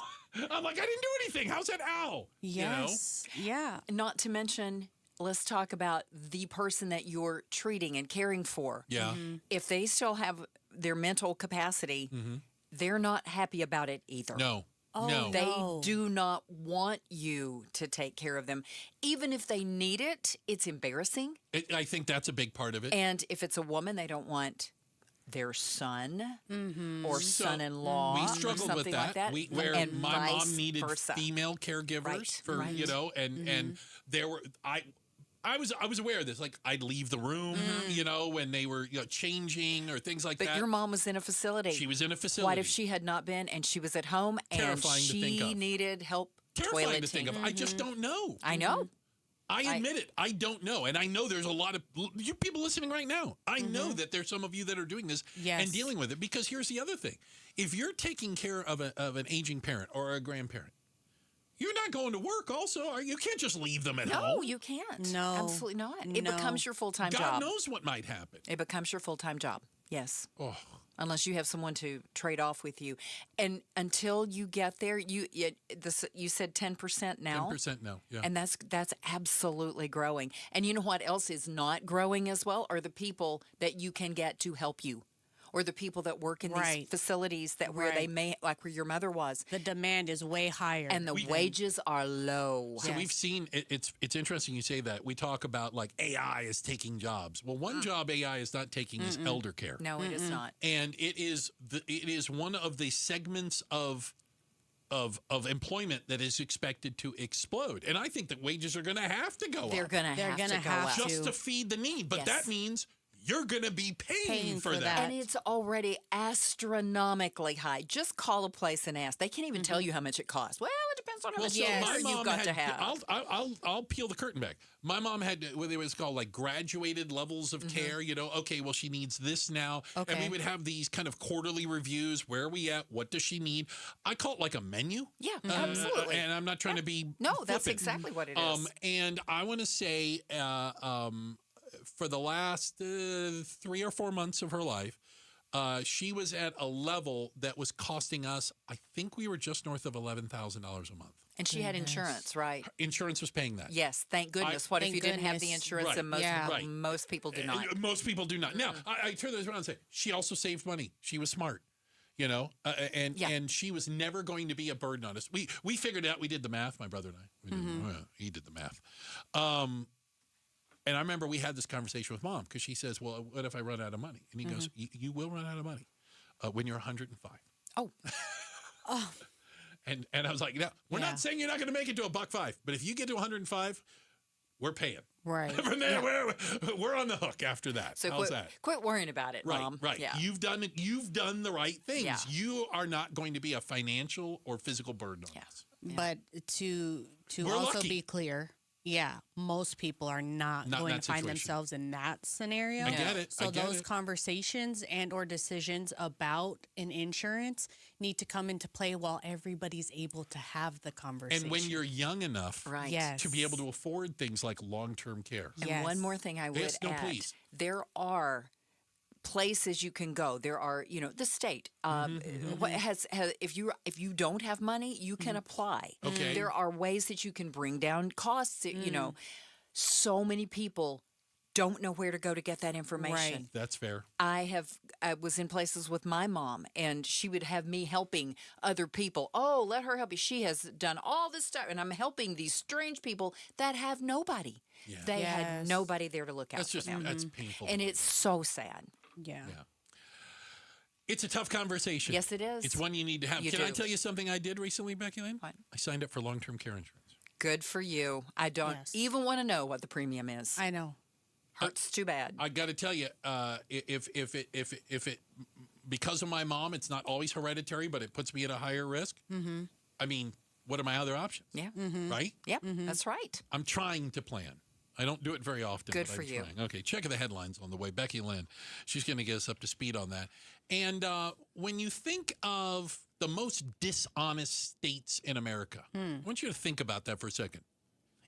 I'm like, I didn't do anything. How's that ow? Yes. Yeah. Not to mention, let's talk about the person that you're treating and caring for. Yeah. If they still have their mental capacity, they're not happy about it either. No. Oh, no. They do not want you to take care of them. Even if they need it, it's embarrassing. I think that's a big part of it. And if it's a woman, they don't want their son or son-in-law we struggled or something with that. like that. Where and my vice mom needed versa. female caregivers for and there were I was aware of this. Like I'd leave the room, when they were changing or things like that. But your mom was in a facility. She was in a facility. What if she had not been and she was at home Terrifying and to think she of. needed help Terrifying toileting? to think of. I just don't know. I know. I admit it. I don't know. And I know there's a lot of you people listening right now. I know that there's some of you that are doing this and dealing with it. Because here's the other thing. If you're taking care of an aging parent or a grandparent, you're not going to work also. You can't just leave them at home. No, you can't. No. Absolutely not. It becomes your full-time job. God knows what might happen. It becomes your full-time job. Yes. Oh. Unless you have someone to trade off with you. And until you get there, you said 10% now. 10% now, yeah. And that's absolutely growing. And you know what else is not growing as well? Are the people that you can get to help you. Or the people that work in these facilities where they may, like where your mother was. The demand is way higher. And the wages are low. So we've seen, it's interesting you say that. We talk about like AI is taking jobs. Well, one job AI is not taking is elder care. No, it is not. And it is one of the segments of employment that is expected to explode. And I think that wages are going to have to go up. They're going to have to go up. Just to feed the need. But that means you're going to be paying for that. And it's already astronomically high. Just call a place and ask. They can't even tell you how much it costs. Well, it depends on how much you've got to have. I'll peel the curtain back. My mom had what it was called like graduated levels of care. Okay, well, she needs this now. Okay. And we would have these kind of quarterly reviews. Where are we at? What does she need? I call it like a menu. Yeah, absolutely. And I'm not trying to be that's flippant. exactly what it is. And I want to say for the last 3 or 4 months of her life, she was at a level that was costing us, I think we were just north of $11,000 a month. And she had insurance, right? Insurance was paying that. Yes, thank goodness. What if you didn't have the insurance? And most people do not. Most people do not. Now, I turn this around and say, she also saved money. She was smart. And she was never going to be a burden on us. We figured out, we did the math, my brother and I. He did the math. And I remember we had this conversation with Mom because she says, well, what if I run out of money? And he goes, you will run out of money when you're 105. Oh. And I was like, we're not saying you're not going to make it to $1.05, but if you get to 105, we're paying. Right. From there, we're on the hook after that. So how's that? Quit worrying about it, Mom. Right. Yeah. You've done the right things. Yeah. You are not going to be a financial or physical burden on us. Yeah. But to We're also lucky. be clear, most people are not Not in going that to find situation. themselves in that scenario. I get it. So I get those it. conversations and or decisions about an insurance need to come into play while everybody's able to have the conversation. And when you're young enough Right. to be able to afford things like long-term care. And one more thing I would Yes, no, add. please. There are places you can go. There are, the state. What has if you don't have money, you can apply. Okay. There are ways that you can bring down costs. So many people don't know where to go to get that information. Right. That's fair. I was in places with my mom, and she would have me helping other people. Oh, let her help you. She has done all this stuff, and I'm helping these strange people that have nobody. Yeah. They had nobody there to look out That's for just them. that's painful. And it's so sad. Yeah. It's a tough conversation. Yes, it is. It's one you need to have. You Can I do. tell you something I did recently, Becky Lynn? What? I signed up for long-term care insurance. Good for you. I don't even want to know what the premium is. I know. Hurts too bad. I got to tell you, if it because of my mom, it's not always hereditary, but it puts me at a higher risk. Mm-hmm. I mean, what are my other options? Yeah. Right? Yep. That's right. I'm trying to plan. I don't do it very often. Good but for I'm you. Trying. Okay, check the headlines on the way. Becky Lynn, she's going to get us up to speed on that. And when you think of the most dishonest states in America, I want you to think about that for a second.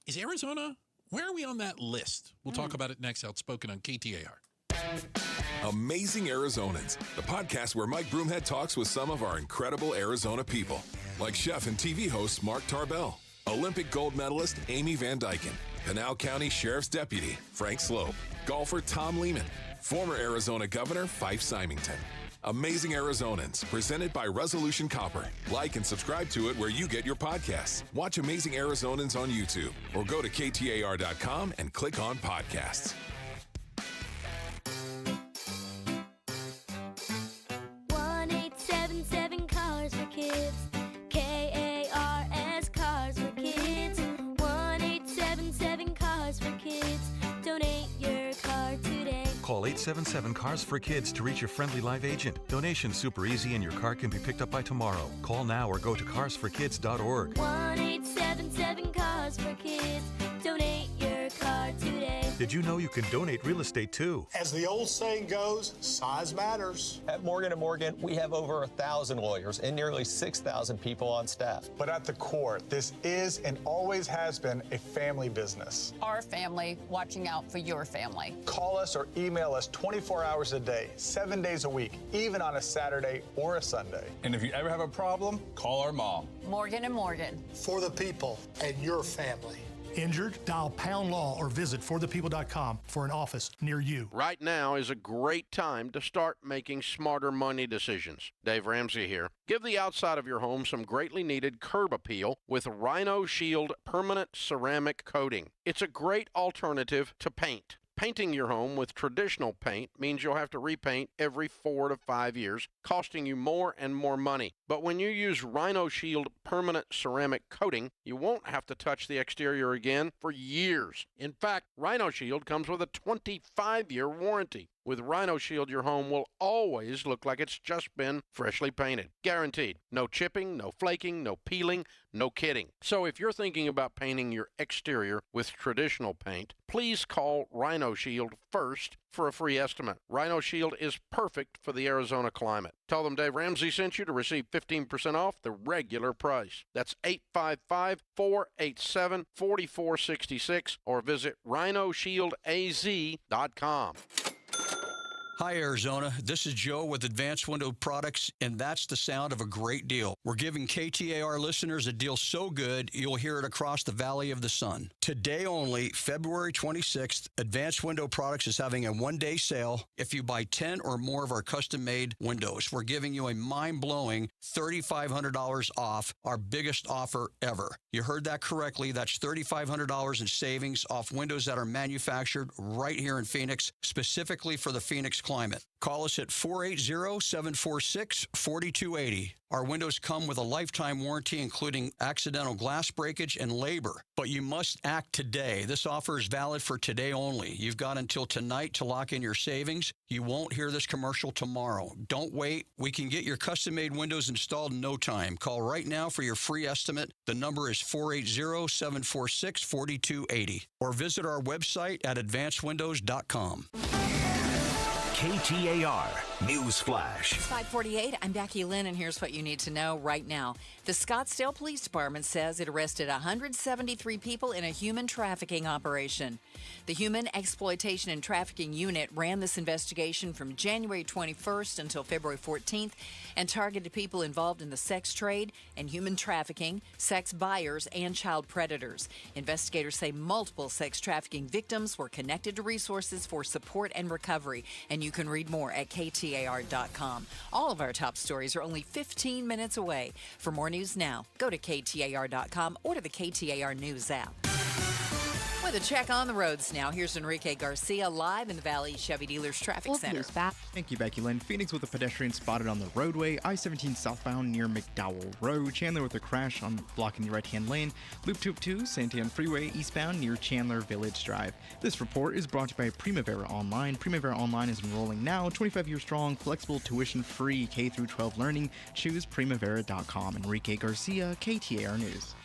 Is Arizona, where are we on that list? We'll talk about it next. Outspoken on KTAR. Amazing Arizonans, the podcast where Mike Broomhead talks with some of our incredible Arizona people, like chef and TV host Mark Tarbell, Olympic gold medalist Amy Van Dyken, Pinal County Sheriff's Deputy Frank Slope, golfer Tom Lehman, former Arizona Governor Fife Symington. Amazing Arizonans, presented by Resolution Copper. Like and subscribe to it where you get your podcasts. Watch Amazing Arizonans on YouTube or go to KTAR.com and click on podcasts. Call 877-CARS-FOR-KIDS to reach a friendly live agent. Donation's super easy and your car can be picked up by tomorrow. Call now or go to carsforkids.org. 1-877-CARS-FOR-KIDS. Donate your car today. Did you know you can donate real estate too? As the old saying goes, size matters. At Morgan & Morgan, we have over 1,000 lawyers and nearly 6,000 people on staff. But at the core, this is and always has been a family business. Our family watching out for your family. Call us or email us 24 hours a day, 7 days a week, even on a Saturday or a Sunday. And if you ever have a problem, call our mom. Morgan & Morgan. For the people and your family. Injured? Dial Pound Law or visit forthepeople.com for an office near you. Right now is a great time to start making smarter money decisions. Dave Ramsey here. Give the outside of your home some greatly needed curb appeal with Rhino Shield permanent ceramic coating. It's a great alternative to paint. Painting your home with traditional paint means you'll have to repaint every 4 to 5 years, costing you more and more money. But when you use Rhino Shield permanent ceramic coating, you won't have to touch the exterior again for years. In fact, Rhino Shield comes with a 25-year warranty. With Rhino Shield, your home will always look like it's just been freshly painted. Guaranteed. No chipping, no flaking, no peeling, no kidding. So if you're thinking about painting your exterior with traditional paint, please call Rhino Shield first for a free estimate. Rhino Shield is perfect for the Arizona climate. Tell them Dave Ramsey sent you to receive 15% off the regular price. That's 855-487-4466 or visit rhinoshieldaz.com. Hi, Arizona. This is Joe with Advanced Window Products, and that's the sound of a great deal. We're giving KTAR listeners a deal so good, you'll hear it across the Valley of the Sun. Today only, February 26th, Advanced Window Products is having a one-day sale. If you buy 10 or more of our custom-made windows, we're giving you a mind-blowing $3,500 off, our biggest offer ever. You heard that correctly. That's $3,500 in savings off windows that are manufactured right here in Phoenix, specifically for the Phoenix climate. Call us at 480-746-4280. Our windows come with a lifetime warranty, including accidental glass breakage and labor. But you must act today. This offer is valid for today only. You've got until tonight to lock in your savings. You won't hear this commercial tomorrow. Don't wait. We can get your custom-made windows installed in no time. Call right now for your free estimate. The number is 480-746-4280. Or visit our website at advancedwindows.com. KTAR News Flash. It's 5:48. I'm Becky Lynn, and here's what you need to know right now. The Scottsdale Police Department says it arrested 173 people in a human trafficking operation. The Human Exploitation and Trafficking Unit ran this investigation from January 21st until February 14th and targeted people involved in the sex trade and human trafficking, sex buyers, and child predators. Investigators say multiple sex trafficking victims were connected to resources for support and recovery, and you can read more at KTAR.com. All of our top stories are only 15 minutes away. For more news now, go to KTAR.com or to the KTAR News app. With a check on the roads now, here's Enrique Garcia live in the Valley Chevy Dealers Traffic Center. Thank you, Becky Lynn. Phoenix with a pedestrian spotted on the roadway. I-17 southbound near McDowell Road. Chandler with a crash on blocking the right-hand lane. Loop 202, Santiago Freeway eastbound near Chandler Village Drive. This report is brought to you by Primavera Online. Primavera Online is enrolling now. 25-year strong, flexible, tuition-free K-12 learning. Choose Primavera.com. Enrique Garcia, KTAR News.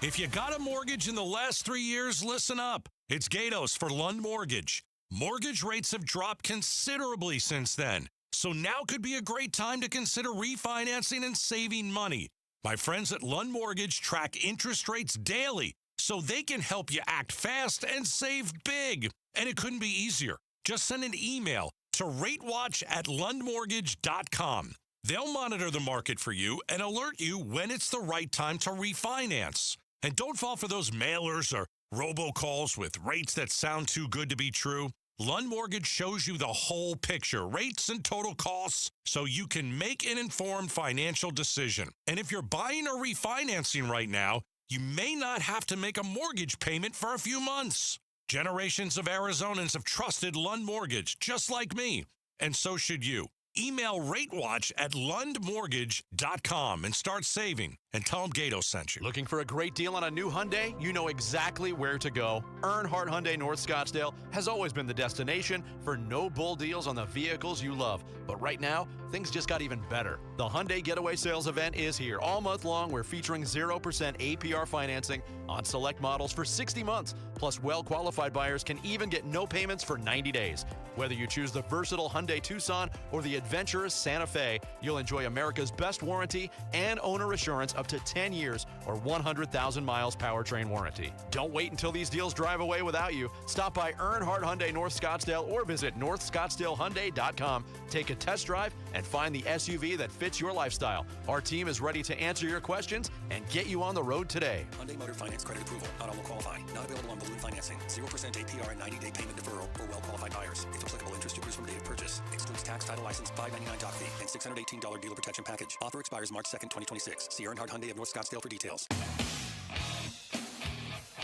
If you got a mortgage in the last 3 years, listen up. It's Gatos for Lund Mortgage. Mortgage rates have dropped considerably since then, so now could be a great time to consider refinancing and saving money. My friends at Lund Mortgage track interest rates daily, so they can help you act fast and save big. And it couldn't be easier. Just send an email to ratewatch@lundmortgage.com. They'll monitor the market for you and alert you when it's the right time to refinance. And don't fall for those mailers or robocalls with rates that sound too good to be true. Lund Mortgage shows you the whole picture, rates and total costs, so you can make an informed financial decision. And if you're buying or refinancing right now, you may not have to make a mortgage payment for a few months. Generations of Arizonans have trusted Lund Mortgage, just like me, and so should you. email ratewatch@lundmortgage.com and start saving. And tell them Gato sent you. Looking for a great deal on a new Hyundai? You know exactly where to go. Earnhardt Hyundai North Scottsdale has always been the destination for no-bull deals on the vehicles you love. But right now, things just got even better. The Hyundai Getaway Sales event is here. All month long, we're featuring 0% APR financing on select models for 60 months. Plus, well-qualified buyers can even get no payments for 90 days. Whether you choose the versatile Hyundai Tucson or the adventurous Santa Fe, you'll enjoy America's best warranty and owner assurance up to 10 years or 100,000 miles powertrain warranty. Don't wait until these deals drive away without you. Stop by Earnhardt Hyundai North Scottsdale or visit northscottsdalehyundai.com. Take a test drive and find the SUV that fits your lifestyle. Our team is ready to answer your questions and get you on the road today. Hyundai Motor Finance credit approval. Not all will qualify. Not available on balloon financing. 0% APR and 90-day payment deferral for well-qualified buyers. If applicable, interest accrues from date of purchase. Excludes tax, title, license, $599 doc fee, and $618 dealer protection package. Offer expires March 2nd, 2026. See Earnhardt Hyundai of North Scottsdale for details.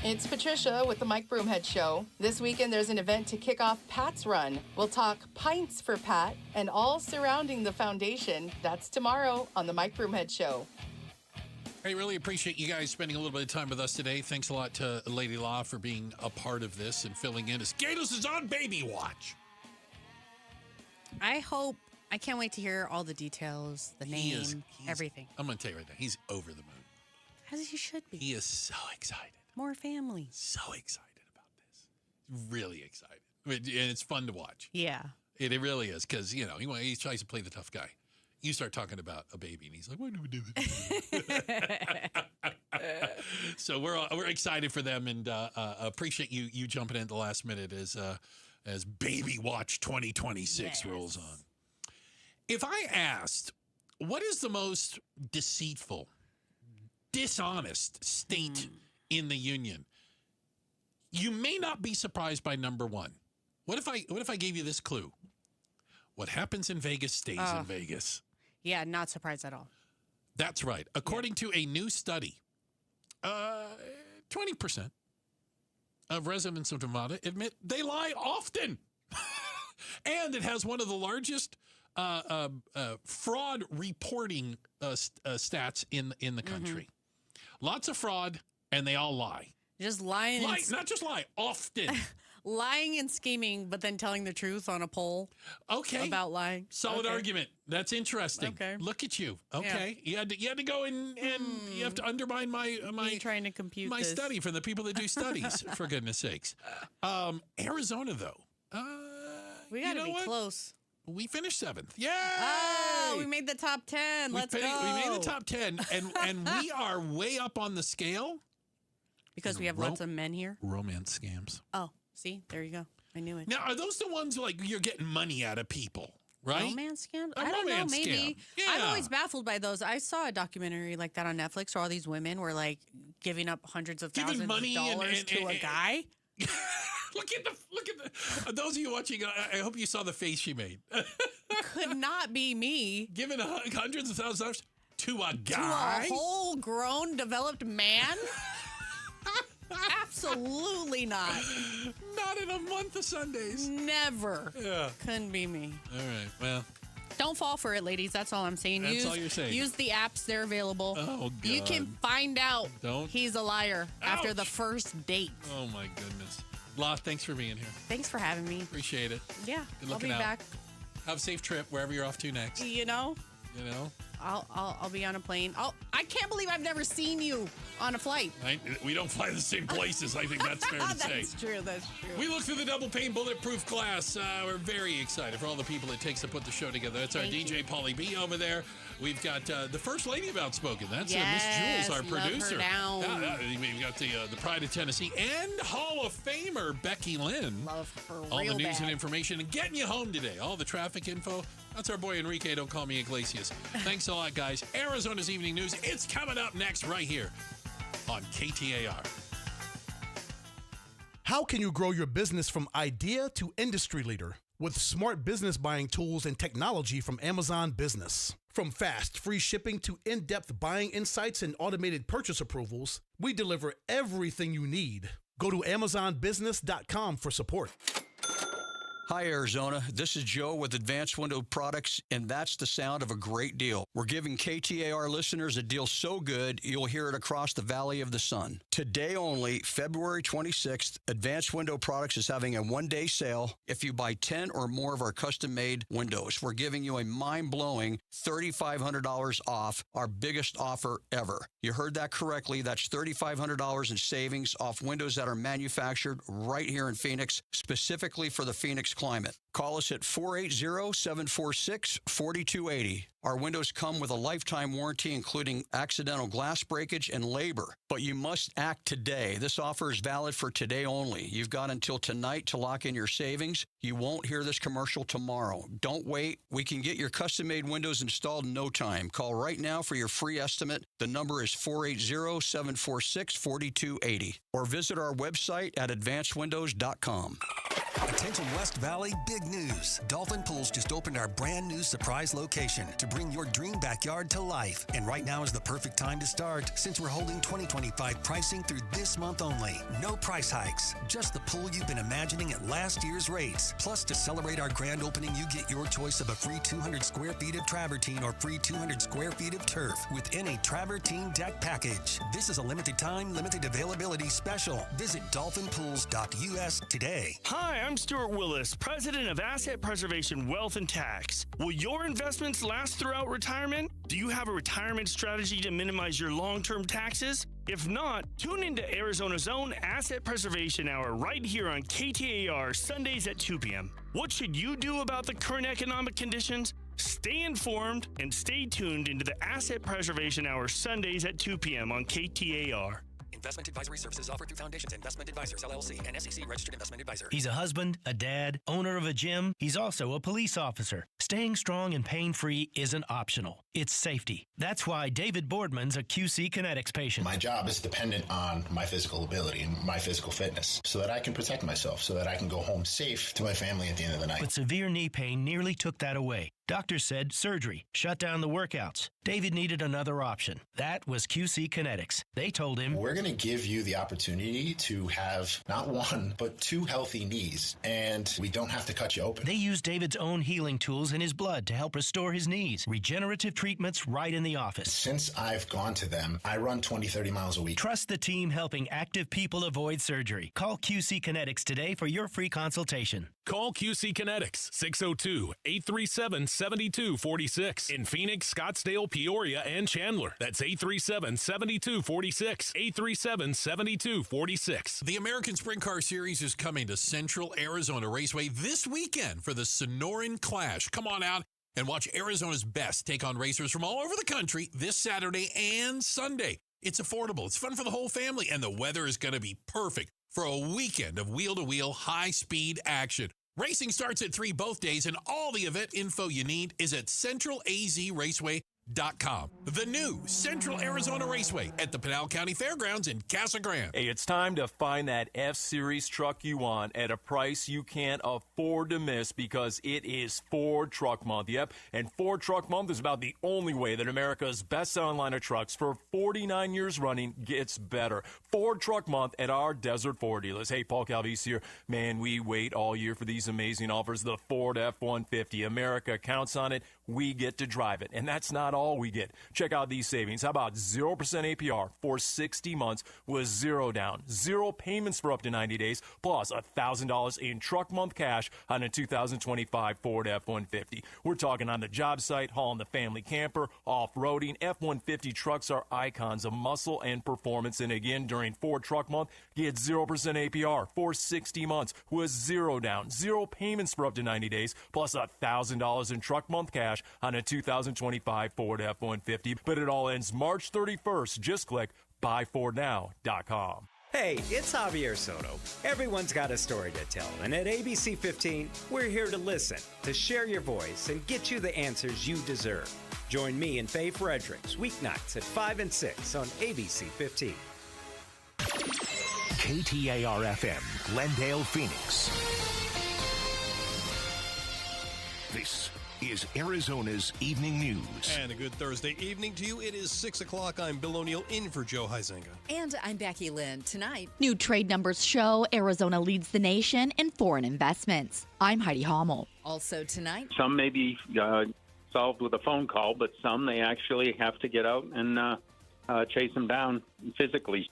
It's Patricia with the Mike Broomhead Show. This weekend, there's an event to kick off Pat's Run. We'll talk pints for Pat and all surrounding the foundation. That's tomorrow on the Mike Broomhead Show. I really appreciate you guys spending a little bit of time with us today. Thanks a lot to Lady Law for being a part of this and filling in as Gatos is on baby watch. I can't wait to hear all the details, the name, everything. I'm going to tell you right now, he's over the moon. As he should be. He is so excited. More family. So excited about this. Really excited. And it's fun to watch. Yeah. It really is because, you know, he tries to play the tough guy. You start talking about a baby, and he's like, what do we do with it? So we're excited for them and appreciate you jumping in at the last minute as Baby Watch 2026 rolls on. If I asked, what is the most deceitful, dishonest state in the union, you may not be surprised by number one. What if I gave you this clue? What happens in Vegas stays in Vegas. Yeah, not surprised at all. That's right. According to a new study, 20% of residents of Nevada admit they lie often. And it has one of the largest fraud reporting stats in the country. Lots of fraud, and they all lie. Just lying. Not just lie, often. Lying and scheming, but then telling the truth on a poll. Okay. About lying. Solid argument. That's interesting. Okay. Look at you. Okay. Yeah. You had to go and you have to undermine my trying to compute my this. study from the people that do studies, for goodness sakes. Arizona, though. We got to be close. We finished 7th. Yay! Oh, we made the top 10. Let's go. We made the top 10, and we are way up on the scale. Because we have lots of men here? Romance scams. Oh, see? There you go. I knew it. Now, are those the ones like you're getting money out of people, right? Romance scams? I don't know. Maybe. Yeah. I'm always baffled by those. I saw a documentary like that on Netflix where all these women were like giving up hundreds of thousands of dollars to a guy. Look at the those of you watching, I hope you saw the face she made. Could not be me. Giving hundreds of thousands of dollars to a guy? To a whole grown, developed man? Absolutely not. Not in a month of Sundays. Never. Yeah. Couldn't be me. All right. Well. Don't fall for it, ladies. That's all I'm saying. That's all you're saying. Use the apps. They're available. Oh, God. You can find out he's a liar after the Ouch. first date. Oh, my goodness. La, thanks for being here. Thanks for having me. Appreciate it. Yeah. Good I'll looking be out. back. Have a safe trip wherever you're off to next. You know? I'll be on a plane. I can't believe I've never seen you on a flight. We don't fly the same places. I think that's fair to say. That's true. That's true. We look through the double pane bulletproof glass. We're very excited for all the people it takes to put the show together. That's our DJ Pauly B over there. We've got the First Lady of Outspoken. That's Miss Jules, our producer. We've got the Pride of Tennessee and Hall of Famer Becky Lynn. Love her all real the news bad. and information and getting you home today. All the traffic info. That's our boy Enrique. Don't call me Iglesias. Thanks a lot, guys. Arizona's Evening News. It's coming up next right here on KTAR. How can you grow your business from idea to industry leader? With smart business buying tools and technology from Amazon Business. From fast, free shipping to in-depth buying insights and automated purchase approvals, we deliver everything you need. Go to AmazonBusiness.com for support. Hi, Arizona. This is Joe with Advanced Window Products, and that's the sound of a great deal. We're giving KTAR listeners a deal so good, you'll hear it across the Valley of the Sun. Today only, February 26th, Advanced Window Products is having a one-day sale. If you buy 10 or more of our custom-made windows, we're giving you a mind-blowing $3,500 off, our biggest offer ever. You heard that correctly. That's $3,500 in savings off windows that are manufactured right here in Phoenix, specifically for the Phoenix climate. Call us at 480-746-4280. Our windows come with a lifetime warranty, including accidental glass breakage and labor. But you must act today. This offer is valid for today only. You've got until tonight to lock in your savings. You won't hear this commercial tomorrow. Don't wait. We can get your custom-made windows installed in no time. Call right now for your free estimate. The number is 480-746-4280. Or visit our website at advancedwindows.com. Attention West Valley, big news. Dolphin Pools just opened our brand new surprise location to bring your dream backyard to life. And right now is the perfect time to start since we're holding 2025 pricing through this month only. No price hikes, just the pool you've been imagining at last year's rates. Plus, to celebrate our grand opening, you get your choice of a free 200 square feet of travertine or free 200 square feet of turf within a travertine deck package. This is a limited time, limited availability special. Visit dolphinpools.us today. Hi, I'm Stuart Willis, president of Asset Preservation Wealth and Tax. Will your investments last throughout retirement? Do you have a retirement strategy to minimize your long-term taxes? If not, tune into Arizona's own Asset Preservation Hour right here on KTAR Sundays at 2 p.m. What should you do about the current economic conditions? Stay informed and stay tuned into the Asset Preservation Hour Sundays at 2 p.m. on KTAR. Investment advisory services offered through Foundations Investment Advisors, LLC, and SEC registered investment advisor. He's a husband, a dad, owner of a gym. He's also a police officer. Staying strong and pain-free isn't optional. It's safety. That's why David Boardman's a QC Kinetics patient. My job is dependent on my physical ability and my physical fitness so that I can protect myself, so that I can go home safe to my family at the end of the night. But severe knee pain nearly took that away. Doctors said surgery, shut down the workouts. David needed another option. That was QC Kinetics. They told him, we're going to give you the opportunity to have not one, but 2 healthy knees, and we don't have to cut you open. They used David's own healing tools in his blood to help restore his knees. Regenerative treatments right in the office. Since I've gone to them, I run 20, 30 miles a week. Trust the team helping active people avoid surgery. Call QC Kinetics today for your free consultation. Call QC Kinetics, 602-837-7246. In Phoenix, Scottsdale, Peoria, and Chandler. That's 837-7246. 837-7246. The American Sprint Car Series is coming to Central Arizona Raceway this weekend for the Sonoran Clash. Come on out and watch Arizona's best take on racers from all over the country this Saturday and Sunday. It's affordable, it's fun for the whole family, and the weather is going to be perfect for a weekend of wheel-to-wheel, high-speed action. Racing starts at 3 both days, and all the event info you need is at centralazraceway.com. The new Central Arizona Raceway at the Pinal County Fairgrounds in Casa Grande. Hey, it's time to find that F-Series truck you want at a price you can't afford to miss, because it is Ford Truck Month. Yep, and Ford Truck Month is about the only way that America's best-selling line of trucks for 49 years running gets better. Ford Truck Month at our Desert Ford dealers. Hey, Paul Calvise here. Man, we wait all year for these amazing offers. The Ford F-150. America counts on it. We get to drive it, and that's not all we get. Check out these savings. How about 0% APR for 60 months with 0 down, 0 payments for up to 90 days, plus $1,000 in truck month cash on a 2025 Ford F-150. We're talking on the job site, hauling the family camper, off-roading. F-150 trucks are icons of muscle and performance, and again, during Ford Truck Month, get 0% APR for 60 months with 0 down, 0 payments for up to 90 days, plus $1,000 in truck month cash on a 2025 Ford F-150. But it all ends March 31st. Just click buyfordnow.com. Hey, it's Javier Soto. Everyone's got a story to tell, and at ABC 15, we're here to listen, to share your voice, and get you the answers you deserve. Join me and Faye Fredericks weeknights at 5 and 6 on ABC 15. KTAR-FM, Glendale, Phoenix. This is Arizona's Evening News. And a good Thursday evening to you. It is 6 o'clock. I'm Bill O'Neill in for Joe Huizenga. And I'm Becky Lynn. Tonight, new trade numbers show Arizona leads the nation in foreign investments. I'm Heidi Hommel. Also tonight, some may be solved with a phone call, but some they actually have to get out and chase them down physically.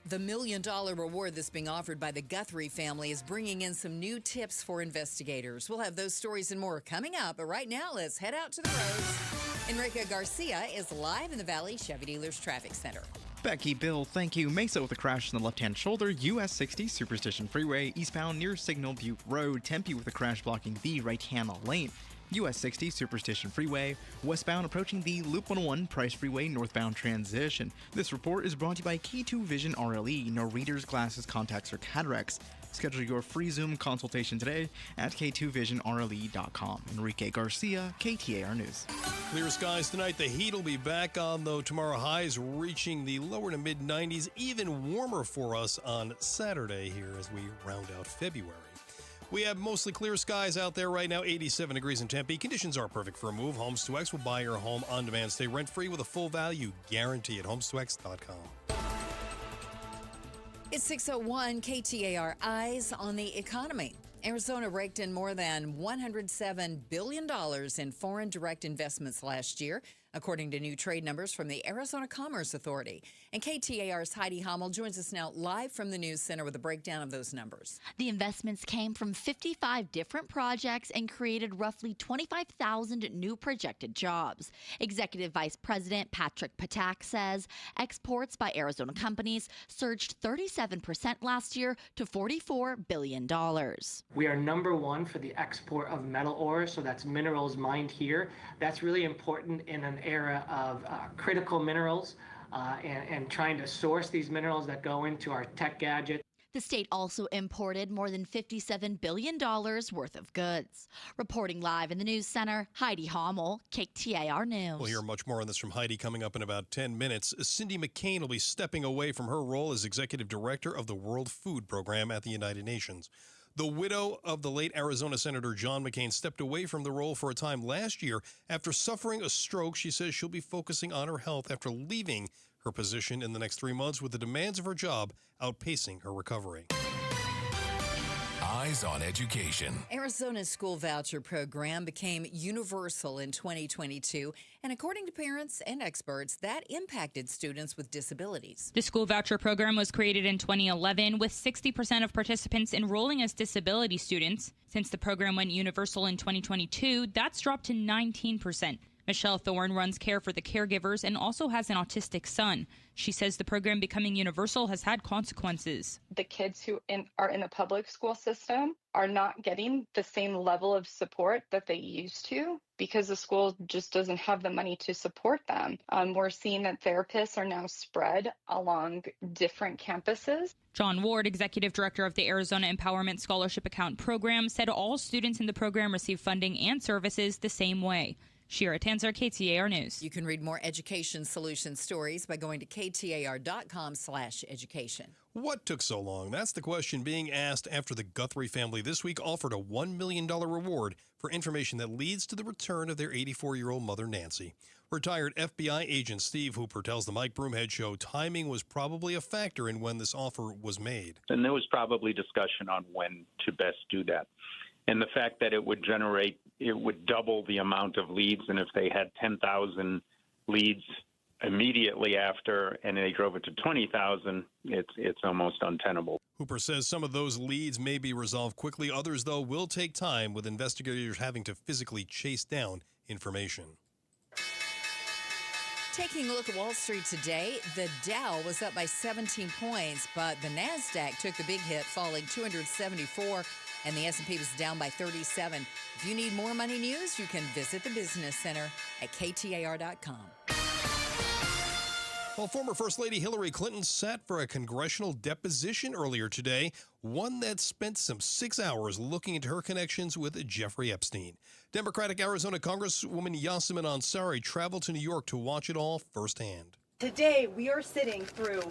the $1 million reward that's being offered by the Guthrie family is bringing in some new tips for investigators. We'll have those stories and more coming up, but right now, let's head out to the roads. Enrique Garcia is live in the Valley Chevy Dealers Traffic Center. Becky, Bill, thank you. Mesa with a crash in the left-hand shoulder, US 60 Superstition Freeway, eastbound near Signal Butte Road. Tempe with a crash blocking the right-hand lane. US 60 Superstition Freeway, westbound approaching the Loop 101 Price Freeway northbound transition. This report is brought to you by K2 Vision RLE. No readers, glasses, contacts, or cataracts. Schedule your free Zoom consultation today at k2visionrle.com. Enrique Garcia, KTAR News. Clear skies tonight. The heat will be back on, though. Tomorrow highs reaching the lower to mid-90s. Even warmer for us on Saturday here as we round out February. We have mostly clear skies out there right now, 87 degrees in Tempe. Conditions are perfect for a move. Homes 2X will buy your home on demand. Stay rent-free with a full value guarantee at homes2x.com. It's 6:01, KTAR Eyes on the Economy. Arizona raked in more than $107 billion in foreign direct investments last year, according to new trade numbers from the Arizona Commerce Authority. And KTAR's Heidi Hommel joins us now live from the News Center with a breakdown of those numbers. The investments came from 55 different projects and created roughly 25,000 new projected jobs. Executive Vice President Patrick Patak says exports by Arizona companies surged 37% last year to $44 billion. We are number one for the export of metal ore, so that's minerals mined here. That's really important in an era of critical minerals and trying to source these minerals that go into our tech gadgets. The state also imported more than $57 billion worth of goods. Reporting live in the News Center, Heidi Hommel, KTAR News. We'll hear much more on this from Heidi coming up in about 10 minutes. Cindy McCain will be stepping away from her role as Executive Director of the World Food Program at the United Nations. The widow of the late Arizona Senator John McCain stepped away from the role for a time last year after suffering a stroke. She says she'll be focusing on her health after leaving her position in the next 3 months, with the demands of her job outpacing her recovery. Eyes on Education. Arizona's school voucher program became universal in 2022, and according to parents and experts, that impacted students with disabilities. The school voucher program was created in 2011, with 60% of participants enrolling as disability students. Since the program went universal in 2022, that's dropped to 19%. Michelle Thorne runs Care for the Caregivers and also has an autistic son. She says the program becoming universal has had consequences. The kids who are in the public school system are not getting the same level of support that they used to because the school just doesn't have the money to support them. We're seeing that therapists are now spread along different campuses. John Ward, Executive Director of the Arizona Empowerment Scholarship Account Program, said all students in the program receive funding and services the same way. Shira Tanzer, KTAR News. You can read more education solution stories by going to ktar.com/education. What took so long? That's the question being asked after the Guthrie family this week offered a $1 million reward for information that leads to the return of their 84-year-old mother, Nancy. Retired FBI agent Steve Hooper tells the Mike Broomhead Show timing was probably a factor in when this offer was made. And there was probably discussion on when to best do that. And the fact that it would double the amount of leads. And if they had 10,000 leads immediately after and they drove it to 20,000, it's almost untenable. Hooper says some of those leads may be resolved quickly. Others, though, will take time, with investigators having to physically chase down information. Taking a look at Wall Street today, the Dow was up by 17 points, but the NASDAQ took the big hit, falling 274, and the S&P was down by 37. If you need more money news, you can visit the Business Center at KTAR.com. Well, former First Lady Hillary Clinton sat for a congressional deposition earlier today, one that spent some 6 hours looking into her connections with Jeffrey Epstein. Democratic Arizona Congresswoman Yasemin Ansari traveled to New York to watch it all firsthand. Today, we are sitting through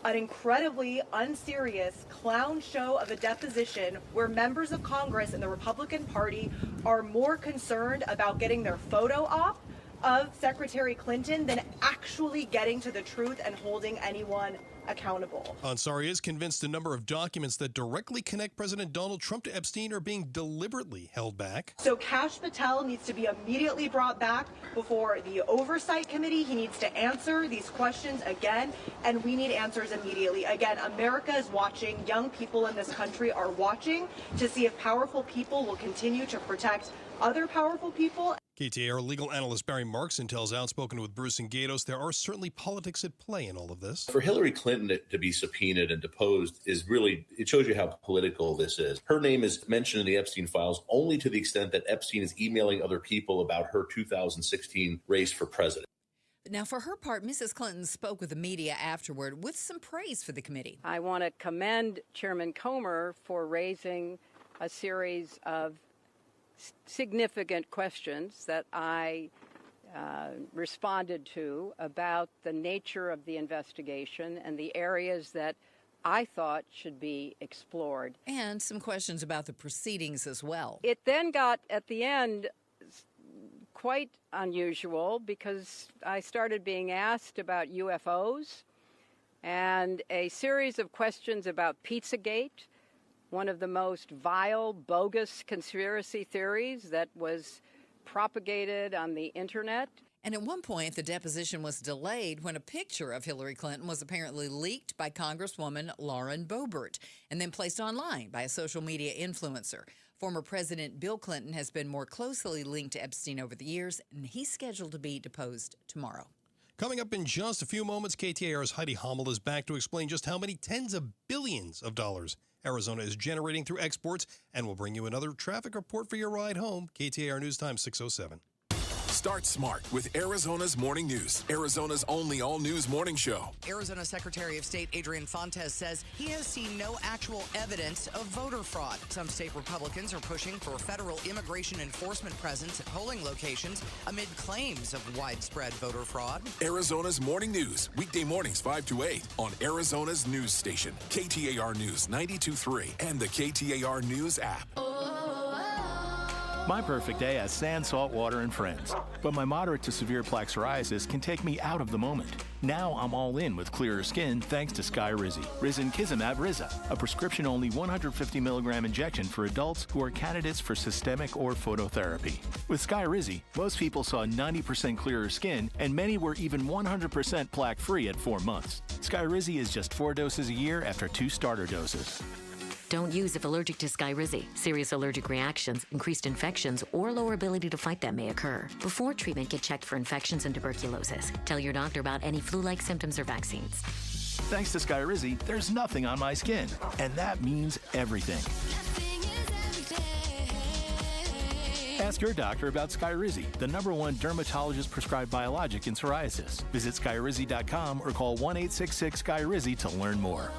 an incredibly unserious clown show of a deposition where members of Congress and the Republican Party are more concerned about getting their photo op of Secretary Clinton than actually getting to the truth and holding anyone accountable. Ansari is convinced a number of documents that directly connect President Donald Trump to Epstein are being deliberately held back. So Kash Patel needs to be immediately brought back before the Oversight Committee. He needs to answer these questions again, and we need answers immediately. Again, America is watching. Young people in this country are watching to see if powerful people will continue to protect other powerful people. KTAR legal analyst Barry Markson tells Outspoken with Bruce and Gatos there are certainly politics at play in all of this. For Hillary Clinton to be subpoenaed and deposed is really, it shows you how political this is. Her name is mentioned in the Epstein files only to the extent that Epstein is emailing other people about her 2016 race for president. Now, for her part, Mrs. Clinton spoke with the media afterward with some praise for the committee. I want to commend Chairman Comer for raising a series of significant questions that I responded to about the nature of the investigation and the areas that I thought should be explored. And some questions about the proceedings as well. It then got, at the end, quite unusual because I started being asked about UFOs and a series of questions about Pizzagate, one of the most vile, bogus conspiracy theories that was propagated on the internet. And at one point, the deposition was delayed when a picture of Hillary Clinton was apparently leaked by Congresswoman Lauren Boebert and then placed online by a social media influencer. Former President Bill Clinton has been more closely linked to Epstein over the years, and he's scheduled to be deposed tomorrow. Coming up in just a few moments, KTAR's Heidi Hommel is back to explain just how many tens of billions of dollars Arizona is generating through exports, and we'll bring you another traffic report for your ride home. KTAR News Time 6:07. Start smart with Arizona's Morning News, Arizona's only all-news morning show. Arizona Secretary of State Adrian Fontes says he has seen no actual evidence of voter fraud. Some state Republicans are pushing for federal immigration enforcement presence at polling locations amid claims of widespread voter fraud. Arizona's Morning News, weekday mornings 5 to 8 on Arizona's news station, KTAR News 92.3 and the KTAR News app. My perfect day has sand, salt water, and friends. But my moderate to severe plaque psoriasis can take me out of the moment. Now I'm all in with clearer skin thanks to Skyrizi. Risankizumab Riza, a prescription-only 150 milligram injection for adults who are candidates for systemic or phototherapy. With Skyrizi, most people saw 90% clearer skin, and many were even 100% plaque-free at 4 months. Skyrizi is just 4 doses a year after 2 starter doses. Don't use if allergic to Skyrizi. Serious allergic reactions, increased infections, or lower ability to fight them may occur. Before treatment, get checked for infections and tuberculosis. Tell your doctor about any flu-like symptoms or vaccines. Thanks to Skyrizi, there's nothing on my skin, and that means everything. Ask your doctor about Skyrizi, the #1 dermatologist-prescribed biologic in psoriasis. Visit Skyrizi.com or call 1-866-SKYRIZI to learn more.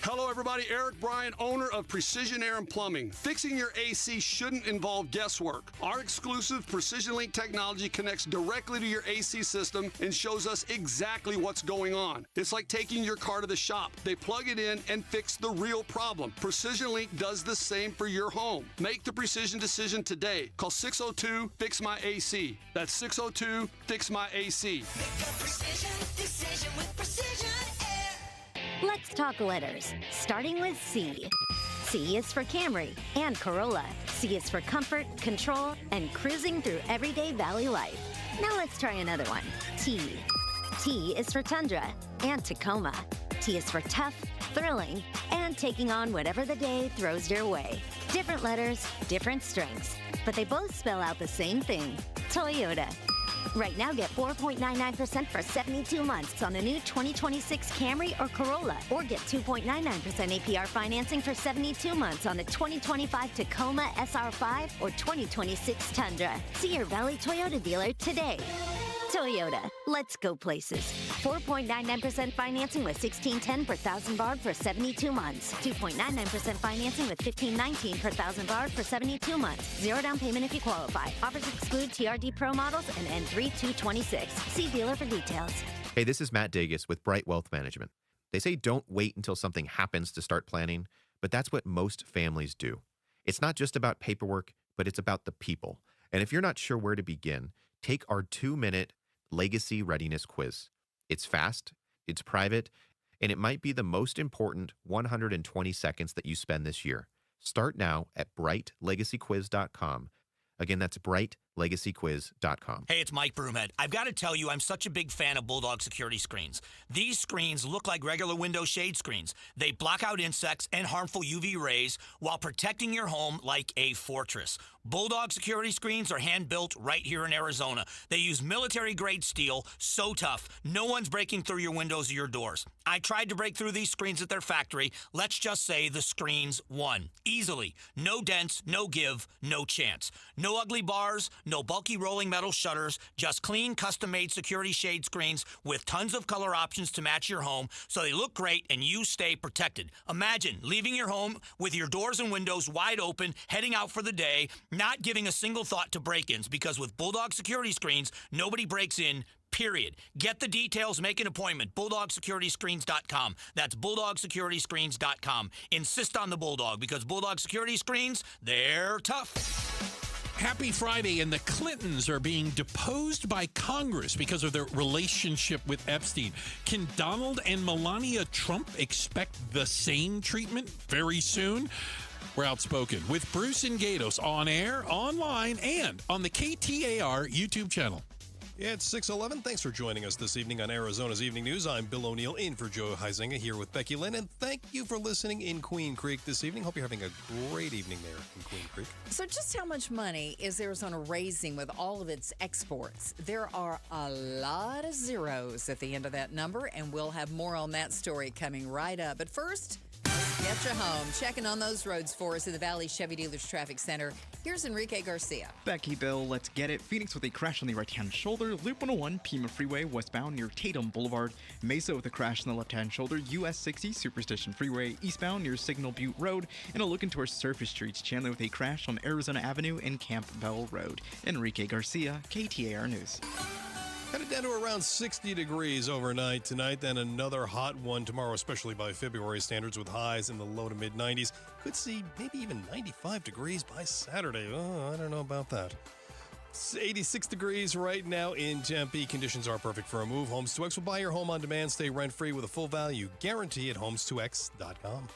Hello, everybody. Eric Bryan, owner of Precision Air and Plumbing. Fixing your AC shouldn't involve guesswork. Our exclusive Precision Link technology connects directly to your AC system and shows us exactly what's going on. It's like taking your car to the shop. They plug it in and fix the real problem. Precision Link does the same for your home. Make the precision decision today. Call 602-FIX-MY-AC. That's 602-FIX-MY-AC. Make a precision decision with Precision Air. Let's talk letters, starting with C. C is for Camry and Corolla. C is for comfort, control, and cruising through everyday valley life. Now let's try another one. T. T is for Tundra and Tacoma. T is for tough, thrilling, and taking on whatever the day throws your way. Different letters, different strengths, but they both spell out the same thing, Toyota. Right now, get 4.99% for 72 months on the new 2026 Camry or Corolla, or get 2.99% APR financing for 72 months on the 2025 Tacoma SR5 or 2026 Tundra. See your Valley Toyota dealer today. Toyota, let's go places. 4.99% financing with $1,610 per thousand BARD for 72 months. 2.99% financing with $1,519 per thousand BARD for 72 months. 0 down payment if you qualify. Offers exclude TRD Pro models and N3 226. See dealer for details. Hey, this is Matt Dagus with Bright Wealth Management. They say don't wait until something happens to start planning, but that's what most families do. It's not just about paperwork, but it's about the people. And if you're not sure where to begin, take our 2-minute Legacy Readiness Quiz. It's fast, it's private, and it might be the most important 120 seconds that you spend this year. Start now at brightlegacyquiz.com. Again, that's brightlegacyquiz.com. Hey, it's Mike Broomhead. I've got to tell you, I'm such a big fan of Bulldog security screens. These screens look like regular window shade screens. They block out insects and harmful UV rays while protecting your home like a fortress. Bulldog security screens are hand-built right here in Arizona. They use military-grade steel, so tough, no one's breaking through your windows or your doors. I tried to break through these screens at their factory. Let's just say the screens won. Easily. No dents, no give, no chance. No ugly bars, no bulky rolling metal shutters, just clean, custom-made security shade screens with tons of color options to match your home so they look great and you stay protected. Imagine leaving your home with your doors and windows wide open, heading out for the day, not giving a single thought to break-ins, because with Bulldog security screens, nobody breaks in, period. Get the details, make an appointment. BulldogSecurityScreens.com. That's BulldogSecurityScreens.com. Insist on the Bulldog, because Bulldog security screens, they're tough. Happy Friday, and the Clintons are being deposed by Congress because of their relationship with Epstein. Can Donald and Melania Trump expect the same treatment very soon? We're outspoken with Bruce and Gatos on air, online, and on the KTAR YouTube channel. Yeah, it's 6:11. Thanks for joining us this evening on Arizona's Evening News. I'm Bill O'Neill in for Joe Huizinga here with Becky Lynn, and thank you for listening in Queen Creek this evening. Hope you're having a great evening there in Queen Creek. So just how much money is Arizona raising with all of its exports? There are a lot of zeros at the end of that number, and we'll have more on that story coming right up. But first, get you home. Checking on those roads for us at the Valley Chevy Dealers Traffic Center. Here's Enrique Garcia. Becky, Bill, let's get it. Phoenix with a crash on the right-hand shoulder. Loop 101, Pima Freeway, westbound near Tatum Boulevard. Mesa with a crash on the left-hand shoulder. US 60, Superstition Freeway, eastbound near Signal Butte Road. And a look into our surface streets. Chandler with a crash on Arizona Avenue and Campbell Road. Enrique Garcia, KTAR News. Headed down to around 60 degrees overnight tonight, then another hot one tomorrow, especially by February standards, with highs in the low to mid-90s. Could see maybe even 95 degrees by Saturday. Oh, I don't know about that. It's 86 degrees right now in Tempe. Conditions are perfect for a move. Homes 2X will buy your home on demand. Stay rent-free with a full value guarantee at homes2x.com.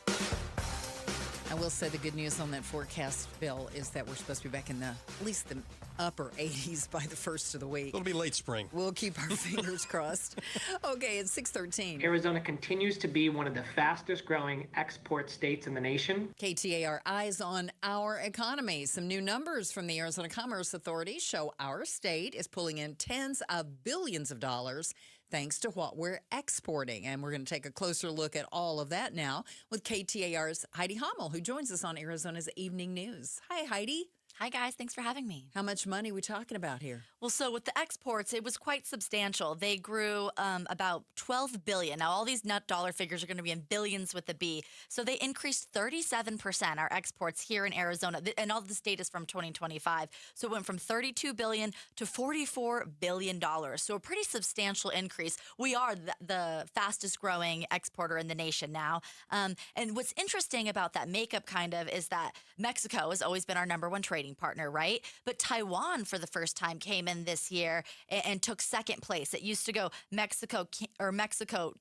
I will say the good news on that forecast, Bill, is that we're supposed to be back in at least the upper 80s by the first of the week. It'll be late spring. We'll keep our fingers crossed. Okay, it's 6:13. Arizona continues to be one of the fastest growing export states in the nation. KTAR Eyes on Our Economy. Some new numbers from the Arizona Commerce Authority show our state is pulling in tens of billions of dollars thanks to what we're exporting. And we're going to take a closer look at all of that now with KTAR's Heidi Hommel, who joins us on Arizona's Evening News. Hi, Heidi. Hi, guys. Thanks for having me. How much money are we talking about here? Well, so with the exports, it was quite substantial. They grew about $12 billion. Now, all these nut dollar figures are going to be in billions with a B. So they increased 37%, our exports here in Arizona. And all this data is from 2025. So it went from $32 billion to $44 billion. So a pretty substantial increase. We are the fastest growing exporter in the nation now. And what's interesting about that makeup kind of is that Mexico has always been our number one trading partner, right? But Taiwan for the first time came in this year and took second place. It used to go Mexico,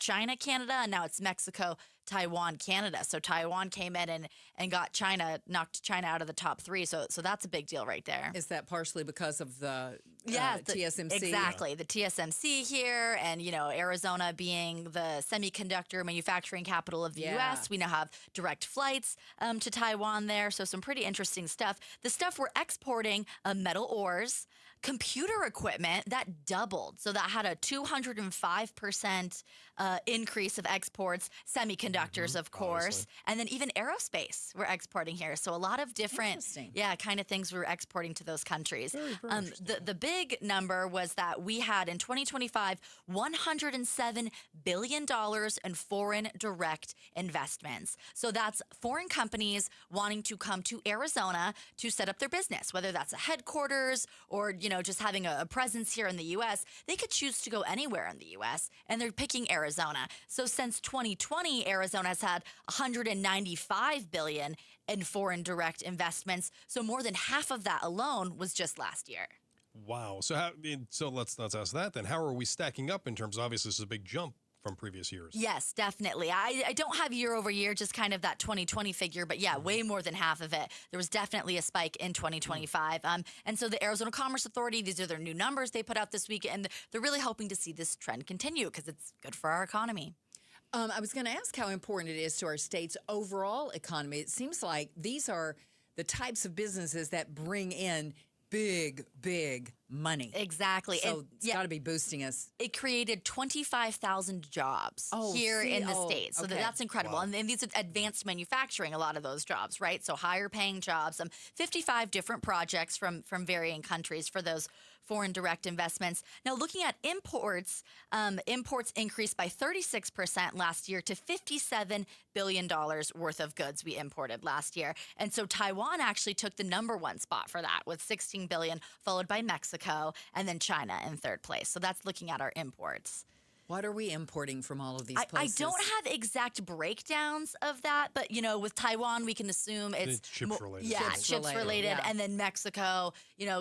China, Canada, and now it's Mexico, Taiwan, Canada. So Taiwan came in and got China, knocked China out of the top three. So that's a big deal right there. Is that partially because of the TSMC? Exactly. The TSMC here, and, Arizona being the semiconductor manufacturing capital of the U.S. We now have direct flights to Taiwan there. So some pretty interesting stuff. The stuff we're exporting, metal ores, computer equipment, that doubled. So that had a 205% increase of exports, semiconductors, of course, obviously. And then even aerospace we're exporting here. So a lot of different, kind of things we're exporting to those countries. Very the big number was that we had in 2025, $107 billion in foreign direct investments. So that's foreign companies wanting to come to Arizona to set up their business, whether that's a headquarters or, just having a presence here in the U.S., they could choose to go anywhere in the U.S., and they're picking Arizona. So since 2020, Arizona has had $195 billion in foreign direct investments. So more than half of that alone was just last year. Wow. So let's ask that then. How are we stacking up in terms of, obviously this is a big jump from previous years? Yes, definitely. I don't have year over year, just kind of that 2020 figure, but yeah, way more than half of it. There was definitely a spike in 2025. And so the Arizona Commerce Authority, these are their new numbers they put out this week, and they're really hoping to see this trend continue because it's good for our economy. I was going to ask how important it is to our state's overall economy. It seems like these are the types of businesses that bring in big money. Exactly. So it's got to be boosting us. It created 25,000 jobs here in the state. So that's incredible. Wow. And these are advanced manufacturing, a lot of those jobs, right? So higher paying jobs, 55 different projects from varying countries for those foreign direct investments. Now, looking at imports, imports increased by 36% last year to $57 billion worth of goods we imported last year. And so Taiwan actually took the #1 spot for that with $16 billion, followed by Mexico, and then China in third place. So that's looking at our imports. What are we importing from all of these places? I don't have exact breakdowns of that, but, with Taiwan, we can assume it's chips related. Yeah, chips related. Yeah. And then Mexico,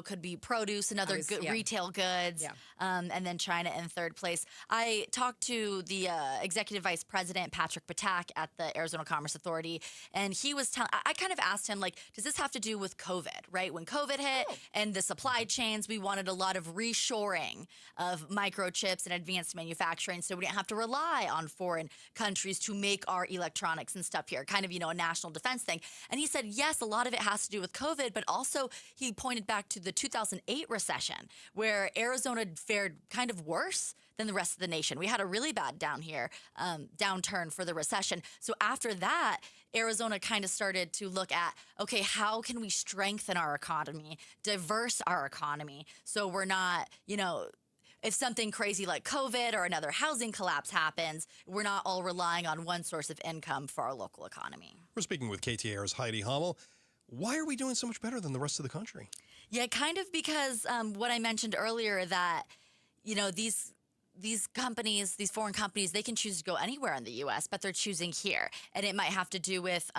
could be produce and other retail goods. Yeah. And then China in third place. I talked to the executive vice president, Patrick Patak, at the Arizona Commerce Authority, and he was I kind of asked him, does this have to do with COVID, right? When COVID hit and the supply chains, we wanted a lot of reshoring of microchips and advanced manufacturing. So we didn't have to rely on foreign countries to make our electronics and stuff here, kind of, a national defense thing. And he said, yes, a lot of it has to do with COVID, but also he pointed back to the 2008 recession, where Arizona fared kind of worse than the rest of the nation. We had a really bad downturn for the recession. So after that, Arizona kind of started to look at, okay, how can we strengthen our economy, diverse our economy, so we're not, if something crazy like COVID or another housing collapse happens, we're not all relying on one source of income for our local economy. We're speaking with KTAR's Heidi Hommel. Why are we doing so much better than the rest of the country? Yeah, kind of because what I mentioned earlier, that, these companies, these foreign companies, they can choose to go anywhere in the U.S., but they're choosing here. And it might have to do with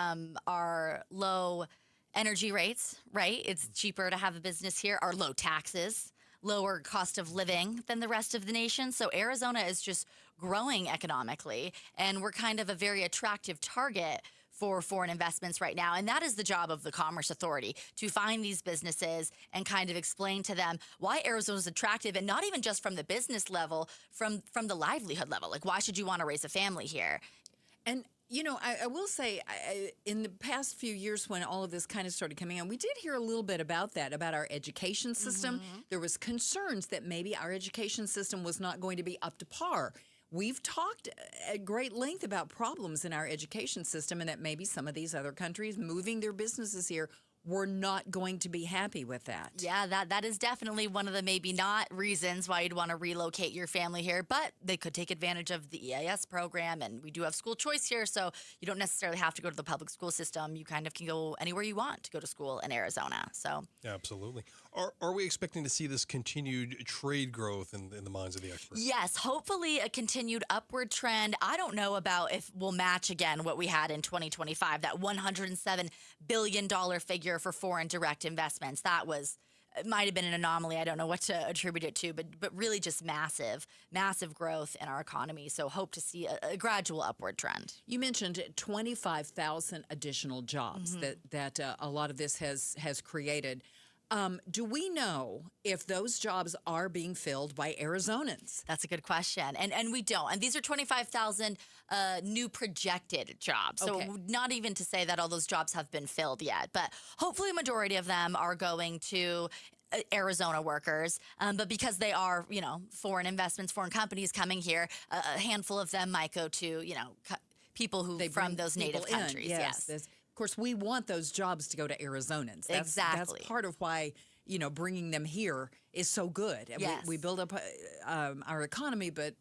our low energy rates, right? It's cheaper to have a business here, our low taxes, lower cost of living than the rest of the nation. So Arizona is just growing economically, and we're kind of a very attractive target for foreign investments right now. And that is the job of the Commerce Authority, to find these businesses and kind of explain to them why Arizona is attractive, and not even just from the business level, from the livelihood level. Like, why should you want to raise a family here? And I will say, in the past few years when all of this kind of started coming on, we did hear a little bit about that, about our education system. Mm-hmm. There was concerns that maybe our education system was not going to be up to par. We've talked at great length about problems in our education system, and that maybe some of these other countries moving their businesses here were not going to be happy with that. Yeah, that is definitely one of the maybe not reasons why you'd want to relocate your family here, but they could take advantage of the EIS program, and we do have school choice here, so you don't necessarily have to go to the public school system. You kind of can go anywhere you want to go to school in Arizona. So absolutely. Are we expecting to see this continued trade growth in the minds of the experts? Yes, hopefully a continued upward trend. I don't know about if we'll match again what we had in 2025, that $107 billion figure for foreign direct investments. It might have been an anomaly. I don't know what to attribute it to, but really just massive growth in our economy. So hope to see a gradual upward trend. You mentioned 25,000 additional jobs that a lot of this has created. Do we know if those jobs are being filled by Arizonans? That's a good question. And we don't. And these are 25,000 new projected jobs. So not even to say that all those jobs have been filled yet. But hopefully a majority of them are going to Arizona workers. But because they are, foreign investments, foreign companies coming here, a handful of them might go to, people who from those native countries. Yes. Of course, we want those jobs to go to Arizonans. Exactly. That's part of why, bringing them here is so good. Yes. We build up our economy, but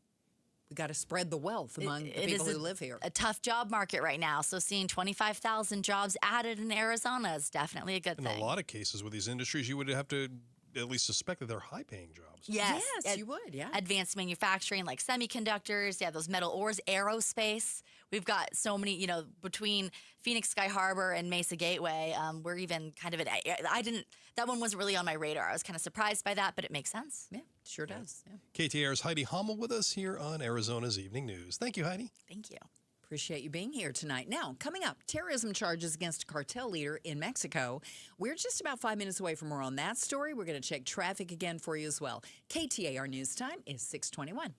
we got to spread the wealth among the people who live here. A tough job market right now. So seeing 25,000 jobs added in Arizona is definitely a good thing. In a lot of cases with these industries, you would have to at least suspect that they're high-paying jobs. Yes, you would, yeah. Advanced manufacturing like semiconductors, those metal ores, aerospace. We've got so many, between Phoenix Sky Harbor and Mesa Gateway, we're even kind of that one wasn't really on my radar. I was kind of surprised by that, but it makes sense. Yeah, sure does. Yeah. KTAR's Heidi Hummel with us here on Arizona's Evening News. Thank you, Heidi. Thank you. Appreciate you being here tonight. Now, coming up, terrorism charges against a cartel leader in Mexico. We're just about 5 minutes away from more on that story. We're going to check traffic again for you as well. KTAR News Time is 6:21.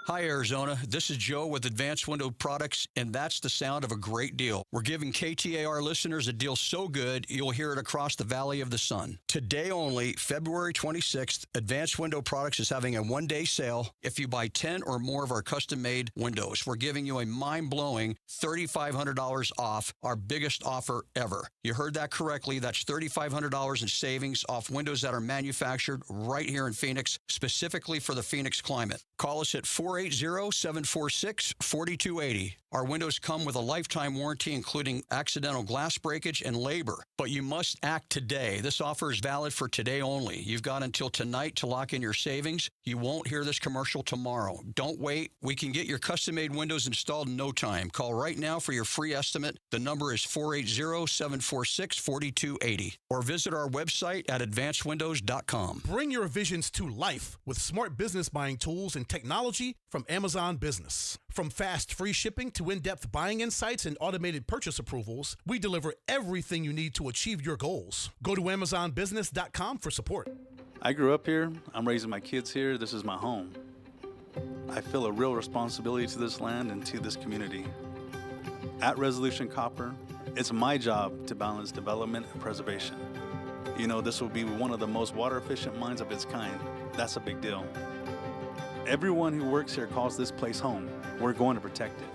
Hi, Arizona. This is Joe with Advanced Window Products, and that's the sound of a great deal. We're giving KTAR listeners a deal so good, you'll hear it across the Valley of the Sun. Today only, February 26th, Advanced Window Products is having a one-day sale. If you buy 10 or more of our custom-made windows, we're giving you a mind-blowing $3,500 off, our biggest offer ever. You heard that correctly. That's $3,500 in savings off windows that are manufactured right here in Phoenix, specifically for the Phoenix climate. Call us at 480-746-4280. Our windows come with a lifetime warranty, including accidental glass breakage and labor. But you must act today. This offer is valid for today only. You've got until tonight to lock in your savings. You won't hear this commercial tomorrow. Don't wait. We can get your custom-made windows installed in no time. Call right now for your free estimate. The number is 480-746-4280. Or visit our website at advancedwindows.com. Bring your visions to life with smart business buying tools and technology from Amazon Business. From fast free shipping to in-depth buying insights and automated purchase approvals, we deliver everything you need to achieve your goals. Go to AmazonBusiness.com for support. I grew up here. I'm raising my kids here. This is my home. I feel a real responsibility to this land and to this community. At Resolution Copper, it's my job to balance development and preservation. This will be one of the most water-efficient mines of its kind. That's a big deal. Everyone who works here calls this place home. We're going to protect it.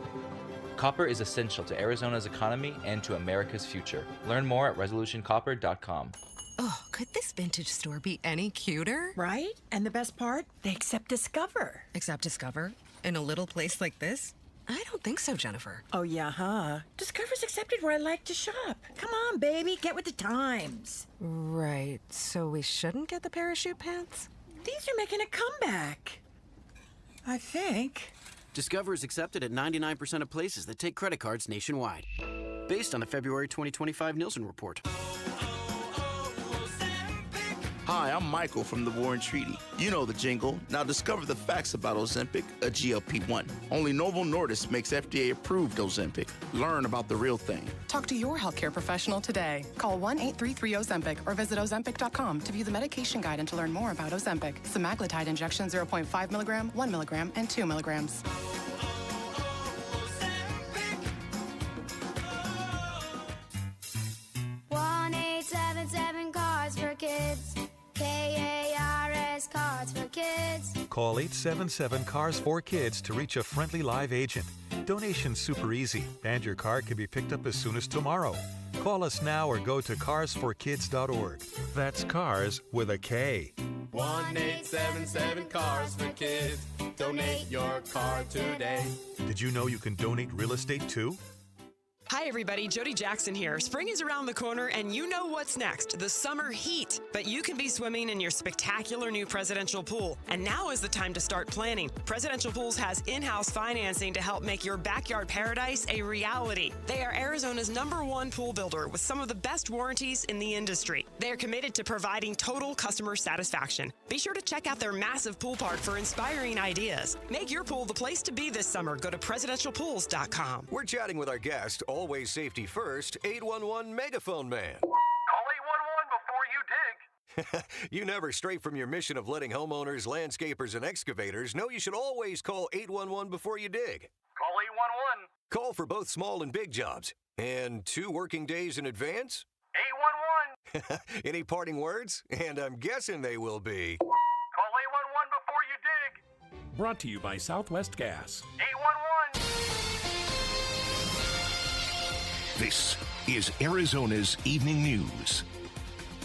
Copper is essential to Arizona's economy and to America's future. Learn more at resolutioncopper.com. Oh, could this vintage store be any cuter? Right? And the best part? They accept Discover. Accept Discover? In a little place like this? I don't think so, Jennifer. Oh, yeah, huh? Discover's accepted where I like to shop. Come on, baby, get with the times. Right, so we shouldn't get the parachute pants? These are making a comeback. I think. Discover is accepted at 99% of places that take credit cards nationwide. Based on the February 2025 Nielsen report. Hi, I'm Michael from the Warren Treaty. You know the jingle. Now discover the facts about Ozempic, a GLP-1. Only Novo Nordisk makes FDA-approved Ozempic. Learn about the real thing. Talk to your healthcare professional today. Call 1-833-OZEMPIC or visit Ozempic.com to view the medication guide and to learn more about Ozempic. Semaglutide injection 0.5 milligram, 1 milligram, and 2 milligrams. 1-877 Cards for Kids. KARS Cards for Kids. Call 877 Cars for Kids to reach a friendly live agent. Donation's super easy, and your card can be picked up as soon as tomorrow. Call us now or go to carsforkids.org. That's cars with a K. 1-877 Cars for Kids. Donate your car today. Did you know you can donate real estate too? Hi everybody, Jody Jackson here. Spring is around the corner and you know what's next, the summer heat. But you can be swimming in your spectacular new Presidential Pool. And now is the time to start planning. Presidential Pools has in-house financing to help make your backyard paradise a reality. They are Arizona's #1 pool builder with some of the best warranties in the industry. They are committed to providing total customer satisfaction. Be sure to check out their massive pool park for inspiring ideas. Make your pool the place to be this summer. Go to presidentialpools.com. We're chatting with our guest, always safety first, 811 Megaphone Man. Call 811 before you dig. You never stray from your mission of letting homeowners, landscapers, and excavators know you should always call 811 before you dig. Call 811. Call for both small and big jobs. And 2 working days in advance? 811. Any parting words? And I'm guessing they will be. Call 811 before you dig. Brought to you by Southwest Gas. 811. This is Arizona's Evening News.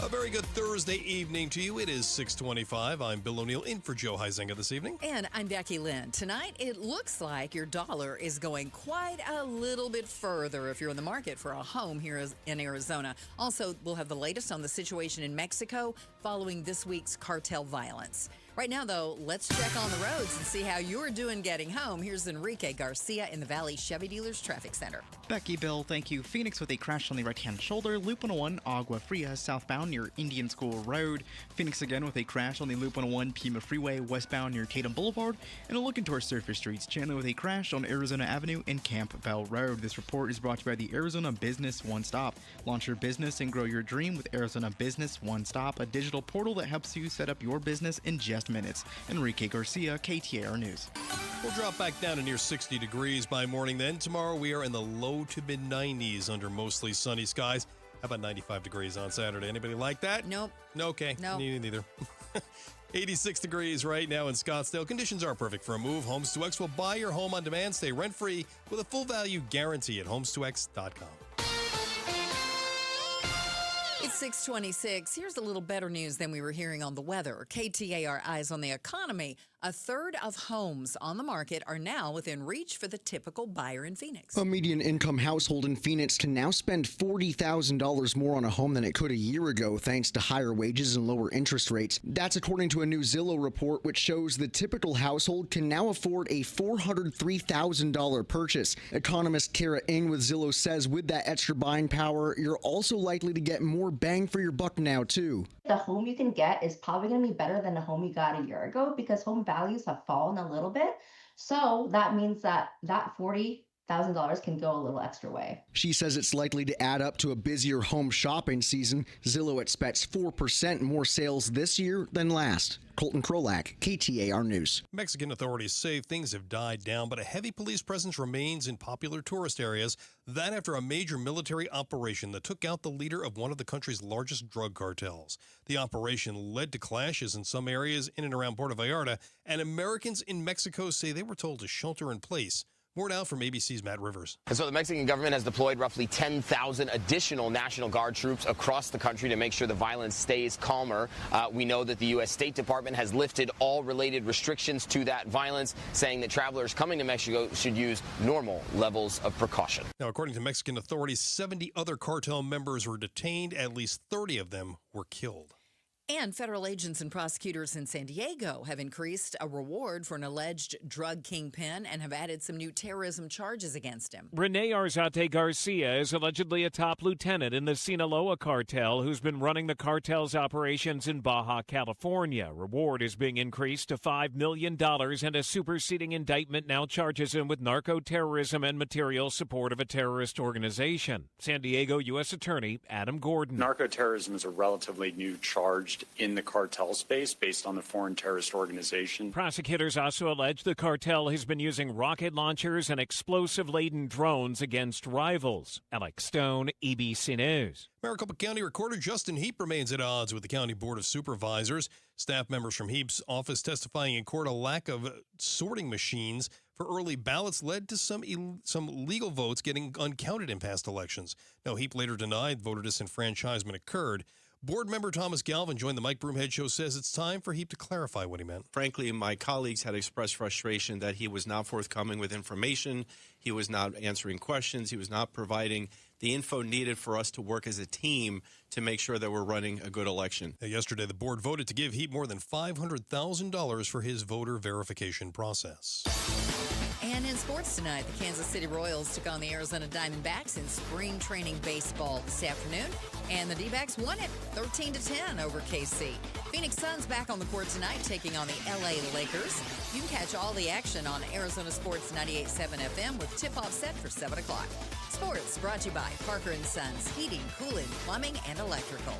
A very good Thursday evening to you. It is 6:25. I'm Bill O'Neill in for Joe Huizenga this evening. And I'm Becky Lynn. Tonight, it looks like your dollar is going quite a little bit further if you're in the market for a home here in Arizona. Also, we'll have the latest on the situation in Mexico following this week's cartel violence. Right now, though, let's check on the roads and see how you're doing getting home. Here's Enrique Garcia in the Valley Chevy Dealers Traffic Center. Becky, Bill, thank you. Phoenix with a crash on the right-hand shoulder. Loop 101, Agua Fria, southbound near Indian School Road. Phoenix again with a crash on the Loop 101, Pima Freeway, westbound near Tatum Boulevard. And a look into our surface streets. Chandler with a crash on Arizona Avenue and Campbell Road. This report is brought to you by the Arizona Business One Stop. Launch your business and grow your dream with Arizona Business One Stop, a digital portal that helps you set up your business in just minutes. Enrique Garcia, KTAR News. We'll drop back down to near 60 degrees by morning then. Tomorrow we are in the low to mid-90s under mostly sunny skies. How about 95 degrees on Saturday? Anybody like that? Nope. Okay. Nope. Neither. 86 degrees right now in Scottsdale. Conditions are perfect for a move. Homes 2X will buy your home on demand. Stay rent-free with a full value guarantee at homes2x.com. It's 6:26. Here's a little better news than we were hearing on the weather. KTAR Eyes on the Economy. A third of homes on the market are now within reach for the typical buyer in Phoenix. A median income household in Phoenix can now spend $40,000 more on a home than it could a year ago thanks to higher wages and lower interest rates. That's according to a new Zillow report which shows the typical household can now afford a $403,000 purchase. Economist Kara Ng with Zillow says with that extra buying power, you're also likely to get more bang for your buck now too. The home you can get is probably going to be better than the home you got a year ago because home values have fallen a little bit. So that means that $40,000 can go a little extra way. She says it's likely to add up to a busier home shopping season. Zillow expects 4% more sales this year than last. Colton Krolak, KTAR News. Mexican authorities say things have died down, but a heavy police presence remains in popular tourist areas. That after a major military operation that took out the leader of one of the country's largest drug cartels. The operation led to clashes in some areas in and around Puerto Vallarta, and Americans in Mexico say they were told to shelter in place. More now from ABC's Matt Rivers. And so the Mexican government has deployed roughly 10,000 additional National Guard troops across the country to make sure the violence stays calmer. We know that the U.S. State Department has lifted all related restrictions to that violence, saying that travelers coming to Mexico should use normal levels of precaution. Now, according to Mexican authorities, 70 other cartel members were detained. At least 30 of them were killed. And federal agents and prosecutors in San Diego have increased a reward for an alleged drug kingpin and have added some new terrorism charges against him. Rene Arzate Garcia is allegedly a top lieutenant in the Sinaloa cartel who's been running the cartel's operations in Baja California. Reward is being increased to $5 million, and a superseding indictment now charges him with narco-terrorism and material support of a terrorist organization. San Diego U.S. Attorney Adam Gordon. Narco-terrorism is a relatively new charge in the cartel space based on the Foreign Terrorist Organization. Prosecutors also allege the cartel has been using rocket launchers and explosive-laden drones against rivals. Alex Stone, ABC News. Maricopa County Recorder Justin Heap remains at odds with the County Board of Supervisors. Staff members from Heap's office testifying in court a lack of sorting machines for early ballots led to some legal votes getting uncounted in past elections. Now, Heap later denied voter disenfranchisement occurred. Board member Thomas Galvin joined the Mike Broomhead Show, says it's time for Heap to clarify what he meant. Frankly, my colleagues had expressed frustration that he was not forthcoming with information. He was not answering questions. He was not providing the info needed for us to work as a team to make sure that we're running a good election. Yesterday, the board voted to give Heap more than $500,000 for his voter verification process. And in sports tonight, the Kansas City Royals took on the Arizona Diamondbacks in spring training baseball this afternoon, and the D-backs won it 13-10 over KC. Phoenix Suns back on the court tonight, taking on the LA Lakers. You can catch all the action on Arizona Sports 98.7 FM with tip-off set for 7 o'clock. Sports brought to you by Parker & Sons, heating, cooling, plumbing, and electrical.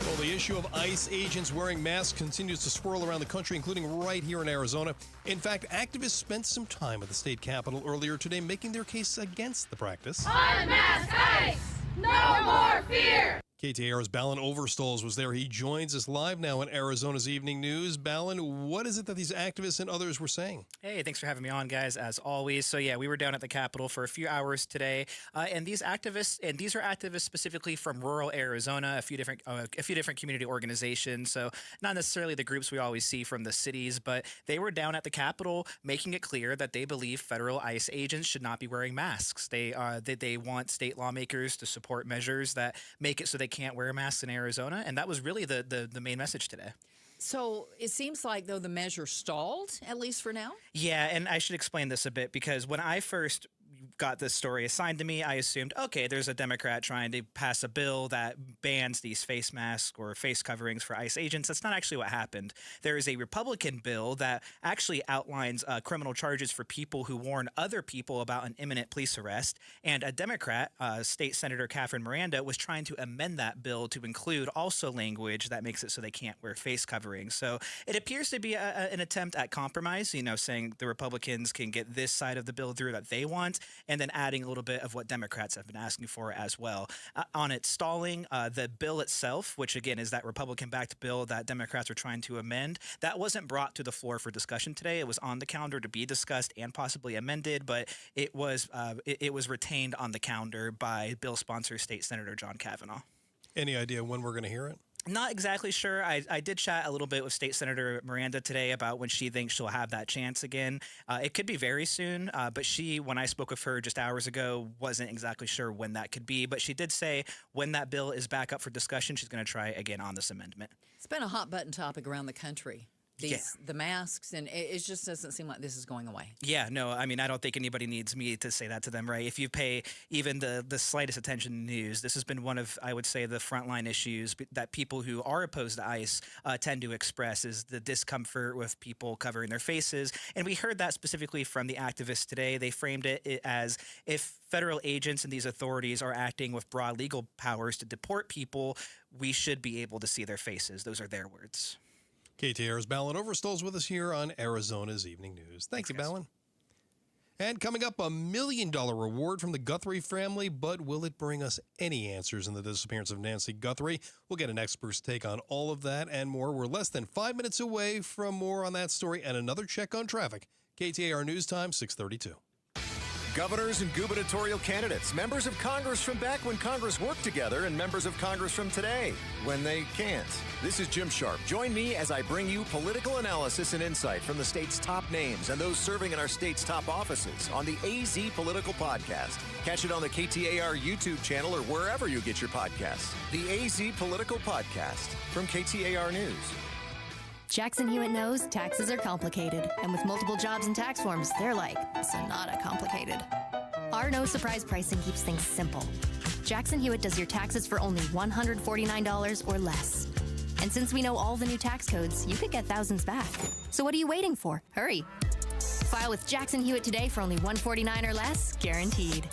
Well, the issue of ICE agents wearing masks continues to swirl around the country, including right here in Arizona. In fact, activists spent some time at the state capitol earlier today making their case against the practice. Unmask ICE! No more fear! KTAR's Balin Overstoles was there. He joins us live now in Arizona's Evening News. Balin, what is it that these activists and others were saying? Hey, thanks for having me on, guys, as always. So, yeah, we were down at the Capitol for a few hours today, and these are activists specifically from rural Arizona, a few different community organizations. So, not necessarily the groups we always see from the cities, but they were down at the Capitol making it clear that they believe federal ICE agents should not be wearing masks. They want state lawmakers to support measures that make it so they can't wear masks in Arizona, and that was really the main message today. So it seems like, though, the measure stalled, at least for now? Yeah, and I should explain this a bit, because when I first got this story assigned to me, I assumed, okay, there's a Democrat trying to pass a bill that bans these face masks or face coverings for ICE agents. That's not actually what happened. There is a Republican bill that actually outlines criminal charges for people who warn other people about an imminent police arrest. And a Democrat, State Senator Catherine Miranda, was trying to amend that bill to include also language that makes it so they can't wear face coverings. So it appears to be an attempt at compromise, saying the Republicans can get this side of the bill through that they want, and then adding a little bit of what Democrats have been asking for as well. On its stalling, the bill itself, which again is that Republican-backed bill that Democrats are trying to amend, that wasn't brought to the floor for discussion today. It was on the calendar to be discussed and possibly amended, but it was retained on the calendar by bill sponsor State Senator John Kavanaugh. Any idea when we're going to hear it? Not exactly sure. I did chat a little bit with State Senator Miranda today about when she thinks she'll have that chance again. It could be very soon, but when I spoke with her just hours ago, wasn't exactly sure when that could be. But she did say when that bill is back up for discussion, she's going to try again on this amendment. It's been a hot button topic around the country. The masks, and it just doesn't seem like this is going away. Yeah, no, I mean, I don't think anybody needs me to say that to them, right? If you pay even the slightest attention to news, this has been one of, I would say, the frontline issues that people who are opposed to ICE tend to express, is the discomfort with people covering their faces. And we heard that specifically from the activists today. They framed it as if federal agents and these authorities are acting with broad legal powers to deport people, we should be able to see their faces. Those are their words. KTAR's Balin Overstoles with us here on Arizona's Evening News. Thank you, Balin. And coming up, $1 million reward from the Guthrie family, but will it bring us any answers in the disappearance of Nancy Guthrie? We'll get an expert's take on all of that and more. We're less than 5 minutes away from more on that story and another check on traffic. KTAR News Time, 6:32. Governors and gubernatorial candidates, members of Congress from back when Congress worked together, and members of Congress from today when they can't. This is Jim Sharp. Join me as I bring you political analysis and insight from the state's top names and those serving in our state's top offices on the AZ Political Podcast. Catch it on the KTAR YouTube channel or wherever you get your podcasts. The AZ Political Podcast from KTAR News. Jackson Hewitt knows taxes are complicated, and with multiple jobs and tax forms, they're like Sonata complicated. Our no surprise pricing keeps things simple. Jackson Hewitt does your taxes for only $149 or less. And since we know all the new tax codes, you could get thousands back. So what are you waiting for? Hurry. File with Jackson Hewitt today for only $149 or less, guaranteed.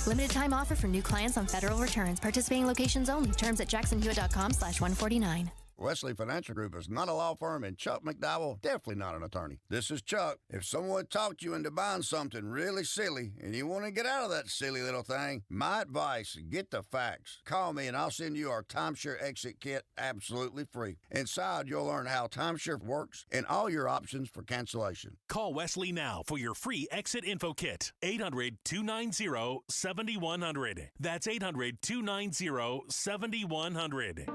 Limited time offer for new clients on federal returns. Participating locations only. Terms at jacksonhewitt.com/149. Wesley Financial Group is not a law firm, and Chuck McDowell, definitely not an attorney. This is Chuck. If someone talked you into buying something really silly and you want to get out of that silly little thing, my advice, get the facts. Call me and I'll send you our timeshare exit kit absolutely free. Inside, you'll learn how timeshare works and all your options for cancellation. Call Wesley now for your free exit info kit. 800-290-7100. That's 800-290-7100.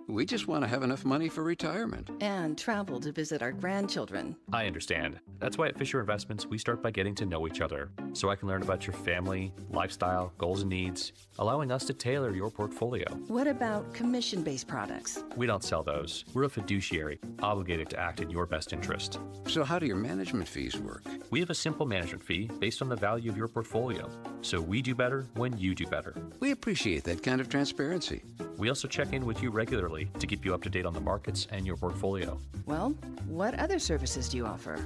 We just want to have enough money for retirement. And travel to visit our grandchildren. I understand. That's why at Fisher Investments, we start by getting to know each other, so I can learn about your family, lifestyle, goals and needs, allowing us to tailor your portfolio. What about commission-based products? We don't sell those. We're a fiduciary, obligated to act in your best interest. So how do your management fees work? We have a simple management fee based on the value of your portfolio, so we do better when you do better. We appreciate that kind of transparency. We also check in with you regularly to keep you up to date on the markets and your portfolio. Well, what other services do you offer?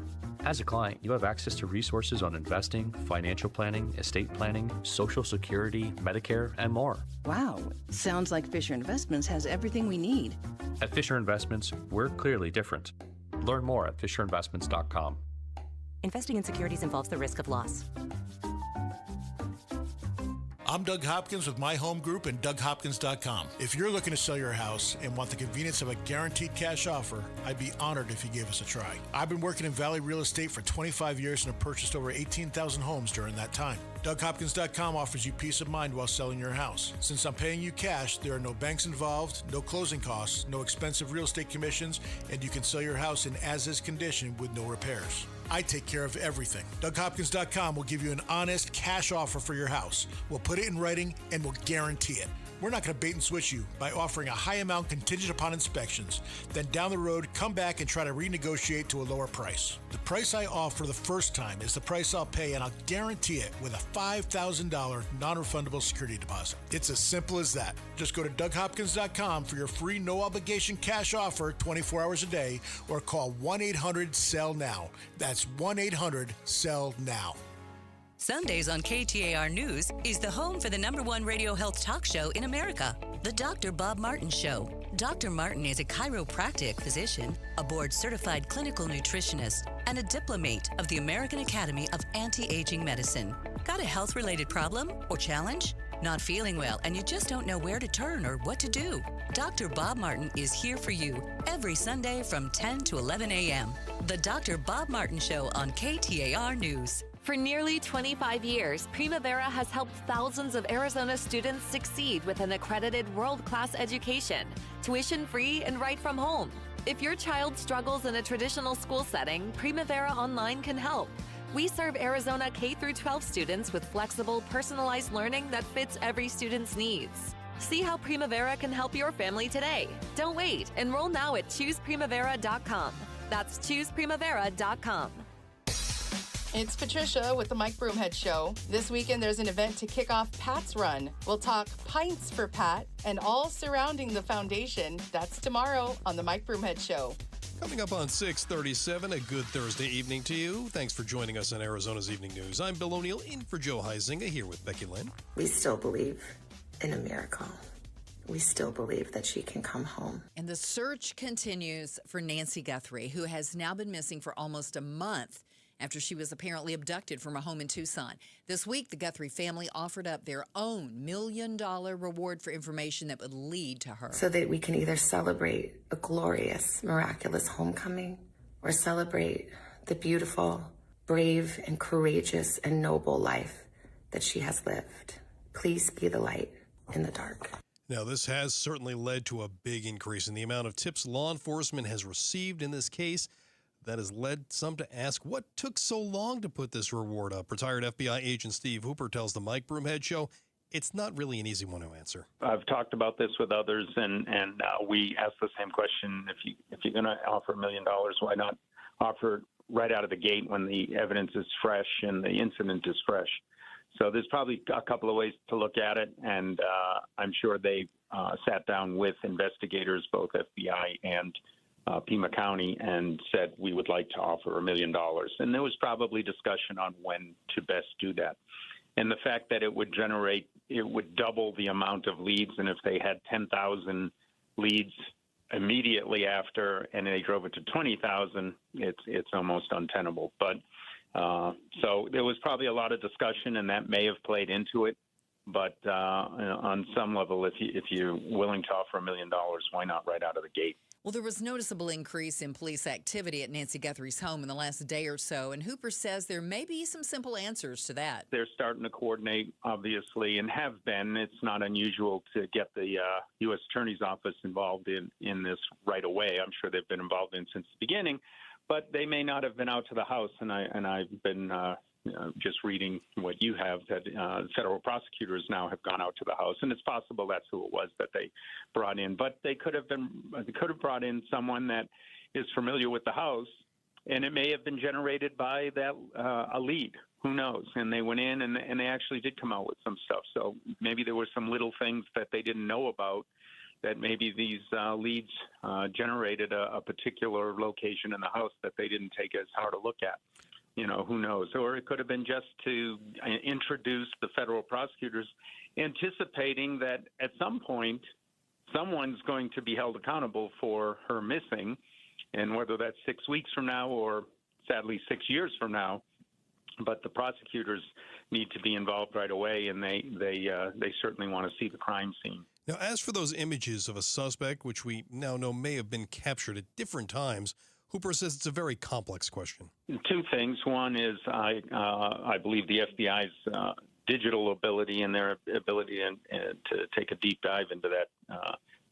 As a client, you have access to resources on investing, financial planning, estate planning, Social Security, Medicare, and more. Wow, sounds like Fisher Investments has everything we need. At Fisher Investments, we're clearly different. Learn more at I'm Doug Hopkins with My Home Group and DougHopkins.com. If you're looking to sell your house and want the convenience of a guaranteed cash offer, I'd be honored if you gave us a try. I've been working in Valley Real Estate for 25 years and have purchased over 18,000 homes during that time. DougHopkins.com offers you peace of mind while selling your house. Since I'm paying you cash, there are no banks involved, no closing costs, no expensive real estate commissions, and you can sell your house in as-is condition with no repairs. I take care of everything. DougHopkins.com will give you an honest cash offer for your house. We'll put it in writing and we'll guarantee it. We're not going to bait and switch you by offering a high amount contingent upon inspections. Then down the road, come back and try to renegotiate to a lower price. The price I offer the first time is the price I'll pay, and I'll guarantee it with a $5,000 non-refundable security deposit. It's as simple as that. Just go to DougHopkins.com for your free no-obligation cash offer 24 hours a day, or call 1-800-SELL-NOW. That's 1-800-SELL-NOW. Sundays on KTAR News is the home for the #1 radio health talk show in America, The Dr. Bob Martin Show. Dr. Martin is a chiropractic physician, a board-certified clinical nutritionist, and a diplomate of the American Academy of Anti-Aging Medicine. Got a health-related problem or challenge? Not feeling well and you just don't know where to turn or what to do? Dr. Bob Martin is here for you every Sunday from 10 to 11 a.m. The Dr. Bob Martin Show on KTAR News. For nearly 25 years, Primavera has helped thousands of Arizona students succeed with an accredited world-class education, tuition-free and right from home. If your child struggles in a traditional school setting, Primavera Online can help. We serve Arizona K-12 students with flexible, personalized learning that fits every student's needs. See how Primavera can help your family today. Don't wait. Enroll now at ChoosePrimavera.com. That's ChoosePrimavera.com. It's Patricia with the Mike Broomhead Show. This weekend, there's an event to kick off Pat's Run. We'll talk pints for Pat and all surrounding the foundation. That's tomorrow on the Mike Broomhead Show. Coming up on 6:37, a good Thursday evening to you. Thanks for joining us on Arizona's Evening News. I'm Bill O'Neill in for Joe Heisinger here with Becky Lynn. We still believe in a miracle. We still believe that she can come home. And the search continues for Nancy Guthrie, who has now been missing for almost a month after she was apparently abducted from a home in Tucson. This week, the Guthrie family offered up their own $1 million reward for information that would lead to her. So that we can either celebrate a glorious, miraculous homecoming or celebrate the beautiful, brave, and courageous and noble life that she has lived. Please be the light in the dark. Now, this has certainly led to a big increase in the amount of tips law enforcement has received in this case. That has led some to ask what took so long to put this reward up. Retired FBI agent Steve Hooper tells the Mike Broomhead Show it's not really an easy one to answer. I've talked about this with others, and we ask the same question. If you're going to offer $1 million, why not offer it right out of the gate when the evidence is fresh and the incident is fresh? So there's probably a couple of ways to look at it, and I'm sure they sat down with investigators, both FBI and Pima County, and said we would like to offer $1 million. And there was probably discussion on when to best do that. And the fact that it would double the amount of leads, and if they had 10,000 leads immediately after and they drove it to 20,000, it's almost untenable. But so there was probably a lot of discussion, and that may have played into it. But on some level, if you're willing to offer $1 million, why not right out of the gate? Well, there was noticeable increase in police activity at Nancy Guthrie's home in the last day or so, and Hooper says there may be some simple answers to that. They're starting to coordinate, obviously, and have been. It's not unusual to get the U.S. Attorney's Office involved in this right away. I'm sure they've been involved in since the beginning, but they may not have been out to the house, and I've been just reading what you have, that federal prosecutors now have gone out to the house, and it's possible that's who it was that they brought in. But they could have brought in someone that is familiar with the house, and it may have been generated by that a lead. Who knows? And they went in, and they actually did come out with some stuff. So maybe there were some little things that they didn't know about, that maybe these leads generated a particular location in the house that they didn't take as hard a look at. Who knows? Or it could have been just to introduce the federal prosecutors, anticipating that at some point someone's going to be held accountable for her missing, and whether that's 6 weeks from now or sadly 6 years from now. But the prosecutors need to be involved right away, and they certainly want to see the crime scene. Now, as for those images of a suspect, which we now know may have been captured at different times, Hooper says it's a very complex question. Two things. One is I believe the FBI's digital ability and their ability to take a deep dive into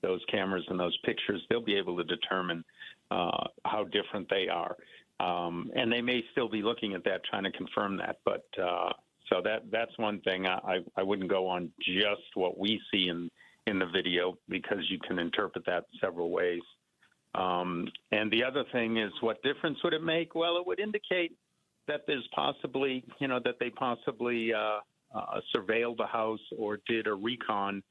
those cameras and those pictures, they'll be able to determine how different they are. And they may still be looking at that, trying to confirm that. But so that's one thing. I wouldn't go on just what we see in the video, because you can interpret that several ways. And the other thing is, what difference would it make? Well, it would indicate that there's possibly, that they possibly surveilled the house or did a recon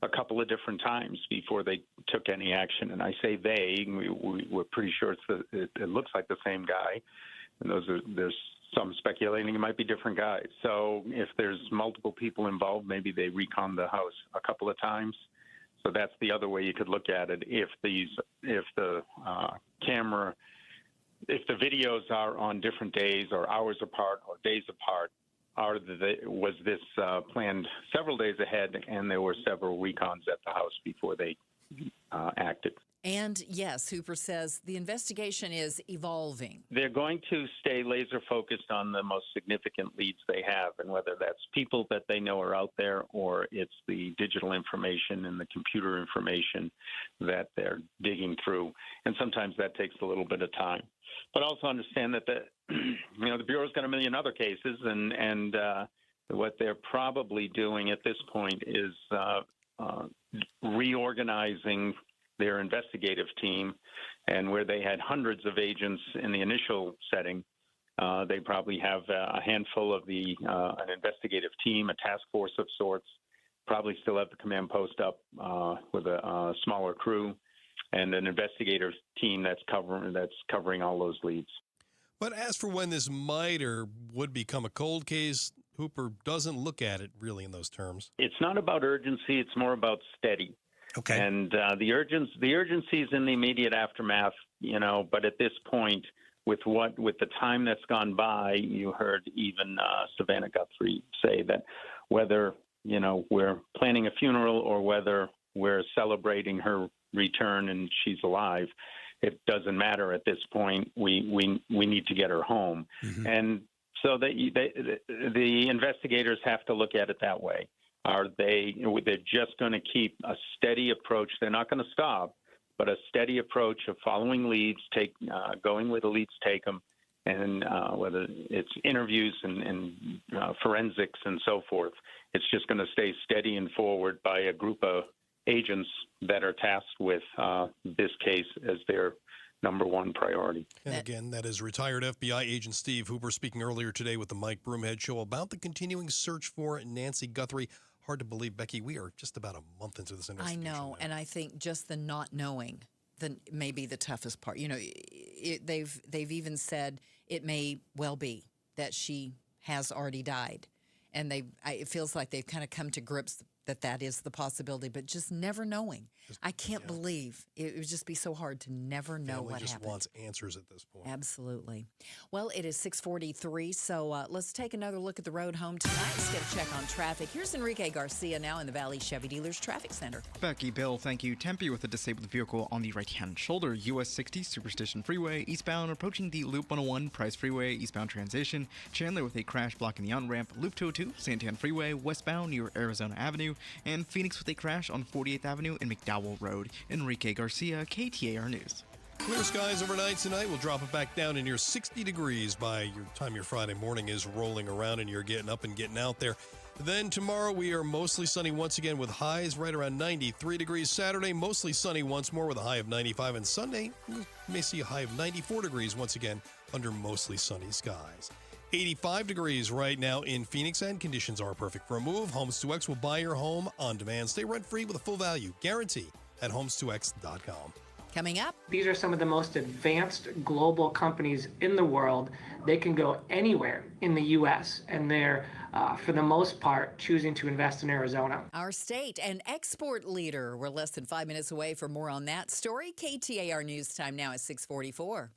a couple of different times before they took any action. And I say they, we're pretty sure it looks like the same guy. And there's some speculating it might be different guys. So if there's multiple people involved, maybe they recon the house a couple of times. So that's the other way you could look at it. If the videos are on different days or hours apart or days apart, was this planned several days ahead, and there were several recons at the house before they acted. And yes, Hooper says the investigation is evolving. They're going to stay laser focused on the most significant leads they have, and whether that's people that they know are out there or it's the digital information and the computer information that they're digging through. And sometimes that takes a little bit of time. But also understand that the Bureau's got a million other cases, and what they're probably doing at this point is reorganizing their investigative team, and where they had hundreds of agents in the initial setting, they probably have a handful of an investigative team, a task force of sorts, probably still have the command post up with a smaller crew, and an investigative team that's covering all those leads. But as for when this might or would become a cold case, Hooper doesn't look at it really in those terms. It's not about urgency, it's more about steady. Okay. And the urgency is in the immediate aftermath, but at this point, with the time that's gone by, you heard even Savannah Guthrie say that whether, we're planning a funeral or whether we're celebrating her return and she's alive, it doesn't matter at this point. We need to get her home. Mm-hmm. And so the investigators have to look at it that way. They're just going to keep a steady approach. They're not going to stop, but a steady approach of following leads, going where the leads take them, and whether it's interviews and forensics and so forth. It's just going to stay steady and forward by a group of agents that are tasked with this case as their number one priority. And again, that is retired FBI agent Steve Hooper speaking earlier today with the Mike Broomhead Show about the continuing search for Nancy Guthrie. Hard to believe, Becky, we are just about a month into this investigation. I know, and I think just the not knowing may be the toughest part. They've even said it may well be that she has already died, and it feels like they've kind of come to grips that is the possibility, but just never knowing. I can't believe it would just be so hard to never know what happened. Just wants answers at this point. Absolutely. Well, it is 6:43, so let's take another look at the road home tonight. Let's get a check on traffic. Here's Enrique Garcia now in the Valley Chevy Dealers Traffic Center. Becky, Bill, thank you. Tempe with a disabled vehicle on the right-hand shoulder. US 60 Superstition Freeway eastbound approaching the Loop 101 Price Freeway eastbound transition. Chandler with a crash blocking the on-ramp. Loop 202 Santan Freeway westbound near Arizona Avenue. And Phoenix with a crash on 48th Avenue and McDowell Road. Enrique Garcia, KTAR News. Clear skies overnight tonight. We'll drop it back down to near 60 degrees by your time your Friday morning is rolling around and you're getting up and getting out there. Then tomorrow we are mostly sunny once again with highs right around 93 degrees. Saturday, mostly sunny once more with a high of 95. And Sunday, we may see a high of 94 degrees once again under mostly sunny skies. 85 degrees right now in Phoenix, and conditions are perfect for a move. Homes2X will buy your home on demand. Stay rent-free with a full value guarantee at homes2x.com. Coming up, these are some of the most advanced global companies in the world. They can go anywhere in the U.S., and they're, for the most part, choosing to invest in Arizona. Our state and export leader. We're less than 5 minutes away for more on that story. KTAR News time now at 6:44.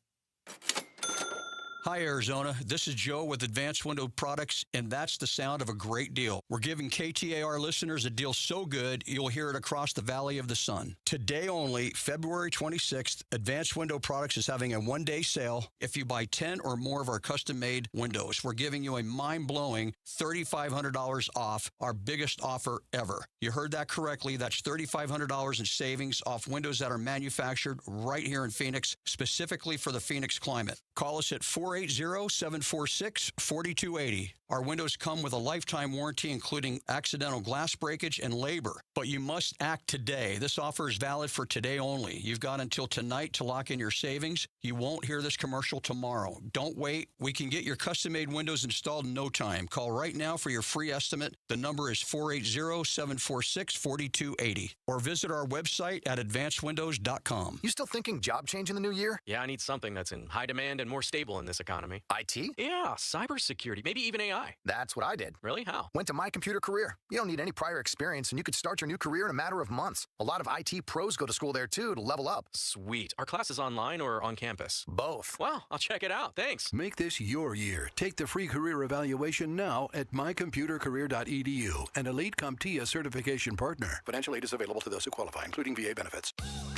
Hi, Arizona. This is Joe with Advanced Window Products, and that's the sound of a great deal. We're giving KTAR listeners a deal so good, you'll hear it across the Valley of the Sun. Today only, February 26th, Advanced Window Products is having a one-day sale. If you buy 10 or more of our custom-made windows, we're giving you a mind-blowing $3,500 off, our biggest offer ever. You heard that correctly. That's $3,500 in savings off windows that are manufactured right here in Phoenix, specifically for the Phoenix climate. Call us at 480-746-4280. Our windows come with a lifetime warranty, including accidental glass breakage and labor. But you must act today. This offer is valid for today only. You've got until tonight to lock in your savings. You won't hear this commercial tomorrow. Don't wait. We can get your custom-made windows installed in no time. Call right now for your free estimate. The number is 480-746-4280. Or visit our website at advancedwindows.com. You still thinking job change in the new year? Yeah, I need something that's in high demand and more stable in this economy. IT? Yeah, cybersecurity, maybe even AI. That's what I did. Really? How? Went to My Computer Career. You don't need any prior experience, and you could start your new career in a matter of months. A lot of IT pros go to school there, too, to level up. Sweet. Are classes online or on campus? Both. Wow, I'll check it out. Thanks. Make this your year. Take the free career evaluation now at mycomputercareer.edu, an Elite CompTIA certification partner. Financial aid is available to those who qualify, including VA benefits.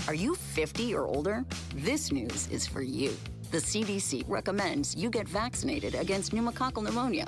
Are you 50 or older? This news is for you. The CDC recommends you get vaccinated against pneumococcal pneumonia.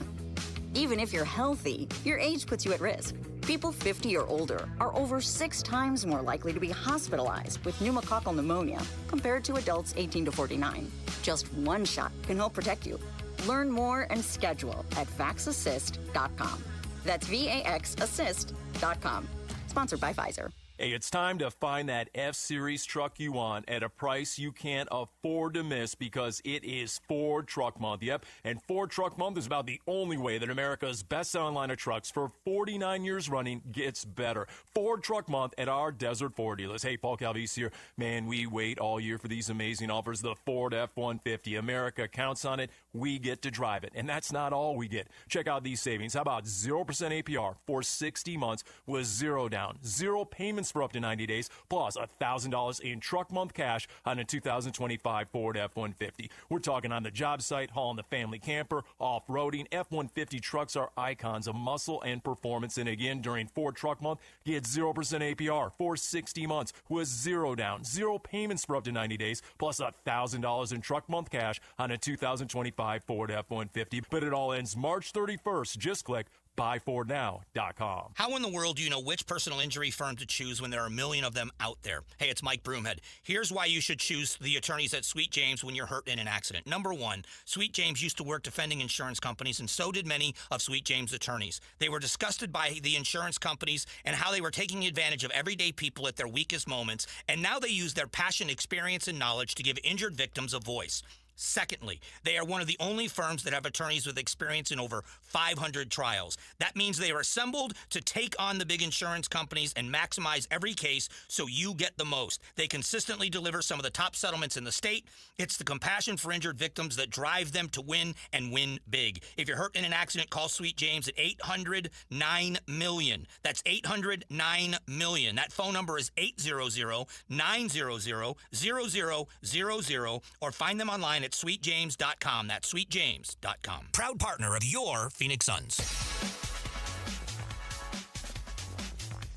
Even if you're healthy, your age puts you at risk. People 50 or older are over 6 times more likely to be hospitalized with pneumococcal pneumonia compared to adults 18 to 49. Just one shot can help protect you. Learn more and schedule at vaxassist.com. That's VAXassist.com. Sponsored by Pfizer. Hey, it's time to find that F-Series truck you want at a price you can't afford to miss, because it is Ford Truck Month. Yep, and Ford Truck Month is about the only way that America's best-selling line of trucks for 49 years running gets better. Ford Truck Month at our Desert Ford dealers. Hey, Paul Calvise here. Man, we wait all year for these amazing offers. The Ford F-150. America counts on it. We get to drive it. And that's not all we get. Check out these savings. How about 0% APR for 60 months with 0 down, 0 payments for up to 90 days, plus $1,000 in truck month cash on a 2025 Ford F-150. We're talking on the job site, hauling the family camper, off-roading. F-150 trucks are icons of muscle and performance. And again, during Ford Truck Month, get 0% APR for 60 months with 0 down, 0 payments for up to 90 days, plus $1,000 in truck month cash on a 2025 Ford F-150. But it all ends March 31st. Just click buyfordnow.com. How in the world do you know which personal injury firm to choose when there are a million of them out there? Hey, it's Mike Broomhead. Here's why you should choose the attorneys at Sweet James when you're hurt in an accident. Number one, Sweet James used to work defending insurance companies, and so did many of Sweet James' attorneys. They were disgusted by the insurance companies and how they were taking advantage of everyday people at their weakest moments, and now they use their passion, experience, and knowledge to give injured victims a voice. Secondly, they are one of the only firms that have attorneys with experience in over 500 trials. That means they are assembled to take on the big insurance companies and maximize every case so you get the most. They consistently deliver some of the top settlements in the state. It's the compassion for injured victims that drive them to win and win big. If you're hurt in an accident, call Sweet James at 800-9-MILLION. That's 800-9-MILLION. That phone number is 800-900-0000, or find them online at sweetjames.com. That's sweetjames.com. Proud partner of your Phoenix Suns.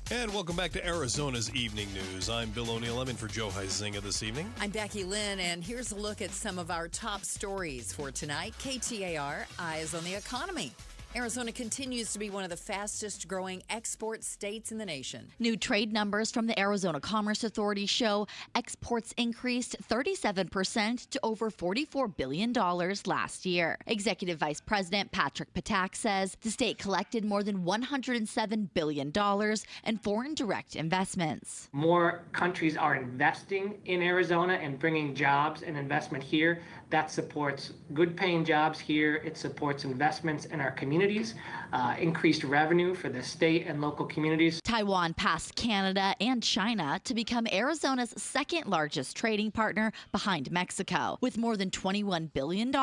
And welcome back to Arizona's Evening News. I'm Bill O'Neill. I'm in for Joe Huizinga this evening. I'm Becky Lynn, and here's a look at some of our top stories for tonight. KTAR, Eyes on the Economy. Arizona continues to be one of the fastest growing export states in the nation. New trade numbers from the Arizona Commerce Authority show exports increased 37% to over $44 billion last year. Executive Vice President Patrick Patak says the state collected more than $107 billion in foreign direct investments. More countries are investing in Arizona and bringing jobs and investment here. That supports good paying jobs here. It supports investments in our communities, increased revenue for the state and local communities. Taiwan passed Canada and China to become Arizona's second largest trading partner behind Mexico, with more than $21 billion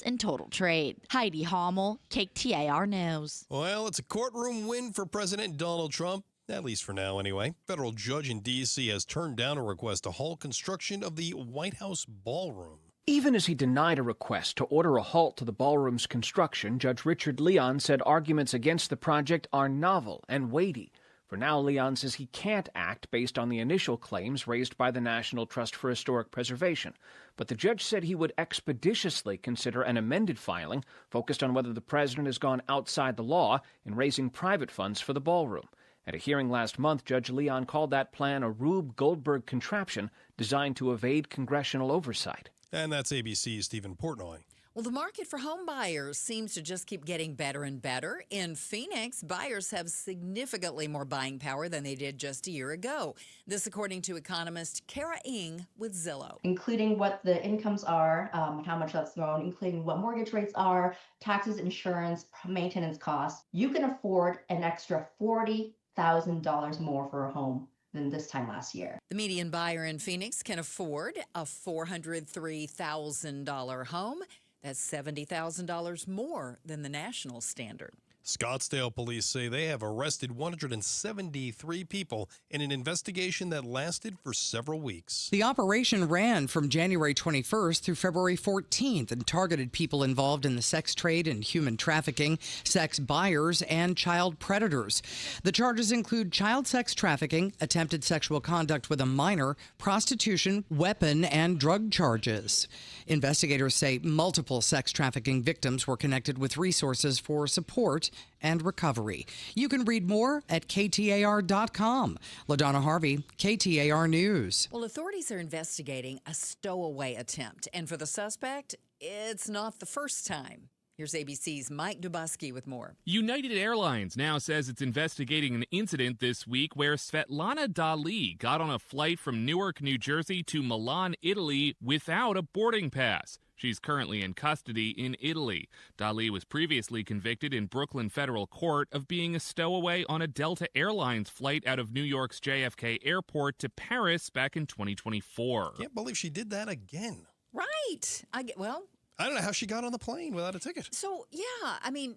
in total trade. Heidi Hommel, KTAR News. Well, it's a courtroom win for President Donald Trump. At least for now, anyway. Federal judge in D.C. has turned down a request to halt construction of the White House ballroom. Even as he denied a request to order a halt to the ballroom's construction, Judge Richard Leon said arguments against the project are novel and weighty. For now, Leon says he can't act based on the initial claims raised by the National Trust for Historic Preservation. But the judge said he would expeditiously consider an amended filing focused on whether the president has gone outside the law in raising private funds for the ballroom. At a hearing last month, Judge Leon called that plan a Rube Goldberg contraption designed to evade congressional oversight. And that's ABC's Stephen Portnoy. Well, the market for home buyers seems to just keep getting better and better. In Phoenix, buyers have significantly more buying power than they did just a year ago. This according to economist Kara Ng with Zillow. Including what the incomes are, how much that's grown, including what mortgage rates are, taxes, insurance, maintenance costs. You can afford an extra $40,000 more for a home than this time last year. The median buyer in Phoenix can afford a $403,000 home. That's $70,000 more than the national standard. Scottsdale police say they have arrested 173 people in an investigation that lasted for several weeks. The operation ran from January 21st through February 14th and targeted people involved in the sex trade and human trafficking, sex buyers, and child predators. The charges include child sex trafficking, attempted sexual conduct with a minor, prostitution, weapon, and drug charges. Investigators say multiple sex trafficking victims were connected with resources for support and recovery. You can read more at KTAR.com. LaDonna Harvey, KTAR News. Well, authorities are investigating a stowaway attempt, and for the suspect, it's not the first time. Here's ABC's Mike Dubusky with more. United Airlines now says it's investigating an incident this week where Svetlana Dali got on a flight from Newark, New Jersey to Milan, Italy without a boarding pass. She's currently in custody in Italy. Dali was previously convicted in Brooklyn federal court of being a stowaway on a Delta Airlines flight out of New York's JFK Airport to Paris back in 2024. Can't believe she did that again. Right. I don't know how she got on the plane without a ticket. So, yeah, I mean,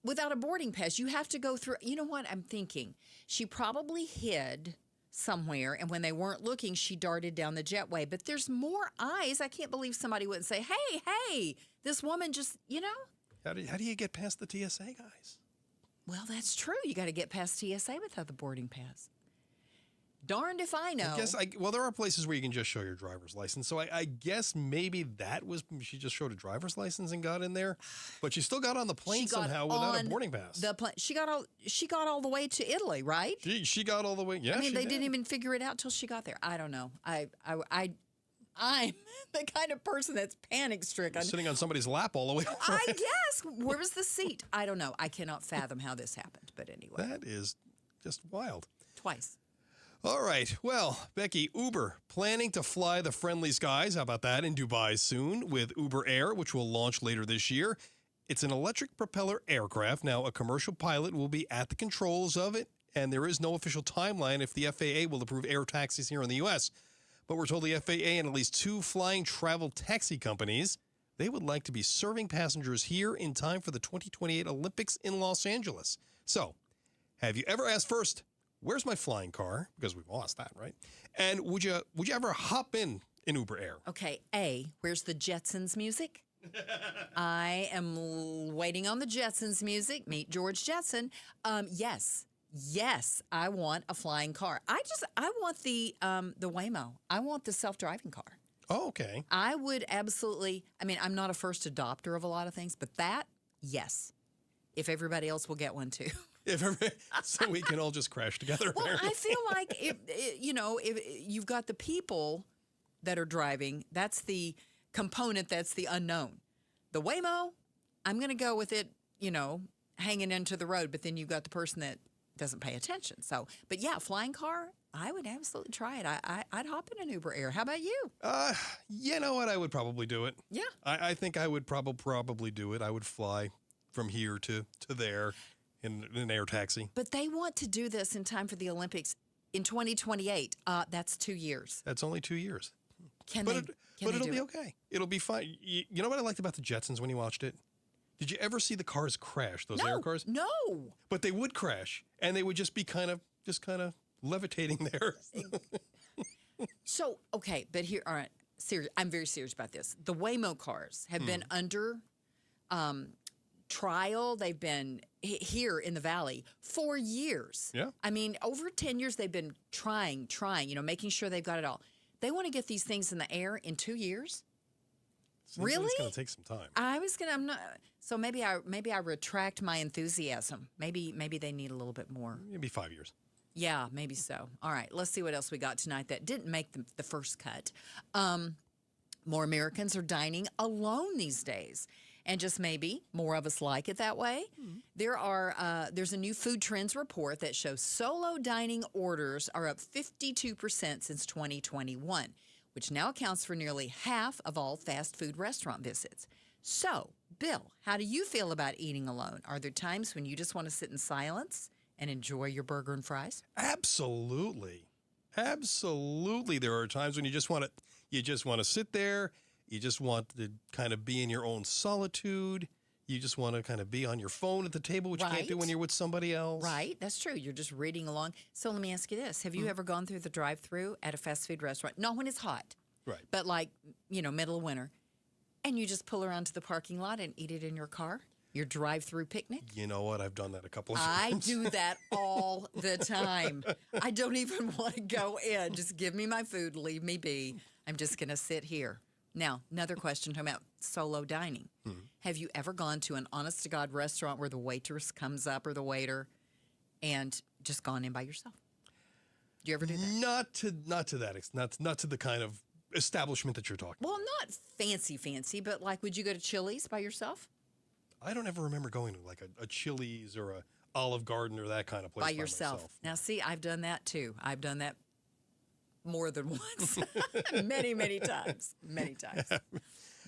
without a boarding pass, you have to go through. You know what I'm thinking? She probably hid somewhere, and when they weren't looking, she darted down the jetway. But there's more eyes. I can't believe somebody wouldn't say, hey, this woman just, How do you get past the TSA guys? Well, that's true. You got to get past TSA without the boarding pass. Darned if I know. Well, there are places where you can just show your driver's license. So I guess maybe that was, she just showed a driver's license and got in there. But she still got on the plane somehow without a boarding pass. She got all the way to Italy, right? She got all the way, yeah. I mean, they didn't even figure it out till she got there. I don't know. I'm the kind of person that's panic-stricken. Sitting on somebody's lap all the way. I guess. Where was the seat? I don't know. I cannot fathom how this happened. But anyway. That is just wild. Twice. All right. Well, Becky, Uber planning to fly the friendly skies. How about that in Dubai soon with Uber Air, which will launch later this year. It's an electric propeller aircraft. Now, a commercial pilot will be at the controls of it, and there is no official timeline if the FAA will approve air taxis here in the U.S. But we're told the FAA and at least 2 flying travel taxi companies, they would like to be serving passengers here in time for the 2028 Olympics in Los Angeles. So, have you ever asked first, where's my flying car? Because we've lost that, right? And would you ever hop in Uber Air? Okay, A, where's the Jetsons music? I am waiting on the Jetsons music. Meet George Jetson. Yes, I want a flying car. I want the Waymo. I want the self-driving car. Oh, okay. I would absolutely, I'm not a first adopter of a lot of things, but that, yes. If everybody else will get one too. So we can all just crash together. Well, I feel like if you've got the people that are driving, that's the component, that's the unknown. The Waymo, I'm going to go with it, hanging into the road, but then you've got the person that doesn't pay attention. So, but yeah, flying car, I would absolutely try it. I'd hop in an Uber Air. How about you? You know what? I would probably do it. Yeah. I think I would probably do it. I would fly from here to there. In an air taxi. But they want to do this in time for the Olympics in 2028. That's 2 years. That's only 2 years. But it'll be okay. It'll be fine. You know what I liked about the Jetsons when you watched it? Did you ever see the cars crash, those air cars? No. But they would crash, and they would just be kind of levitating there. So, okay, but here, all right. I'm very serious about this. The Waymo cars have been under trial. They've been here in the Valley for years. Yeah. I mean, over 10 years, they've been trying, making sure they've got it all. They want to get these things in the air in 2 years. Seems Really? like it's going to take some time. I'm not. So maybe I retract my enthusiasm. Maybe they need a little bit more. Maybe 5 years. Yeah, maybe so. All right, let's see what else we got tonight that didn't make the first cut. More Americans are dining alone these days. And just maybe more of us like it that way. There's a new Food Trends report that shows solo dining orders are up 52% since 2021, which now accounts for nearly half of all fast food restaurant visits. So, Bill, how do you feel about eating alone? Are there times when you just want to sit in silence and enjoy your burger and fries? Absolutely. Absolutely. There are times when you just want to sit there. You just want to kind of be in your own solitude. You just want to kind of be on your phone at the table, which you can't do when you're with somebody else. Right. That's true. You're just reading along. So let me ask you this. Have you ever gone through the drive-thru at a fast food restaurant? Not when it's hot. Right. But like, middle of winter. And you just pull around to the parking lot and eat it in your car? Your drive-through picnic? You know what? I've done that a couple of I times. do that all the time. I don't even want to go in. Just give me my food. Leave me be. I'm just going to sit here. Now, another question talking about solo dining. Have you ever gone to an honest-to-God restaurant where the waitress comes up or the waiter and just gone in by yourself? Do you ever do that? Not to that extent. Not to the kind of establishment that you're talking about. Well, not fancy, but like, would you go to Chili's by yourself? I don't ever remember going to like a Chili's or a Olive Garden or that kind of place By yourself. Now, see, I've done that too. I've done that more than once. many times. Many times.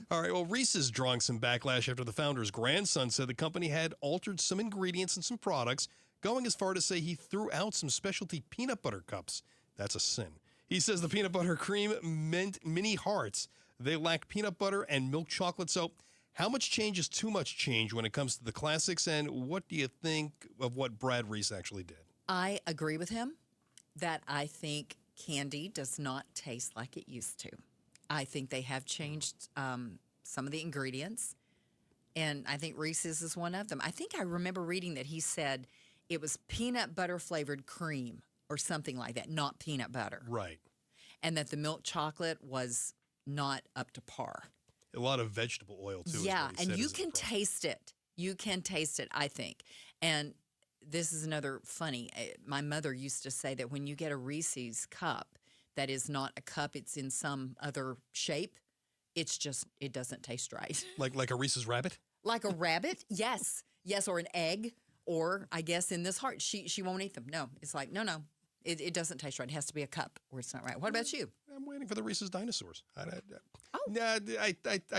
All right. Well, Reese is drawing some backlash after the founder's grandson said the company had altered some ingredients and some products, going as far to say he threw out some specialty peanut butter cups. That's a sin. He says the peanut butter cream meant mini hearts. They lack peanut butter and milk chocolate. So how much change is too much change when it comes to the classics? And what do you think of what Brad Reese actually did? I agree with him that I think candy does not taste like it used to. I think they have changed some of the ingredients, and I think Reese's is one of them. I think I remember reading that he said it was peanut butter flavored cream or something like that, not peanut butter. Right. And that the milk chocolate was not up to par. A lot of vegetable oil, too. Yeah, and you can taste it. You can taste it, I think. And this is another funny. My mother used to say that when you get a Reese's cup that is not a cup, it's in some other shape, it doesn't taste right. Like a Reese's rabbit? Like a rabbit? Yes, or an egg, or I guess in this heart, she won't eat them. No, it's like, no, it doesn't taste right. It has to be a cup or it's not right. What about you? I'm waiting for the Reese's dinosaurs. I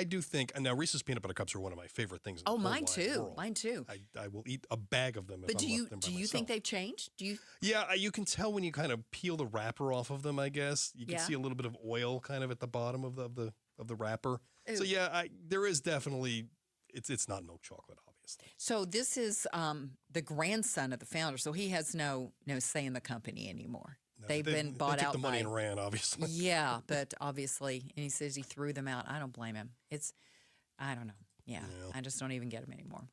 do think, now Reese's peanut butter cups are one of my favorite things in the whole mine wide too. world. Mine too. I will eat a bag of them if But I'm left them by do you myself. think they've changed? Yeah, you can tell when you kind of peel the wrapper off of them, I guess. You can see a little bit of oil kind of at the bottom of the wrapper. Ew. So yeah, there is definitely, it's not milk chocolate, obviously. So this is the grandson of the founder, so he has no say in the company anymore. They've been bought they took out the money by, and ran, obviously. Yeah, but obviously, and he says he threw them out. I don't blame him. I don't know. Yeah, I just don't even get them anymore.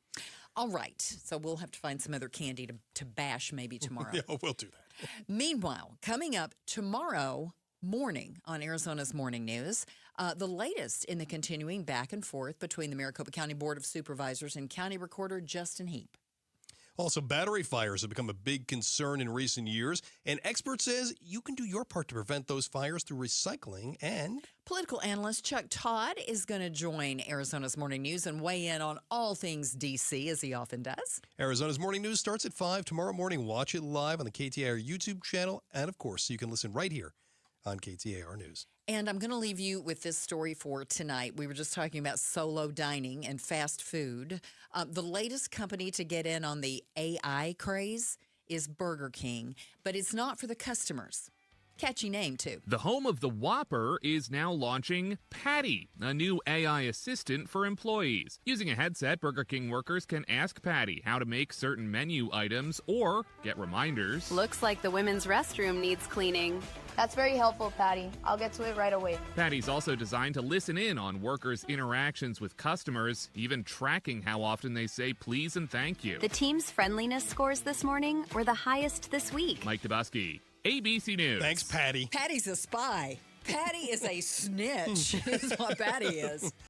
All right, so we'll have to find some other candy to bash maybe tomorrow. Yeah, we'll do that. Meanwhile, coming up tomorrow morning on Arizona's Morning News, the latest in the continuing back and forth between the Maricopa County Board of Supervisors and County Recorder Justin Heap. Also, battery fires have become a big concern in recent years. An expert says you can do your part to prevent those fires through recycling and... Political analyst Chuck Todd is going to join Arizona's Morning News and weigh in on all things D.C., as he often does. Arizona's Morning News starts at 5 tomorrow morning. Watch it live on the KTAR YouTube channel. And, of course, you can listen right here on KTAR News. And I'm going to leave you with this story for tonight. We were just talking about solo dining and fast food. The latest company to get in on the AI craze is Burger King, but it's not for the customers. Catchy name, too. The home of the Whopper is now launching Patty, a new AI assistant for employees. Using a headset, Burger King workers can ask Patty how to make certain menu items or get reminders. Looks like the women's restroom needs cleaning. That's very helpful, Patty. I'll get to it right away. Patty's also designed to listen in on workers' interactions with customers, even tracking how often they say please and thank you. The team's friendliness scores this morning were the highest this week. Mike Dabusky, ABC News. Thanks, Patty. Patty's a spy. Patty is a snitch, is what Patty is.